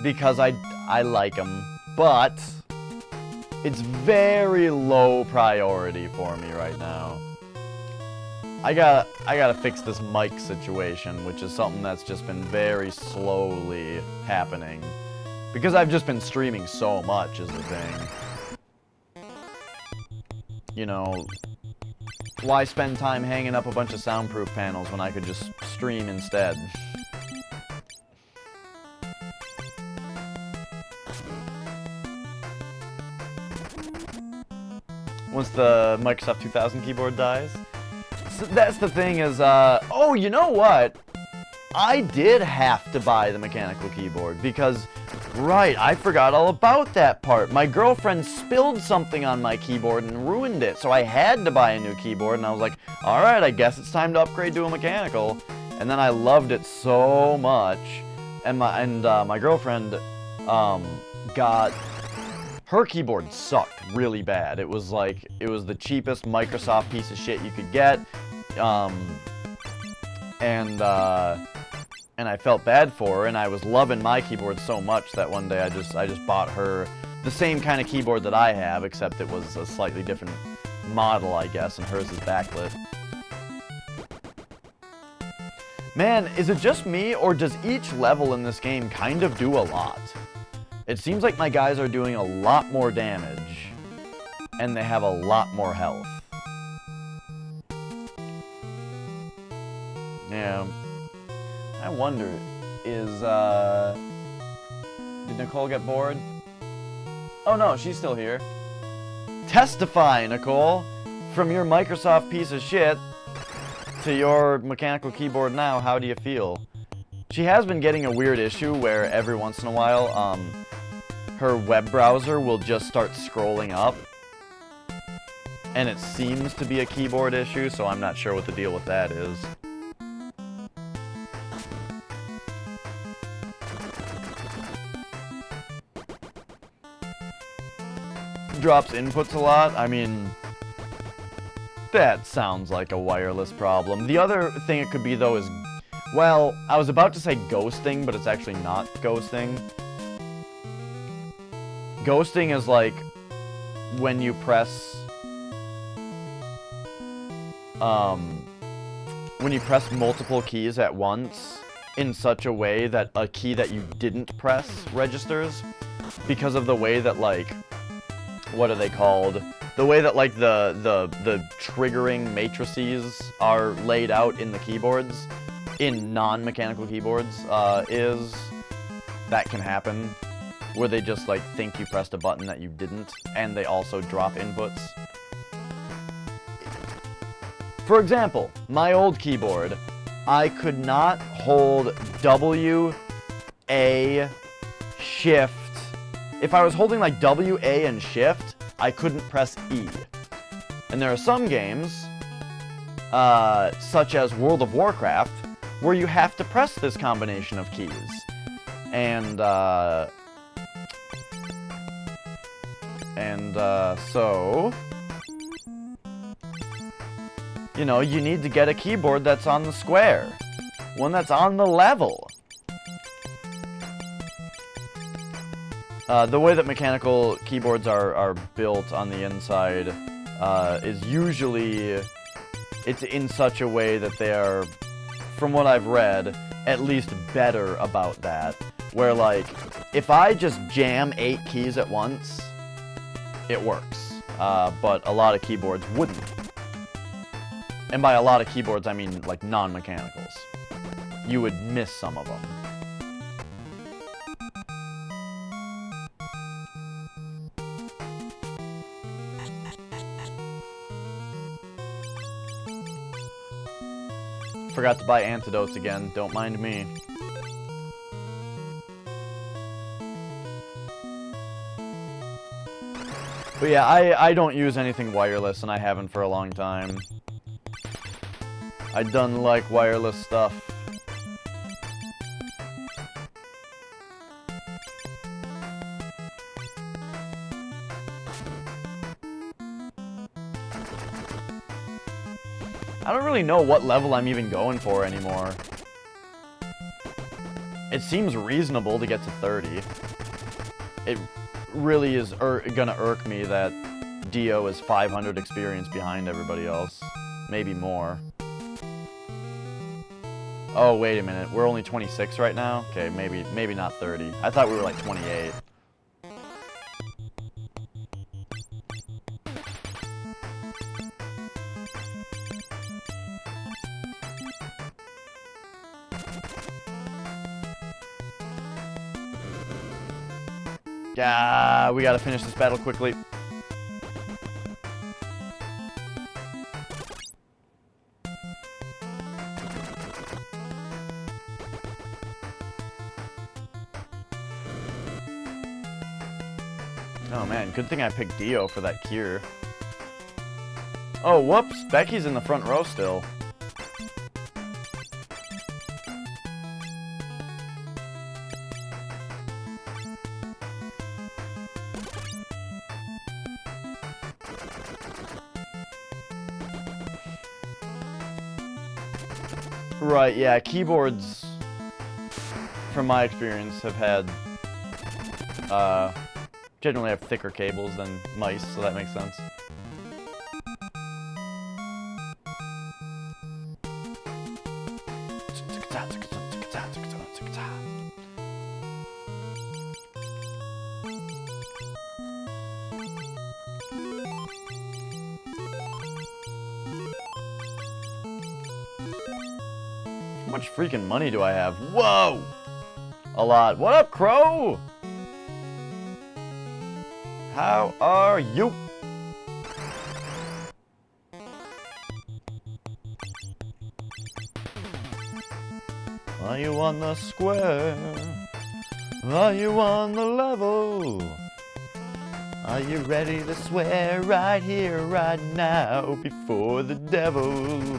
Speaker 1: because I like them, but it's very low priority for me right now. I gotta fix this mic situation, which is something that's just been very slowly happening, because I've just been streaming so much is the thing. You know, why spend time hanging up a bunch of soundproof panels when I could just stream instead? Once the Microsoft 2000 keyboard dies. So that's the thing is, oh, you know what? I did have to buy the mechanical keyboard because, right, I forgot all about that part. My girlfriend spilled something on my keyboard and ruined it, so I had to buy a new keyboard, and I was like, alright, I guess it's time to upgrade to a mechanical. And then I loved it so much, and my girlfriend got... Her keyboard sucked really bad. It was like, it was the cheapest Microsoft piece of shit you could get, and I felt bad for her, and I was loving my keyboard so much that one day I just bought her the same kind of keyboard that I have, except it was a slightly different model, I guess, and hers is backlit. Man, is it just me, or does each level in this game kind of do a lot? It seems like my guys are doing a lot more damage, and they have a lot more health. Yeah. I wonder, did Nicole get bored? Oh no, she's still here. Testify, Nicole! From your Microsoft piece of shit to your mechanical keyboard now, how do you feel? She has been getting a weird issue where every once in a while, her web browser will just start scrolling up. And it seems to be a keyboard issue, so I'm not sure what the deal with that is. Drops inputs a lot. I mean, that sounds like a wireless problem. The other thing it could be, though, is, well, I was about to say ghosting, but it's actually not ghosting. Ghosting is like when you press multiple keys at once in such a way that a key that you didn't press registers, because of the way that, like, what are they called? The way that, like, the triggering matrices are laid out in the keyboards, in non-mechanical keyboards, is that can happen, where they just, like, think you pressed a button that you didn't, and they also drop inputs. For example, my old keyboard, I could not hold W, A, Shift. If I was holding, like, W, A, and Shift, I couldn't press E. And there are some games, such as World of Warcraft, where you have to press this combination of keys. And so, you know, you need to get a keyboard that's on the square. One that's on the level. The way that mechanical keyboards are built on the inside is usually, it's in such a way that they are, from what I've read, at least better about that. Where, like, if I just jam 8 keys at once, it works. But a lot of keyboards wouldn't. And by a lot of keyboards, I mean, like, non-mechanicals. You would miss some of them. Forgot to buy antidotes again. Don't mind me. But yeah, I don't use anything wireless, and I haven't for a long time. I done like wireless stuff. I don't really know what level I'm even going for anymore. It seems reasonable to get to 30. It really is gonna irk me that Dio is 500 experience behind everybody else. Maybe more. Oh, wait a minute. We're only 26 right now? Okay, maybe not 30. I thought we were like 28. Yeah, we gotta finish this battle quickly. Oh man, good thing I picked Dio for that cure. Oh, whoops, Becky's in the front row still. Right, yeah, keyboards, from my experience, have had, generally have thicker cables than mice, so that makes sense. How much freaking money do I have? Whoa! A lot. What up, Crow? How are you? Are you on the square? Are you on the level? Are you ready to swear right here, right now, before the devil?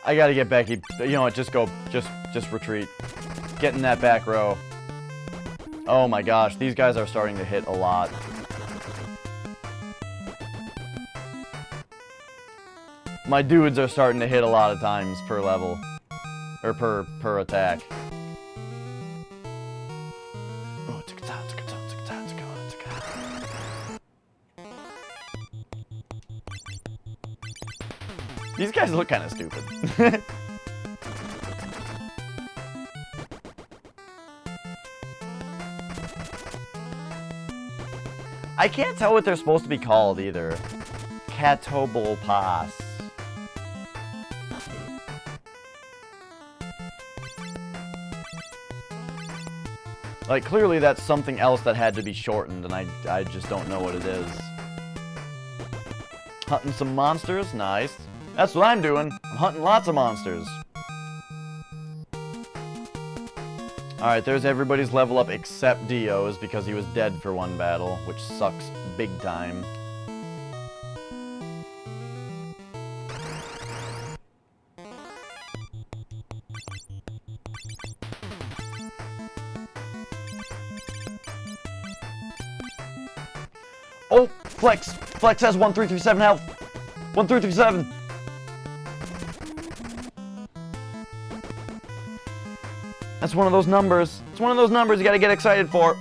Speaker 1: I gotta get Becky. You know what? Just go. Just retreat. Get in that back row. Oh my gosh, these guys are starting to hit a lot. My dudes are starting to hit a lot of times per level, or per attack. These guys look kind of stupid. I can't tell what they're supposed to be called either. Catobal Pass. Like, clearly that's something else that had to be shortened, and I just don't know what it is. Hunting some monsters? Nice. That's what I'm doing. I'm hunting lots of monsters. Alright, there's everybody's level up except Dio's because he was dead for one battle, which sucks big time. Flex! Flex has 1337 health! 1337! That's one of those numbers. It's one of those numbers you gotta get excited for.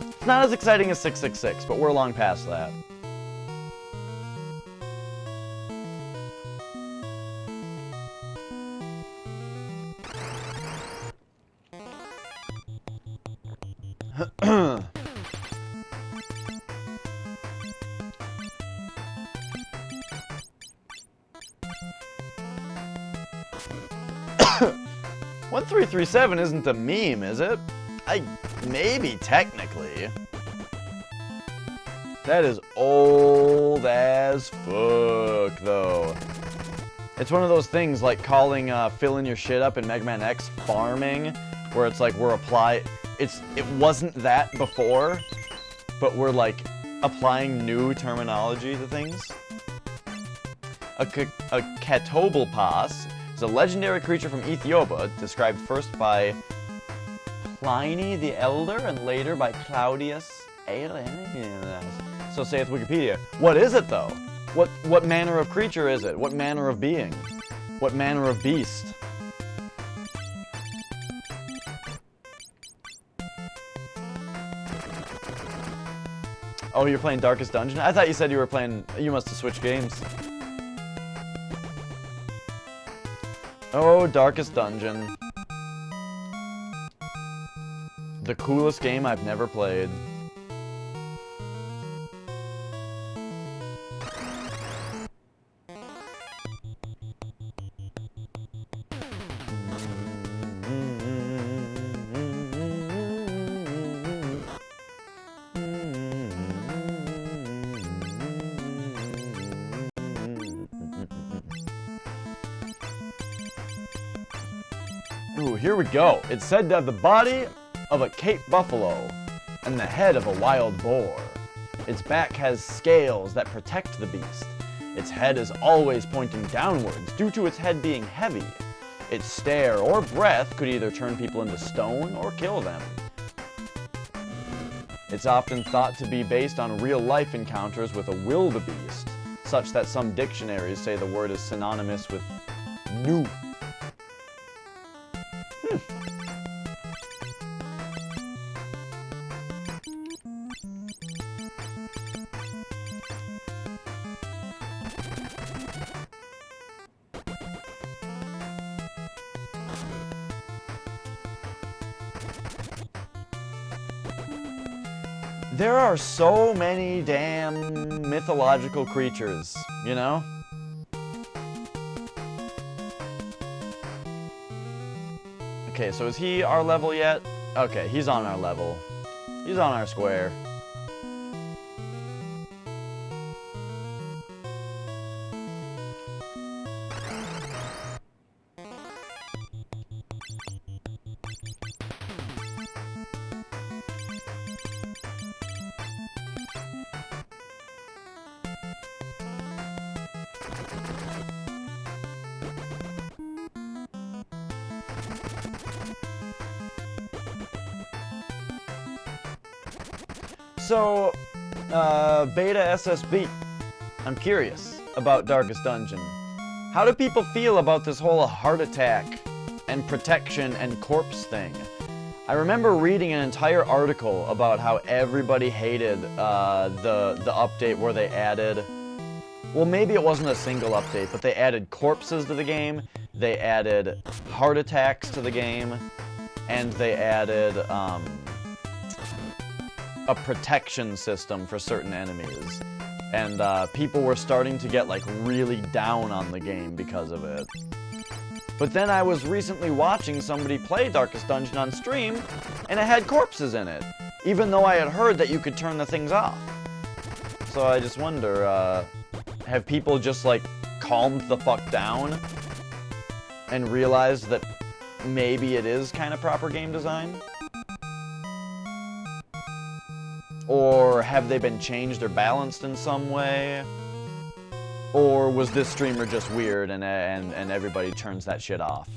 Speaker 1: It's not as exciting as 666, but we're long past that. One 337 isn't a meme, is it? Maybe technically. That is old as fuck, though. It's one of those things like calling filling your shit up in Mega Man X farming, where it's like it wasn't that before, but we're like applying new terminology to things. A Catoblepas is a legendary creature from Ethiopia, described first by Pliny the Elder and later by Claudius. So saith Wikipedia. What is it though? What manner of creature is it? What manner of being? What manner of beast? Oh, you're playing Darkest Dungeon? I thought you said you were playing... You must have switched games. Oh, Darkest Dungeon. The coolest game I've never played. Ooh, here we go. It's said to have the body of a Cape buffalo and the head of a wild boar. Its back has scales that protect the beast. Its head is always pointing downwards due to its head being heavy. Its stare or breath could either turn people into stone or kill them. It's often thought to be based on real-life encounters with a wildebeest, such that some dictionaries say the word is synonymous with new. There are so many damn mythological creatures, you know? Okay, so is he our level yet? Okay, he's on our level. He's on our square. So, Beta SSB, I'm curious about Darkest Dungeon. How do people feel about this whole heart attack and protection and corpse thing? I remember reading an entire article about how everybody hated the update where they added, well, maybe it wasn't a single update, but they added corpses to the game, they added heart attacks to the game, and they added a protection system for certain enemies. And people were starting to get like really down on the game because of it. But then I was recently watching somebody play Darkest Dungeon on stream, and it had corpses in it, even though I had heard that you could turn the things off. So I just wonder, have people just like calmed the fuck down and realized that maybe it is kind of proper game design? Or have they been changed or balanced in some way? Or was this streamer just weird and everybody turns that shit off?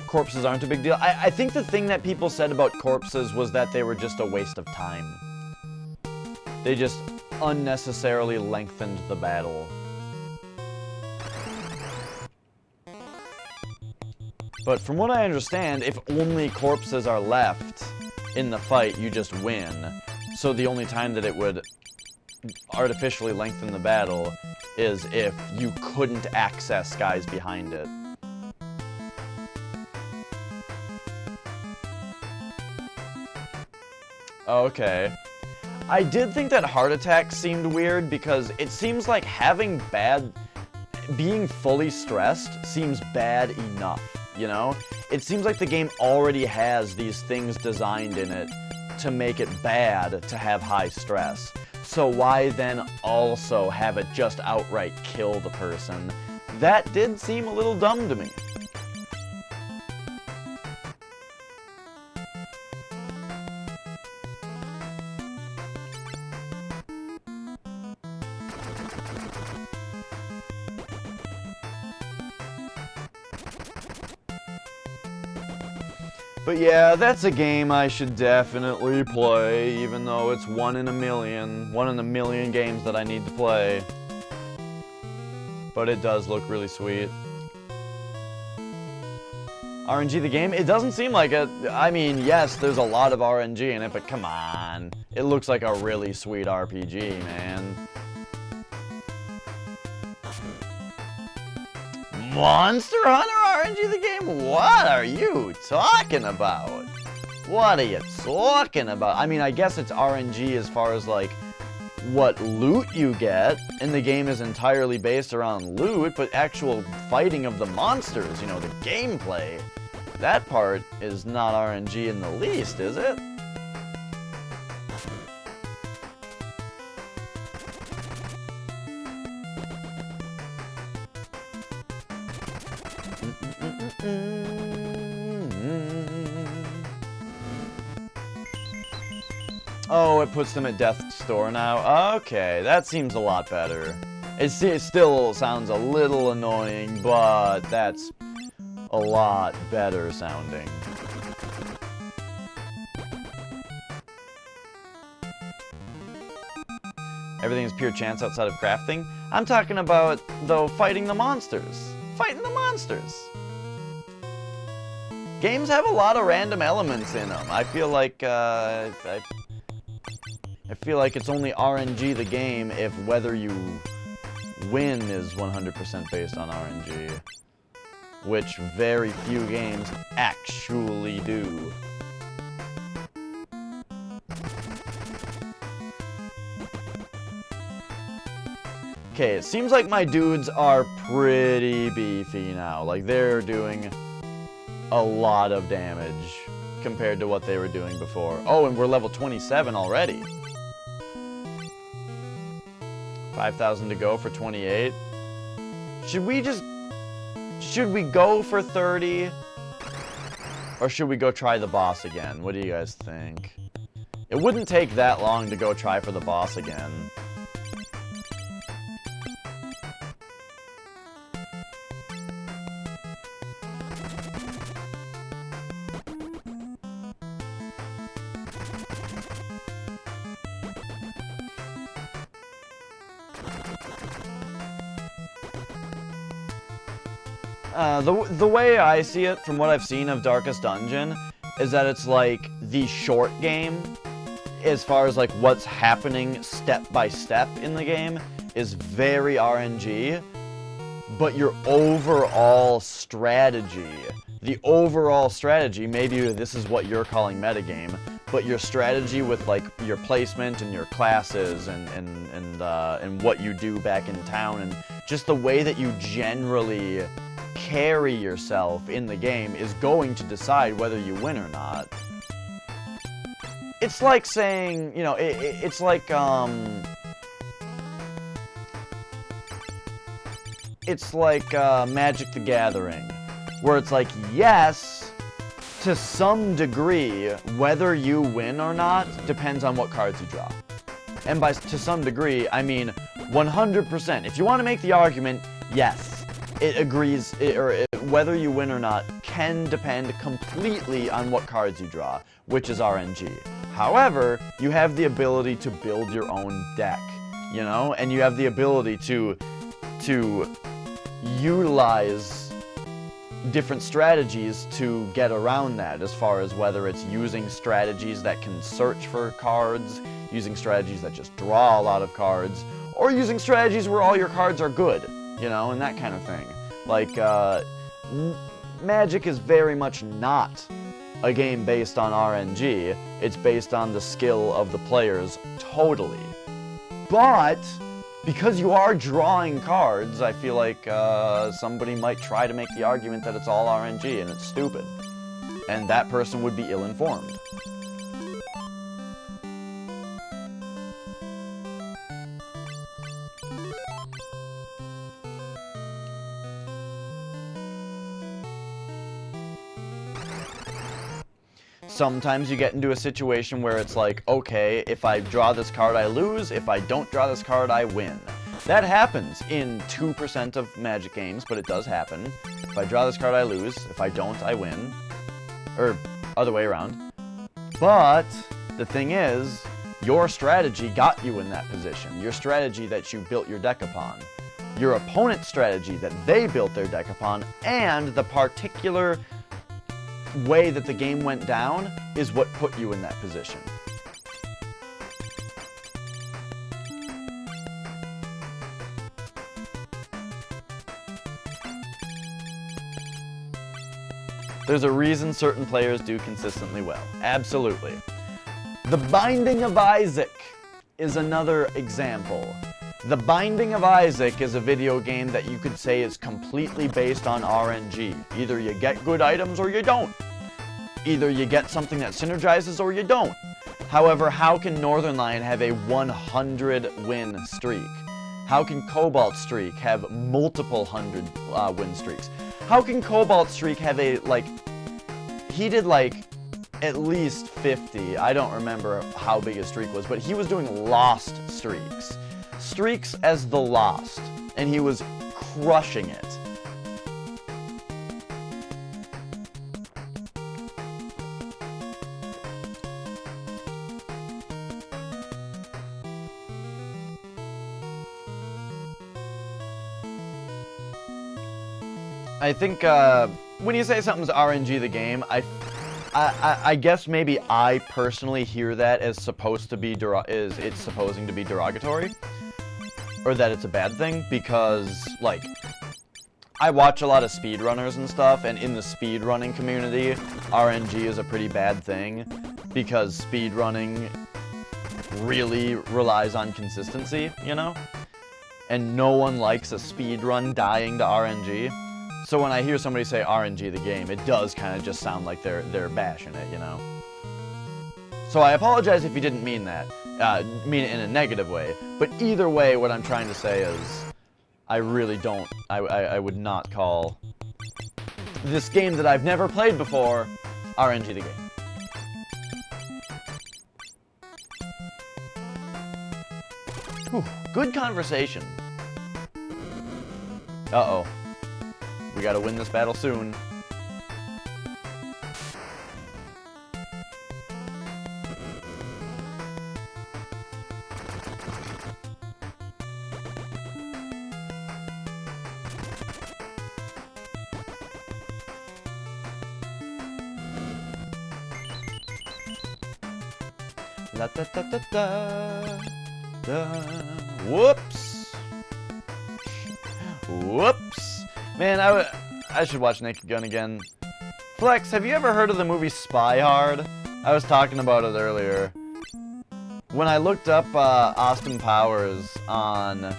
Speaker 1: corpses aren't a big deal. I think the thing that people said about corpses was that they were just a waste of time. They just unnecessarily lengthened the battle. But from what I understand, if only corpses are left in the fight, you just win. So the only time that it would artificially lengthen the battle is if you couldn't access guys behind it. Okay. I did think that heart attack seemed weird because it seems like being fully stressed seems bad enough, you know? It seems like the game already has these things designed in it to make it bad to have high stress. So why then also have it just outright kill the person? That did seem a little dumb to me. But yeah, that's a game I should definitely play, even though it's one in a million games that I need to play. But it does look really sweet. RNG the game? It doesn't seem like it. I mean, yes, there's a lot of RNG in it, but come on. It looks like a really sweet RPG, man. Monster Hunter RNG the game? What are you talking about? What are you talking about? I mean, I guess it's RNG as far as, like, what loot you get, and the game is entirely based around loot, but actual fighting of the monsters, you know, the gameplay, that part is not RNG in the least, is it? Oh, it puts them at death's door now? Okay, that seems a lot better. It still sounds a little annoying, but that's a lot better sounding. Everything is pure chance outside of crafting? I'm talking about, though, fighting the monsters. Fighting the monsters. Games have a lot of random elements in them. I feel like, I feel like it's only RNG the game if whether you win is 100% based on RNG. Which very few games actually do. Okay, it seems like my dudes are pretty beefy now. Like, they're doing a lot of damage compared to what they were doing before. Oh, and we're level 27 already. 5,000 to go for 28. Should we go for 30? Or should we go try the boss again? What do you guys think? It wouldn't take that long to go try for the boss again. The way I see it, from what I've seen of Darkest Dungeon, is that it's like the short game, as far as like what's happening step by step in the game, is very RNG, but your overall strategy, maybe this is what you're calling metagame, but your strategy with like your placement and your classes and what you do back in town and just the way that you generally carry yourself in the game is going to decide whether you win or not. It's like saying, you know, it's like Magic the Gathering, where it's like, yes, to some degree, whether you win or not depends on what cards you draw. And by to some degree, I mean 100%. If you want to make the argument, yes, it agrees, whether you win or not can depend completely on what cards you draw, which is RNG. However, you have the ability to build your own deck, you know? And you have the ability to utilize different strategies to get around that, as far as whether it's using strategies that can search for cards, using strategies that just draw a lot of cards, or using strategies where all your cards are good, you know, and that kind of thing. Like, Magic is very much not a game based on RNG. It's based on the skill of the players, totally. But because you are drawing cards, I feel like somebody might try to make the argument that it's all RNG and it's stupid. And that person would be ill-informed. Sometimes you get into a situation where it's like, okay, if I draw this card, I lose. If I don't draw this card, I win. That happens in 2% of Magic games, but it does happen. If I draw this card, I lose. If I don't, I win. Or other way around. But the thing is, your strategy got you in that position. Your strategy that you built your deck upon. Your opponent's strategy that they built their deck upon, and the particular way that the game went down is what put you in that position. There's a reason certain players do consistently well. Absolutely. The Binding of Isaac is another example. The Binding of Isaac is a video game that you could say is completely based on RNG. Either you get good items or you don't. Either you get something that synergizes or you don't. However, how can Northern Lion have a 100-win streak? How can Cobalt Streak have multiple 100 win streaks? How can Cobalt Streak have a, like, he did like at least 50. I don't remember how big his streak was, but he was doing lost streaks. Streaks as the Lost, and he was crushing it. I think when you say something's RNG the game, I guess maybe I personally hear that as supposed to be it's supposing to be derogatory, or that it's a bad thing, because like I watch a lot of speedrunners and stuff, and in the speedrunning community, RNG is a pretty bad thing because speedrunning really relies on consistency, you know? And no one likes a speedrun dying to RNG. So when I hear somebody say RNG the game, it does kind of just sound like they're bashing it, you know? So I apologize if you didn't mean that, mean it in a negative way. But either way, what I'm trying to say is, I really don't, I would not call this game that I've never played before RNG the game. Whew, good conversation. Uh-oh. We gotta win this battle soon. La da da da da da. Whoops. Whoops. Man, I should watch Naked Gun again. Flex, have you ever heard of the movie Spy Hard? I was talking about it earlier. When I looked up Austin Powers on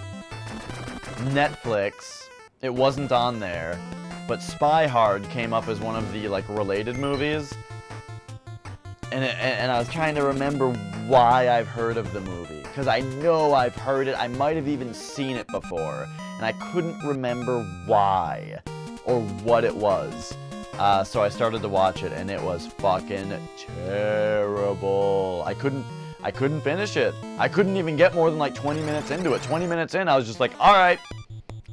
Speaker 1: Netflix, it wasn't on there, but Spy Hard came up as one of the like related movies. And I was trying to remember why I've heard of the movie, because I know I've heard it. I might have even seen it before, and I couldn't remember why or what it was. So I started to watch it, and it was fucking terrible. I couldn't finish it. I couldn't even get more than like 20 minutes into it. 20 minutes in, I was just like, all right,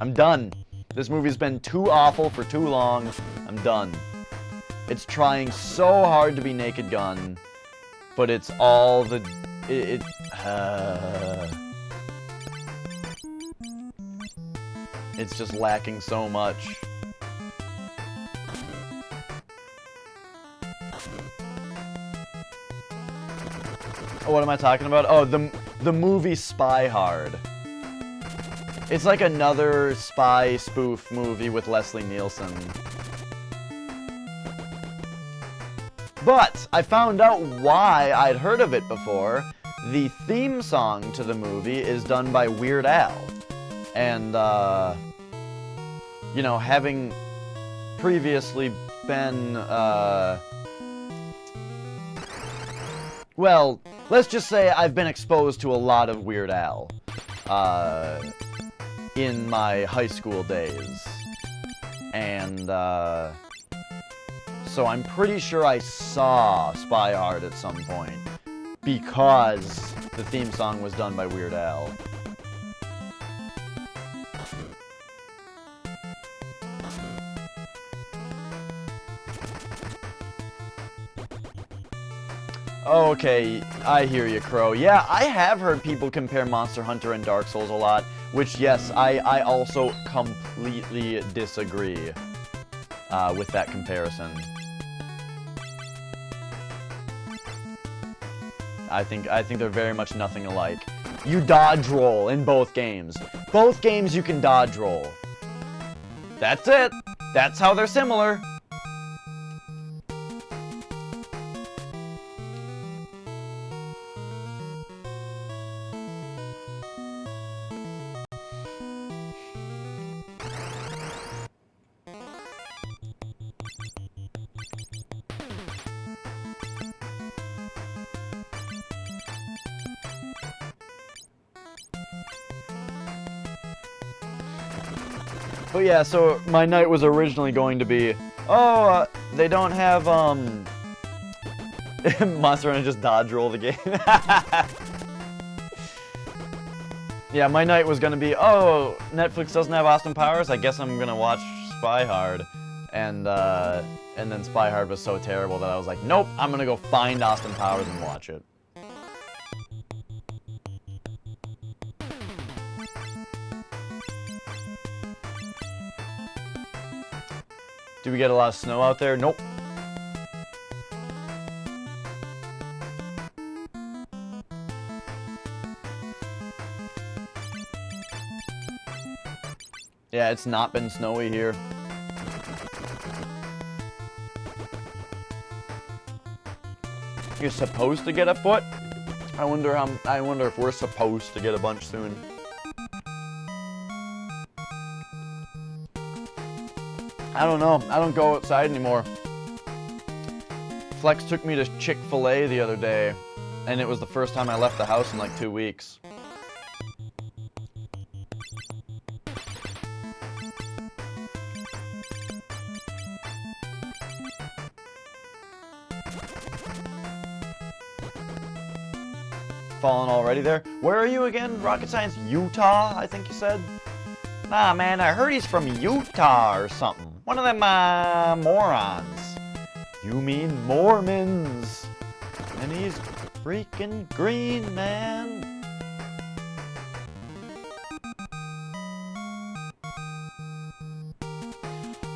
Speaker 1: I'm done. This movie's been too awful for too long. I'm done. It's trying so hard to be Naked Gun, but it's all the... It's just lacking so much. Oh, what am I talking about? Oh, the movie Spy Hard. It's like another spy spoof movie with Leslie Nielsen. But I found out why I'd heard of it before. The theme song to the movie is done by Weird Al. And, you know, having previously been, well, let's just say I've been exposed to a lot of Weird Al, in my high school days. And, so I'm pretty sure I saw Spy Hard at some point, because the theme song was done by Weird Al. Okay, I hear you, Crow. Yeah, I have heard people compare Monster Hunter and Dark Souls a lot, which, yes, I also completely disagree with that comparison. I think they're very much nothing alike. You dodge roll in both games. Both games you can dodge roll. That's it. That's how they're similar. But yeah, so my night was originally going to be, oh, they don't have, Monster Hunter just dodge roll the game. Yeah, my night was going to be, oh, Netflix doesn't have Austin Powers, I guess I'm going to watch Spy Hard. And then Spy Hard was so terrible that I was like, nope, I'm going to go find Austin Powers and watch it. Do we get a lot of snow out there? Nope. Yeah, it's not been snowy here. You're supposed to get a foot? I wonder if we're supposed to get a bunch soon. I don't know. I don't go outside anymore. Flex took me to Chick-fil-A the other day, and it was the first time I left the house in like 2 weeks. Fallen already there? Where are you again? Rocket Science? Utah, I think you said? Nah, man, I heard he's from Utah or something. One of them, morons. You mean Mormons. And he's freaking green, man.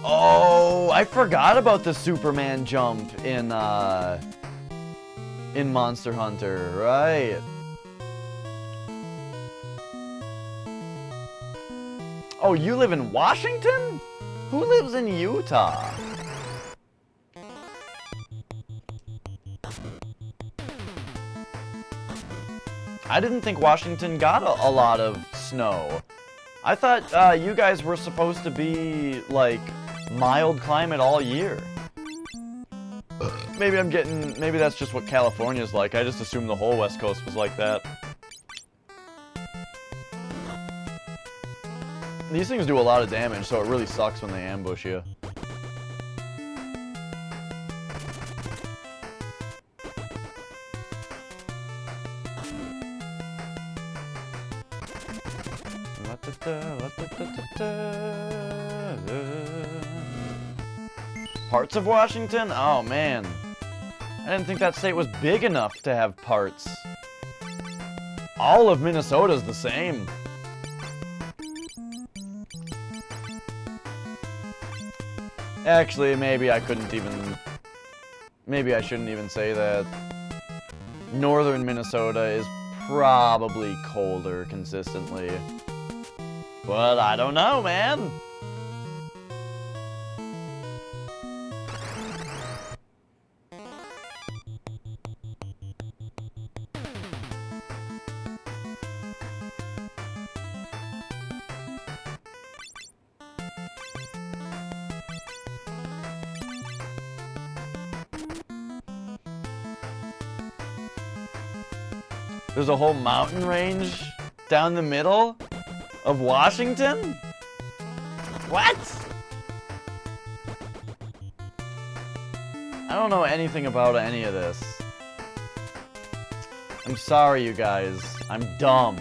Speaker 1: Oh, I forgot about the Superman jump in Monster Hunter, right. Oh, you live in Washington? Who lives in Utah? I didn't think Washington got a lot of snow. I thought you guys were supposed to be, like, mild climate all year. Maybe that's just what California's like. I just assumed the whole West Coast was like that. These things do a lot of damage, so it really sucks when they ambush you. Parts of Washington? Oh, man. I didn't think that state was big enough to have parts. All of Minnesota's the same. Actually, maybe I couldn't even... Maybe I shouldn't even say that. Northern Minnesota is probably colder consistently. But I don't know, man. There's a whole mountain range down the middle of Washington? What? I don't know anything about any of this. I'm sorry, you guys. I'm dumb.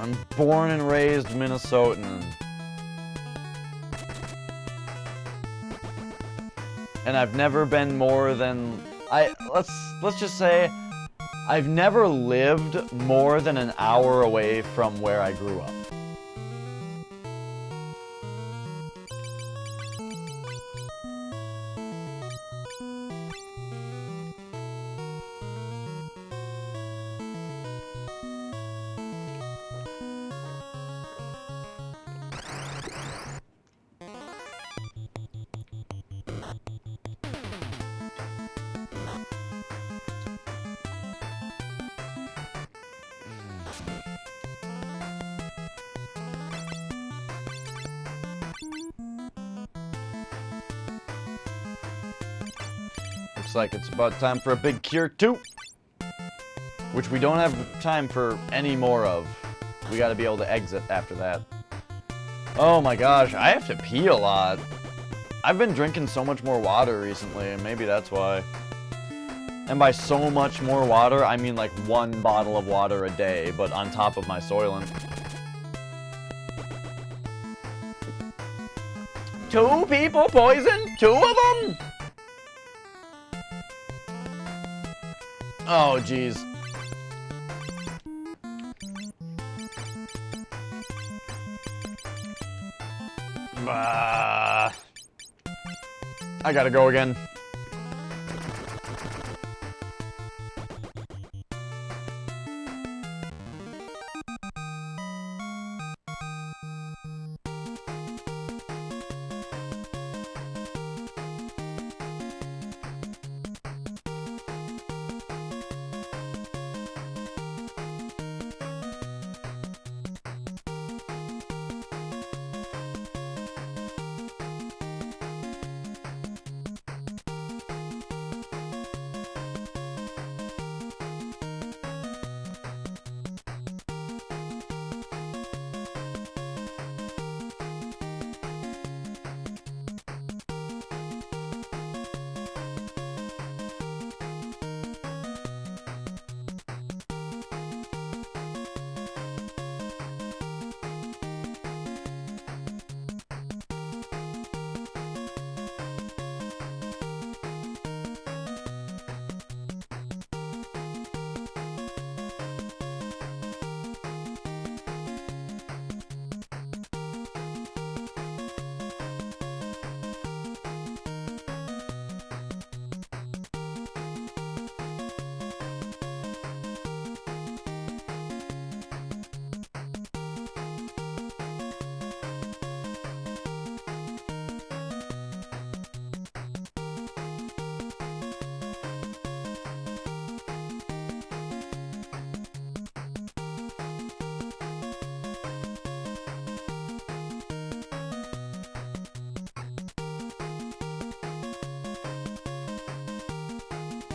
Speaker 1: I'm born and raised Minnesotan. And I've never been more than... Let's just say... I've never lived more than an hour away from where I grew up. Looks like it's about time for a big cure too. Which we don't have time for any more of. We gotta be able to exit after that. Oh my gosh, I have to pee a lot. I've been drinking so much more water recently, and maybe that's why. And by so much more water, I mean like 1 bottle of water a day, but on top of my Soylent. 2 people poisoned? 2 of them? Oh, jeez. I gotta go again.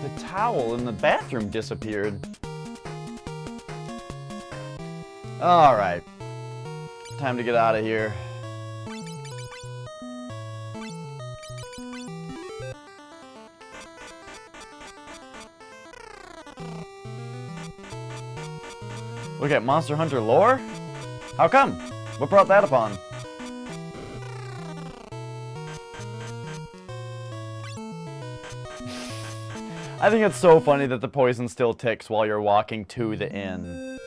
Speaker 1: The towel in the bathroom disappeared. Alright. Time to get out of here. Look at Monster Hunter lore? How come? What brought that upon? I think it's so funny that the poison still ticks while you're walking to the inn.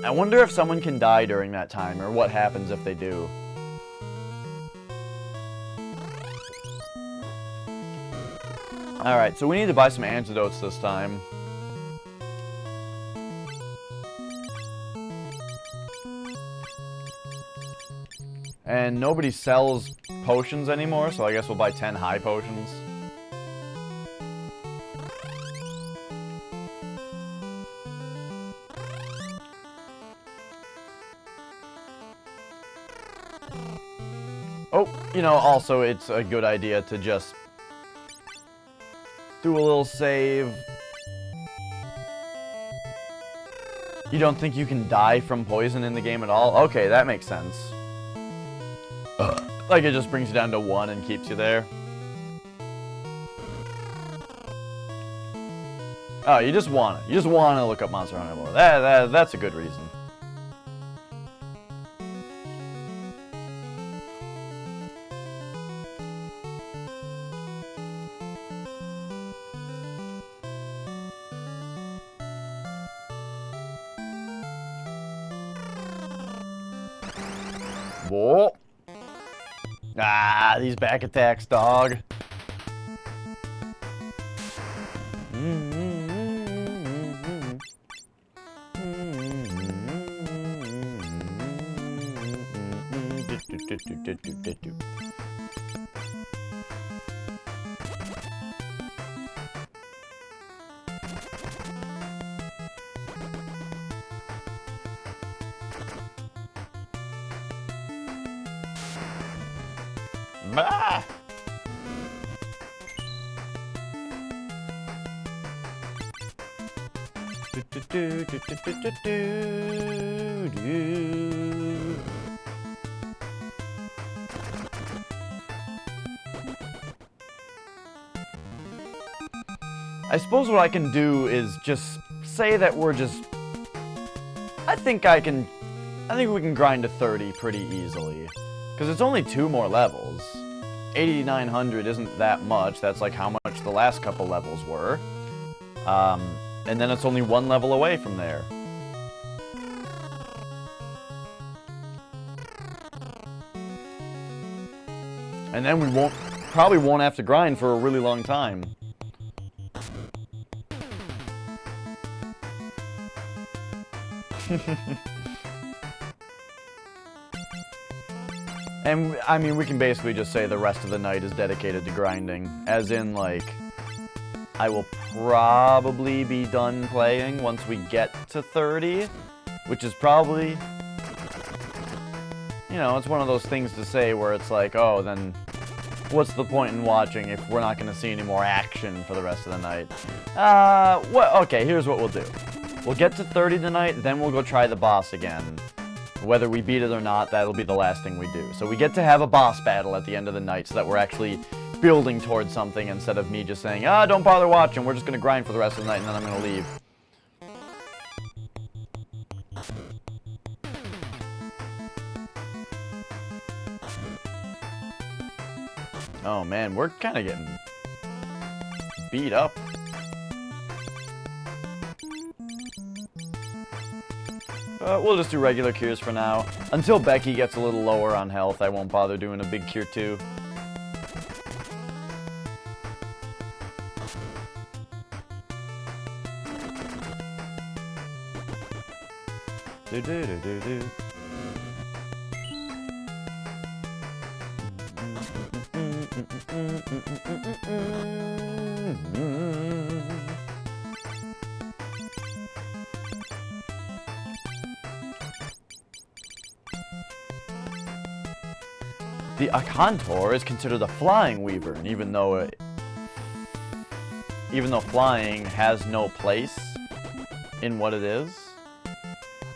Speaker 1: I wonder if someone can die during that time, or what happens if they do. Alright, so we need to buy some antidotes this time. And nobody sells potions anymore, so I guess we'll buy 10 high potions. Oh, you know, also it's a good idea to just do a little save. You don't think you can die from poison in the game at all? Okay, that makes sense. Like it just brings you down to 1 and keeps you there. Oh, you just want it. You just want to look up Monster Hunter more. That's a good reason. Whoa. Ah, these back attacks, dog. Ah! I suppose what I can do is just say that we're just... I think we can grind to 30 pretty easily. Because it's only 2 more levels. 8,900 isn't that much. That's like how much the last couple levels were. And then it's only 1 level away from there. And then we probably won't have to grind for a really long time. And, I mean, we can basically just say the rest of the night is dedicated to grinding. As in, like, I will probably be done playing once we get to 30. Which is probably... You know, it's one of those things to say where it's like, oh, then what's the point in watching if we're not going to see any more action for the rest of the night? Okay, here's what we'll do. We'll get to 30 tonight, then we'll go try the boss again. Whether we beat it or not, that'll be the last thing we do. So we get to have a boss battle at the end of the night so that we're actually building towards something instead of me just saying, don't bother watching, we're just going to grind for the rest of the night and then I'm going to leave. Oh man, we're kind of getting beat up. We'll just do regular cures for now. Until Becky gets a little lower on health, I won't bother doing a big cure too. Do-do-do-do-do. The Akantor is considered a flying weaver, and even though flying has no place in what it is.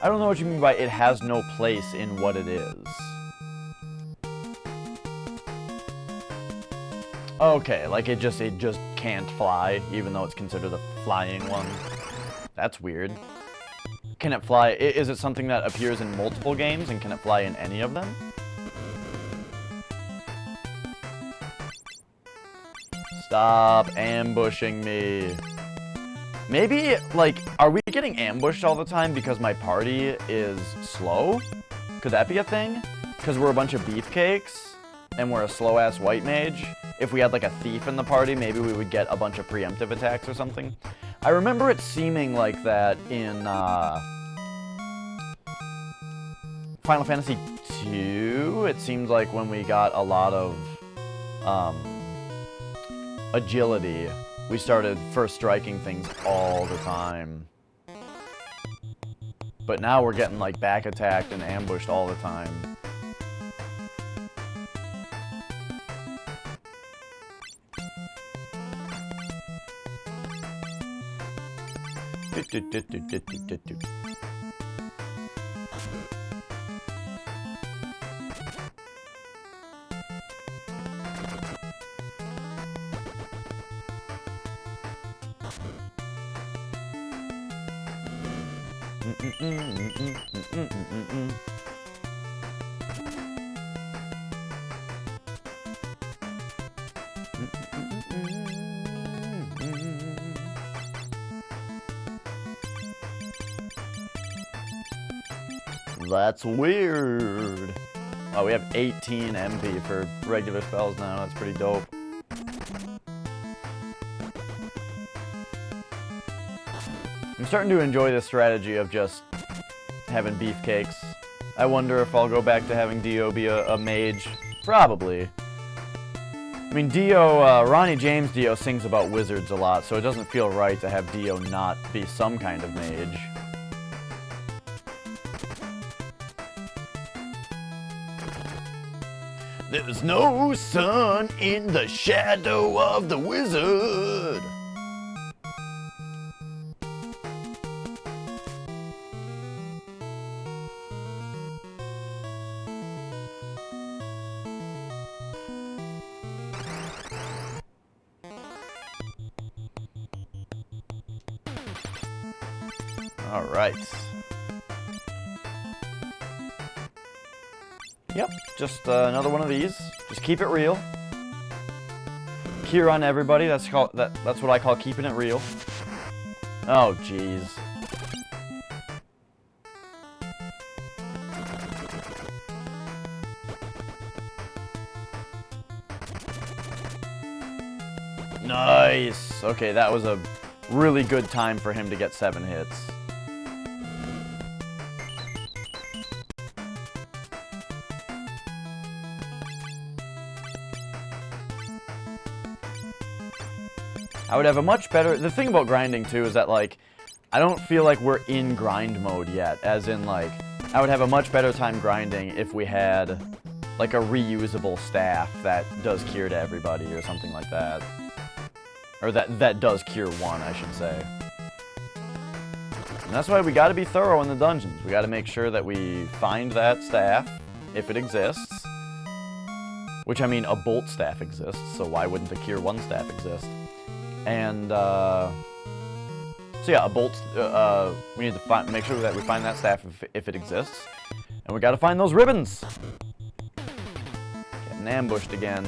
Speaker 1: I don't know what you mean by it has no place in what it is. Okay, like it just can't fly, even though it's considered a flying one. That's weird. Can it fly? Is it something that appears in multiple games, and can it fly in any of them? Stop ambushing me. Maybe, like, are we getting ambushed all the time because my party is slow? Could that be a thing? Because we're a bunch of beefcakes, and we're a slow-ass white mage? If we had, like, a thief in the party, maybe we would get a bunch of preemptive attacks or something. I remember it seeming like that in, Final Fantasy II. It seems like when we got a lot of, agility, we started first striking things all the time. But now we're getting, like, back attacked and ambushed all the time. That's weird. Oh, we have 18 MP for regular spells now. That's pretty dope. I'm starting to enjoy this strategy of just having beefcakes. I wonder if I'll go back to having Dio be a mage. Probably. I mean, Dio, Ronnie James Dio sings about wizards a lot, so it doesn't feel right to have Dio not be some kind of mage. There's no sun in the shadow of the wizard. All right. Yep, just another one of these. Just keep it real. Cure on everybody. That's what I call keeping it real. Oh, jeez. Nice. Okay, that was a really good time for him to get 7 hits. I would have a much better... The thing about grinding, too, is that, like, I don't feel like we're in grind mode yet. As in, like, I would have a much better time grinding if we had, like, a reusable staff that does cure to everybody or something like that. Or that does cure 1, I should say. And that's why we gotta be thorough in the dungeons. We gotta make sure that we find that staff, if it exists. Which, I mean, a bolt staff exists, so why wouldn't a cure 1 staff exist? And, so yeah, a bolt, we need to make sure that we find that staff if it exists. And we gotta find those ribbons! Getting ambushed again.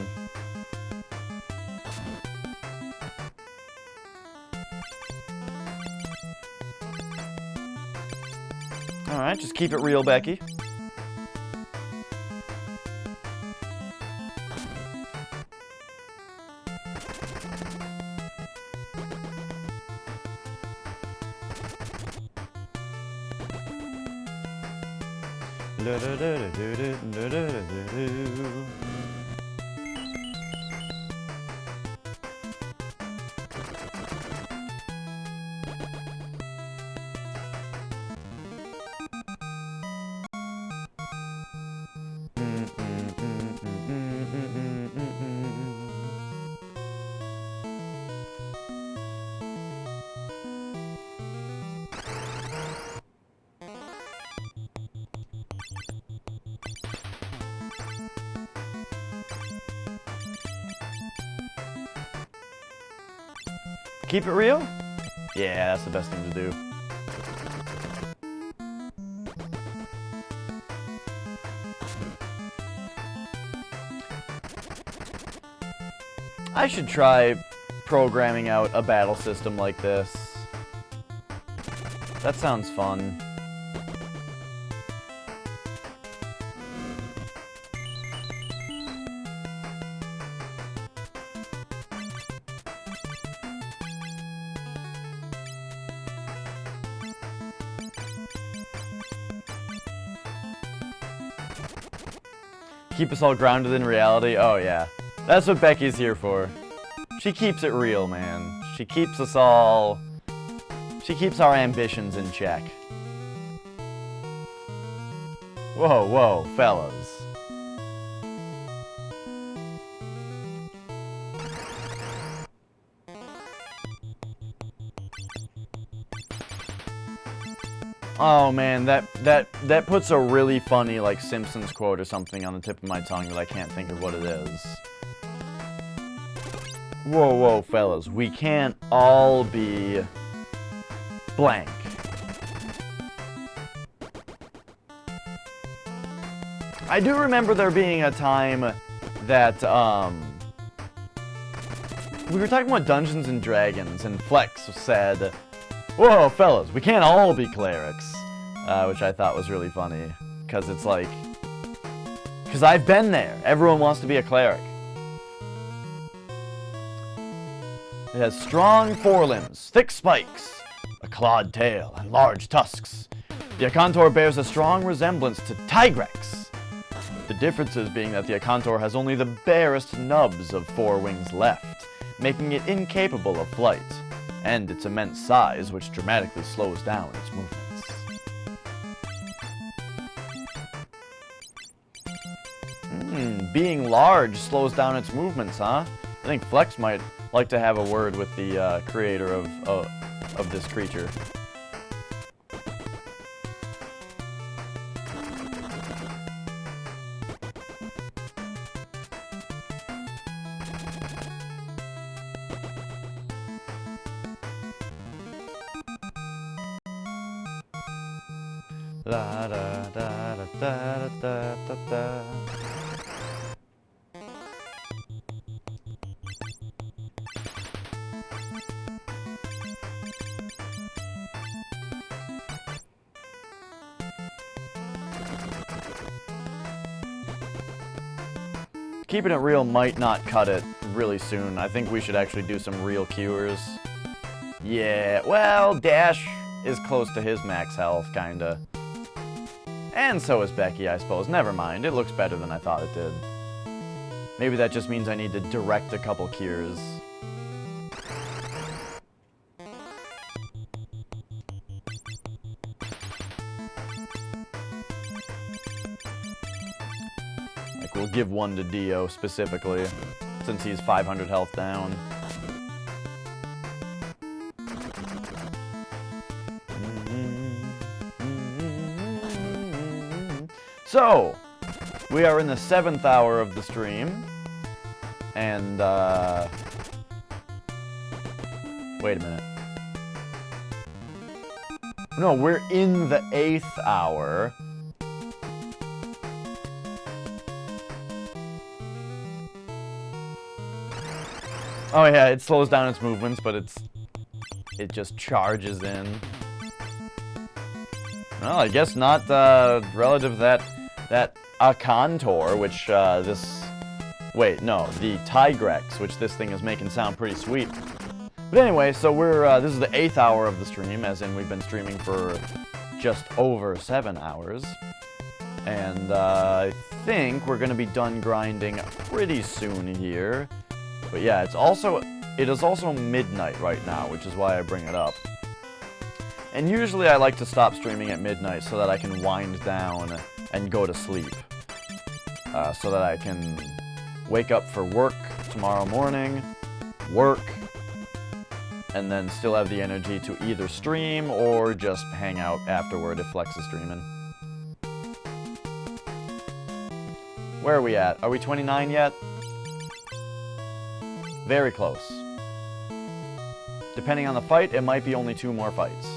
Speaker 1: Alright, just keep it real, Becky. Keep it real? Yeah, that's the best thing to do. I should try programming out a battle system like this. That sounds fun. Keep us all grounded in reality. Oh, yeah. That's what Becky's here for. She keeps it real, man. She keeps us all... She keeps our ambitions in check. Whoa, whoa, fellas. Oh man, that puts a really funny, like, Simpsons quote or something on the tip of my tongue that I can't think of what it is. Whoa, whoa, fellas, we can't all be blank. I do remember there being a time that, we were talking about Dungeons and Dragons, and Flex said, "Whoa, fellas, we can't all be clerics," which I thought was really funny, because it's like, because I've been there. Everyone wants to be a cleric. It has strong forelimbs, thick spikes, a clawed tail, and large tusks. The Akantor bears a strong resemblance to Tigrex. The differences being that the Akantor has only the barest nubs of four wings left, making it incapable of flight, and its immense size, which dramatically slows down its movements. Being large slows down its movements, huh? I think Flex might like to have a word with the creator of this creature. La da da da da da da da. Keeping it real might not cut it really soon. I think we should actually do some real cures. Yeah, well, Dash is close to his max health, kinda. And so is Becky, I suppose. Never mind, it looks better than I thought it did. Maybe that just means I need to direct a couple cures. Like, we'll give one to Dio specifically, since he's 500 health down. So, we are in the 7th hour of the stream, and, wait a minute. No, we're in the 8th hour. Oh yeah, it slows down its movements, but it just charges in. Well, I guess not, relative to that Akantor, which, wait, no, the Tigrex, which this thing is making sound pretty sweet. But anyway, so we're, this is the 8th hour of the stream, as in we've been streaming for just over 7 hours. And, I think we're gonna be done grinding pretty soon here. But yeah, it is also midnight right now, which is why I bring it up. And usually I like to stop streaming at midnight so that I can wind down and go to sleep. So that I can wake up for work tomorrow morning, work, and then still have the energy to either stream or just hang out afterward if Flex is streaming. Where are we at? Are we 29 yet? Very close. Depending on the fight, it might be only 2 more fights.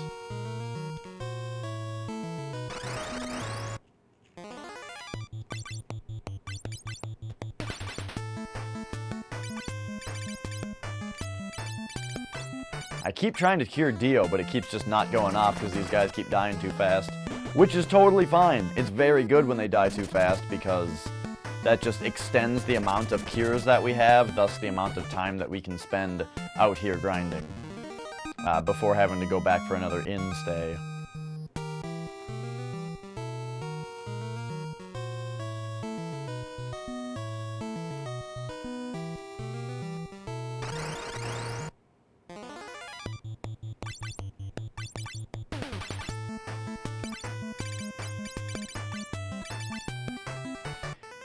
Speaker 1: I keep trying to cure Dio, but it keeps just not going off because these guys keep dying too fast. Which is totally fine. It's very good when they die too fast because that just extends the amount of cures that we have, thus the amount of time that we can spend out here grinding before having to go back for another inn stay.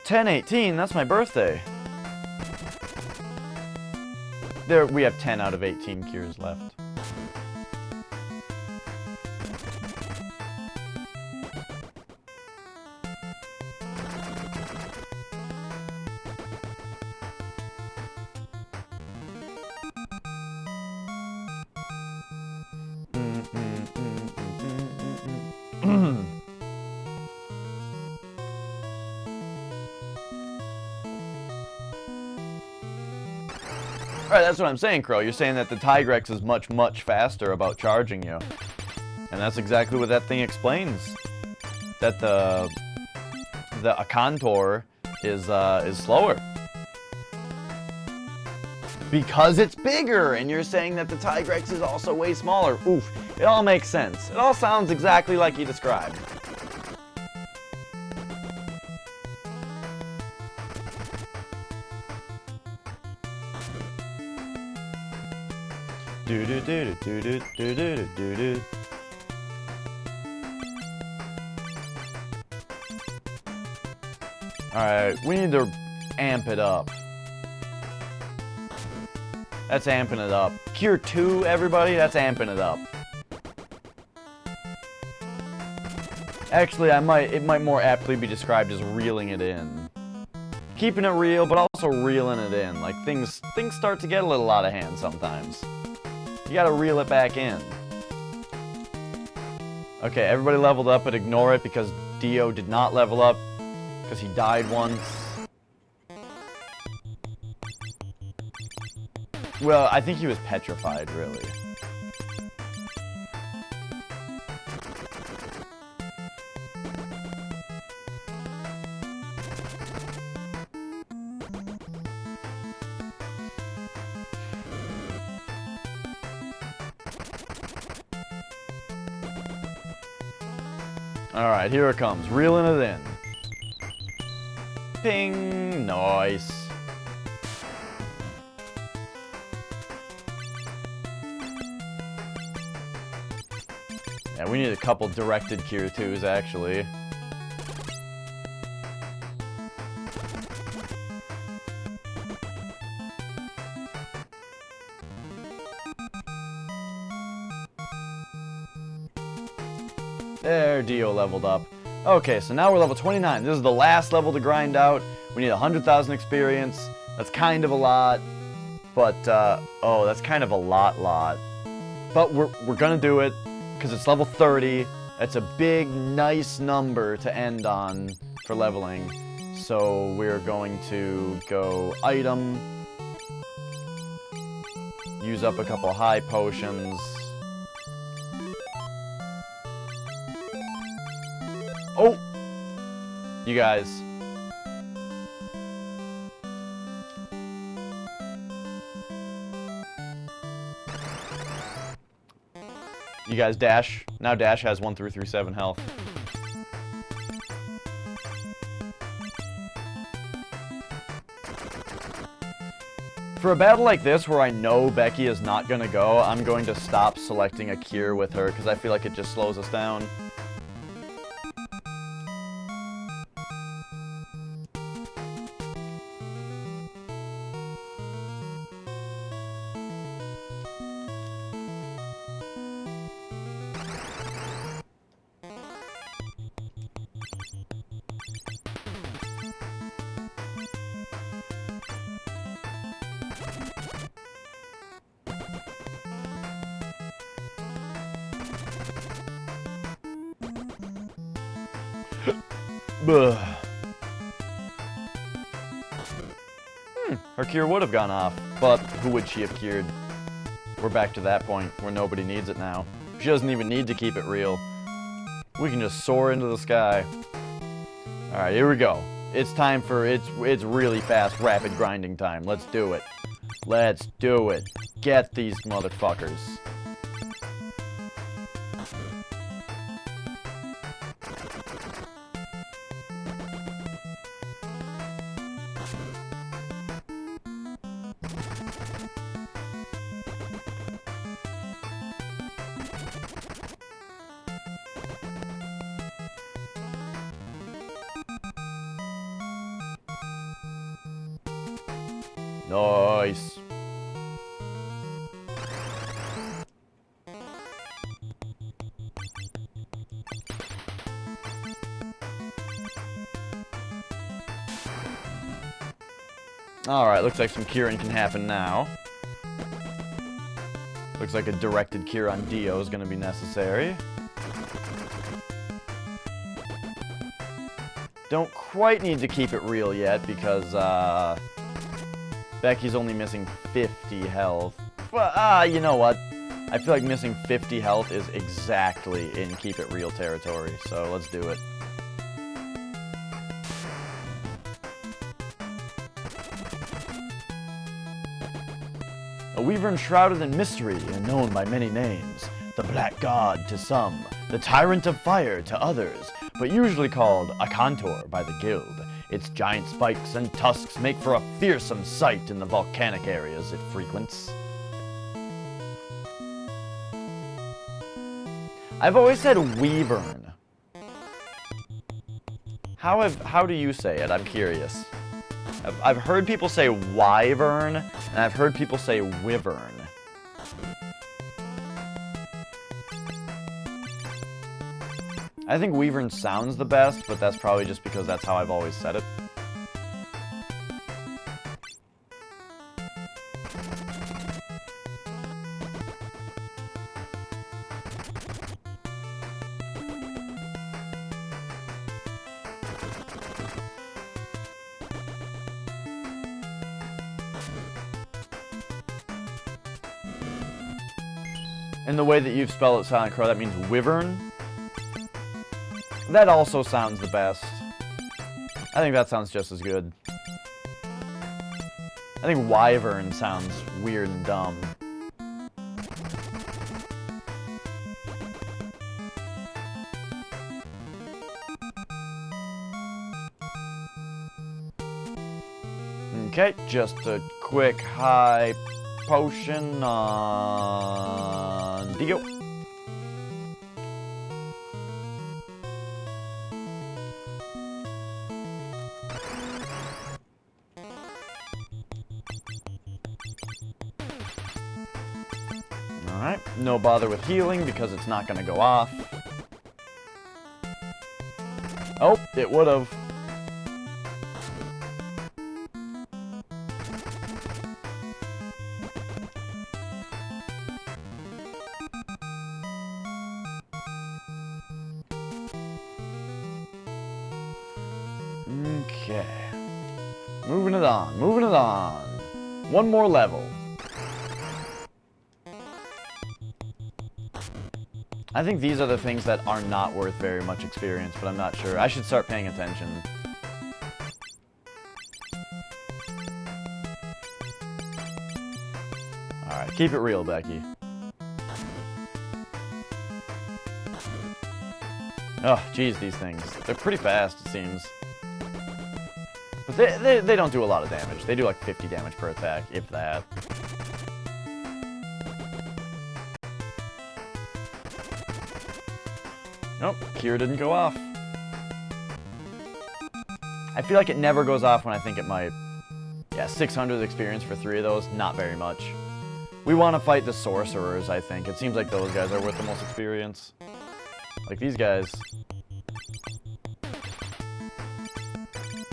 Speaker 1: $10.18, that's my birthday. There, we have 10 out of 18 cures left. Alright, that's what I'm saying, Crow. You're saying that the Tigrex is much, much faster about charging you. And that's exactly what that thing explains. That the Akantor is slower. Because it's bigger, and you're saying that the Tigrex is also way smaller. Oof, it all makes sense. It all sounds exactly like you described. Do do do do do do do do do. Alright, we need to amp it up. That's amping it up. Cure 2, everybody, that's amping it up. Actually, it might more aptly be described as reeling it in. Keeping it real, but also reeling it in. Like, things start to get a little out of hand sometimes. You gotta reel it back in. Okay, everybody leveled up, but ignore it because Dio did not level up because he died once. Well, I think he was petrified, really. Alright, here it comes. Reeling it in. Ping! Nice. Yeah, we need a couple directed Cure 2s, actually. There, Dio leveled up. Okay, so now we're level 29. This is the last level to grind out. We need 100,000 experience. That's kind of a lot. But, oh, that's kind of a lot. But we're gonna do it, because it's level 30. That's a big, nice number to end on for leveling. So we're going to go item. Use up a couple high potions. Oh! You guys. You guys dash. Now Dash has 1337 health. For a battle like this where I know Becky is not gonna go, I'm going to stop selecting a cure with her because I feel like it just slows us down. Her cure would have gone off, but who would she have cured? We're back to that point where nobody needs it now. She doesn't even need to keep it real. We can just soar into the sky. Alright, here we go. It's time for, it's really fast, rapid grinding time. Let's do it. Let's do it. Get these motherfuckers. Nice. Alright, looks like some curing can happen now. Looks like a directed cure on Dio is going to be necessary. Don't quite need to keep it real yet because, Becky's only missing 50 health. But, you know what? I feel like missing 50 health is exactly in Keep It Real territory, so let's do it. A weaver enshrouded in mystery and known by many names. The Black God to some, the Tyrant of Fire to others, but usually called a Contour by the guild. Its giant spikes and tusks make for a fearsome sight in the volcanic areas it frequents. I've always said Weavern. How do you say it? I'm curious. I've heard people say Wyvern, and I've heard people say Wyvern. I think Weavern sounds the best, but that's probably just because that's how I've always said it. In the way that you've spelled it, Silent Crow, that means Wyvern. That also sounds the best. I think that sounds just as good. I think Wyvern sounds weird and dumb. Okay, just a quick high potion on Dio. Alright, no bother with healing because it's not going to go off. Oh, it would have. Okay. Moving it on, moving it on. One more level. I think these are the things that are not worth very much experience, but I'm not sure. I should start paying attention. Alright, keep it real, Becky. Oh, geez, these things. They're pretty fast, it seems. But they don't do a lot of damage. They do like 50 damage per attack, if that. Nope, cure didn't go off. I feel like it never goes off when I think it might. Yeah, 600 experience for 3 of those, not very much. We want to fight the sorcerers, I think. It seems like those guys are worth the most experience. Like these guys.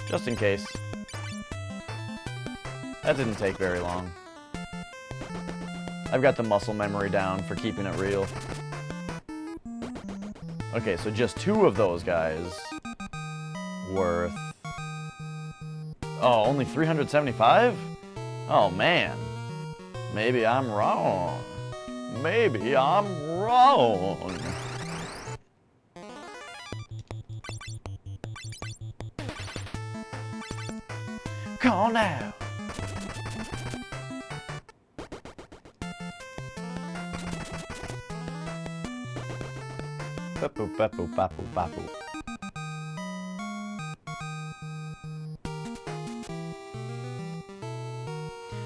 Speaker 1: Just in case. That didn't take very long. I've got the muscle memory down for keeping it real. Okay, so just 2 of those guys worth... Oh, only 375? Oh, man. Maybe I'm wrong. maybe I'm wrong. Come on now. Bapu, bapu, bapu, bapu.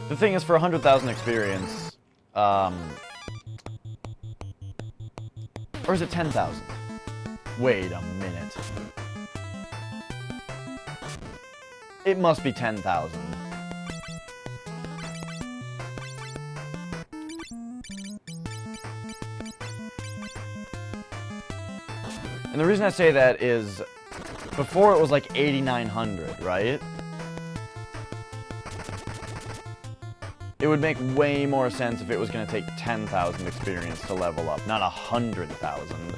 Speaker 1: The thing is, for 100,000 experience, or is it 10,000? Wait a minute. It must be 10,000. And the reason I say that is, before it was like 8,900, right? It would make way more sense if it was going to take 10,000 experience to level up, not 100,000.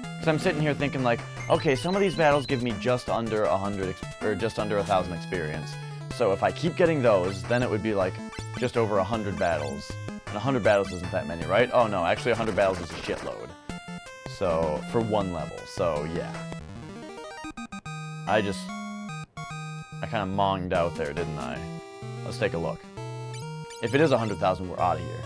Speaker 1: Because I'm sitting here thinking like, okay, some of these battles give me just under 1,000 experience. So if I keep getting those, then it would be like just over 100 battles. And 100 battles isn't that many, right? Oh no, actually 100 battles is a shitload. So, for one level, so yeah. I kind of monged out there, didn't I? Let's take a look. If it is 100,000, we're out of here.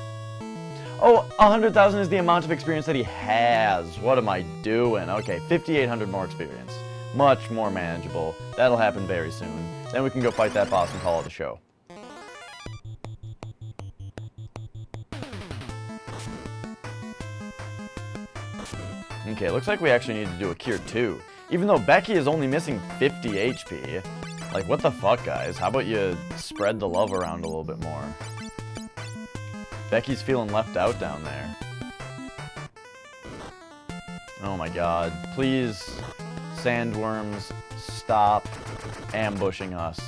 Speaker 1: Oh, 100,000 is the amount of experience that he has. What am I doing? Okay, 5,800 more experience. Much more manageable. That'll happen very soon. Then we can go fight that boss and call it a show. Okay, looks like we actually need to do a cure too. Even though Becky is only missing 50 HP. Like, what the fuck, guys? How about you spread the love around a little bit more? Becky's feeling left out down there. Oh my god. Please, sandworms, stop ambushing us.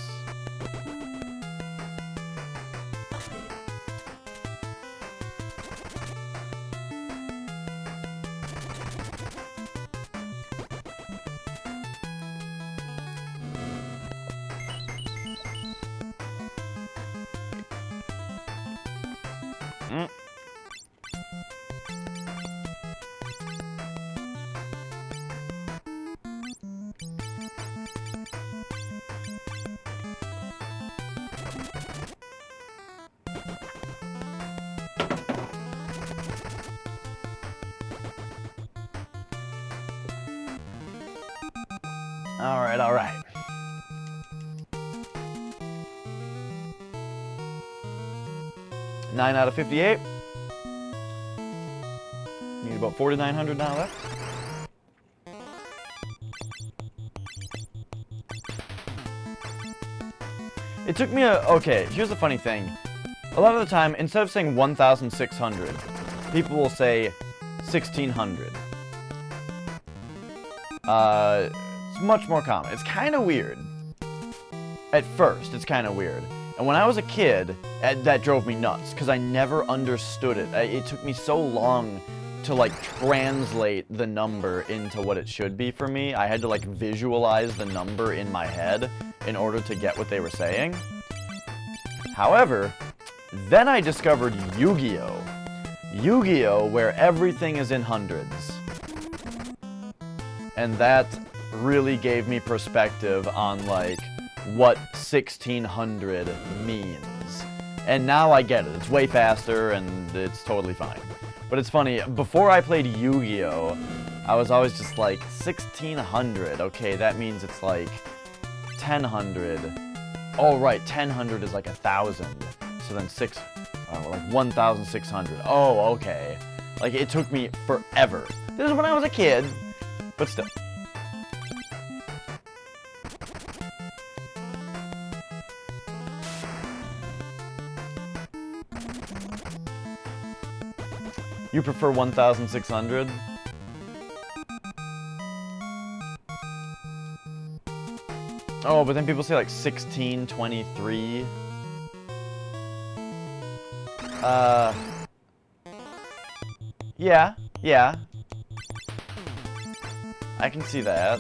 Speaker 1: Alright, alright. Nine out of 58. Need about 4,900 now left. It took me okay, here's the funny thing. A lot of the time, instead of saying 1,600, people will say 1,600. It's much more common. It's kind of weird. At first, it's kind of weird. And when I was a kid, that drove me nuts, because I never understood it. It took me so long to, like, translate the number into what it should be for me. I had to, like, visualize the number in my head in order to get what they were saying. However, then I discovered Yu-Gi-Oh! Yu-Gi-Oh! Where everything is in hundreds. And that really gave me perspective on, like, what 1,600 means. And now I get it. It's way faster, and it's totally fine. But it's funny, before I played Yu-Gi-Oh!, I was always just like, 1,600, okay, that means it's like 1,000. Oh, right, 1,000 is like 1,000. So then like 1,600. Oh, okay. Like, it took me forever. This is when I was a kid, but still. You prefer 1,600? Oh, but then people say like 1,623. Yeah. I can see that.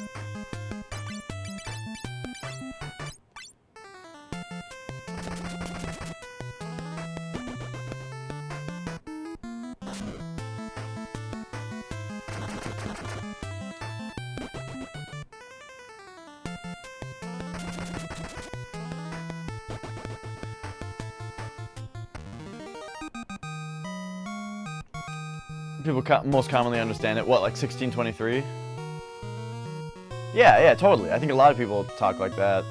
Speaker 1: People most commonly understand it. What, like 1623? Yeah, totally. I think a lot of people talk like that.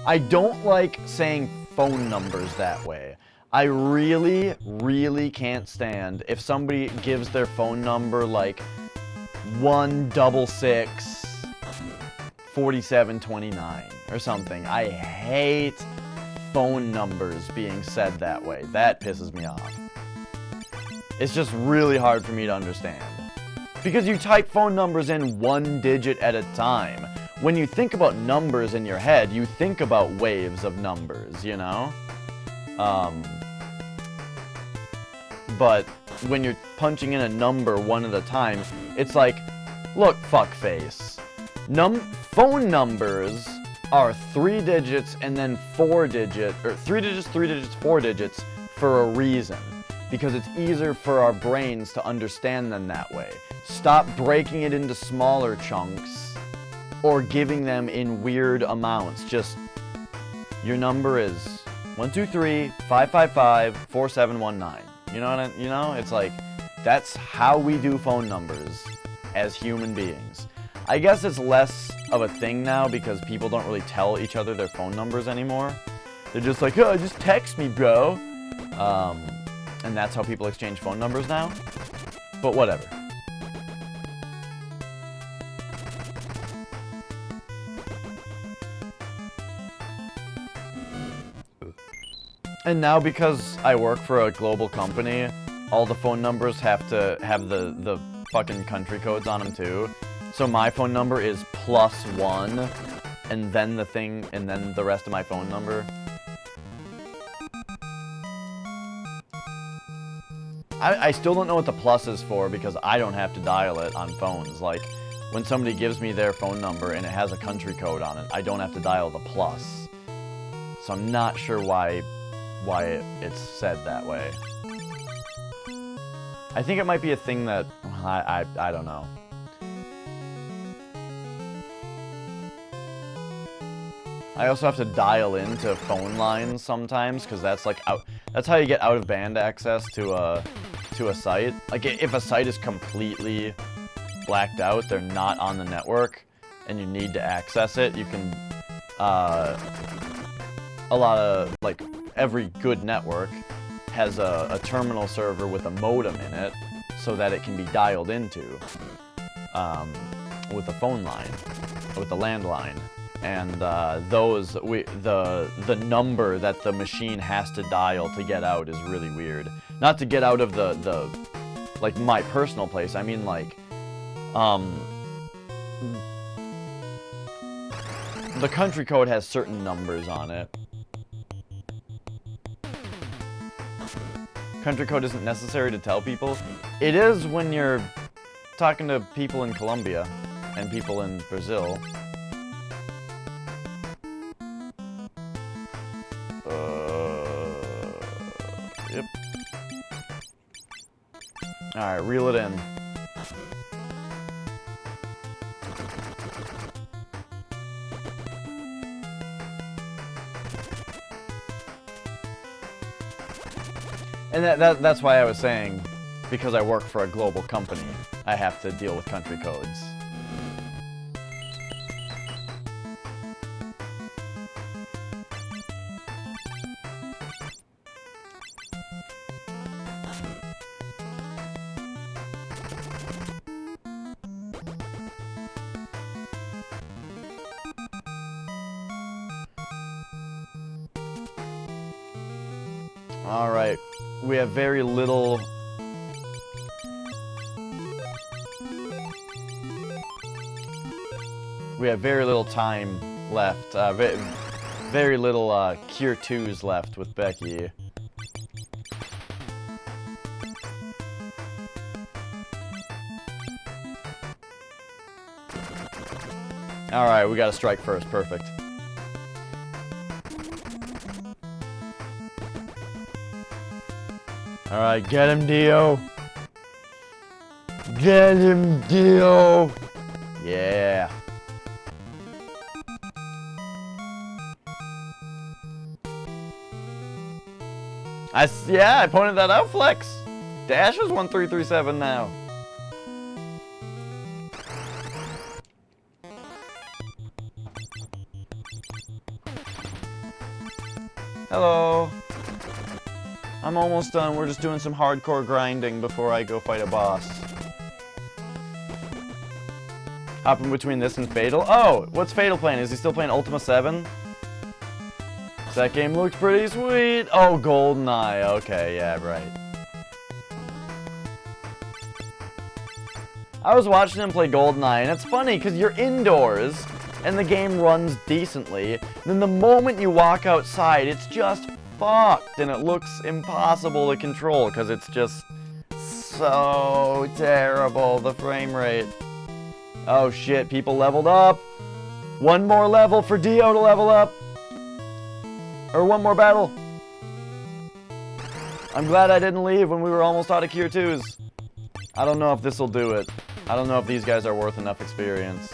Speaker 1: I don't like saying phone numbers that way. I really, really can't stand if somebody gives their phone number like 166 4729 or something. I hate phone numbers being said that way. That pisses me off. It's just really hard for me to understand. Because you type phone numbers in one digit at a time. When you think about numbers in your head, you think about waves of numbers, you know? But when you're punching in a number one at a time, it's like, look, fuckface. Phone numbers are 3 digits and then 4 digits, or 3 digits, 3 digits, 4 digits for a reason. Because it's easier for our brains to understand them that way. Stop breaking it into smaller chunks or giving them in weird amounts. Just, your number is 123-555-4719. You know, it's like, that's how we do phone numbers as human beings. I guess it's less of a thing now because people don't really tell each other their phone numbers anymore. They're just like, oh, just text me, bro. And that's how people exchange phone numbers now. But whatever. And now because I work for a global company, all the phone numbers have to have the fucking country codes on them too. So my phone number is +1, and then the thing, and then the rest of my phone number. I still don't know what the plus is for because I don't have to dial it on phones. Like, when somebody gives me their phone number and it has a country code on it, I don't have to dial the plus. So I'm not sure why it's said that way. I think it might be a thing that, I don't know. I also have to dial into phone lines sometimes, because that's like that's how you get out of band access to a site. Like, if a site is completely blacked out, they're not on the network, and you need to access it, you can, a lot of, like, every good network has a terminal server with a modem in it, so that it can be dialed into, with a phone line, with a landline. And the number that the machine has to dial to get out is really weird. Not to get out of the like, my personal place. I mean, like, the country code has certain numbers on it. Country code isn't necessary to tell people. It is when you're talking to people in Colombia and people in Brazil. Yep. Alright, reel it in. And that's why I was saying, because I work for a global company, I have to deal with country codes. Alright, we have very little... We have very little time left, very little Cure 2s left with Becky. Alright, we gotta strike first, perfect. Alright, get him, Dio. Get him, Dio. Yeah. Yeah, I pointed that out, Flex. Dash is 1337 now. Hello. I'm almost done. We're just doing some hardcore grinding before I go fight a boss. Hopping between this and Fatal. Oh, what's Fatal playing? Is he still playing Ultima 7? That game looks pretty sweet. Oh, GoldenEye. Okay, yeah, right. I was watching him play GoldenEye, and it's funny because you're indoors and the game runs decently. Then the moment you walk outside, it's just fucked and it looks impossible to control because it's just so terrible, the frame rate. Oh shit, people leveled up. One more level for Dio to level up. Or one more battle. I'm glad I didn't leave when we were almost out of Cure 2s. I don't know if this will do it. I don't know if these guys are worth enough experience.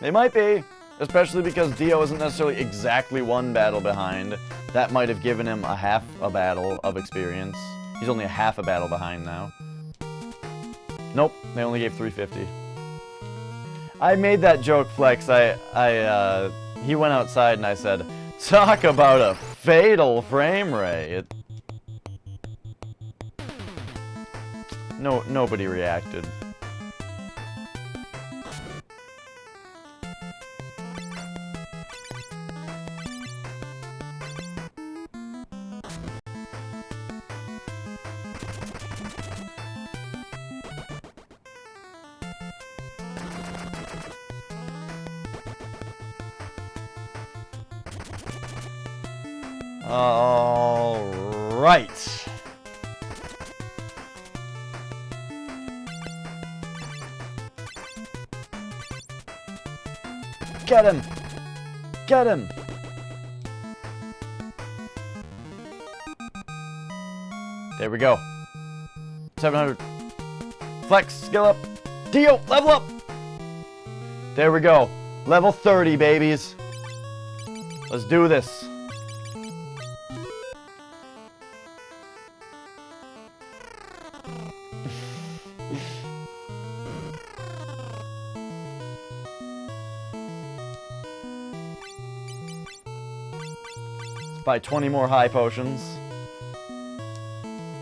Speaker 1: They might be, especially because Dio isn't necessarily exactly one battle behind. That might have given him a half a battle of experience. He's only a half a battle behind now. Nope, they only gave 350. I made that joke, Flex. He went outside and I said, talk about a fatal frame rate. No, nobody reacted. All right. Get him! Get him! There we go. 700. Flex, skill up. Dio, level up! There we go. Level 30, babies. Let's do this. Buy 20 more high potions.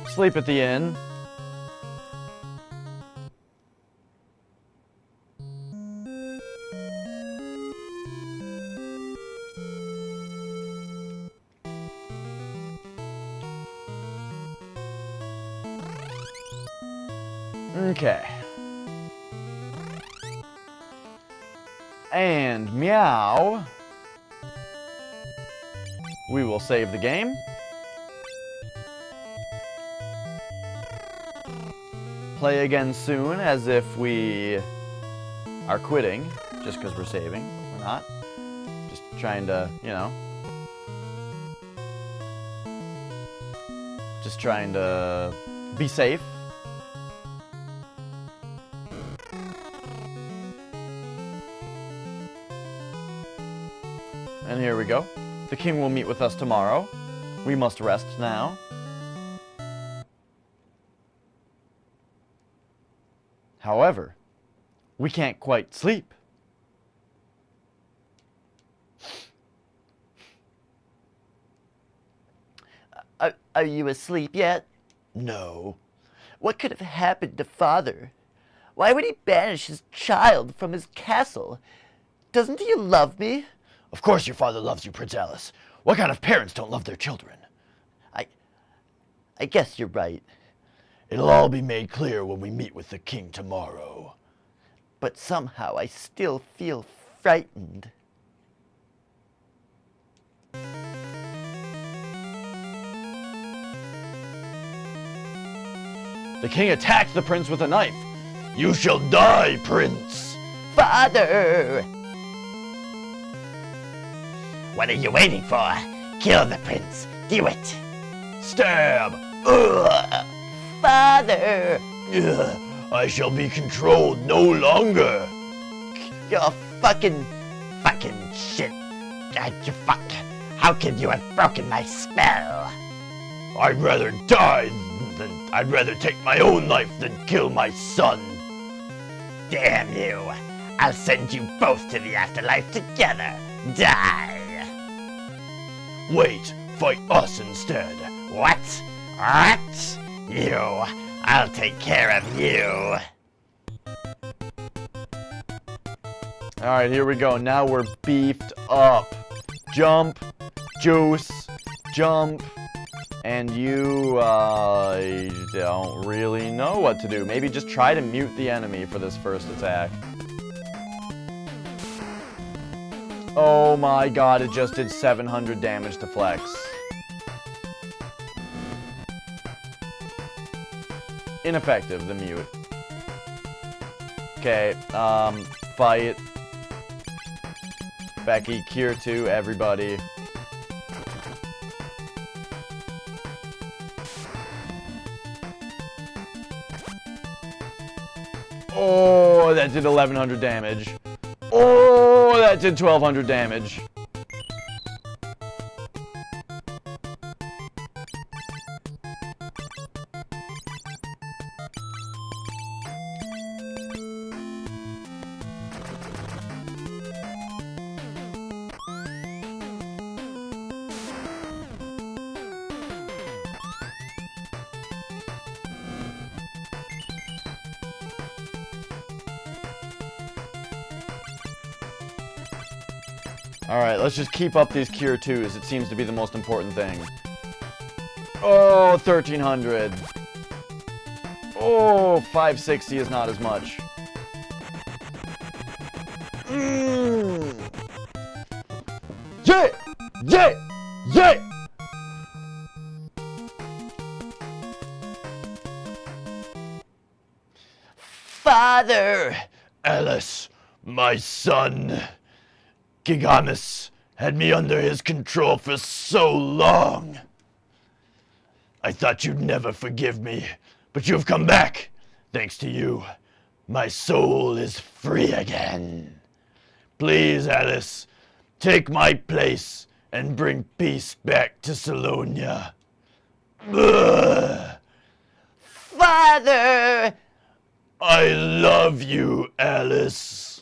Speaker 1: Sleep at the inn. Okay. And meow. We will save the game. Play again soon as if we are quitting just because we're saving. We're not. Just trying to, you know. Just trying to be safe. And here we go. The king will meet with us tomorrow. We must rest now. However, we can't quite sleep.
Speaker 2: Are you asleep yet?
Speaker 3: No.
Speaker 2: What could have happened to Father? Why would he banish his child from his castle? Doesn't he love me?
Speaker 3: Of course your father loves you, Prince Alice. What kind of parents don't love their children?
Speaker 2: I guess you're right.
Speaker 3: It'll all be made clear when we meet with the king tomorrow.
Speaker 2: But somehow I still feel frightened.
Speaker 3: The king attacked the prince with a knife. You shall die, prince!
Speaker 2: Father!
Speaker 5: What are you waiting for? Kill the prince. Do it.
Speaker 3: Stab!
Speaker 2: Ugh. Father!
Speaker 3: Ugh. I shall be controlled no longer.
Speaker 2: You're fucking
Speaker 5: shit. You fuck. How could you have broken my spell?
Speaker 4: I'd rather die I'd rather take my own life than kill my son.
Speaker 5: Damn you! I'll send you both to the afterlife together. Die!
Speaker 4: Wait, fight us instead.
Speaker 5: What? What? You! I'll take care of you.
Speaker 1: Alright, here we go. Now we're beefed up. Jump, juice, jump, and you, I don't really know what to do. Maybe just try to mute the enemy for this first attack. Oh my god, it just did 700 damage to Flex. Ineffective, the mute. Okay, fight. Becky, Cure 2, everybody. Oh, that did 1100 damage. Oh, that did 1200 damage. Alright, let's just keep up these Cure 2s. It seems to be the most important thing. Oh, 1300. Oh, 560 is not as much. Yeah! Yeah! Yeah!
Speaker 2: Father!
Speaker 4: Alice, my son. Gigamus had me under his control for so long. I thought you'd never forgive me, but you've come back. Thanks to you, my soul is free again. Please, Alice, take my place and bring peace back to Salonia. Ugh.
Speaker 2: Father!
Speaker 4: I love you, Alice.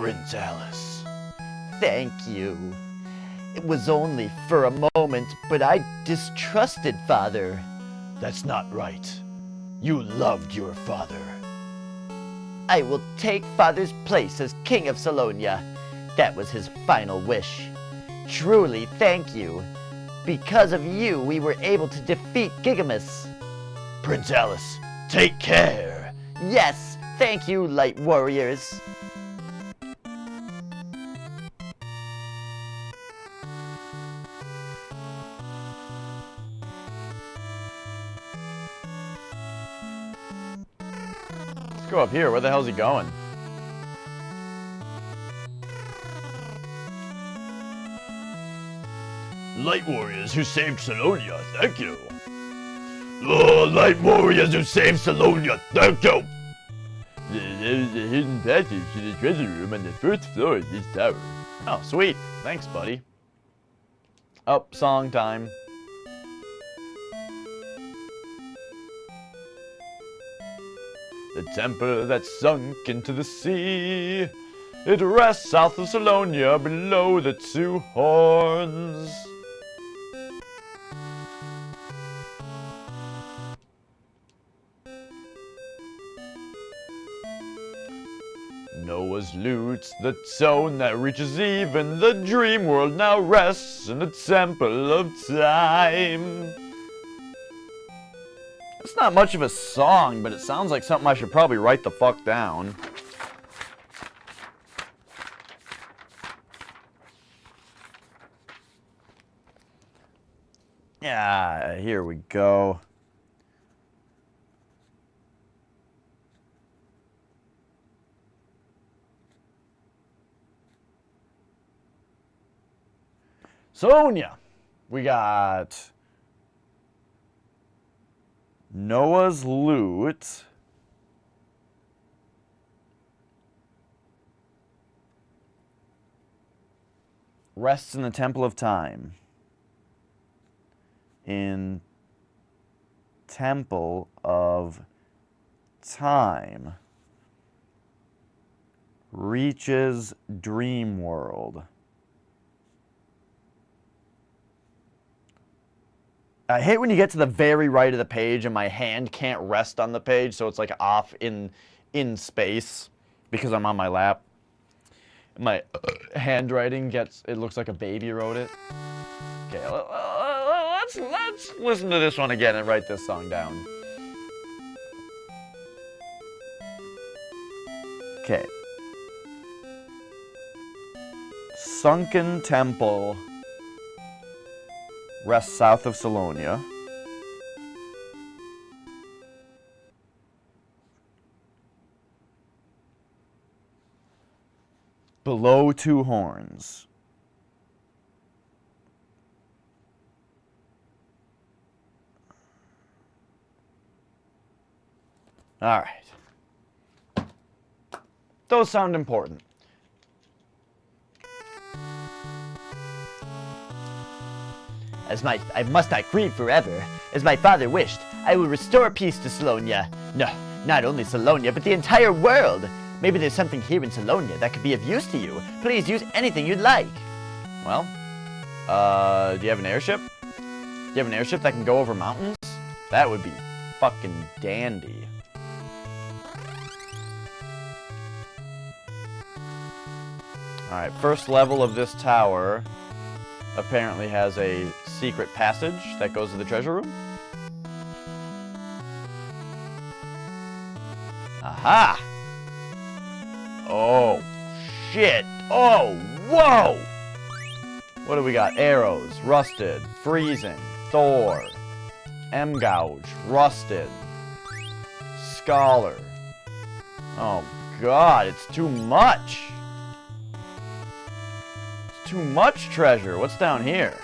Speaker 4: Prince Alice.
Speaker 2: Thank you. It was only for a moment, but I distrusted Father.
Speaker 4: That's not right. You loved your father.
Speaker 2: I will take Father's place as King of Salonia. That was his final wish. Truly, thank you. Because of you, we were able to defeat Gigamus.
Speaker 4: Prince Alice, take care.
Speaker 2: Yes, thank you, Light Warriors.
Speaker 1: Let's go up here. Where the hell's he going?
Speaker 4: Light warriors who saved Salonia, thank you. Oh, light warriors who saved Salonia, thank you.
Speaker 3: There's a hidden passage to the treasure room on the first floor of this tower.
Speaker 1: Oh, sweet. Thanks, buddy. Up, song time. The temple that sunk into the sea. It rests south of Salonia below the two horns. Noah's loot, the zone that reaches even the dream world now rests in the temple of time. It's not much of a song, but it sounds like something I should probably write the fuck down. Yeah, here we go. Sonia. We got Noah's Loot. Rests in the Temple of Time. In Temple of Time. Reaches Dream World. I hate when you get to the very right of the page and my hand can't rest on the page, so it's like off in space because I'm on my lap. My handwriting it looks like a baby wrote it. Okay, let's listen to this one again and write this song down. Okay. Sunken Temple rests south of Salonia. Below Two Horns. All right. Those sound important.
Speaker 2: I must not grieve forever. As my father wished, I will restore peace to Salonia. No, not only Salonia, but the entire world. Maybe there's something here in Salonia that could be of use to you. Please use anything you'd like.
Speaker 1: Well, do you have an airship? Do you have an airship that can go over mountains? That would be fucking dandy. Alright, first level of this tower apparently has a secret passage that goes to the treasure room. Aha! Oh, shit. Oh, whoa! What do we got? Arrows, rusted, freezing, Thor, M-gouge, rusted, scholar. Oh, God, it's too much. It's too much treasure. What's down here?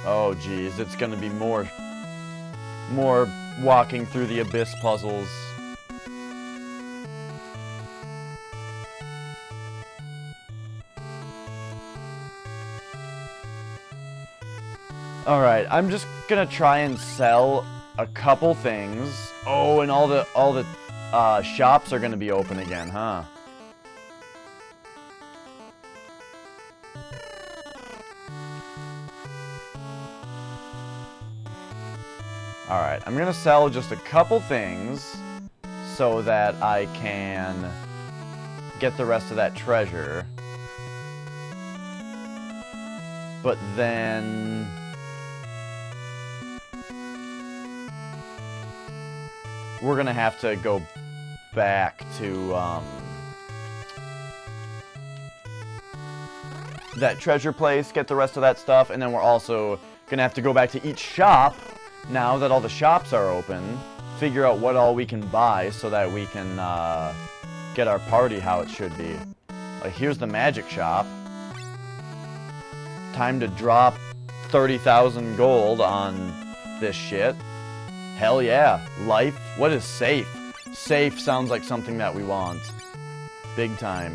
Speaker 1: Oh, geez, it's gonna be more walking through the abyss puzzles. Alright, I'm just gonna try and sell a couple things. Oh, and all the shops are gonna be open again, huh? Alright, I'm gonna sell just a couple things so that I can get the rest of that treasure. But then we're gonna have to go back to that treasure place, get the rest of that stuff, and then we're also gonna have to go back to each shop now that all the shops are open, figure out what all we can buy so that we can get our party how it should be. Like, here's the magic shop. Time to drop 30,000 gold on this shit. Hell yeah. Life. What is safe? Safe sounds like something that we want. Big time.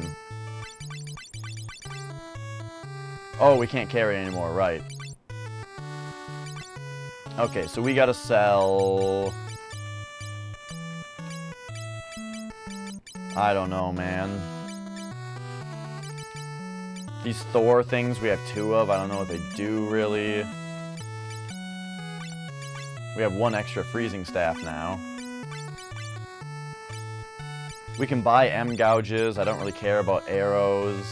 Speaker 1: Oh, we can't carry anymore, right. Okay, so we gotta sell... I don't know, man. These Thor things we have 2 of. I don't know what they do, really. We have 1 extra freezing staff now. We can buy M-gouges. I don't really care about arrows.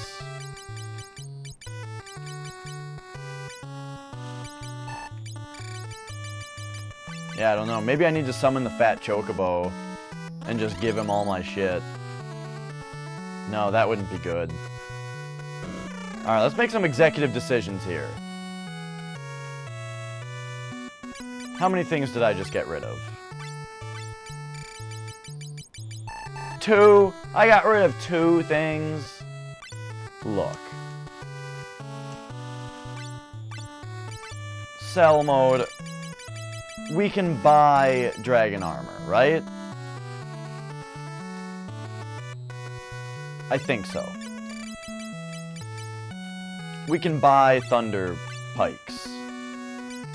Speaker 1: Yeah, I don't know. Maybe I need to summon the fat chocobo and just give him all my shit. No, that wouldn't be good. Alright, let's make some executive decisions here. How many things did I just get rid of? 2. I got rid of 2 things. Look. Sell mode. We can buy dragon armor, right? I think so. We can buy thunder pikes.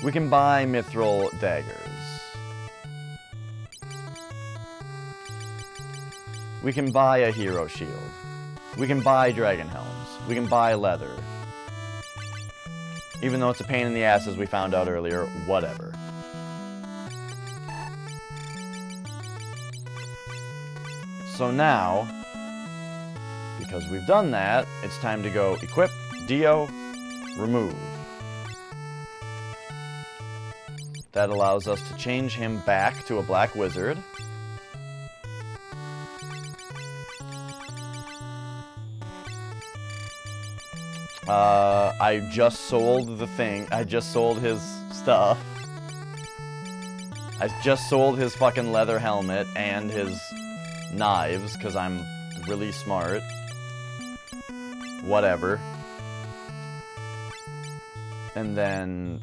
Speaker 1: We can buy mithril daggers. We can buy a hero shield. We can buy dragon helms. We can buy leather. Even though it's a pain in the ass, as we found out earlier, whatever. So now, because we've done that, it's time to go equip, Dio, remove. That allows us to change him back to a black wizard. I just sold the thing. I just sold his stuff. I just sold his fucking leather helmet and his knives, because I'm really smart. Whatever. And then...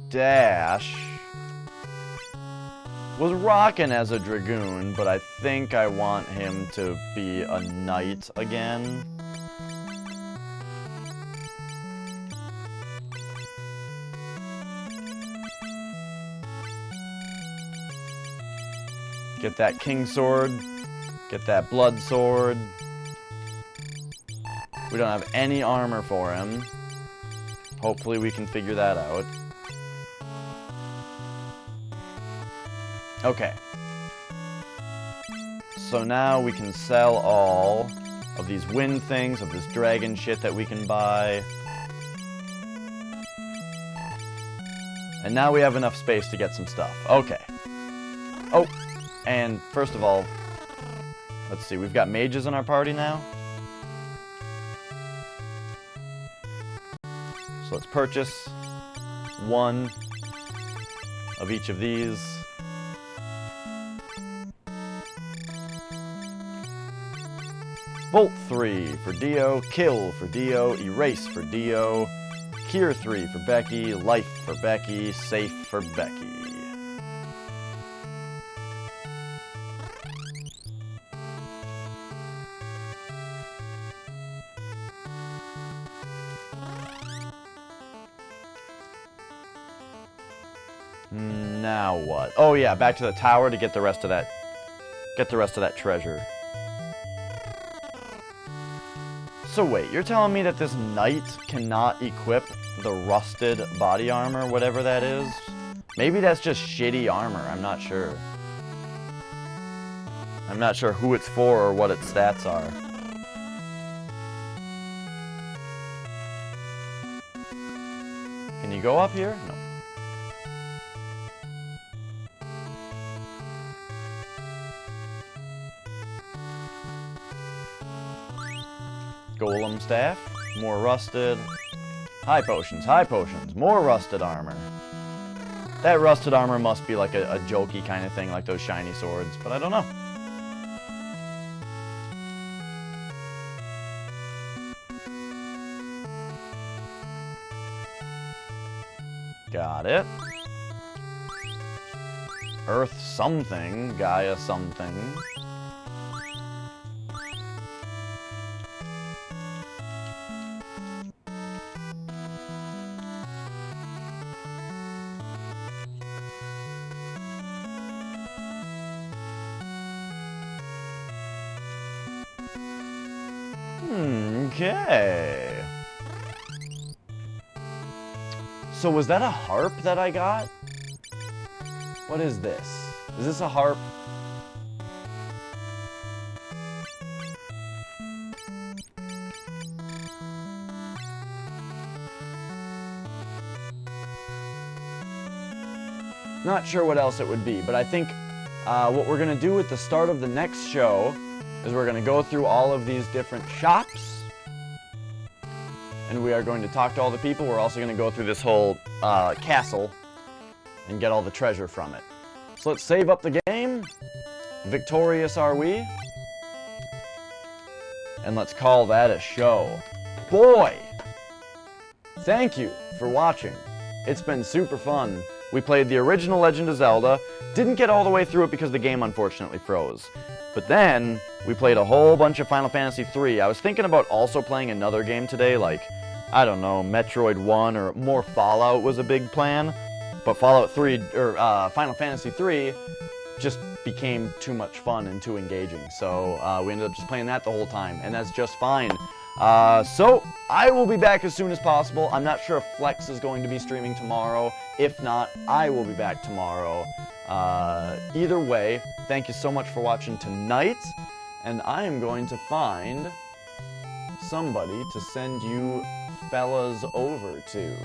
Speaker 1: Dash... was rocking as a dragoon, but I think I want him to be a knight again. Get that king sword. Get that blood sword. We don't have any armor for him. Hopefully we can figure that out. Okay. So now we can sell all of these wind things, of this dragon shit that we can buy. And now we have enough space to get some stuff. Okay. Oh, and first of all, let's see, we've got mages in our party now. So let's purchase 1 of each of these. Bolt 3 for Dio, Kill for Dio, Erase for Dio, Cure 3 for Becky, Life for Becky, Safe for Becky. Now what? Oh yeah, back to the tower to get the rest of that treasure. So wait, you're telling me that this knight cannot equip the rusted body armor, whatever that is? Maybe that's just shitty armor, I'm not sure. I'm not sure who it's for or what its stats are. Can you go up here? No. Golem staff, more rusted. High potions, more rusted armor. That rusted armor must be like a jokey kind of thing, like those shiny swords, but I don't know. Got it. Earth something, Gaia something. Okay. So was that a harp that I got? What is this? Is this a harp? Not sure what else it would be, but I think what we're going to do at the start of the next show is we're going to go through all of these different shops. And we are going to talk to all the people. We're also going to go through this whole castle and get all the treasure from it. So let's save up the game Victorious are we? And let's call that a show. Boy! Thank you for watching. It's been super fun. We played the original Legend of Zelda, didn't get all the way through it because the game unfortunately froze. But then, we played a whole bunch of Final Fantasy III. I was thinking about also playing another game today, like, I don't know, Metroid 1 or more Fallout was a big plan. But Fallout 3, or Final Fantasy III, just became too much fun and too engaging. So we ended up just playing that the whole time, and that's just fine. So I will be back as soon as possible. I'm not sure if Flex is going to be streaming tomorrow. If not, I will be back tomorrow. Either way, thank you so much for watching tonight, and I am going to find somebody to send you fellas over to.